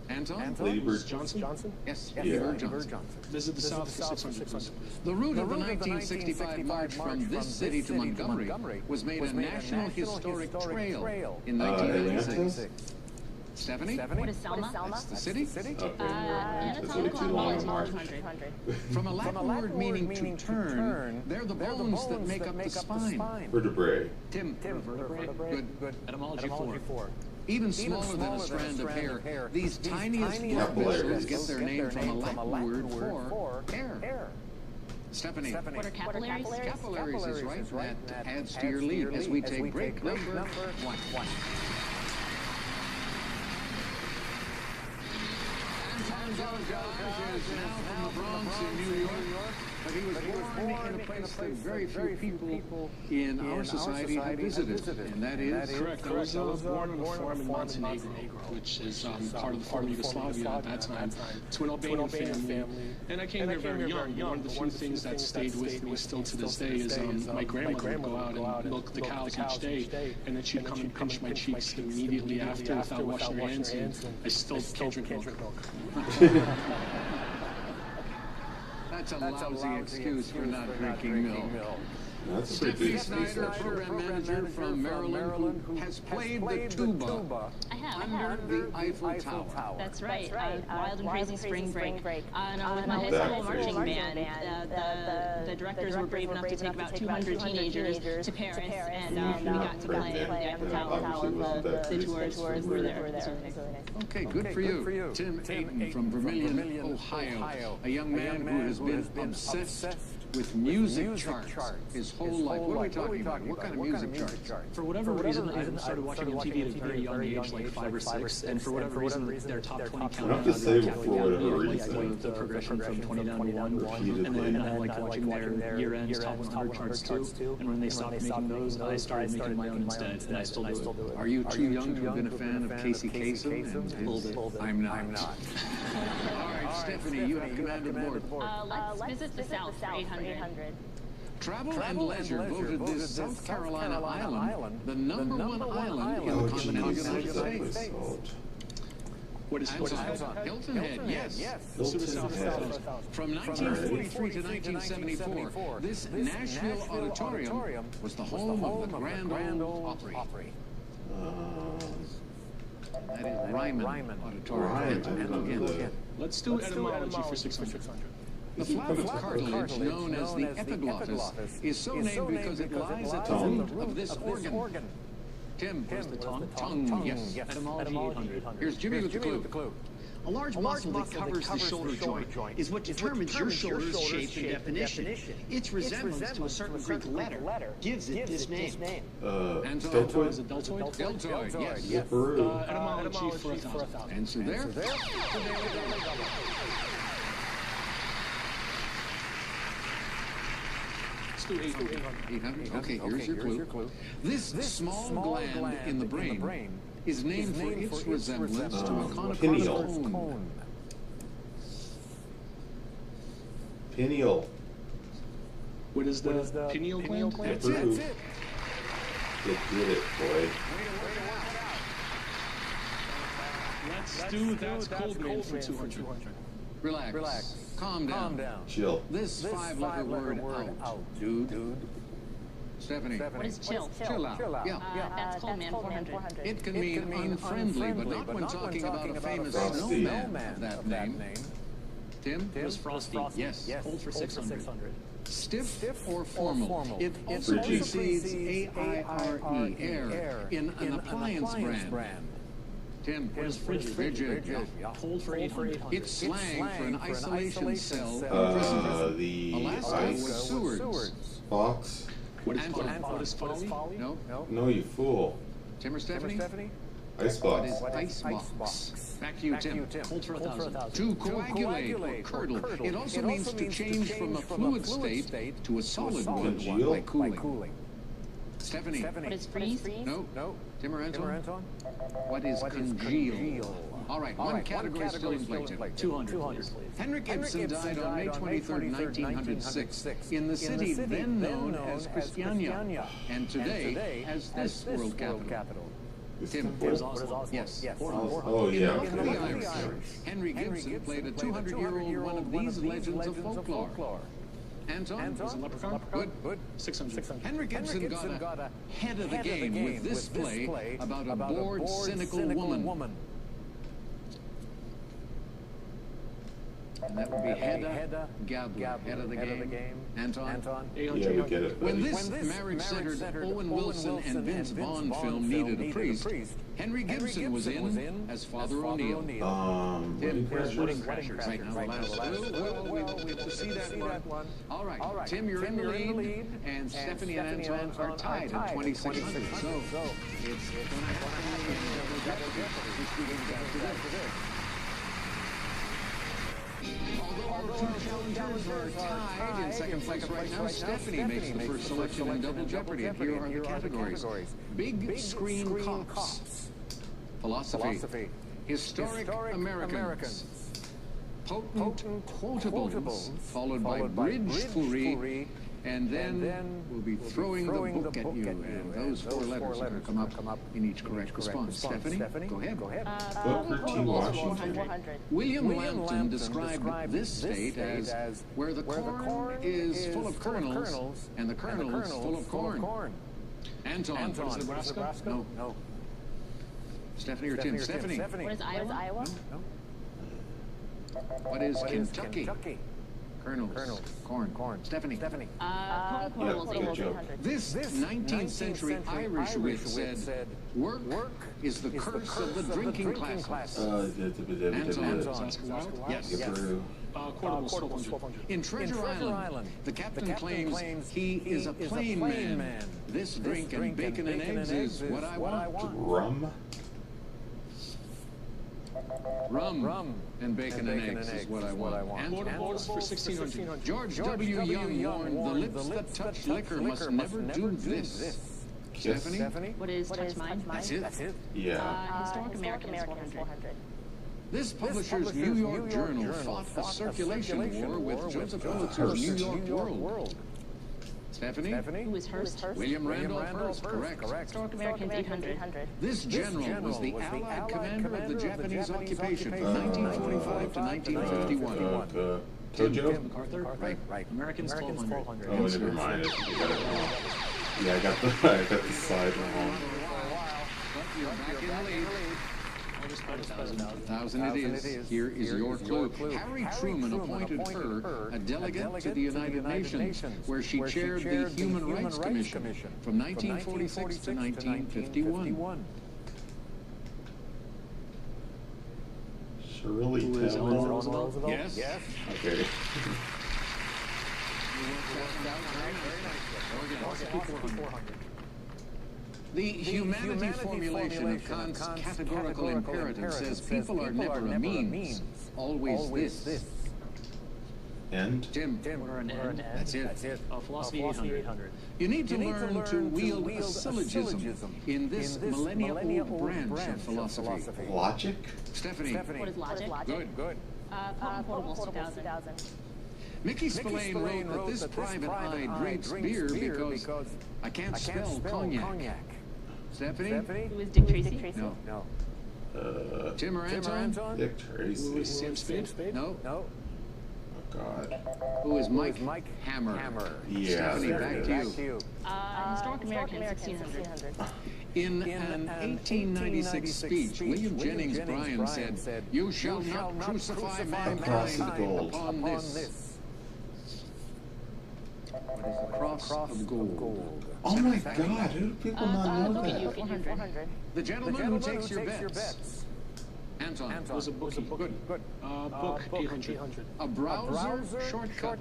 Anton? Lady Bird Johnson? Yes, Yeah. Lady Bird Johnson. Visit the South for 600. The route of the 1965 march from this city to Montgomery was made a National Historic Trail in 1996. Stephanie? What is Selma? That's the city? Okay. That's really too long a march. From a Latin word meaning to turn, they're the bones that make up the spine. Vertebrae. Tim. Vertebrae? Good. Etymology 4. Even smaller than a strand of hair, these tiniest blood vessels get their name from a Latin word for hair. Stephanie. What are capillaries? Capillaries is right. That adds to your lead as we take break number 1. Anton Delgado is now from the Bronx in New York, but he was born in a place that very few people in our society have visited, and that is... Correct. I was born on a farm in Montenegro, which is part of the former Yugoslavia at that time, to an Albanian family. And I came here very young. One of the few things that stayed with me still to this day is my grandmother would go out and milk the cows each day, and then she'd come and pinch my cheeks immediately after without washing her hands, and I still can't drink milk. That's a lousy excuse for not drinking milk. That's a pretty Stephanie good Snyder, program manager from Maryland, who has played the tuba under the Eiffel Tower. That's right. Wild and Crazy Spring Break. With my high school marching band, the directors were brave enough to take about 200 teenagers to Paris, and we got to play the Eiffel Tower. The tours were there. It was really nice. Okay, good for you. Tim Ayton from Vermilion, Ohio, a young man who has been obsessed with music charts his whole life. What are we talking about? What kind of music charts? For whatever reason, I started watching MTV at a very young age, like 5 or 6, and for whatever reason, their top 20 countdown, the progression from 20 down to 1, and then I liked watching their year-end top 100 charts too, and when they stopped making those, I started making my own instead, and I still do it. Are you too young to have been a fan of Casey Kasem? A little bit. I'm not. All right, Stephanie, you have command of the board. Let's visit the South for 800. Travel and Leisure voted this South Carolina island the #1 island in the continental United States. What is Hilton Head? Yes. Hilton Head. From 1943 to 1974, this Nashville auditorium was the home of the Grand Ole Opry. That is Ryman Auditorium. Let's do etymology for 600. The flap of cartilage, known as the epiglottis, is so named because it lies at the root of this organ. Tim, where's the tongue? Tongue, yes. Etymology 800. Here's Jimmy with the clue. A large muscle that covers the shoulder joint is what determines your shoulder's shape and definition. Its resemblance to a certain Greek letter gives it this name. Deltoid? Deltoid, yes. Etymology for 1,000. Answer there. Let's do 800. Okay, here's your clue. This small gland in the brain is named for its resemblance to a conical cone. Pineal. What is the pineal gland? That's it. You did it, boy. Let's do That's Cold Man for 200. Relax. Calm down. Chill. This 5-letter word out, dude. Stephanie. What is chill? Chill out. Yeah. That's Cold Man 400. It can mean unfriendly, but not when talking about a famous snowman of that name. Tim? What is Frosty? Yes. Cold for 600. Stiff or formal. It also precedes AIRE, air, in an appliance brand. Tim, what is frigid? Cold for 800. It's slang for an isolation cell. The Alaska was Seward's. Fox? What is folly? No, you fool. Tim or Stephanie? Icebox. What is icebox? Back to you, Tim. Cold for 1,000. To coagulate or curdle. It also means to change from a fluid state to a solid one by cooling. Stephanie. What is freeze? No. Tim or Anton? What is congeal? All right, one category still in play, Tim. 200, please. Henrik Ibsen died on May 23rd, 1906, in the city then known as Christiania, and today as this world capital. Tim, yes. Oh, yeah. Henry Gibson played a 200-year-old one of these legends of folklore. Anton? Was a leprechaun? Good. 600. Henry Gibson got ahead of the game with this play about a bored, cynical woman. And that would be Hedda Gabler, head of the game. Anton? Yeah, we get it. When this marriage-centered Owen Wilson and Vince Vaughn film needed a priest, Henry Gibson was in as Father O'Neill. Wedding Crashers. Right now, the last clue. Well, we'll have to see that one. All right, Tim, you're in the lead, and Stephanie and Anton are tied at 2,600. So, it's going to happen. Although our two challengers are tied in second place right now, Stephanie makes the first selection in Double Jeopardy, and here are the categories. Big Screen Cops, Philosophy, Historic Americans, Potent Quotables, followed by Bridge Fourie, And then we'll be throwing the book at you, and those 4 letters are going to come up in each correct response. Stephanie, go ahead. Booker T. Washington. William Lambton described this state as where the corn is full of kernels and the kernels full of corn. Anton, what is Nebraska? No. Stephanie or Tim? Stephanie. What is Iowa? No. What is Kentucky? Kernels. Corn. Stephanie. This 19th century Irish wit said, work is the curse of the drinking classes. Anton. Yes. In Treasure Island, the captain claims he is a plain man. This drink and bacon and eggs is what I want. Rum and bacon and eggs is what I want. And orders for 1600. George W. Young warned, the lips that touch liquor must never do this. Stephanie? What is Touch Mine? That's it. Yeah. Historic Americans 400. This publisher's New York Journal fought a circulation war with Joseph Pulitzer's New York World. Stephanie? Who is Hearst? William Randolph Hearst, correct. Historic Americans 800. This general was the Allied commander of the Japanese occupation from 1945 to 1951. Tojo? MacArthur? Right. Americans 1200. Oh, never mind. You got it wrong. Yeah, I got the side wrong. But you're back in the lead. 1,000 it is. Here is your clue. Harry Truman appointed her a delegate to the United Nations, where she chaired the Human Rights Commission from 1946 to 1951. Shirley Temple. Yes. Okay. The humanity formulation of Kant's categorical imperative says people are never a means, always this. End? Tim. Or an end. That's it. Philosophy 800. You need to learn to wield a syllogism in this millennia-old branch of philosophy. Logic? Stephanie. What is logic? Good. Portables 2000. Mickey Spillane wrote that this private eye drinks beer because I can't spell cognac. Stephanie? Who is Dick Tracy? No. Tim or Anton? Dick Tracy. Who is Sam Spade? No. Oh, God. Who is Mike Hammer? Yeah. Stephanie, back to you. Historic Americans 1600. In an 1896 speech, William Jennings Bryan said, "You shall not crucify mankind upon this." What is the cross of gold? Oh my God, who do people not know that? 400. The gentleman who takes your bets. Anton. Was a bookie. Good. Book 800. A browser shortcut.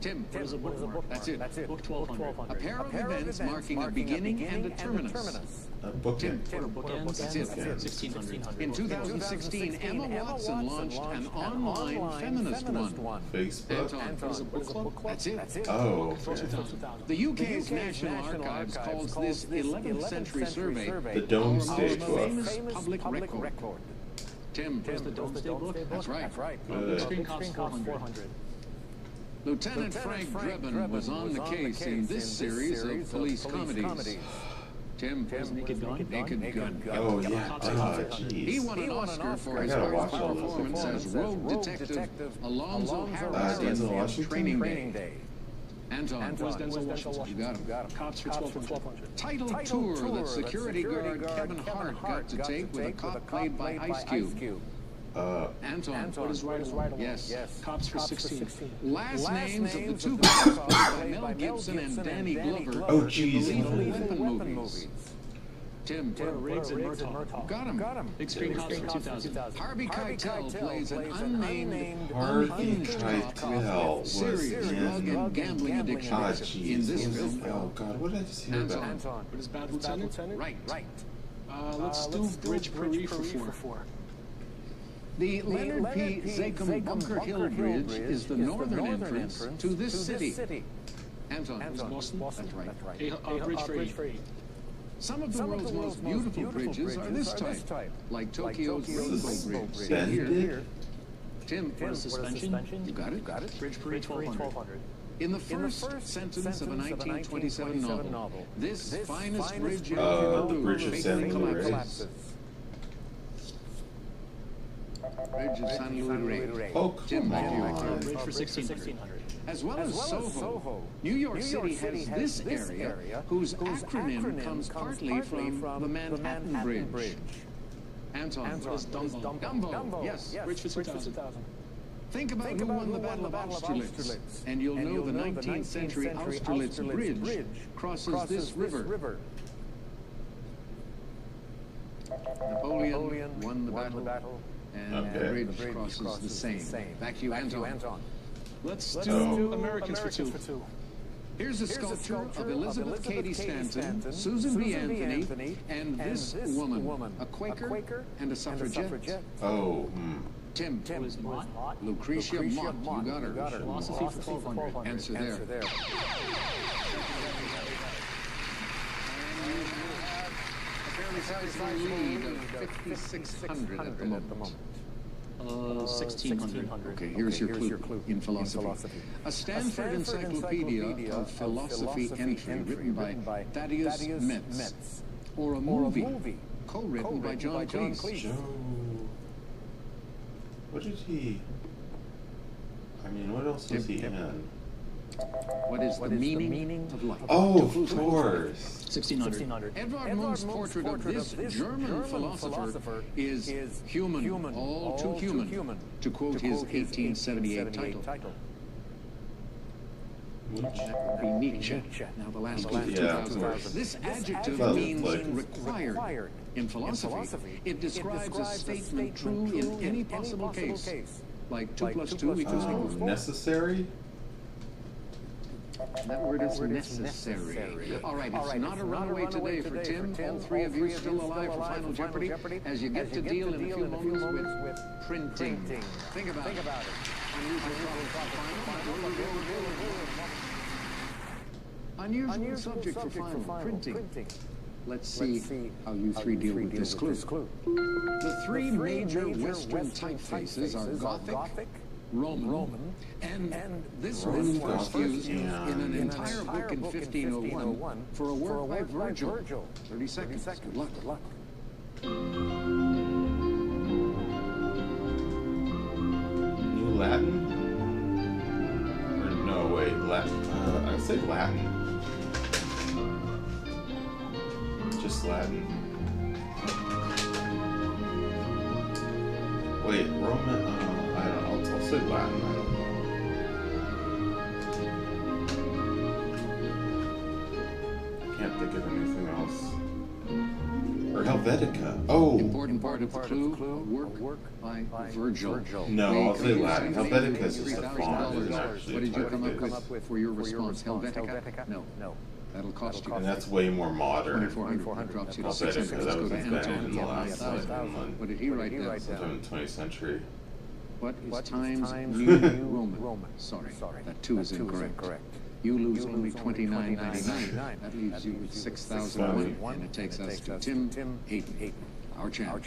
Tim. What is a bookmark? That's it. Book 1200. A pair of events marking a beginning and a terminus. Bookend. Bookends. That's it. 1600. In 2016, Emma Watson launched an online feminist one. Facebook. Anton. What is a book club? That's it. Oh. Okay. 2000. The UK's National Archives calls this 11th century survey The Domesday our most Book. famous public record. Tim. What is the Domesday Book? That's right. Screen costs 400. Lieutenant Frank Drebin was on the case in this series of police comedies. Tim. Naked Gun? Naked Gun. Oh, yeah. Oh, jeez. He won an Oscar for his gotta watch first all those performance as Rogue Detective Alonzo Harris Denzel in Washington? Training Day. Anton. Was Denzel Washington? You got him. Cops for 1200. Title tour that security guard Kevin Hart got to take with a cop played by Ice Cube. Anton. What is Right Along? Yes. Cops for 16. Last names of the two cops played by Mel Gibson and Danny Glover. Oh, jeez. in the Lethal Weapon movies. Tim. Riggs and Murtaugh. Got him. Big screen costs for 2000. Harvey Keitel plays an unnamed, Harvey unhinged cop Keitel with serious drug and gambling addiction Ah, in jeez. this film. Oh, God, what did I just hear about? Anton. What is Bad Lieutenant? Right. Let's do Bridge Paris for 4. The Leonard P. Zachem Bunker Hill Bridge is the northern entrance to this city. Anton. Boston? That's right. Bridge for 8. Some of the world's most beautiful bridges are this type, like Tokyo's Rainbow Bridge. See Bended? here. Tim. What is suspension? You got it? Bridge Paris 1200. In the first sentence of a 1927 novel, this finest bridge in Honolulu Bridge of San collapses. Bridge of San Luis Rey. Oh, come on. Bridge for 1600. As well as Soho, New York City has this area whose acronym comes partly from the Manhattan Bridge. Anton, what is Dumbo? Dumbo, yes, Bridge for 2000. Think about who won the Battle of Austerlitz, and you'll know the 19th century Austerlitz Bridge crosses this river. Napoleon won the battle, and the bridge crosses the Seine. Back to you, Anton. Let's do Americans for two. Here's a sculpture of Elizabeth Cady Stanton, Susan B. Anthony, and this woman, a Quaker and a suffragette. Oh, Tim, Lucretia Mott, you got her. Philosophy for 1200. Answer there. A fairly sizable lead of 5,600 at the moment. 1600. Okay, here's your clue in philosophy. A Stanford Encyclopedia of Philosophy entry written by Thaddeus Metz. Or a movie co-written by John Cleese. What did he... I mean, what else was he in? What is the meaning of life? Oh, of course. 1600. Edvard Munch's portrait of this German philosopher is human, all too human, to quote his 1878 title. That would be Nietzsche. Now the last clue, 2000. This adjective means required. In philosophy, it describes a statement true in any possible case. Like 2 + 2 = 4. Necessary? That word is necessary. All right, it's not a runaway today for Tim. All three of you still alive for Final Jeopardy as you get to deal in a few moments with printing. Think about it. Unusual subject for final, printing. Let's see how you three deal with this clue. The three major Western typefaces are Gothic, Roman, and this one was used in an entire book in 1501 for a work by Virgil. 30 seconds. Good luck. New Latin? Or no, wait, Latin. I'd say Latin. Just Latin. Wait, Roman? I don't know. I'll say Latin. I don't know. Can't think of anything else. Or Helvetica. Oh! Important part of the clue, work by Virgil. No, I'll say Latin. Helvetica is just a font, isn't actually. What did you come up with for your response? Helvetica? No. That'll cost you. And that's way more modern. 2,400 drops you to Helvetica, 600. that was Let's go to invented in the Anton. last What did he write down? sometime in the 20th century. What is Times New Roman? Sorry, that 2 is incorrect. You lose only $29.99. That leaves you with 6,001, and it takes us to Tim Hayden, our champ.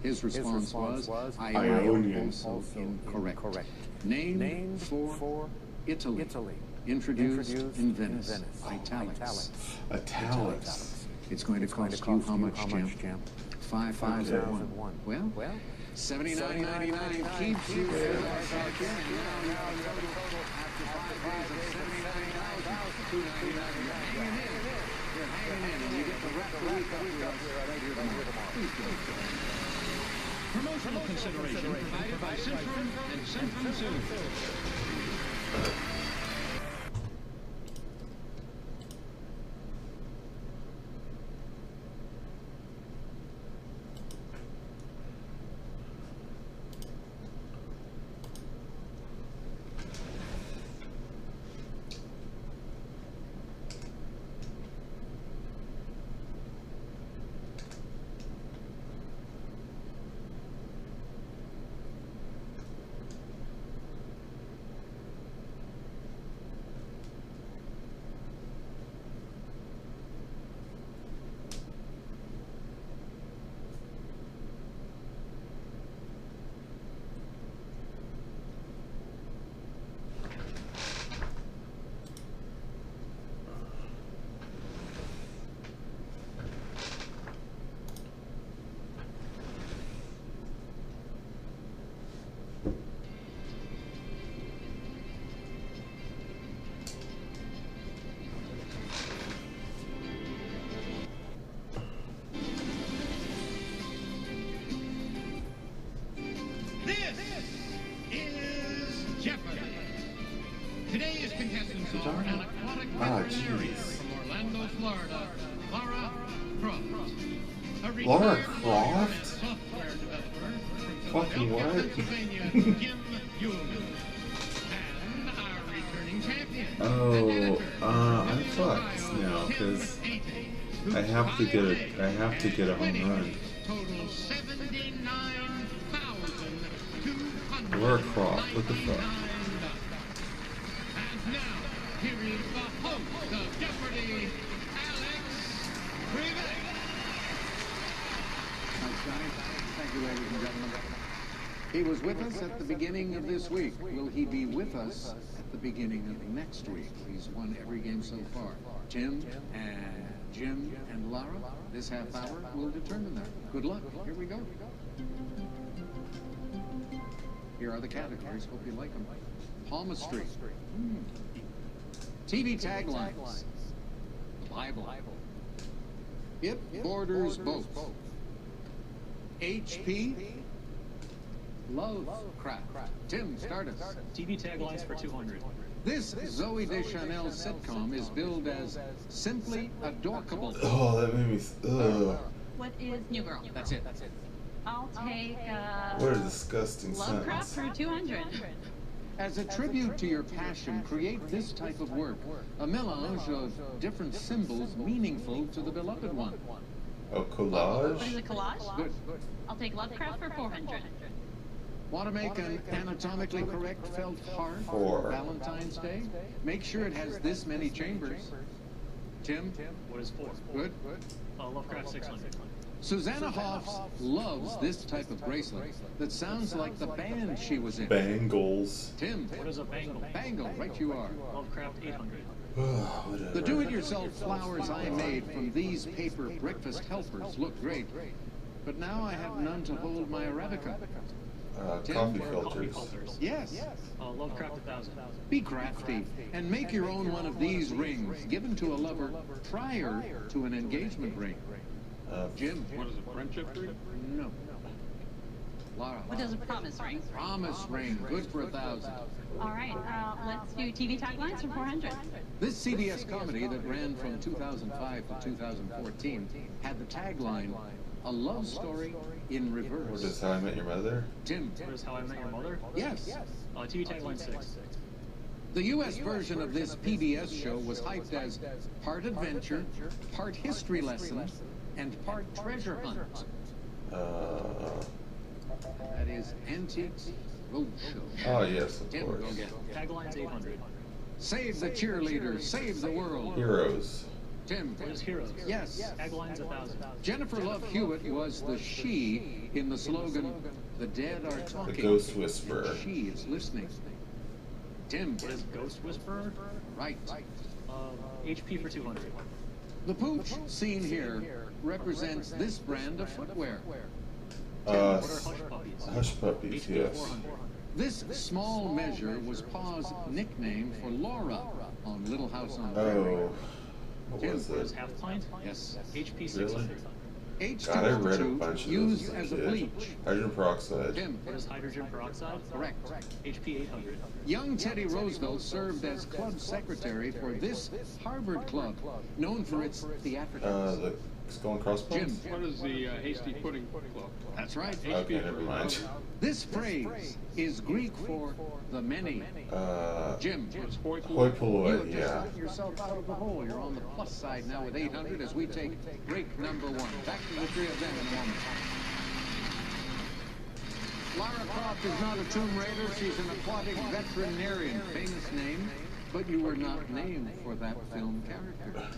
His response was Ionian, also incorrect. Name for Italy. Introduced in Venice. Italics. It's going to cost you how much, champ? 5,001. Well, $79.99 keeps you there. After 5 days of $79,299, you're hanging in. And you get to wrap the week up with us right here tomorrow. Promotional consideration provided by Centrum and Centrum Soon. guitar? An aquatic Ah, veterinarian jeez. from Orlando, Florida, Lara Croft. A Lara retired Croft? software developer from Fucking Philadelphia, what? Pennsylvania, Jim Ullman. And our returning champion. Oh, I'm fucked now because I have to get a home run. Total 79,200. Lara Croft, what the fuck? And now, here is the host of Jeopardy, Alex Trebek. Thank you, ladies and gentlemen. He was with us at the beginning of this week. Will he be with us at the beginning of next week? He's won every game so far. Jim and Lara, this half hour will determine that. Good luck. Here we go. Here are the categories. Hope you like them. Palmistry. TV taglines. The Bible. It borders both. HP. Lovecraft. Tim, start us. TV taglines for 200. This Zooey Deschanel sitcom is billed as simply adorkable. Oh, that made me. Ugh. What is New Girl? That's it. I'll take What a disgusting Lovecraft sentence. for 200. As a tribute to your passion, create this type of work. A melange of different symbols meaningful to the beloved one. A What is collage? a collage? Good. I'll take Lovecraft for 400. Want to make an anatomically correct felt heart For for Valentine's Day? Make sure it has this many chambers. Tim? What is 4? Good. Lovecraft 600. Susanna Hoffs loves this type of bracelet that sounds like the band she was in. Bangles. Tim? What is a bangle? Bangle, right you are. Lovecraft 800. Whatever. The do-it-yourself flowers I made from these paper breakfast helpers look great, but now I have none to hold my Arabica. Coffee filters. Yes. Lovecraft 1000. Be crafty and make your own one of these rings given to a lover prior to an engagement ring. Jim? What is it, friendship ring? No. Lara? What is a promise ring? Promise ring, good for 1,000. All right, let's do TV taglines for 400. This CBS comedy that ran from 2005 to 2014 had the tagline, "A love story in What reverse." is How I Met Your Mother? Tim? What is How I Met Your Mother? Yes. TV tagline 6. The U.S. version of this PBS show was hyped as part adventure, part history lesson, and part treasure hunt. That is Antiques Roadshow. Oh, yes, of Tim, course. go get it. Taglines 800. Save the cheerleader, save the world. Heroes. Tim? What is Heroes? Yes. Taglines 1000. Jennifer Love Hewitt was the she in the slogan, "The dead are talking." The Ghost Whisperer. She is listening. Tim? What is Ghost Whisperer? Right. HP for 200. The pooch seen here represents this brand of footwear. What are Hush Puppies? Hush Puppies, yes. 400. This small measure was Pa's nickname for Laura on Little House on the Prairie. Oh, what was What is it? Half Pint? Yes. HP 600. H2O2 God, I read a bunch of used those as as a a kid. bleach. Hydrogen peroxide. Tim? What is hydrogen peroxide? Correct. HP 800. Young Teddy Roosevelt served as club secretary for this Harvard club, known for its theatricals. The Skull and Crossbones? Jim? What is the Hasty Pudding Club? That's right. Okay, never mind. This phrase is Greek for the many. Jim? Hoi You have polloi, just yeah. let yourself out of the hole. You're on the plus side now with 800 as we take break number 1. Back to the three of them in a moment. Lara Croft is not a Tomb Raider. She's an aquatic veterinarian. Famous name, but you were not named for that film character.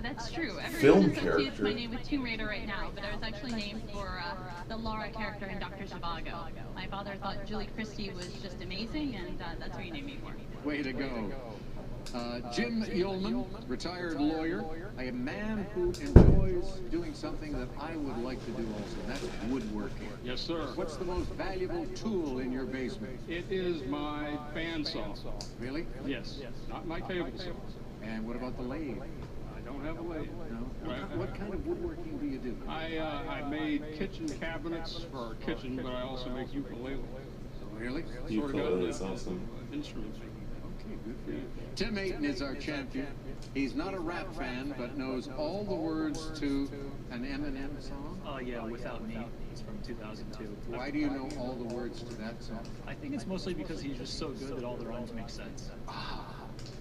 That's true. Film Everyone associates character. my name with Tomb Raider right now, but I was actually named for the Laura character in Dr. Zhivago. My father thought Julie Christie was just amazing, and that's what he named me for. Way to go. Jim Ullman, retired lawyer, a man who enjoys doing something that I would like to do also. That's woodworking. Yes, sir. What's the most valuable tool in your basement? It is my bandsaw. Really? Yes. Not my table saw. And what about the lathe? I don't have a lathe. No? What kind of woodworking do you do? I made kitchen cabinets for our kitchen, but I also make ukuleles. Really? Ukulele is awesome. Instrument making. Tim Ayton is our champion. He's not a rap fan, but knows all the words to an Eminem song. Yeah, Without Me. It's from 2002. Why do you know all the words to that song? I think it's mostly because he's just so good that all the rhymes make sense.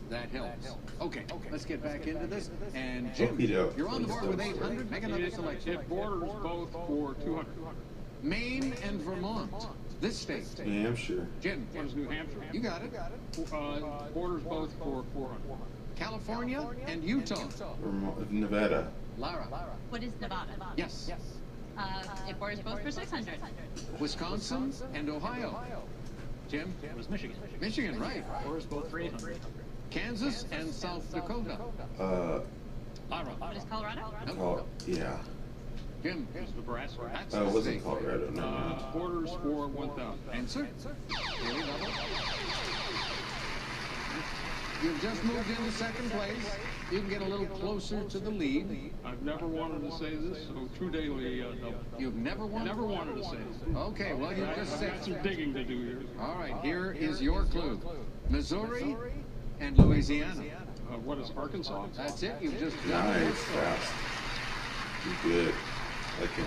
That helps. Okay, let's get back into this. And Jim, you're on the board with 800. Make another selection. It borders both for 200. Maine and Vermont. This state. New Hampshire. Jim. What is New Hampshire? You got it. Borders both for 400. California and Utah. Nevada. Lara. What is Nevada? Yes. It borders both for 600. Wisconsin and Ohio. Jim? It was Michigan. Michigan, right. Borders both for 800. Kansas and South Dakota. Lara. What is Colorado? Oh, yeah. Jim? It's Nebraska. It wasn't Colorado, no. Borders for 1,000. Answer? You've just moved into second place. You can get a little closer to the lead. I've never wanted to say this, so True Daily double. You've never wanted? Never wanted to say this. Okay, well, you just said. Some digging to do here. All right, here is your clue. Missouri and Louisiana. What is Arkansas? That's it. You've just done it. Nice, fast. You good. I can.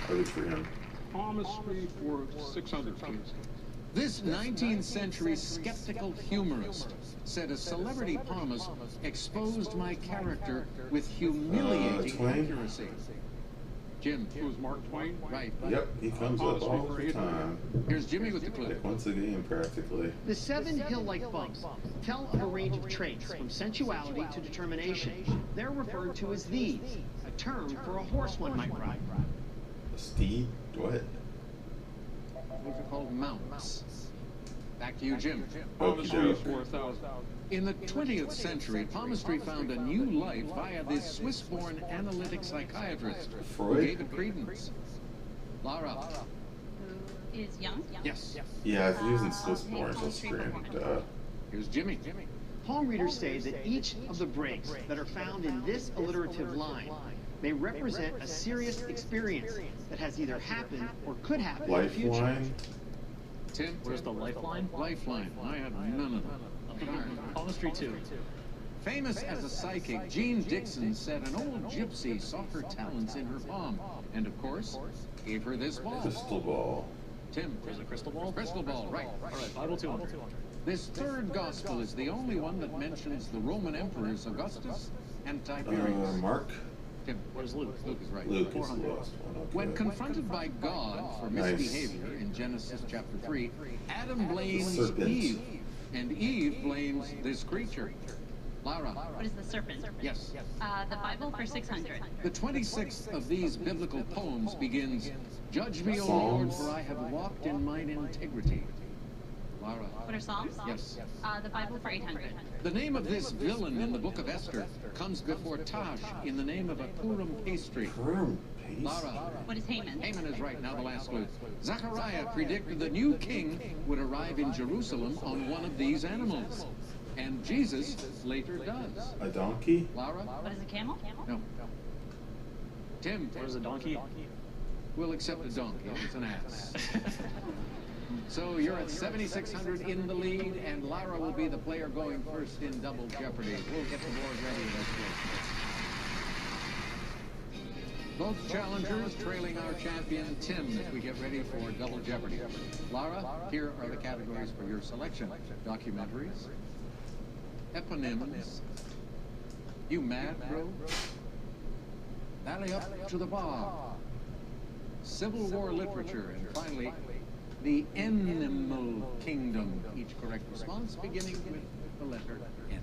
I root for him. Palmistry for 600, please. This 19th century skeptical humorist said a celebrity palmist exposed my character with humiliating accuracy. Jim. It was Mark Twain? Right. Yep, he comes up all the time. Here's Jimmy with the clue. Like once a game, practically. The 7 hill-like bumps tell of a range of traits, from sensuality to determination. They're referred to as these, a term for a horse one might ride. A steed? What? Those are called mounts. Back to you, Jim. Palmistry for 1,000. In the 20th century, palmistry found a new life via this Swiss-born analytic psychiatrist who gave it credence. Lara. Who is Young? Yes. Yeah, if he was in Swiss-born, so scream. Here's Jimmy. Palm readers say that each of the breaks that are found in this alliterative line may represent a serious experience that has either happened or could happen in the future. Lifeline? Tim? Where's the lifeline? Lifeline. I have none of them. Palmistry 2. Famous as a psychic, Jean Dixon said an old gypsy saw her talents in her palm, and of course, gave her this ball. Crystal ball. Tim? There's a crystal ball? Crystal ball, right. All right, Bible 200. This third gospel is the only one that mentions the Roman emperors Augustus and Tiberius. Mark? Tim. What is Luke? Luke is right. Luke is the last one. Okay. When confronted by God for misbehavior in Genesis chapter 3, Adam blames Eve, and Eve blames this creature. Lara. What is the serpent? Yes. The Bible for 600. The 26th of these biblical poems begins, "Judge me, O Lord, for I have walked in mine integrity." Lara. What are Psalms? Yes. The Bible for 800. The name of this villain in the book of Esther comes before Tash in the name of a Purim pastry. Purim pastry? Lara. What is Haman? Haman is right. Now the last clue. Zechariah predicted the new king would arrive in Jerusalem on one of these animals. And Jesus later does. A donkey? Lara? What is a camel? No. Tim? What is a donkey? We'll accept a donkey. It's an ass. So you're at 7,600 in the lead, and Lara will be the player going first in Double Jeopardy. We'll get the board ready. Both challengers trailing our champion Tim as we get ready for Double Jeopardy. Lara, here are the categories for your selection. Documentaries, eponyms, You Mad Bro, Alley Up to the Bar, Civil War Literature, and finally, The Animal Kingdom. Each correct response beginning with the letter N.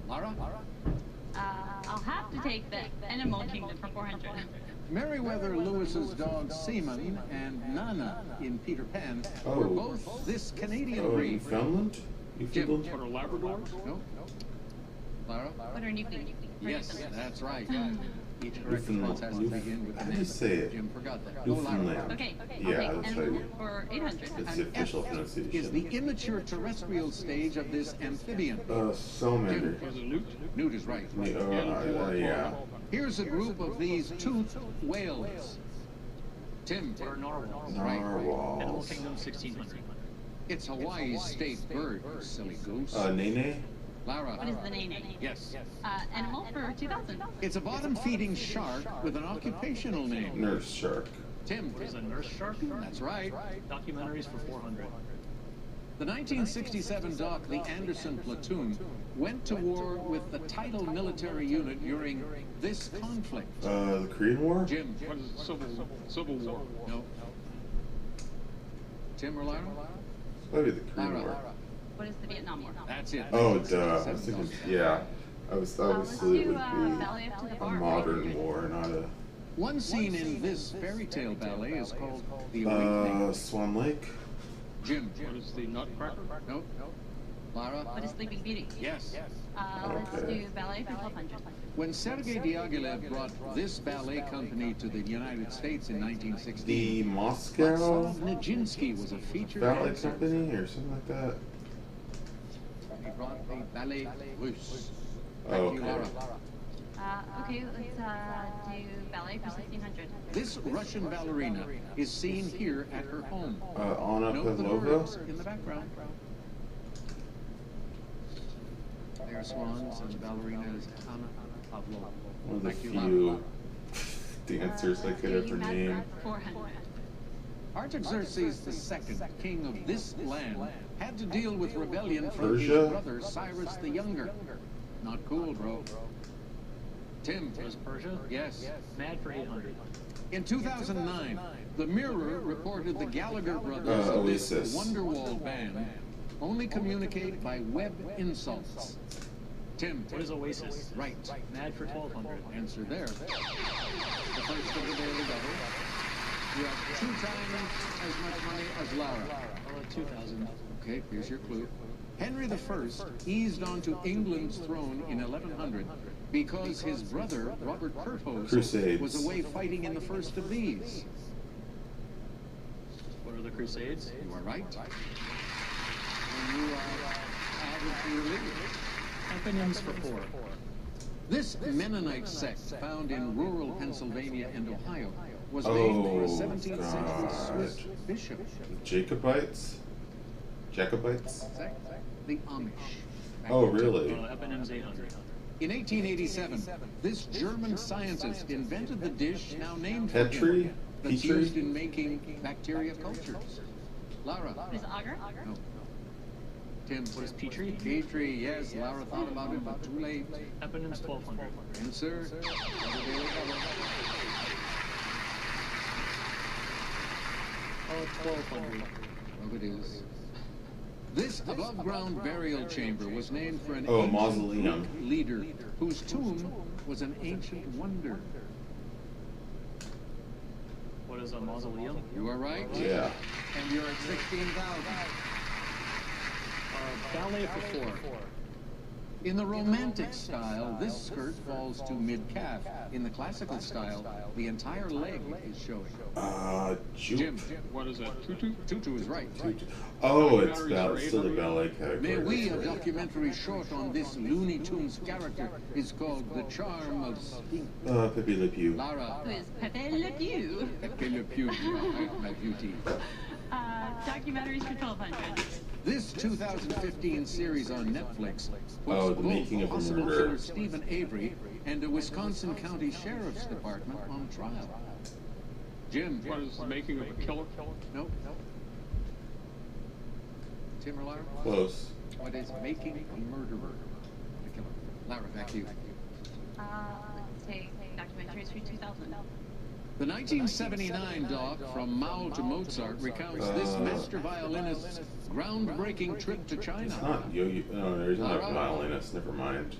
Lara? I'll have to take the Animal Kingdom for 400. Meriwether Lewis's dog Seaman and Nana in Peter Pan were both this Canadian breed. Newfoundland? Jim. What are Labradors? No. Lara? What are Newfoundland? Yes, that's right. Each correct response has to begin with the How do you say it? Jim forgot that. Go Newfoundland. Okay, Yeah, I'll that's take right. Animal for 800. That's the official Is pronunciation. the immature terrestrial stage of this amphibian. Salamander. Was it Newt? Newt is right. Yeah. Here's a group of these toothed whales. Tim. What are narwhals? Right. Animal Narwhals. Kingdom 1600. It's Hawaii's state bird, you silly goose. Nene? Lara. What is the nene? Yes. Animal for 2000. It's a bottom-feeding shark with an occupational name. Nurse shark. Tim. Is a nurse shark? That's right. Documentaries for 400. The 1967 doc, the Anderson Platoon, went to war with the title military unit during this conflict. The Korean War? Jim. What is it? Civil War? No. Tim or Lara? Maybe the Korean War. What is the Vietnam War? That's it. Oh, duh. I was thinking, yeah. Obviously it would Ballet Up to the be a Bar. modern war, not a... One scene in this fairy tale ballet is called The Awakening. Swan Lake? Jim. What is the Nutcracker? Nope. Lara? What is Sleeping Beauty? Yes. Let's do ballet for 1200. When Sergei Diaghilev brought this ballet company to the United States in 1916, The Moscow Nijinsky was a featured Ballet dancer. Company or something like that? He brought the Ballet Russe. Oh, Thank you, okay. Lara. Okay, let's do ballet for 1600. This Russian ballerina is seen here at her home. Anna Note the Pavlova? birds in the background. They are swans, and the ballerina is Anna Pavlova. One of the Thank you, few dancers I could ever name. 400. Artaxerxes II, king of this land, had to deal with rebellion from Persia? his brother Cyrus the Younger. Not cool, bro. Tim. Was Persia? Yes. Mad for 800. In 2009, The Mirror reported the Gallagher brothers of this Oasis. Wonderwall band only communicate by web insults. Tim. What is Oasis? Right. Mad for 1200. Answer there. The first of the daily double. You have 2 times as much money as Lara. 2000. Okay, here's your clue. Henry I eased onto England's throne in 1100 because his brother, Robert Curthose, Crusades. was away fighting in the first of these. What are the Crusades? You are right. And you are added to your lead. Eponyms for 4. This Mennonite sect, found in rural Pennsylvania and Ohio, was named for a 17th century Swiss bishop. Jacobites? Jacobites? The Amish. Oh, really? Eponyms 800. In 1887, this German scientist invented the dish now named for Petri? him, that's Petri? used in making bacteria cultures. Lara. What is agar? No. Tim. What is Petri? Petri, yes. Lara thought about it, but too late. Eponyms 1200. Answer. Oh, 1200. Oh, it is. This above-ground burial chamber was named for an Oh, ancient mausoleum. Greek leader whose tomb was an ancient wonder. What is a mausoleum? You are right. Yeah. And you're at 16,000. Ballet for 4. In the romantic style, this skirt falls to mid-calf. In the classical style, the entire leg is showing. Jim. What is that? Tutu? Tutu is right. Oh, it's still the ballet category. Mais oui, a documentary short on this Looney Tunes character is called The Charm of Spink. Pepe Le Pew. Lara. Who is Pepe Le Pew? Pepe Le Pew, my beauty. Documentaries for 1200. This 2015 series on Netflix Oh, puts The both Making of a possible Murderer. killer Stephen Avery and the Wisconsin County Sheriff's Department on trial. Jim. What is the making of a killer? Nope. Tim or Lara? Close. What is making a murderer? A killer. Lara, back to you. Let's take documentaries for 2000. The 1979 doc From Mao to Mozart recounts this master violinist's groundbreaking trip to China. It's not Yo-Yo. No, he's not a violinist. Never mind.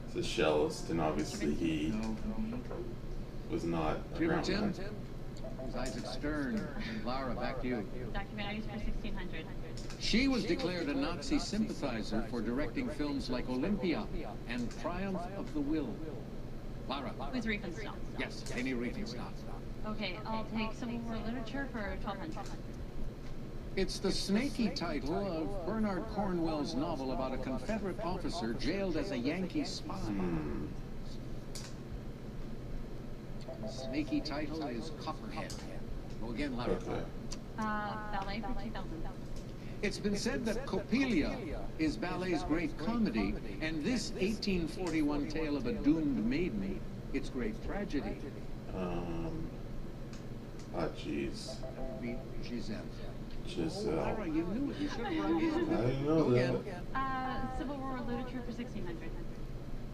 It's a cellist, and obviously he was not Jim or around Tim? then. Who's Isaac Stern? Lara, back to you. Documentaries for 1600. She was declared a Nazi sympathizer for directing films like Olympia and Triumph of the Will. Lara. Who's Riefenstahl? Yes, Leni Riefenstahl. Okay, I'll take Civil War literature for 1200. It's the snaky title of Bernard Cornwell's novel about a Confederate officer jailed as a Yankee spy. The snaky title is Copperhead. Go again, Lara. Okay. Ballet for 2000. It's been said that Coppelia is ballet's great comedy, and this 1841 tale of a doomed maiden, its great tragedy. Jeez. Giselle. Giselle. Laura, you knew it. You should have run in. I didn't know that. Civil War literature for 1600.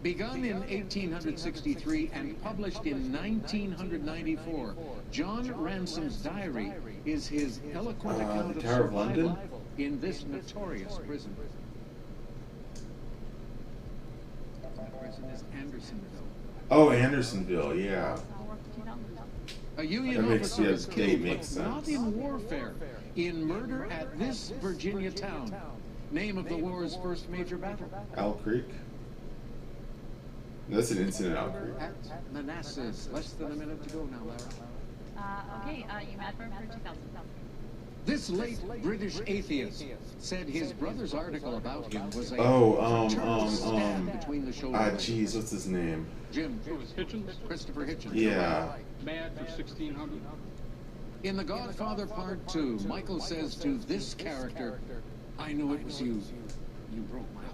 Begun in 1863 and published in 1994, John Ransom's diary is his eloquent account of Tower of London? survival in this notorious prison. That prison is Andersonville. Oh, Andersonville, yeah. A Union officer is killed, but not in warfare, in murder at this Virginia town. Name of the war's first major battle. Owl Creek? That's an incident at Owl Creek. At Manassas. Less than a minute to go now, Lara. Okay, you mad for 2000. This late British atheist said his brother's article about him was a stab between the shoulders. Jeez, what's his name? Jim. Hitchens? Christopher Hitchens. Yeah. Mad for 1600. In The Godfather Part 2, Michael says to this character, I knew it was you. You broke my heart.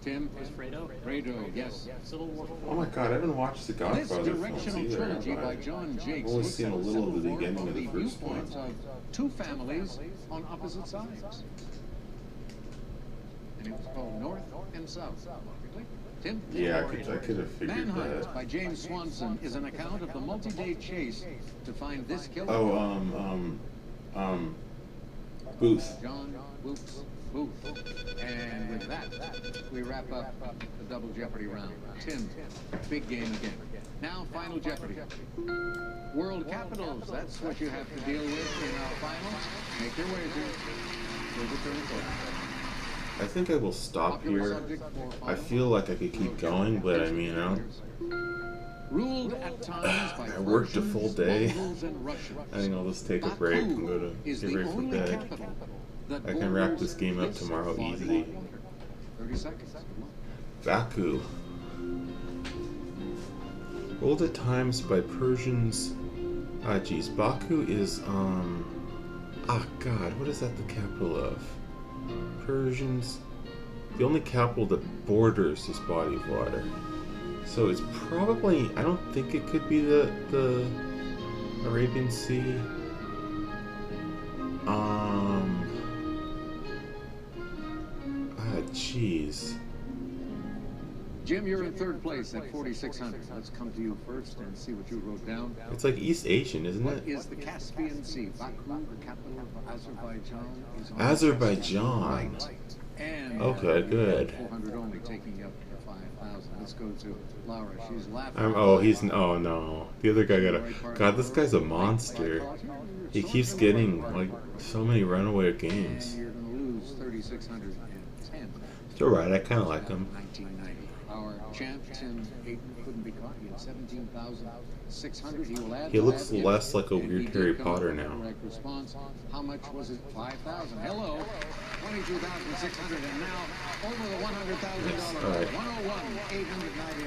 Tim? Fredo? Fredo, yes. Civil War. Oh my god, I haven't watched The This Godfather films directional either. trilogy by John Jakes I've only looks seen at a little of the Civil War beginning from of the first one. viewpoints of two families on opposite sides. And it was called North and South. Tim? Yeah, I could have figured Manhunt that. by James Swanson is an account of the multi-day chase to find this killer. Booth. John Booth. And with that, we wrap up the Double Jeopardy round. Tim, big game again. Now, Final Jeopardy. World capitals, that's what you have to deal with in our finals. Make your wagers. We'll return to I think I will stop here. I feel like I could keep going, but I mean, I don't... Ruled at times by I worked a full day. Mongols and Russians. I think I'll just take a break and go to get ready for bed. I can wrap this game up tomorrow easy. 30 seconds. Baku. Ruled at times by Persians. Geez, Baku is, God, what is that the capital of? Persians. The only capital that borders this body of water. So it's probably, I don't think it could be the Arabian Sea. Jeez. Jim, you're in third place at 4,600. Let's come to you first and see what you wrote down. It's like East Asian, isn't it? What is the Caspian Sea? Baku, the capital of Azerbaijan, is on Azerbaijan. right. And Okay, good. 400 only, taking you up to 5,000. Let's go to Laura. She's laughing. Oh no. The other guy got a... God, this guy's a monster. He keeps getting, like, so many runaway games. And you're going to lose 3,610. It's alright, I kind of like him. 1990. Our champ, Tim Hayden, couldn't be caught. He had 17,600. He will add. He looks less like a weird Harry Potter now. Correct response. How much was it? 5,000. Hello. 22,600, and now over the $100,000. All right. 101,890.